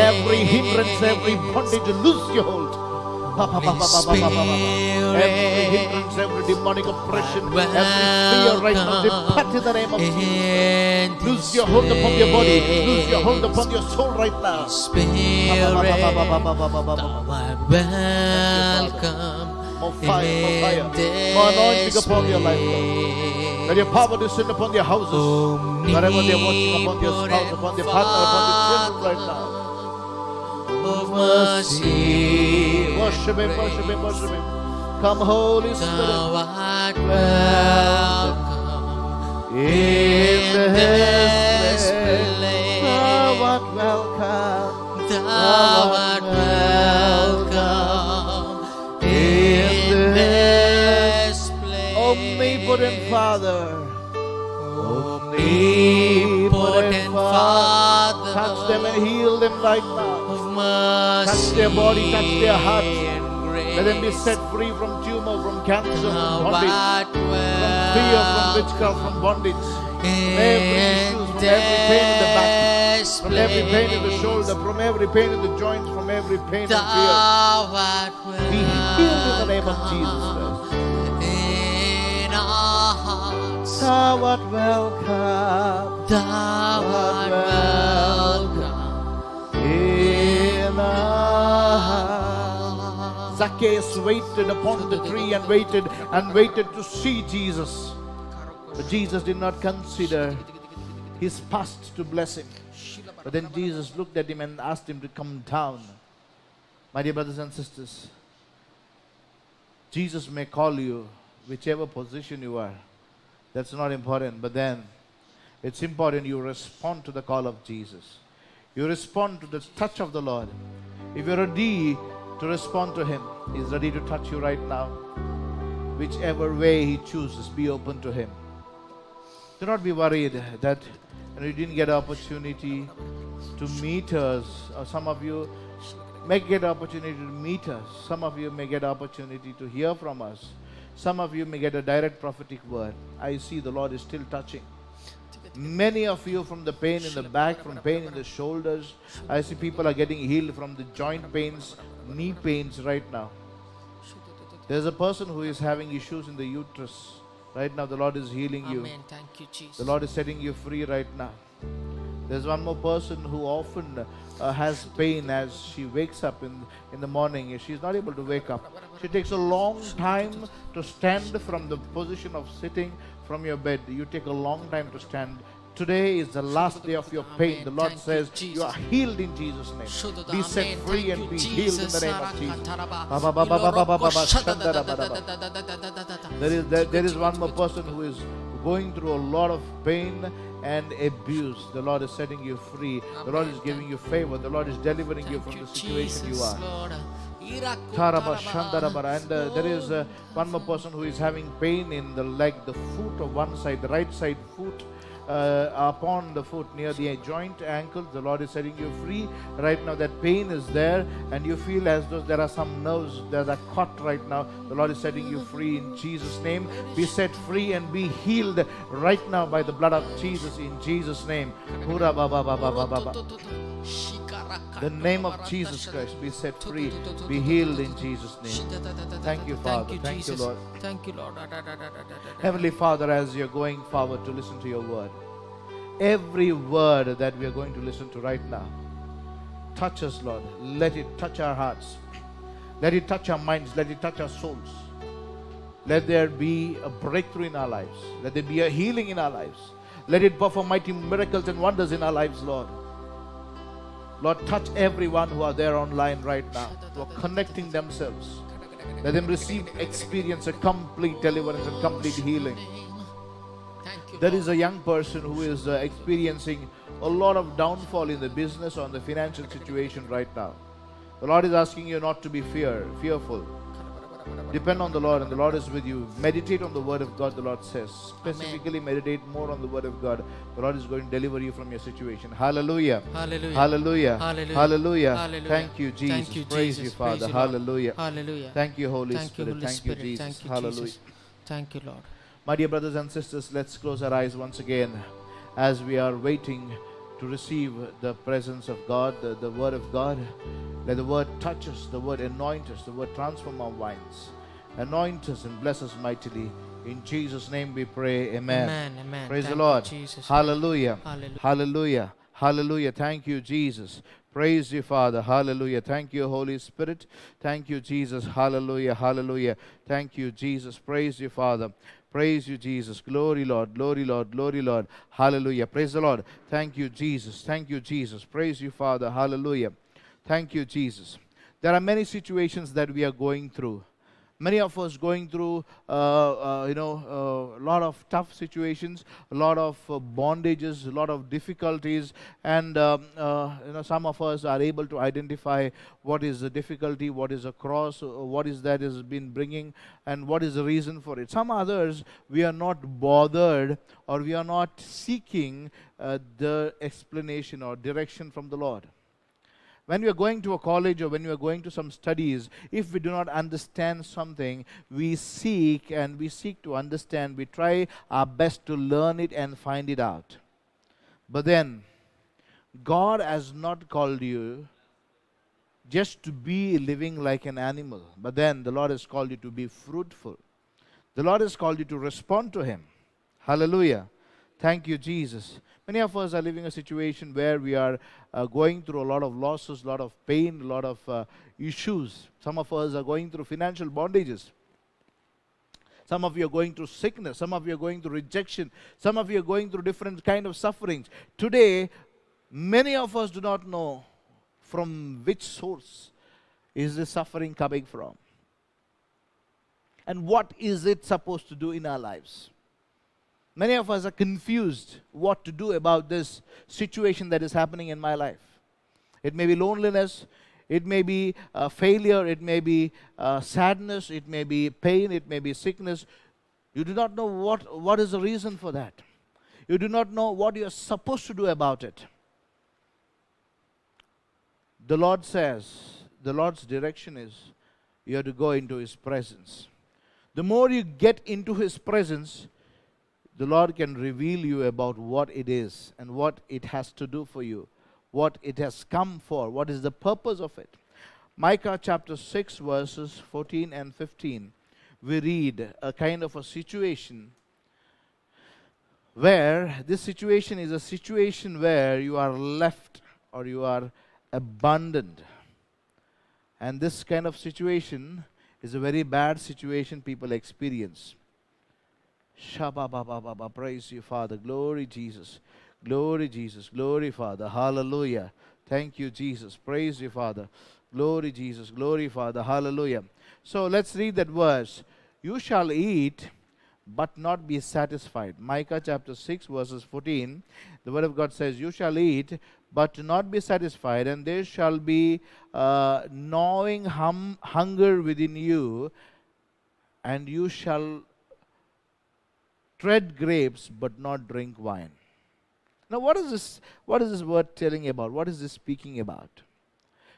S4: Every hindrance, every bondage, lose your hold. Every hindrance, every demonic oppression, every fear right now, depart in the name of Jesus. Lose your hold upon your body, lose your hold upon your soul right now.
S3: Spirit, thou art welcome.
S4: More fire, more fire, more anointing upon your life, Lord. Let your power descend upon your houses, wherever they are watching, upon your spouse, upon their partner, upon their children right now.
S3: Of mercy,
S4: Worship Him, worship Him, worship Him. Come, Holy Spirit.
S3: thou art welcome
S4: In
S3: this
S4: place,
S3: place.
S4: thou art welcome.
S3: Thou art welcome in this place.
S4: Omnipotent Father,
S3: omnipotent Father,
S4: touch them and heal them right now.
S3: of mercy,
S4: Touch their body, touch their heart.
S3: and grace.
S4: Let them be set free from tumor, from cancer, from
S3: Thou
S4: bondage,
S3: art
S4: from fear, from witchcraft, from bondage, from every issues, from every pain in the back, from every pain in the shoulder, from every pain in the joints, from every pain and fear.
S3: Thou art
S4: Be healed in the name of Jesus Christ.
S3: welcome
S4: Thou art welcome.
S3: Thou art welcome
S4: In our heart. Zacchaeus waited upon the tree and waited to see Jesus. But Jesus did not consider his past to bless him. But then Jesus looked at him and asked him to come down. My dear brothers and sisters, Jesus may call you whichever position you are. That's not important. But then it's important you respond to the call of Jesus. You respond to the touch of the Lord. If you're ready to respond to Him, He's ready to touch you right now. Whichever way He chooses, be open to Him. Do not be worried that you didn't get an opportunity to meet us. Or some of you may get an opportunity to meet us. Some of you may get an opportunity to hear from us. Some of you may get a direct prophetic word. I see the Lord is still touching. Many of you from the pain in the back, from pain in the shoulders. I see people are getting healed from the joint pains, knee pains right now. There's a person who is having issues in the uterus. Right now the Lord is healing you.
S3: Amen. Thank you, Jesus.
S4: The Lord is setting you free right now. There's one more person who often has pain as she wakes up in the morning. She's not able to wake up. She takes a long time to stand from the position of sitting from your bed. You take a long time to stand. Today is the last day of your pain. The Lord says you are healed in Jesus' name. Be set free and be healed in the name of Jesus. There is one more person who is going through a lot of pain and abuse. The Lord is setting you free. The Lord is giving you favor. The Lord is delivering you from the situation you are. And there is one more person who is having pain in the leg, the foot of one side, the right side foot. Upon the foot near the joint ankle. The Lord is setting you free right now. That pain is there and you feel as though there are some nerves that are caught right now. The Lord is setting you free in Jesus' name. Be set free and be healed right now by the blood of Jesus in Jesus' name. The name of Jesus Christ, be set free, be healed in Jesus' name. Thank you, Father. Thank you, Lord.
S3: Thank you, Lord.
S4: Heavenly Father, as you're going forward to listen to your word, every word that we are going to listen to right now, touch us, Lord. Let it touch our hearts. Let it touch our minds. Let it touch our souls. Let there be a breakthrough in our lives. Let there be a healing in our lives. Let it perform mighty miracles and wonders in our lives, Lord. Lord, touch everyone who are there online right now, who are connecting themselves. Let them receive, experience a complete deliverance and complete healing. There is a young person who is experiencing a lot of downfall in the business or in the financial situation right now. The Lord is asking you not to be fearful. Depend on the Lord and the Lord is with you. Meditate on the word of God, the Lord says. Specifically meditate more on the word of God. The Lord is going to deliver you from your situation. Hallelujah.
S3: Hallelujah.
S4: Hallelujah.
S3: Hallelujah.
S4: Hallelujah.
S3: Hallelujah.
S4: Thank you, Jesus.
S3: Thank you,
S4: Praise
S3: Jesus.
S4: you, Father.
S3: Praise you, Lord.
S4: Hallelujah.
S3: Hallelujah.
S4: Thank you, Holy
S3: Thank you,
S4: Spirit.
S3: Holy
S4: Thank you,
S3: Spirit.
S4: Jesus.
S3: Thank you,
S4: Hallelujah.
S3: Jesus. Thank you, Lord.
S4: My dear brothers and sisters, let's close our eyes once again as we are waiting to receive the presence of God, the word of God. Let the word touch us, the word anoint us, the word transform our minds. Anoint us and bless us mightily. In Jesus' name we pray. Amen.
S3: Amen. Amen.
S4: Praise
S3: Thank
S4: the Lord.
S3: you, Jesus.
S4: Hallelujah.
S3: Hallelujah.
S4: Hallelujah. Hallelujah. Thank you, Jesus. Praise you, Father. Hallelujah. Thank you, Holy Spirit. Thank you, Jesus. Hallelujah. Hallelujah. Thank you, Jesus. Praise you, Father. Praise you, Jesus. Glory, Lord. Glory, Lord. Glory, Lord. Hallelujah. Praise the Lord. Thank you, Jesus. Thank you, Jesus. Praise you, Father. Hallelujah. Thank you, Jesus. There are many situations that we are going through. Many of us going through, a lot of tough situations, a lot of bondages, a lot of difficulties, and some of us are able to identify what is the difficulty, what is a cross, what is that has been bringing, and what is the reason for it. Some others we are not bothered, or we are not seeking the explanation or direction from the Lord. When we are going to a college or when we are going to some studies, if we do not understand something, we seek to understand. We try our best to learn it and find it out. But then, God has not called you just to be living like an animal. But then the Lord has called you to be fruitful. The Lord has called you to respond to Him. Hallelujah. Thank you, Jesus. Many of us are living a situation where we are going through a lot of losses, a lot of pain, a lot of issues. Some of us are going through financial bondages. Some of you are going through sickness. Some of you are going through rejection. Some of you are going through different kind of sufferings. Today, many of us do not know from which source is this suffering coming from. And what is it supposed to do in our lives? Many of us are confused what to do about this situation that is happening in my life. It may be loneliness, it may be failure, it may be sadness, it may be pain, it may be sickness. You do not know what is the reason for that. You do not know what you are supposed to do about it. The Lord says, the Lord's direction is, you have to go into His presence. The more you get into His presence, the Lord can reveal you about what it is and what it has to do for you, what it has come for, what is the purpose of it. Micah chapter 6 verses 14 and 15, we read a kind of a situation where this situation is a situation where you are left or you are abandoned. And this kind of situation is a very bad situation people experience. Shabba-ba-ba-ba-ba. Praise you, Father. Glory, Jesus. Glory, Jesus. Glory, Father. Hallelujah. Thank you, Jesus. Praise you, Father. Glory, Jesus. Glory, Father. Hallelujah. So let's read that verse. You shall eat, but not be satisfied. Micah chapter 6, verses 14. The word of God says, you shall eat, but not be satisfied, and there shall be gnawing hunger within you, and you shall tread grapes, but not drink wine. Now, what is this word telling about? What is this speaking about?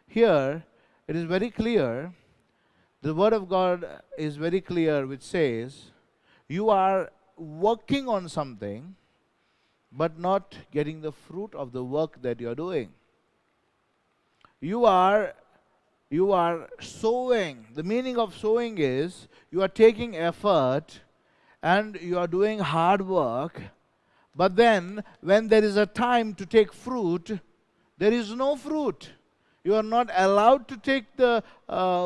S4: Here, it is very clear. The word of God is very clear, which says, you are working on something, but not getting the fruit of the work that you are doing. You are sowing. The meaning of sowing is, you are taking effort, and you are doing hard work, but then when there is a time to take fruit, there is no fruit. You are not allowed to take the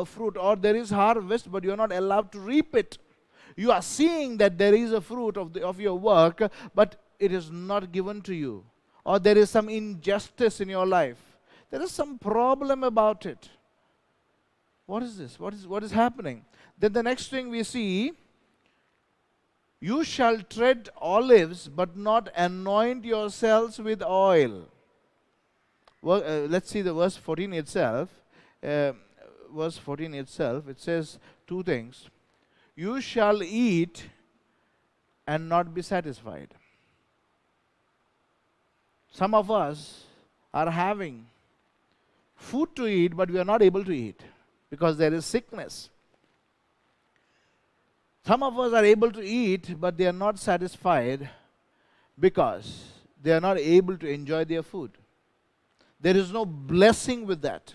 S4: fruit, or there is harvest, but you are not allowed to reap it. You are seeing that there is a fruit of your work, but it is not given to you. Or there is some injustice in your life. There is some problem about it. What is this? What is happening? Then the next thing we see, you shall tread olives, but not anoint yourselves with oil. Well, let's see the verse 14 itself. Verse 14 itself, it says two things. You shall eat and not be satisfied. Some of us are having food to eat, but we are not able to eat because there is sickness. Some of us are able to eat, but they are not satisfied because they are not able to enjoy their food. There is no blessing with that.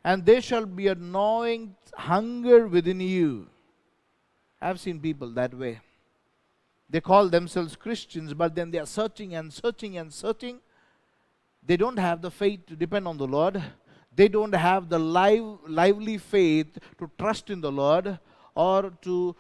S4: And there shall be a gnawing hunger within you. I've seen people that way. They call themselves Christians, but then they are searching and searching and searching. They don't have the faith to depend on the Lord. They don't have the lively faith to trust in the Lord, or to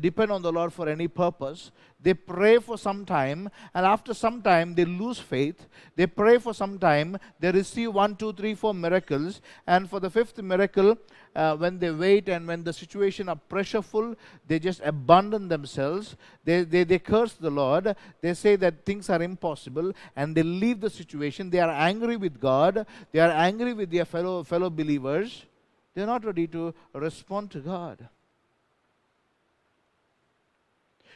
S4: depend on the Lord for any purpose. They pray for some time, and after some time they lose faith. They pray for some time, they receive 1, 2, 3, 4 miracles, and for the fifth miracle, when they wait and when the situation are pressureful, they just abandon themselves. They curse the Lord. They say that things are impossible, and they leave the situation. They are angry with God. They are angry with their fellow believers. They are not ready to respond to God.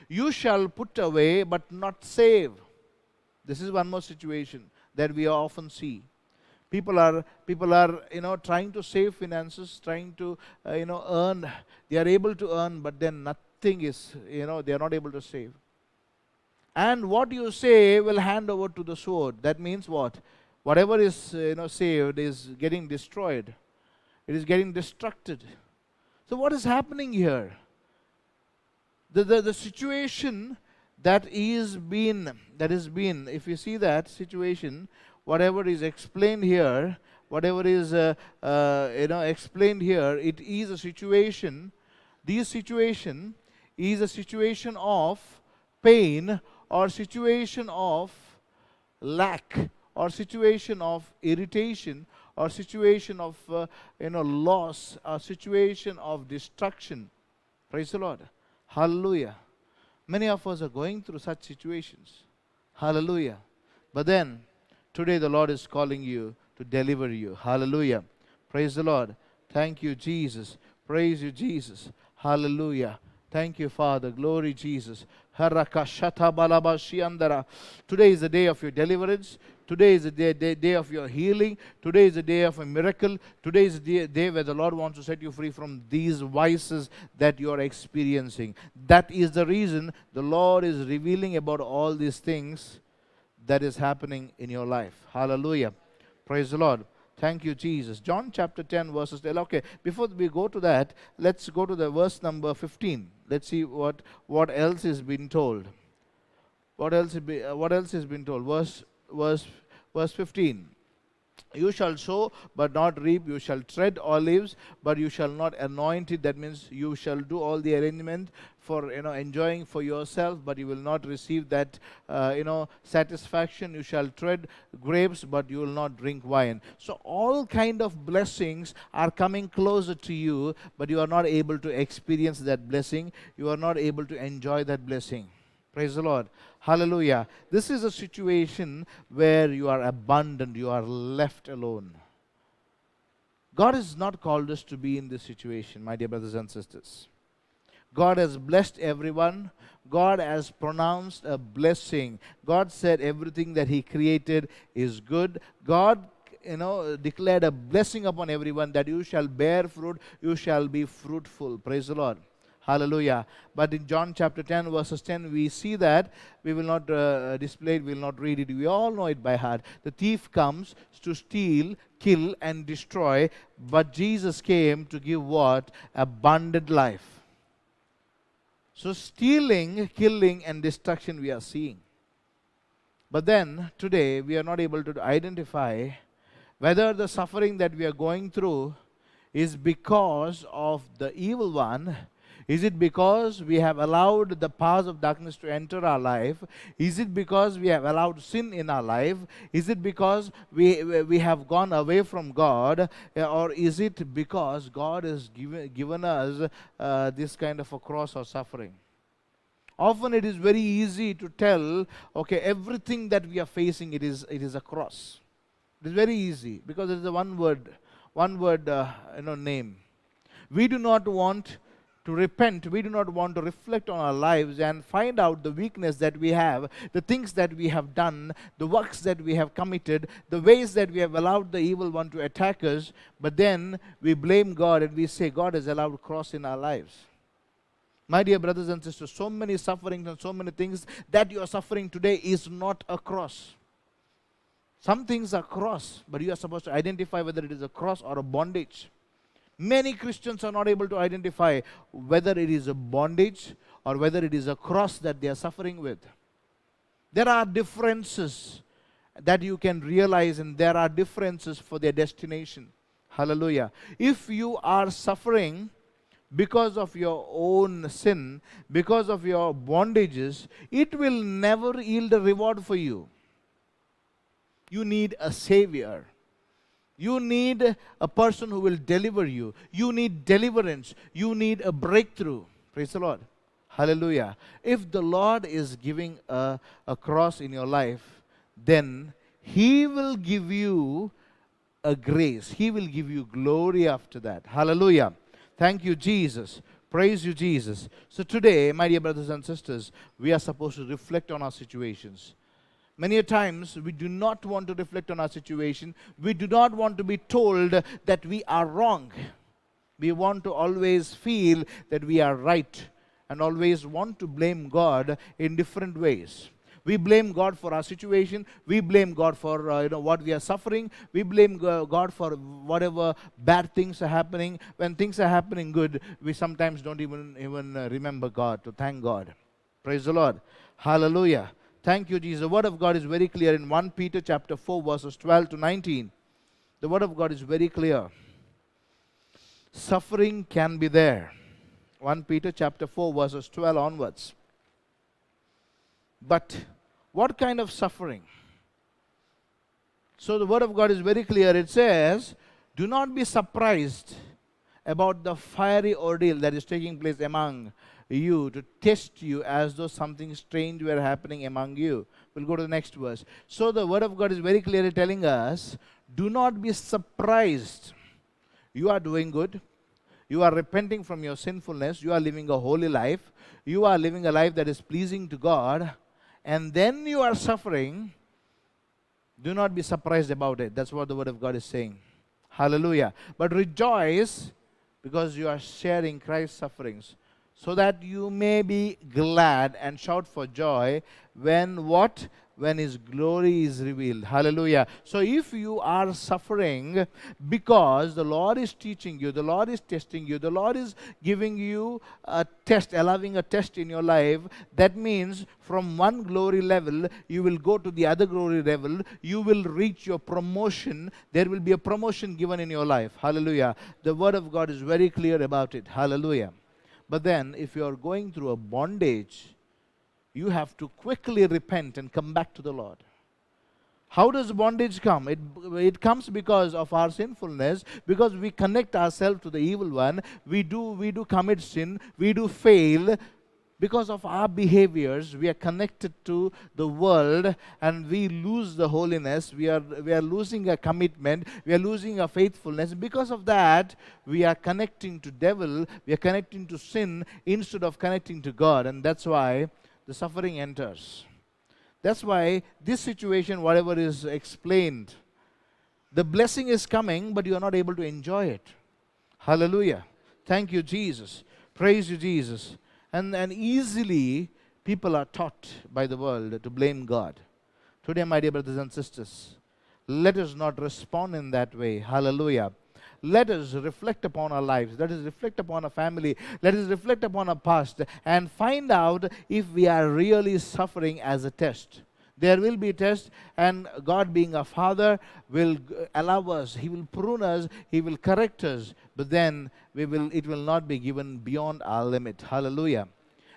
S4: You shall put away but not save. This is one more situation that we often see. People are trying to save finances, trying to earn. They are able to earn, but then nothing is, they are not able to save. And what you say will hand over to the sword. That means what? Whatever is saved is getting destroyed. It is getting destructed. So what is happening here? The situation that is been, if you see that situation, whatever is explained here, whatever is explained here, it is a situation. This situation is a situation of pain, or situation of lack, or situation of irritation, or situation of loss, or situation of destruction. Praise the Lord. Hallelujah. Many of us are going through such situations. Hallelujah. But then, today the Lord is calling you to deliver you. Hallelujah. Praise the Lord. Thank you, Jesus. Praise you, Jesus. Hallelujah. Thank you, Father. Glory, Jesus. Today is the day of your deliverance. Today is the day of your healing. Today is the day of a miracle. Today is the day where the Lord wants to set you free from these vices that you are experiencing. That is the reason the Lord is revealing about all these things that is happening in your life. Hallelujah. Praise the Lord. Thank you, Jesus. John chapter 10, verses 12. Okay, before we go to that, let's go to the verse number 15. Let's see what else is being told. What else is being told? Verse 15. You shall sow, but not reap. You shall tread olives, but you shall not anoint it. That means you shall do all the arrangement for enjoying for yourself, but you will not receive that satisfaction. You shall tread grapes, but you will not drink wine. So all kind of blessings are coming closer to you, but you are not able to experience that blessing. You are not able to enjoy that blessing. Praise the Lord. Hallelujah. This is a situation where you are abandoned, you are left alone. God has not called us to be in this situation, my dear brothers and sisters. God has blessed everyone. God has pronounced a blessing. God said everything that He created is good. God declared a blessing upon everyone, that you shall bear fruit, you shall be fruitful. Praise the Lord. Hallelujah. But in John chapter 10, verses 10, we see that. We will not display it, we will not read it. We all know it by heart. The thief comes to steal, kill, and destroy. But Jesus came to give what? Abundant life. So stealing, killing, and destruction we are seeing. But then, today, we are not able to identify whether the suffering that we are going through is because of the evil one. Is it because we have allowed the powers of darkness to enter our life? Is it because we have allowed sin in our life? Is it because we have gone away from God? Or is it because God has given us this kind of a cross or suffering? Often it is very easy to tell, okay, everything that we are facing, it is a cross. It is very easy because it is a one word name. We do not want to repent. We do not want to reflect on our lives and find out the weakness that we have, the things that we have done, the works that we have committed, the ways that we have allowed the evil one to attack us. But then we blame God and we say God has allowed a cross in our lives. My dear brothers and sisters, so many sufferings and so many things that you are suffering today is not a cross. Some things are cross, but you are supposed to identify whether it is a cross or a bondage. Many Christians are not able to identify whether it is a bondage or whether it is a cross that they are suffering with. There are differences that you can realize, and there are differences for their destination. Hallelujah. If you are suffering because of your own sin, because of your bondages, it will never yield a reward for you. You need a Savior. You need a person who will deliver you. You need deliverance. You need a breakthrough. Praise the Lord. Hallelujah. If the Lord is giving a cross in your life, then He will give you a grace. He will give you glory after that. Hallelujah. Thank you, Jesus. Praise you, Jesus. So today, my dear brothers and sisters, we are supposed to reflect on our situations. Many a times, we do not want to reflect on our situation. We do not want to be told that we are wrong. We want to always feel that we are right and always want to blame God in different ways. We blame God for our situation. We blame God for what we are suffering. We blame God for whatever bad things are happening. When things are happening good, we sometimes don't even remember God, to thank God. Praise the Lord. Hallelujah. Thank you, Jesus. The word of God is very clear in 1 Peter chapter 4, verses 12 to 19. The word of God is very clear. Suffering can be there. 1 Peter chapter 4, verses 12 onwards. But what kind of suffering? So the word of God is very clear. It says, do not be surprised about the fiery ordeal that is taking place among you to test you as though something strange were happening among you. We'll go to the next verse. So the word of God is very clearly telling us, do not be surprised. You are doing good. You are repenting from your sinfulness. You are living a holy life. You are living a life that is pleasing to God. And then you are suffering. Do not be surprised about it. That's what the word of God is saying. Hallelujah. But rejoice because you are sharing Christ's sufferings, so that you may be glad and shout for joy when what? When His glory is revealed. Hallelujah. So if you are suffering because the Lord is teaching you, the Lord is testing you, the Lord is giving you a test, allowing a test in your life, that means from one glory level, you will go to the other glory level, you will reach your promotion, there will be a promotion given in your life. Hallelujah. The word of God is very clear about it. Hallelujah. But then, if you are going through a bondage, you have to quickly repent and come back to the Lord. How does bondage come? It comes because of our sinfulness, because we connect ourselves to the evil one. We do commit sin. We do fail. Because of our behaviors, we are connected to the world and we lose the holiness. We are losing a commitment. We are losing our faithfulness. Because of that, we are connecting to devil. We are connecting to sin instead of connecting to God. And that's why the suffering enters. That's why this situation, whatever is explained, the blessing is coming, but you are not able to enjoy it. Hallelujah. Thank you, Jesus. Praise you, Jesus. And easily people are taught by the world to blame God. Today, my dear brothers and sisters, let us not respond in that way. Hallelujah. Let us reflect upon our lives. Let us reflect upon our family. Let us reflect upon our past and find out if we are really suffering as a test. There will be a test, and God, being a Father, will allow us. He will prune us. He will correct us. But then it will not be given beyond our limit. Hallelujah.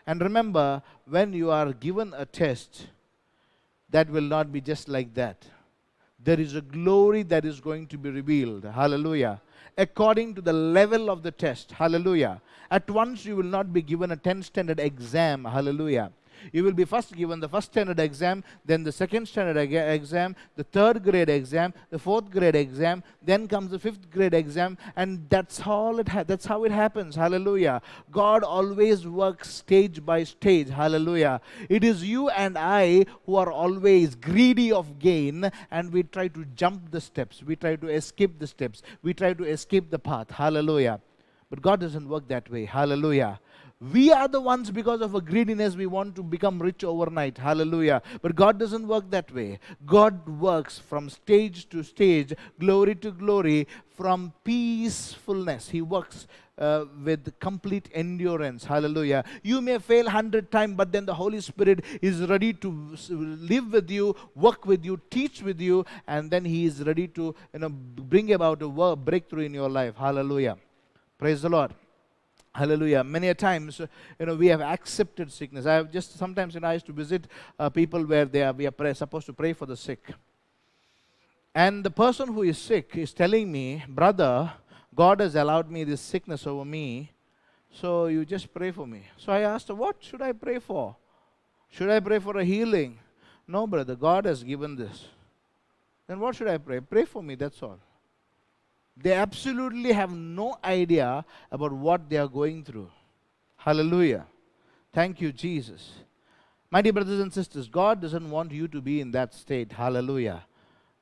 S4: And remember, when you are given a test, that will not be just like that. There is a glory that is going to be revealed. Hallelujah. According to the level of the test. Hallelujah. At once you will not be given a 10 standard exam. Hallelujah. You will be first given the first standard exam, then the second standard exam, the third grade exam, the fourth grade exam, then comes the fifth grade exam, and that's how it happens. Hallelujah. God always works stage by stage. Hallelujah. It is you and I who are always greedy of gain, and we try to jump the steps. We try to escape the steps. We try to escape the path. Hallelujah. But God doesn't work that way. Hallelujah. We are the ones, because of a greediness, we want to become rich overnight. Hallelujah. But God doesn't work that way. God works from stage to stage, glory to glory, from peacefulness. He works with complete endurance. Hallelujah. You may fail 100 times, but then the Holy Spirit is ready to live with you, work with you, teach with you, and then He is ready to bring about a breakthrough in your life. Hallelujah. Praise the Lord. Hallelujah. Many a times, we have accepted sickness. I have just sometimes, I used to visit people where we are supposed to pray for the sick. And the person who is sick is telling me, brother, God has allowed me this sickness over me, so you just pray for me. So I asked her, what should I pray for? Should I pray for a healing? No, brother, God has given this. Then what should I pray? Pray for me, that's all. They absolutely have no idea about what they are going through. Hallelujah. Thank you, Jesus. My dear brothers and sisters, God doesn't want you to be in that state. Hallelujah.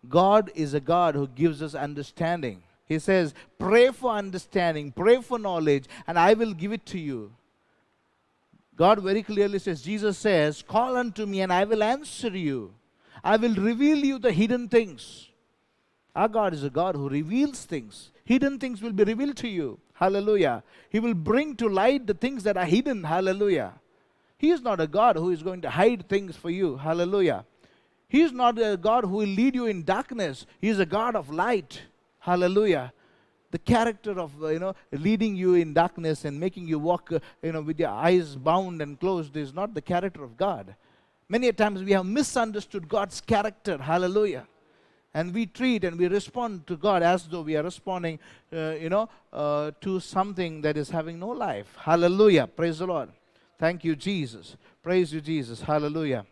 S4: God is a God who gives us understanding. He says, pray for understanding, pray for knowledge, and I will give it to you. God very clearly says, Jesus says, call unto me and I will answer you. I will reveal you the hidden things. Our God is a God who reveals things. Hidden things will be revealed to you. Hallelujah. He will bring to light the things that are hidden. Hallelujah. He is not a God who is going to hide things for you. Hallelujah. He is not a God who will lead you in darkness. He is a God of light. Hallelujah. The character of, leading you in darkness and making you walk, with your eyes bound and closed is not the character of God. Many a times we have misunderstood God's character. Hallelujah. And we treat and we respond to God as though we are responding, to something that is having no life. Hallelujah. Praise the Lord. Thank you, Jesus. Praise you, Jesus. Hallelujah.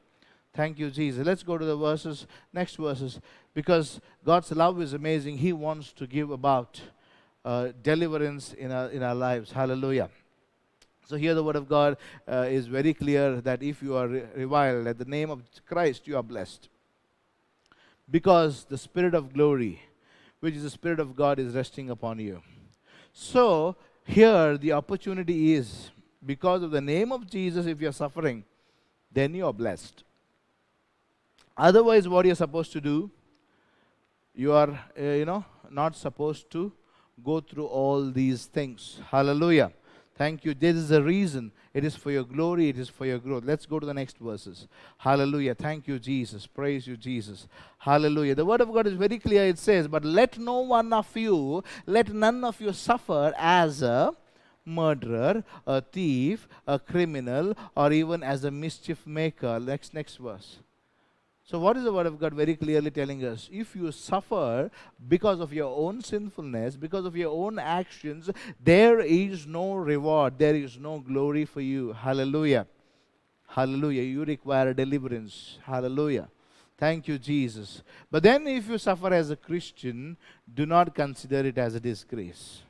S4: Thank you, Jesus. Let's go to the verses, next verses. Because God's love is amazing. He wants to give about deliverance in our lives. Hallelujah. So here the word of God is very clear that if you are reviled at the name of Christ, you are blessed. Because the Spirit of glory, which is the Spirit of God, is resting upon you. So here the opportunity is, because of the name of Jesus, if you are suffering, then you are blessed. Otherwise, what you are supposed to do, you are, not supposed to go through all these things. Hallelujah. Thank you. There is a reason. It is for your glory. It is for your growth. Let's go to the next verses. Hallelujah. Thank you, Jesus. Praise you, Jesus. Hallelujah. The word of God is very clear. It says, but let none of you suffer as a murderer, a thief, a criminal, or even as a mischief maker. Next verse. So what is the word of God very clearly telling us? If you suffer because of your own sinfulness, because of your own actions, there is no reward, there is no glory for you. Hallelujah. Hallelujah. You require deliverance. Hallelujah. Thank you, Jesus. But then if you suffer as a Christian, do not consider it as a disgrace.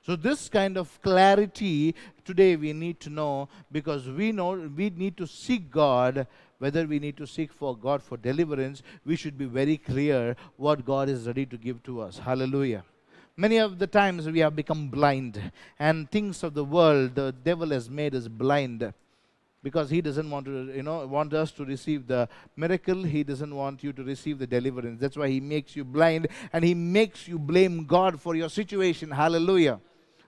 S4: So this kind of clarity today we need to know, because we know we need to seek God. Whether we need to seek for God for deliverance, we should be very clear what God is ready to give to us. Hallelujah. Many of the times we have become blind, and things of the world, the devil has made us blind, because he doesn't want to, want us to receive the miracle. He doesn't want you to receive the deliverance. That's why he makes you blind, and he makes you blame God for your situation. Hallelujah.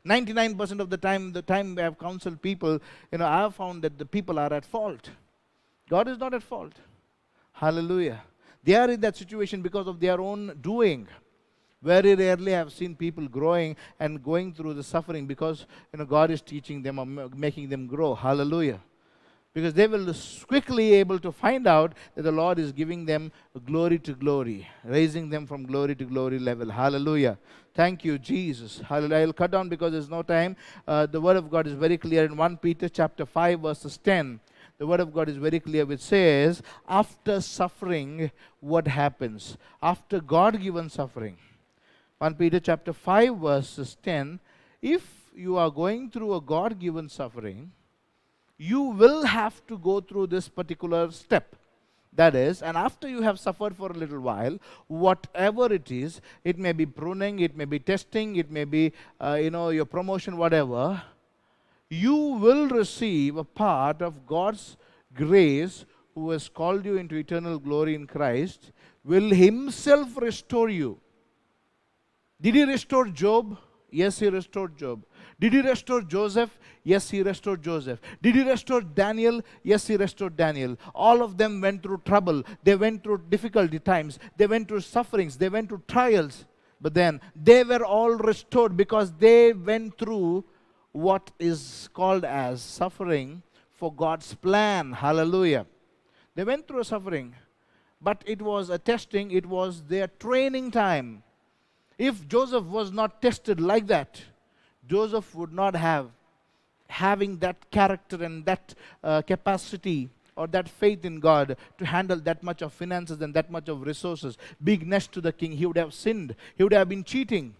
S4: 99% of the time we have counseled people, I have found that the people are at fault. God is not at fault. Hallelujah. They are in that situation because of their own doing. Very rarely I have seen people growing and going through the suffering because God is teaching them or making them grow. Hallelujah. Because they will quickly able to find out that the Lord is giving them glory to glory, raising them from glory to glory level. Hallelujah. Thank you, Jesus. Hallelujah. I'll cut down because there's no time. The word of God is very clear in 1 Peter chapter 5 verses 10. The word of God is very clear, which says, after suffering, what happens? After God-given suffering. 1 Peter chapter 5 verses 10, if you are going through a God-given suffering, you will have to go through this particular step. That is, and after you have suffered for a little while, whatever it is, it may be pruning, it may be testing, it may be, your promotion, whatever, you will receive a part of God's grace, who has called you into eternal glory in Christ, will himself restore you. Did he restore Job? Yes, he restored Job. Did he restore Joseph? Yes, he restored Joseph. Did he restore Daniel? Yes, he restored Daniel. All of them went through trouble. They went through difficulty times. They went through sufferings. They went through trials. But then they were all restored because they went through what is called as suffering for God's plan. Hallelujah. They went through a suffering, but it was a testing, it was their training time. If Joseph was not tested like that, Joseph would not having that character and that capacity or that faith in God to handle that much of finances and that much of resources, bigness to the king. He would have sinned. He would have been cheating.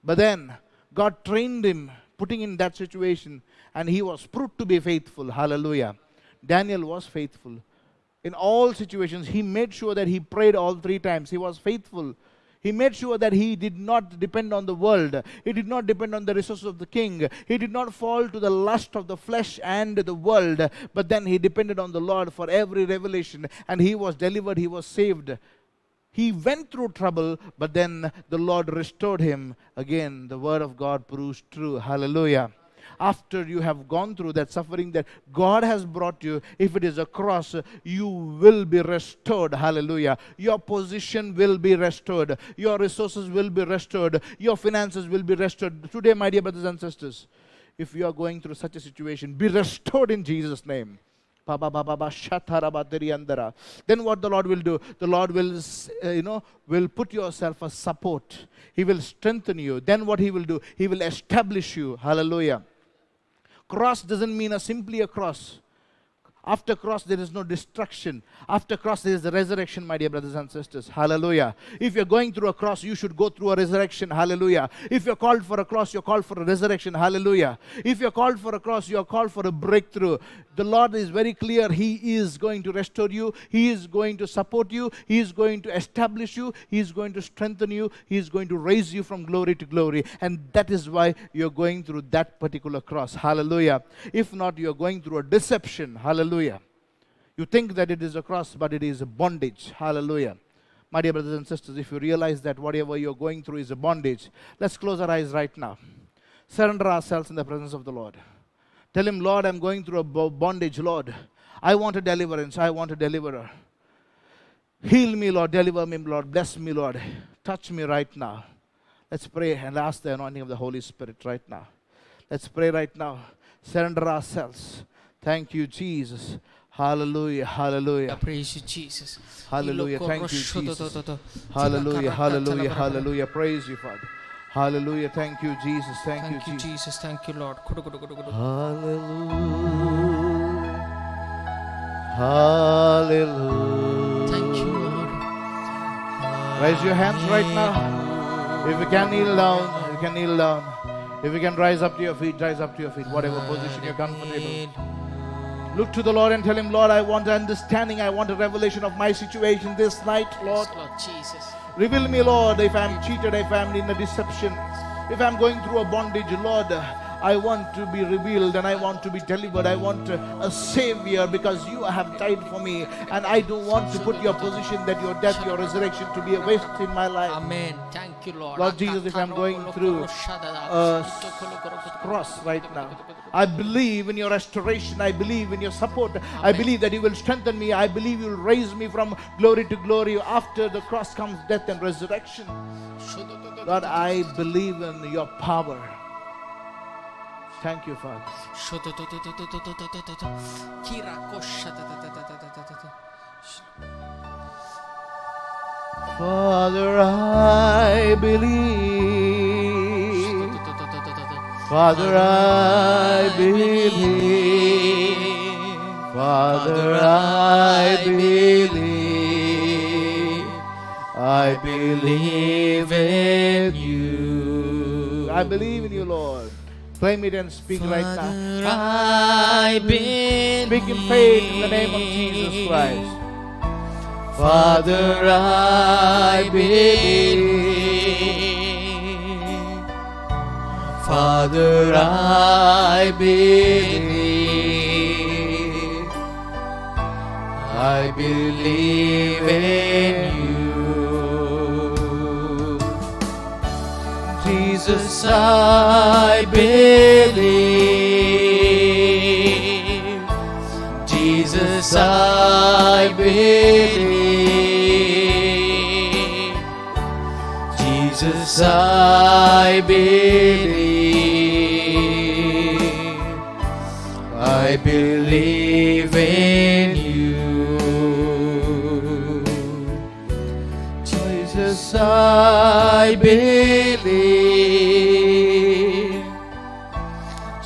S4: But then God trained him, putting in that situation, and he was proved to be faithful. Hallelujah. Daniel was faithful. In all situations, he made sure that he prayed all 3 times. He was faithful. He made sure that he did not depend on the world. He did not depend on the resources of the king. He did not fall to the lust of the flesh and the world. But then he depended on the Lord for every revelation. And he was delivered. He was saved. He went through trouble, but then the Lord restored him. Again, the word of God proves true. Hallelujah. after you have gone through that suffering that God has brought you, if it is a cross, you will be restored. Hallelujah. Your position will be restored. Your resources will be restored. Your finances will be restored. Today, my dear brothers and sisters, if you are going through such a situation, be restored in Jesus' name. Then what the Lord will do? The Lord will, will put yourself as support. He will strengthen you. Then what He will do? He will establish you. Hallelujah. Cross doesn't mean simply a cross. After cross, there is no destruction. After cross, there is the resurrection, my dear brothers and sisters. Hallelujah. If you're going through a cross, you should go through a resurrection. Hallelujah. If you're called for a cross, you're called for a resurrection. Hallelujah. If you're called for a cross, you're called for a breakthrough. The Lord is very clear. He is going to restore you. He is going to support you. He is going to establish you. He is going to strengthen you. He is going to raise you from glory to glory. And that is why you're going through that particular cross. Hallelujah. If not, you're going through a deception. Hallelujah. You think that it is a cross, but it is a bondage. Hallelujah. My dear brothers and sisters, if you realize that whatever you're going through is a bondage, let's close our eyes right now. Surrender ourselves in the presence of the Lord. Tell Him, Lord, I'm going through a bondage, Lord. I want a deliverance. I want a deliverer. Heal me, Lord. Deliver me, Lord. Bless me, Lord. Touch me right now. Let's pray and ask the anointing of the Holy Spirit right now. Let's pray right now. Surrender ourselves. Thank you, Jesus. Hallelujah, hallelujah.
S3: Praise you, Jesus.
S4: Hallelujah, thank you, Jesus. Hallelujah, hallelujah, hallelujah. Praise you, Father. Hallelujah, thank you, Jesus. Thank you, Jesus.
S3: Thank you, Lord.
S4: Hallelujah. Hallelujah.
S3: Thank you, Lord.
S4: Raise your hands right now. If you can kneel down, you can kneel down. If you can rise up to your feet, rise up to your feet. Whatever position you're comfortable. Look to the Lord and tell Him, Lord, I want understanding. I want a revelation of my situation this night, Lord.
S3: Yes, Lord Jesus.
S4: Reveal me, Lord, if I'm cheated, if I'm in a deception, if I'm going through a bondage, Lord, I want to be revealed and I want to be delivered. I want a Savior because you have died for me. And I don't want to put your position that your death, your resurrection to be a waste in my life.
S3: Amen. Thank you, Lord.
S4: Lord Jesus, if I'm going through a cross right now, I believe in your restoration. I believe in your support. I believe that you will strengthen me. I believe you will raise me from glory to glory. After the cross comes death and resurrection. Lord, I believe in your power. Thank you, Father. Father, I believe. Father, I believe. Father, I believe. I believe in you. I believe in you, Lord. Claim it and speak right now.
S3: I believe.
S4: Speak in faith in the name of Jesus Christ.
S3: Father, I believe. Father, I believe. I believe in you. Jesus, I believe. Jesus, I believe. Jesus, I believe. I believe in you. Jesus, I believe.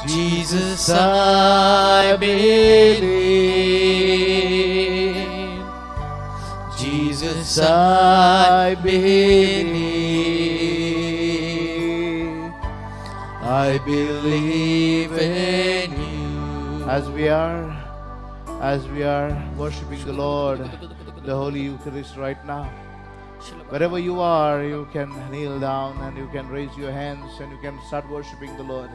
S3: Jesus, I believe. Jesus, I believe. I believe in you.
S4: As we are worshiping the Lord, the Holy Eucharist right now, Wherever you are, you can kneel down and you can raise your hands and you can start worshiping the Lord.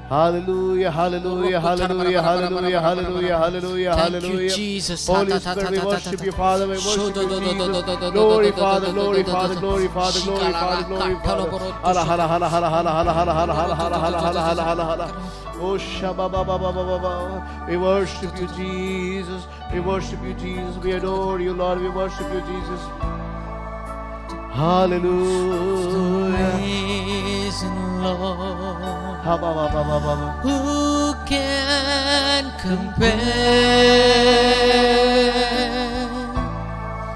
S4: Hallelujah, hallelujah, hallelujah, hallelujah, hallelujah, hallelujah,
S3: Thank you,
S4: hallelujah.
S3: Jesus.
S4: Holy Spirit, we worship you, Father. We worship you, Jesus. Glory, Father, glory, Father, glory, Father, glory, Father, glory, Father. Hala, hala, hala, hala, hala, hala, hala, hala, hala, hala, hala, hala, hala, hala. Oh, shabba, ba, ba, ba, ba, ba, ba. We worship you, Jesus. We worship you, Jesus. We adore you, Lord. We worship you, Jesus. Hallelujah.
S3: Praise the Lord.
S4: Ha, ba, ba, ba, ba, ba, ba.
S3: Who can compare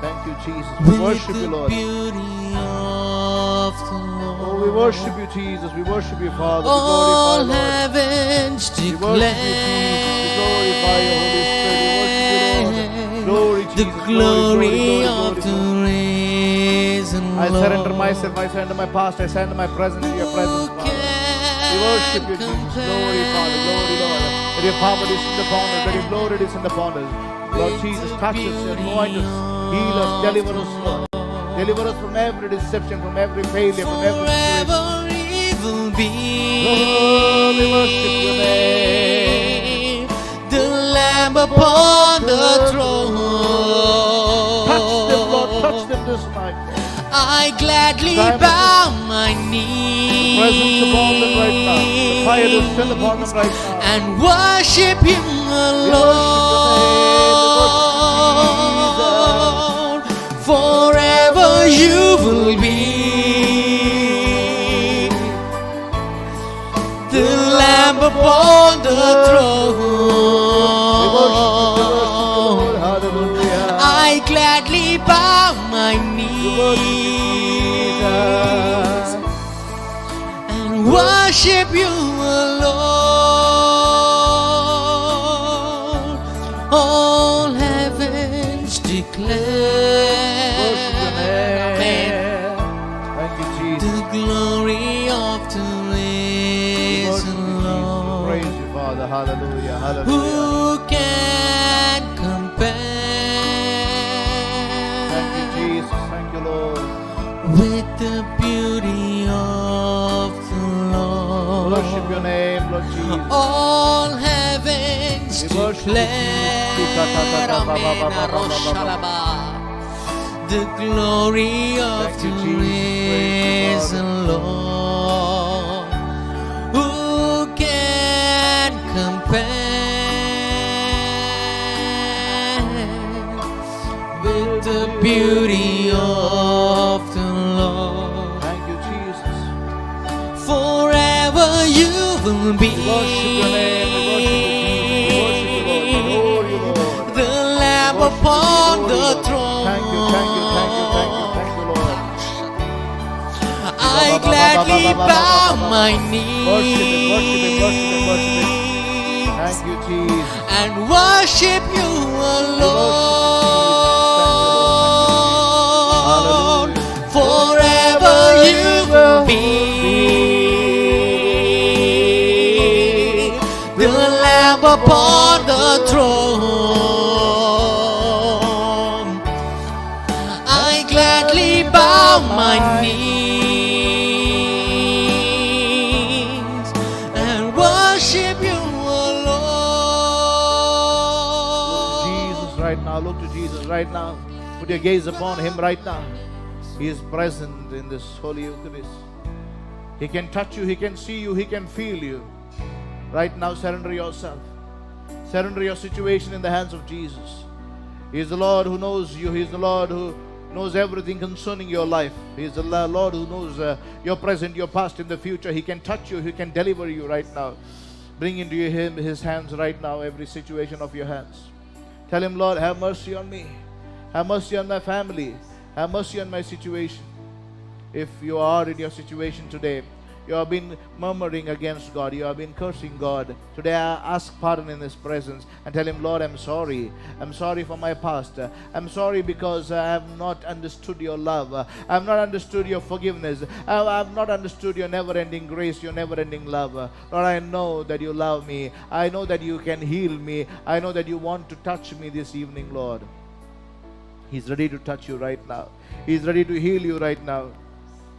S4: Thank you, Jesus. We
S3: with
S4: worship you,
S3: the
S4: Lord.
S3: beauty of the Lord?
S4: Oh, we worship you, Jesus. We worship you, Father. We
S3: All
S4: glorify you, Lord.
S3: heavens
S4: We worship you, Jesus. We glorify you, Holy Spirit. We worship you, Lord. Glory,
S3: the
S4: Jesus.
S3: glory of
S4: glory,
S3: the
S4: glory.
S3: risen
S4: I
S3: Lord.
S4: surrender myself. I surrender my past. I surrender my present in your presence, Father. We worship you, Jesus. Glory, Father. Glory, Lord. Let your power descend upon us. Let your glory descend upon us. Lord Jesus, touch us, anoint us, heal us, deliver us, Lord. Deliver us from every deception, from every failure, from every situation.
S3: Forever evil be.
S4: Lord, we worship your name.
S3: The Lamb upon the throne.
S4: Touch them, Lord. Touch them this night.
S3: I gladly
S4: Time
S3: bow my knees.
S4: Presence upon them right now. The fire is still upon them right now.
S3: And worship Him alone. Forever you will be the Lamb upon the throne.
S4: Hallelujah.
S3: I gladly bow my knees and worship you alone. All heavens declare
S4: Thank you, Jesus.
S3: the glory of the risen Lord.
S4: Praise you, Father. Hallelujah. Hallelujah.
S3: Who can
S4: Thank you,
S3: compare
S4: Jesus. Thank you, Lord.
S3: with the beauty of the Lord?
S4: Worship your name, Lord Jesus.
S3: All heavens
S4: We worship you,
S3: declare the glory of
S4: Thank
S3: the
S4: you, Jesus. Praise you,
S3: risen Lord. Who can compare with the beauty of the Lord?
S4: Thank you, Jesus.
S3: Forever you will be.
S4: We worship your name. We worship you, Jesus. We worship you, Lord. We adore you, Lord.
S3: The Lamb
S4: We worship you,
S3: upon
S4: we adore you,
S3: the
S4: Lord.
S3: throne.
S4: Thank you, thank you, thank you, thank you, thank you, Lord.
S3: I gladly bow my
S4: Worship it, worship it, worship it, worship it.
S3: knees
S4: Thank you, Jesus.
S3: and worship you alone. Forever you will be the Lamb upon the throne. I gladly bow my knees and worship you alone.
S4: Jesus right now. Look to Jesus right now. Put your gaze upon him right now. He is present in this Holy Eucharist. He can touch you, he can see you, he can feel you. Right now, surrender yourself. Surrender your situation in the hands of Jesus. He is the Lord who knows you. He is the Lord who knows everything concerning your life. He is the Lord who knows your present, your past, and the future. He can touch you. He can deliver you right now. Bring into his hands right now every situation of your hands. Tell him, Lord, have mercy on me. Have mercy on my family. Have mercy on my situation. If you are in your situation today, you have been murmuring against God, you have been cursing God, today I ask pardon in His presence and tell Him, Lord, I'm sorry. I'm sorry for my past. I'm sorry because I have not understood your love. I have not understood your forgiveness. I have not understood your never-ending grace, your never-ending love. Lord, I know that you love me. I know that you can heal me. I know that you want to touch me this evening, Lord. He's ready to touch you right now. He's ready to heal you right now.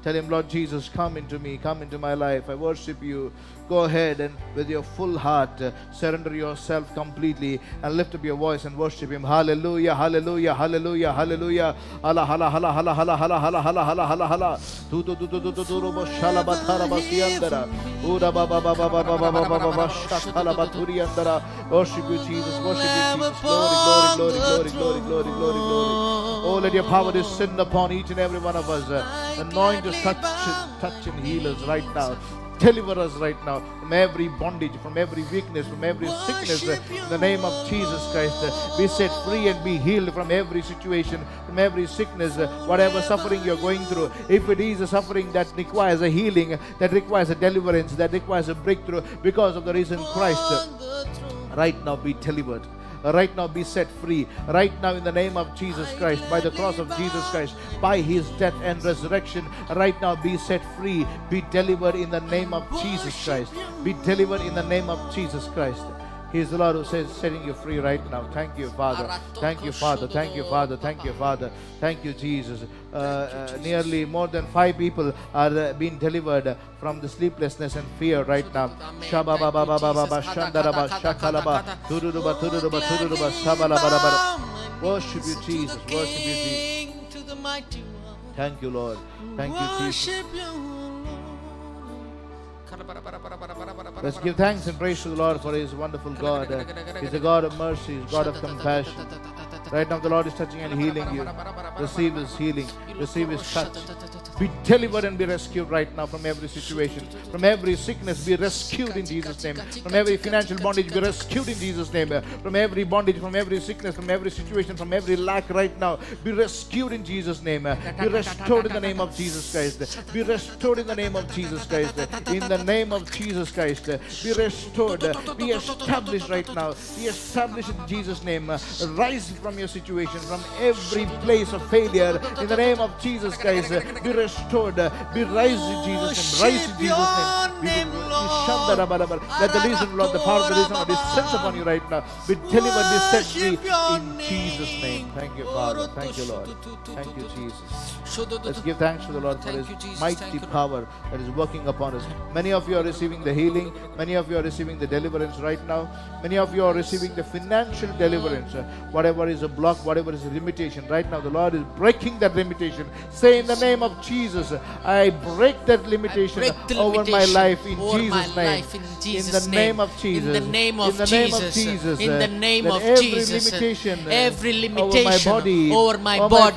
S4: Tell him, Lord Jesus, come into me, come into my life. I worship you. Go ahead and with your full heart, surrender yourself completely and lift up your voice and worship him. Hallelujah, hallelujah, hallelujah, hallelujah. Hala, hala, hala, hala, hala, hala, hala, hala, hala, hala, hala. Tu, tu, tu, tu, tu, tu, tu, robo, shalabatara, basiandara. Uda, ba, ba, ba, ba, ba, ba, ba, ba, ba, ba, ba, shakala, baturiandara. Worship you, Jesus, worship you, Jesus. Glory, glory, glory, glory, glory, glory, glory, glory. Oh, let your power descend upon each and every one of us. Anoint us, touch and heal us right now. Deliver us right now from every bondage, from every weakness, from every sickness. In the name of Jesus Christ, be set free and be healed from every situation, from every sickness, whatever suffering you're going through. If it is a suffering that requires a healing, that requires a deliverance, that requires a breakthrough because of the risen Christ, right now be delivered. Right now be set free. Right now in the name of Jesus Christ, by the cross of Jesus Christ, by his death and resurrection, right now be set free. Be delivered in the name of Jesus Christ. Be delivered in the name of Jesus Christ. He is the Lord who says, setting you free right now. Thank you, Father. Thank you, Father. Thank you, Father. Thank you, Father. Thank you, Jesus. Nearly more than 5 people are being delivered from the sleeplessness and fear right now. Worship you, Jesus. Worship you, Jesus. Thank you, Lord. Thank you, Jesus. Let's give thanks and praise to the Lord for His wonderful God. He's a God of mercy, He's a God of compassion. Right now the Lord is touching and healing you. Receive His healing. Receive His touch. Be delivered and be rescued right now from every situation. From every sickness, be rescued in Jesus' name. From every financial bondage, be rescued in Jesus' name. From every bondage, from every sickness, from every situation, from every lack right now, be rescued in Jesus' name. Be restored in the name of Jesus Christ. Be restored in the name of Jesus Christ. In the name of Jesus Christ, be restored. Be established right now. Be established in Jesus' name. Rise from your situation, from every place of failure. In the name of Jesus Christ, be restored. Be raised in Jesus' name. Rise in Jesus' name. Let the reason, Lord, the power of the reason, Lord, descends upon you right now. Be delivered, be set free in Jesus' name. Thank you, Father. Thank you, Lord. Thank you, Jesus. Let's give thanks to the Lord for His mighty power that is working upon us. Many of you are receiving the healing. Many of you are receiving the deliverance right now. Many of you are receiving the financial deliverance. Whatever is a block, whatever is a limitation, right now the Lord is breaking that limitation. Say in the name of Jesus, I break that limitation over my life in Jesus' name. In the name of Jesus.
S3: In the name of Jesus. In the name of Jesus. Every limitation over my body,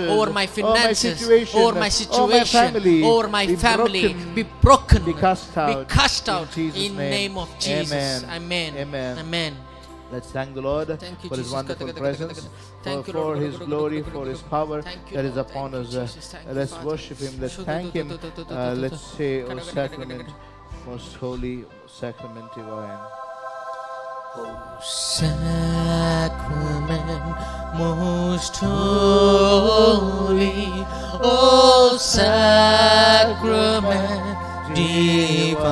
S3: over my finances, over my situation, over my family, be broken, be cast out in the name of Jesus. Amen. Amen.
S4: Let's thank the Lord for His wonderful presence, for His glory, for His power that is upon us. Let's worship Him. Let's thank Him. Let's say, O sacrament, most holy, sacrament divine.
S3: O sacrament, most holy, O sacrament divine,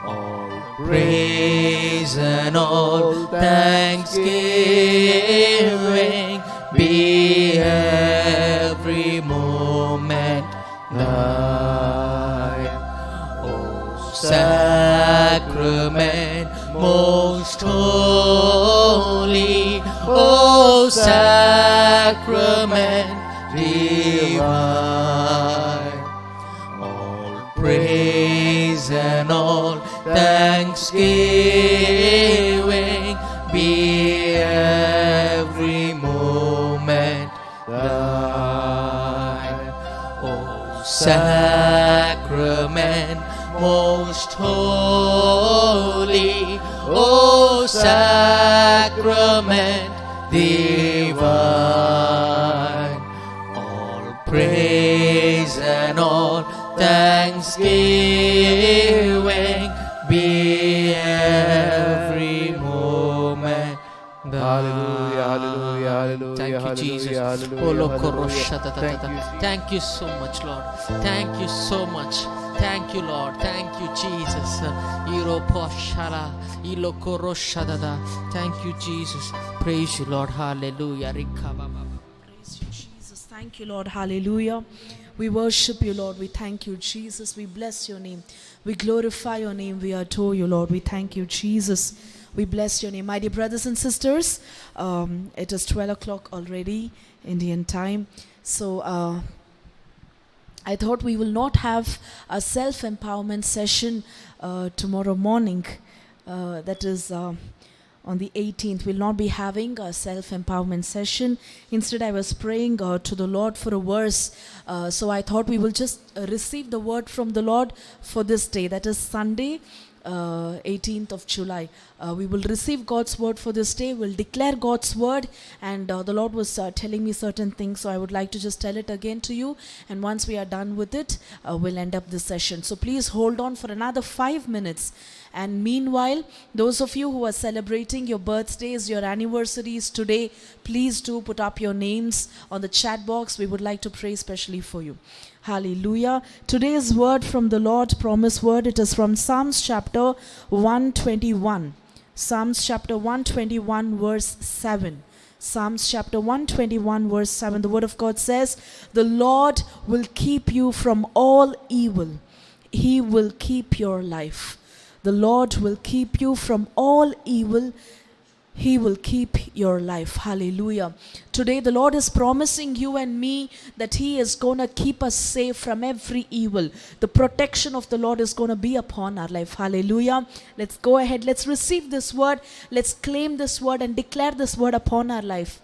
S3: all praise and all thanksgiving be every moment thine. O sacrament most holy, O sacrament divine, all praise and all thanksgiving be every moment thine. O sacrament most holy, O sacrament divine, all praise and all thanksgiving be every moment thine.
S4: Hallelujah, hallelujah, hallelujah.
S3: Thank you, Jesus.
S4: Hallelujah,
S3: Oh,
S4: hallelujah.
S3: Thank you so much, Lord. Thank you so much. Thank you, Lord. Thank you, Jesus. Iroposhala, ilokoroshadada. Thank you, Jesus. Praise you, Lord. Hallelujah. Rikababa.
S1: Praise you, Jesus. Thank you, Lord. Hallelujah. We worship you, Lord. We thank you, Jesus. We bless your name. We glorify your name. We adore you, Lord. We thank you, Jesus. We bless your name. My dear brothers and sisters, it is 12 o'clock already, Indian time. So I thought we will not have a self-empowerment session tomorrow morning. That is on the 18th. We'll not be having a self-empowerment session. Instead, I was praying to the Lord for a verse. So I thought we will just receive the word from the Lord for this day. That is Sunday, 18th of July. We will receive God's word for this day. We'll declare God's word, and the Lord was telling me certain things, so I would like to just tell it again to you, and once we are done with it, we'll end up this session. So please hold on for another 5 minutes. And meanwhile, those of you who are celebrating your birthdays, your anniversaries today, please do put up your names on the chat box. We would like to pray especially for you. Hallelujah. Today's word from the Lord, promise word, it is from Psalms chapter 121. Psalms chapter 121 verse 7. Psalms chapter 121 verse 7. The word of God says, "The Lord will keep you from all evil. He will keep your life." The Lord will keep you from all evil. He will keep your life. Hallelujah. Today the Lord is promising you and me that He is going to keep us safe from every evil. The protection of the Lord is going to be upon our life. Hallelujah. Let's go ahead. Let's receive this word. Let's claim this word and declare this word upon our life.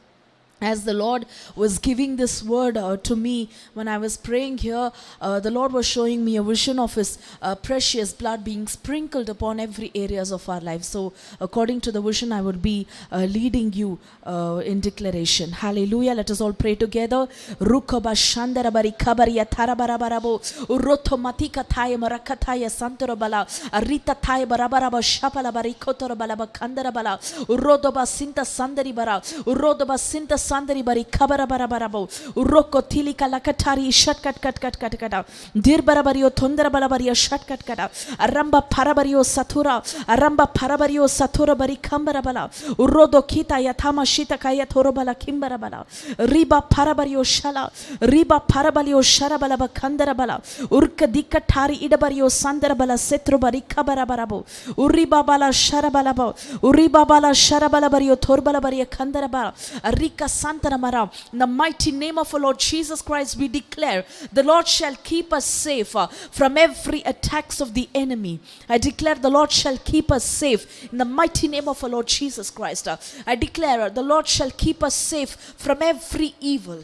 S1: As the Lord was giving this word to me when I was praying here, the Lord was showing me a vision of His precious blood being sprinkled upon every areas of our life. So according to the vision, I would be leading you in declaration. Hallelujah. Let us all pray together. Rukaba shandarabari kabariya tarabarabarabo uroto matika thaya marakataya santorabala arita thaya barabaraba shapalabari kotorabalaba kandarabala urodoba sinta sandaribara urodoba sinta sandari bari kabara barabarabo uroko tilika lakatari shatkat kat kat kat kata dir barabariyo thondara balabariyo shatkat kata aramba parabariyo satura bari kambara bala urodo kita yathama shita kaya thoro bala kimbara bala riba parabariyo shala riba parabaliyo shara bala bakandara bala urka dikatari idabariyo sandara bala setro bari kabara barabo uriba bala shara bala bariyo thor bala bariya kandara bala arika Santaramara. In the mighty name of our Lord Jesus Christ, we declare the Lord shall keep us safe from every attacks of the enemy. I declare the Lord shall keep us safe in the mighty name of our Lord Jesus Christ. I declare the Lord shall keep us safe from every evil.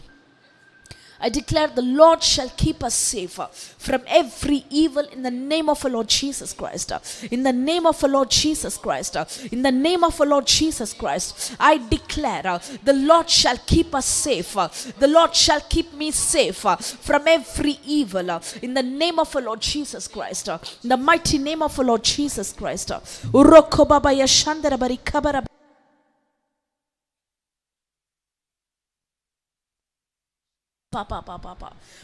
S1: I declare the Lord shall keep us safe from every evil in the name of our Lord Jesus Christ. In the name of our Lord Jesus Christ. In the name of our Lord Jesus Christ. I declare the Lord shall keep us safe. The Lord shall keep me safe from every evil in the name of our Lord Jesus Christ. In the mighty name of our Lord Jesus Christ. Uroko baba yashandara bari kabara Papa.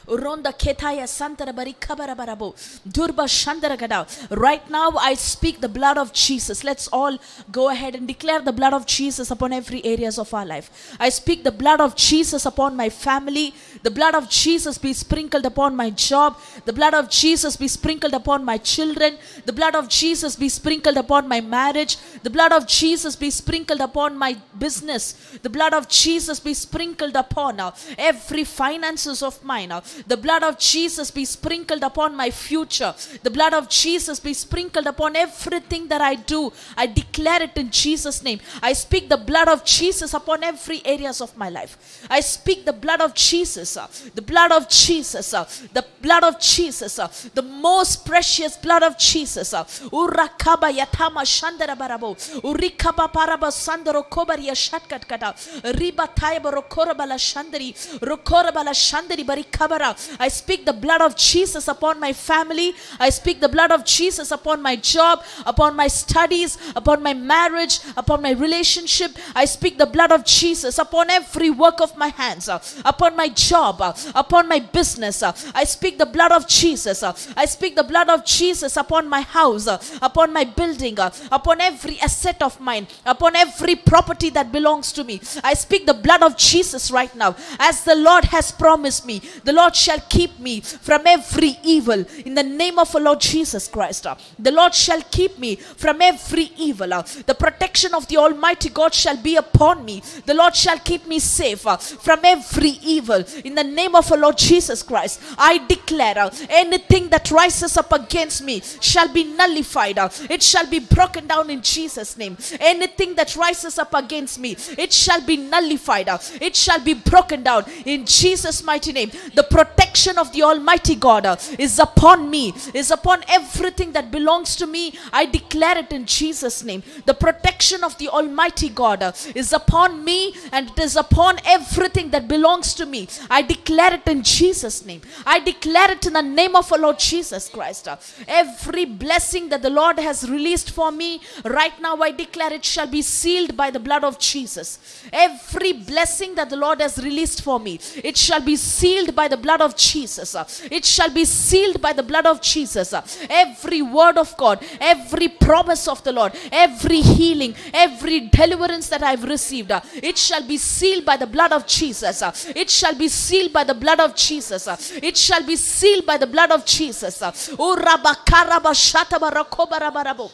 S1: Uronda ketaya santara bari kabara barabo. Durba shandara gada. Right now I speak the blood of Jesus. Let's all go ahead and declare the blood of Jesus upon every areas of our life. I speak the blood of Jesus upon my family. The blood of Jesus be sprinkled upon my job. The blood of Jesus be sprinkled upon my children. The blood of Jesus be sprinkled upon my marriage. The blood of Jesus be sprinkled upon my business. The blood of Jesus be sprinkled upon every finances of mine. The blood of Jesus be sprinkled upon my future. The blood of Jesus be sprinkled upon everything that I do. I declare it in Jesus' name. I speak the blood of Jesus upon every areas of my life. I speak the blood of Jesus. The blood of Jesus. The blood of Jesus. The most precious blood of Jesus. Urakaba yatama shandara barabo. Urikaba paraba sandaro kobaria shatkat kata. Riba tayba rokora bala shandari. Rokora bala I speak the blood of Jesus upon my family. I speak the blood of Jesus upon my job, upon my studies, upon my marriage, upon my relationship. I speak the blood of Jesus upon every work of my hands, upon my job, upon my business. I speak the blood of Jesus. I speak the blood of Jesus upon my house, upon my building, upon every asset of mine, upon every property that belongs to me. I speak the blood of Jesus right now. As the Lord has promised me, the Lord shall keep me from every evil in the name of our Lord Jesus Christ. The Lord shall keep me from every evil. The protection of the Almighty God shall be upon me. The Lord shall keep me safe from every evil in the name of our Lord Jesus Christ. I declare anything that rises up against me shall be nullified. It shall be broken down in Jesus' name. Anything that rises up against me, it shall be nullified. It shall be broken down in Jesus' mighty name. The protection of the Almighty God is upon me, is upon everything that belongs to me. I declare it in Jesus' name. The protection of the Almighty God is upon me, and it is upon everything that belongs to me. I declare it in Jesus' name. I declare it in the name of our Lord Jesus Christ. Every blessing that the Lord has released for me right now, I declare it shall be sealed by the blood of Jesus. Every blessing that the Lord has released for me, it shall be sealed by the blood of Jesus. It shall be sealed by the blood of Jesus. Every word of God, every promise of the Lord, every healing, every deliverance that I've received, it shall be sealed by the blood of Jesus. It shall be sealed by the blood of Jesus. It shall be sealed by the blood of Jesus. Oh, Rabakaraba Shatabarakobarabarabo.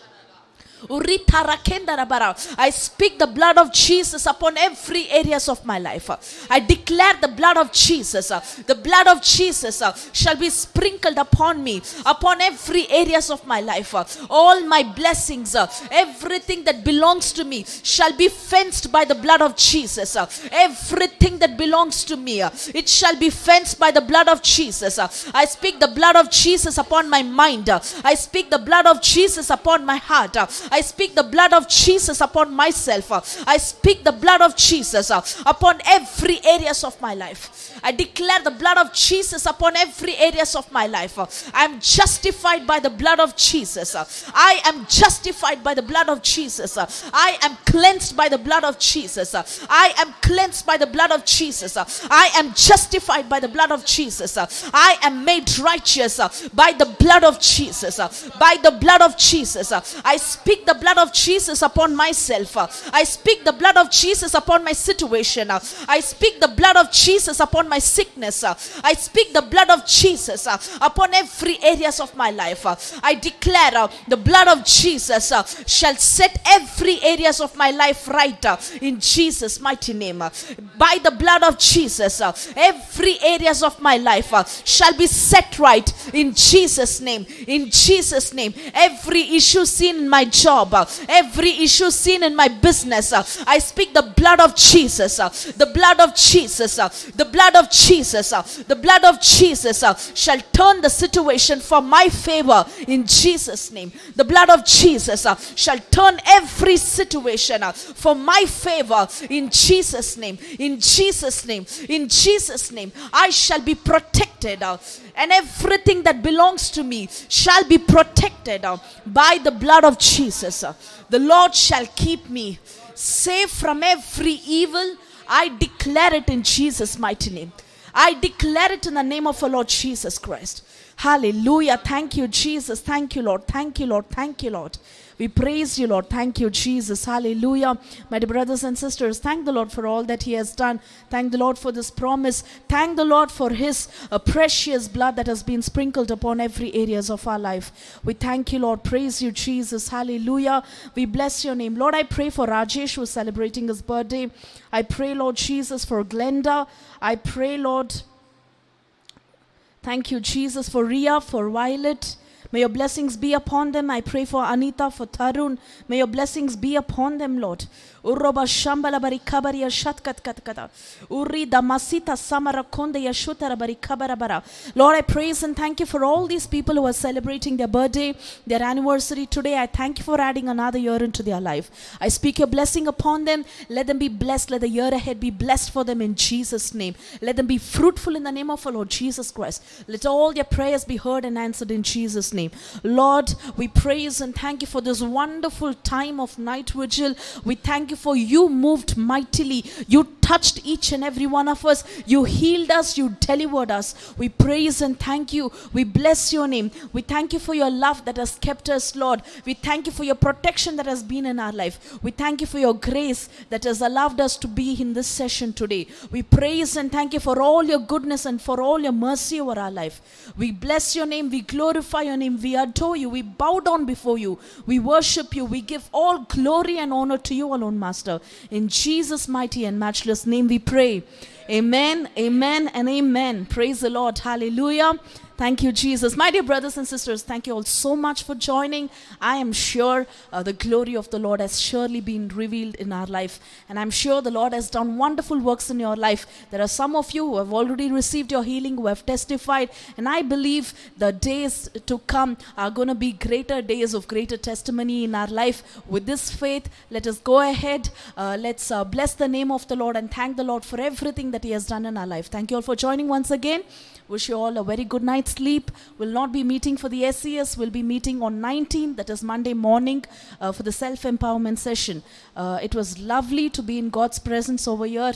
S1: I speak the blood of Jesus upon every areas of my life. I declare the blood of Jesus. The blood of Jesus shall be sprinkled upon me, upon every areas of my life. All my blessings, everything that belongs to me shall be fenced by the blood of Jesus. Everything that belongs to me, it shall be fenced by the blood of Jesus. I speak the blood of Jesus upon my mind. I speak the blood of Jesus upon my heart. I speak the blood of Jesus upon myself. I speak the blood of Jesus upon every areas of my life. I declare the blood of Jesus upon every areas of my life. I am justified by the blood of Jesus. I am justified by the blood of Jesus. I am cleansed by the blood of Jesus. I am cleansed by the blood of Jesus. I am justified by the blood of Jesus. I am made righteous by the blood of Jesus. By the blood of Jesus. I speak the blood of Jesus upon myself. I speak the blood of Jesus upon my situation. I speak the blood of Jesus upon my sickness. I speak the blood of Jesus upon every areas of my life. I declare the blood of Jesus shall set every areas of my life right in Jesus' mighty name. By the blood of Jesus, every areas of my life shall be set right in Jesus' name. In Jesus' name. Every issue seen in my job, every issue seen in my business, I speak the blood of Jesus. The blood of Jesus. The blood of Jesus. The blood of Jesus shall turn the situation for my favor in Jesus' name. The blood of Jesus shall turn every situation for my favor in Jesus' name. In Jesus' name. In Jesus' name. I shall be protected, and everything that belongs to me shall be protected by the blood of Jesus. The Lord shall keep me safe from every evil. I declare it in Jesus' mighty name. I declare it in the name of our Lord Jesus Christ. Hallelujah. Thank you, Jesus. Thank you, Lord. Thank you, Lord. Thank you, Lord. We praise you, Lord. Thank you, Jesus. Hallelujah. My dear brothers and sisters, thank the Lord for all that He has done. Thank the Lord for this promise. Thank the Lord for His precious blood that has been sprinkled upon every areas of our life. We thank you, Lord. Praise you, Jesus. Hallelujah. We bless your name. Lord, I pray for Rajesh, who is celebrating his birthday. I pray, Lord Jesus, for Glenda. I pray, Lord, thank you, Jesus, for Ria, for Violet. May your blessings be upon them. I pray for Anita, for Tarun. May your blessings be upon them, Lord. Uroba shambala bari kabari shatkat katkata. Uri damasita samara konde yashutara bari kabara bara. Lord, I praise and thank you for all these people who are celebrating their birthday, their anniversary today. I thank you for adding another year into their life. I speak your blessing upon them. Let them be blessed. Let the year ahead be blessed for them in Jesus' name. Let them be fruitful in the name of our Lord Jesus Christ. Let all their prayers be heard and answered in Jesus' name. Lord, we praise and thank you for this wonderful time of night vigil. We thank you for you moved mightily. You touched each and every one of us. You healed us. You delivered us. We praise and thank you. We bless your name. We thank you for your love that has kept us, Lord. We thank you for your protection that has been in our life. We thank you for your grace that has allowed us to be in this session today. We praise and thank you for all your goodness and for all your mercy over our life. We bless your name. We glorify your name. We adore you. We bow down before you. We worship you. We give all glory and honor to you alone, Master. In Jesus' mighty and matchless name we pray. Amen, amen, and amen. Praise the Lord. Hallelujah. Thank you, Jesus. My dear brothers and sisters, thank you all so much for joining. I am sure the glory of the Lord has surely been revealed in our life. And I'm sure the Lord has done wonderful works in your life. There are some of you who have already received your healing, who have testified. And I believe the days to come are going to be greater days of greater testimony in our life. With this faith, let us go ahead. Let's bless the name of the Lord and thank the Lord for everything that He has done in our life. Thank you all for joining once again. Wish you all a very good night's sleep. We'll not be meeting for the SES. We'll be meeting on 19th, that is Monday morning, for the self-empowerment session. It was lovely to be in God's presence over here.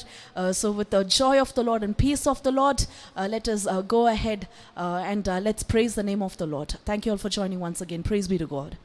S1: So with the joy of the Lord and peace of the Lord, let us go ahead and let's praise the name of the Lord. Thank you all for joining once again. Praise be to God.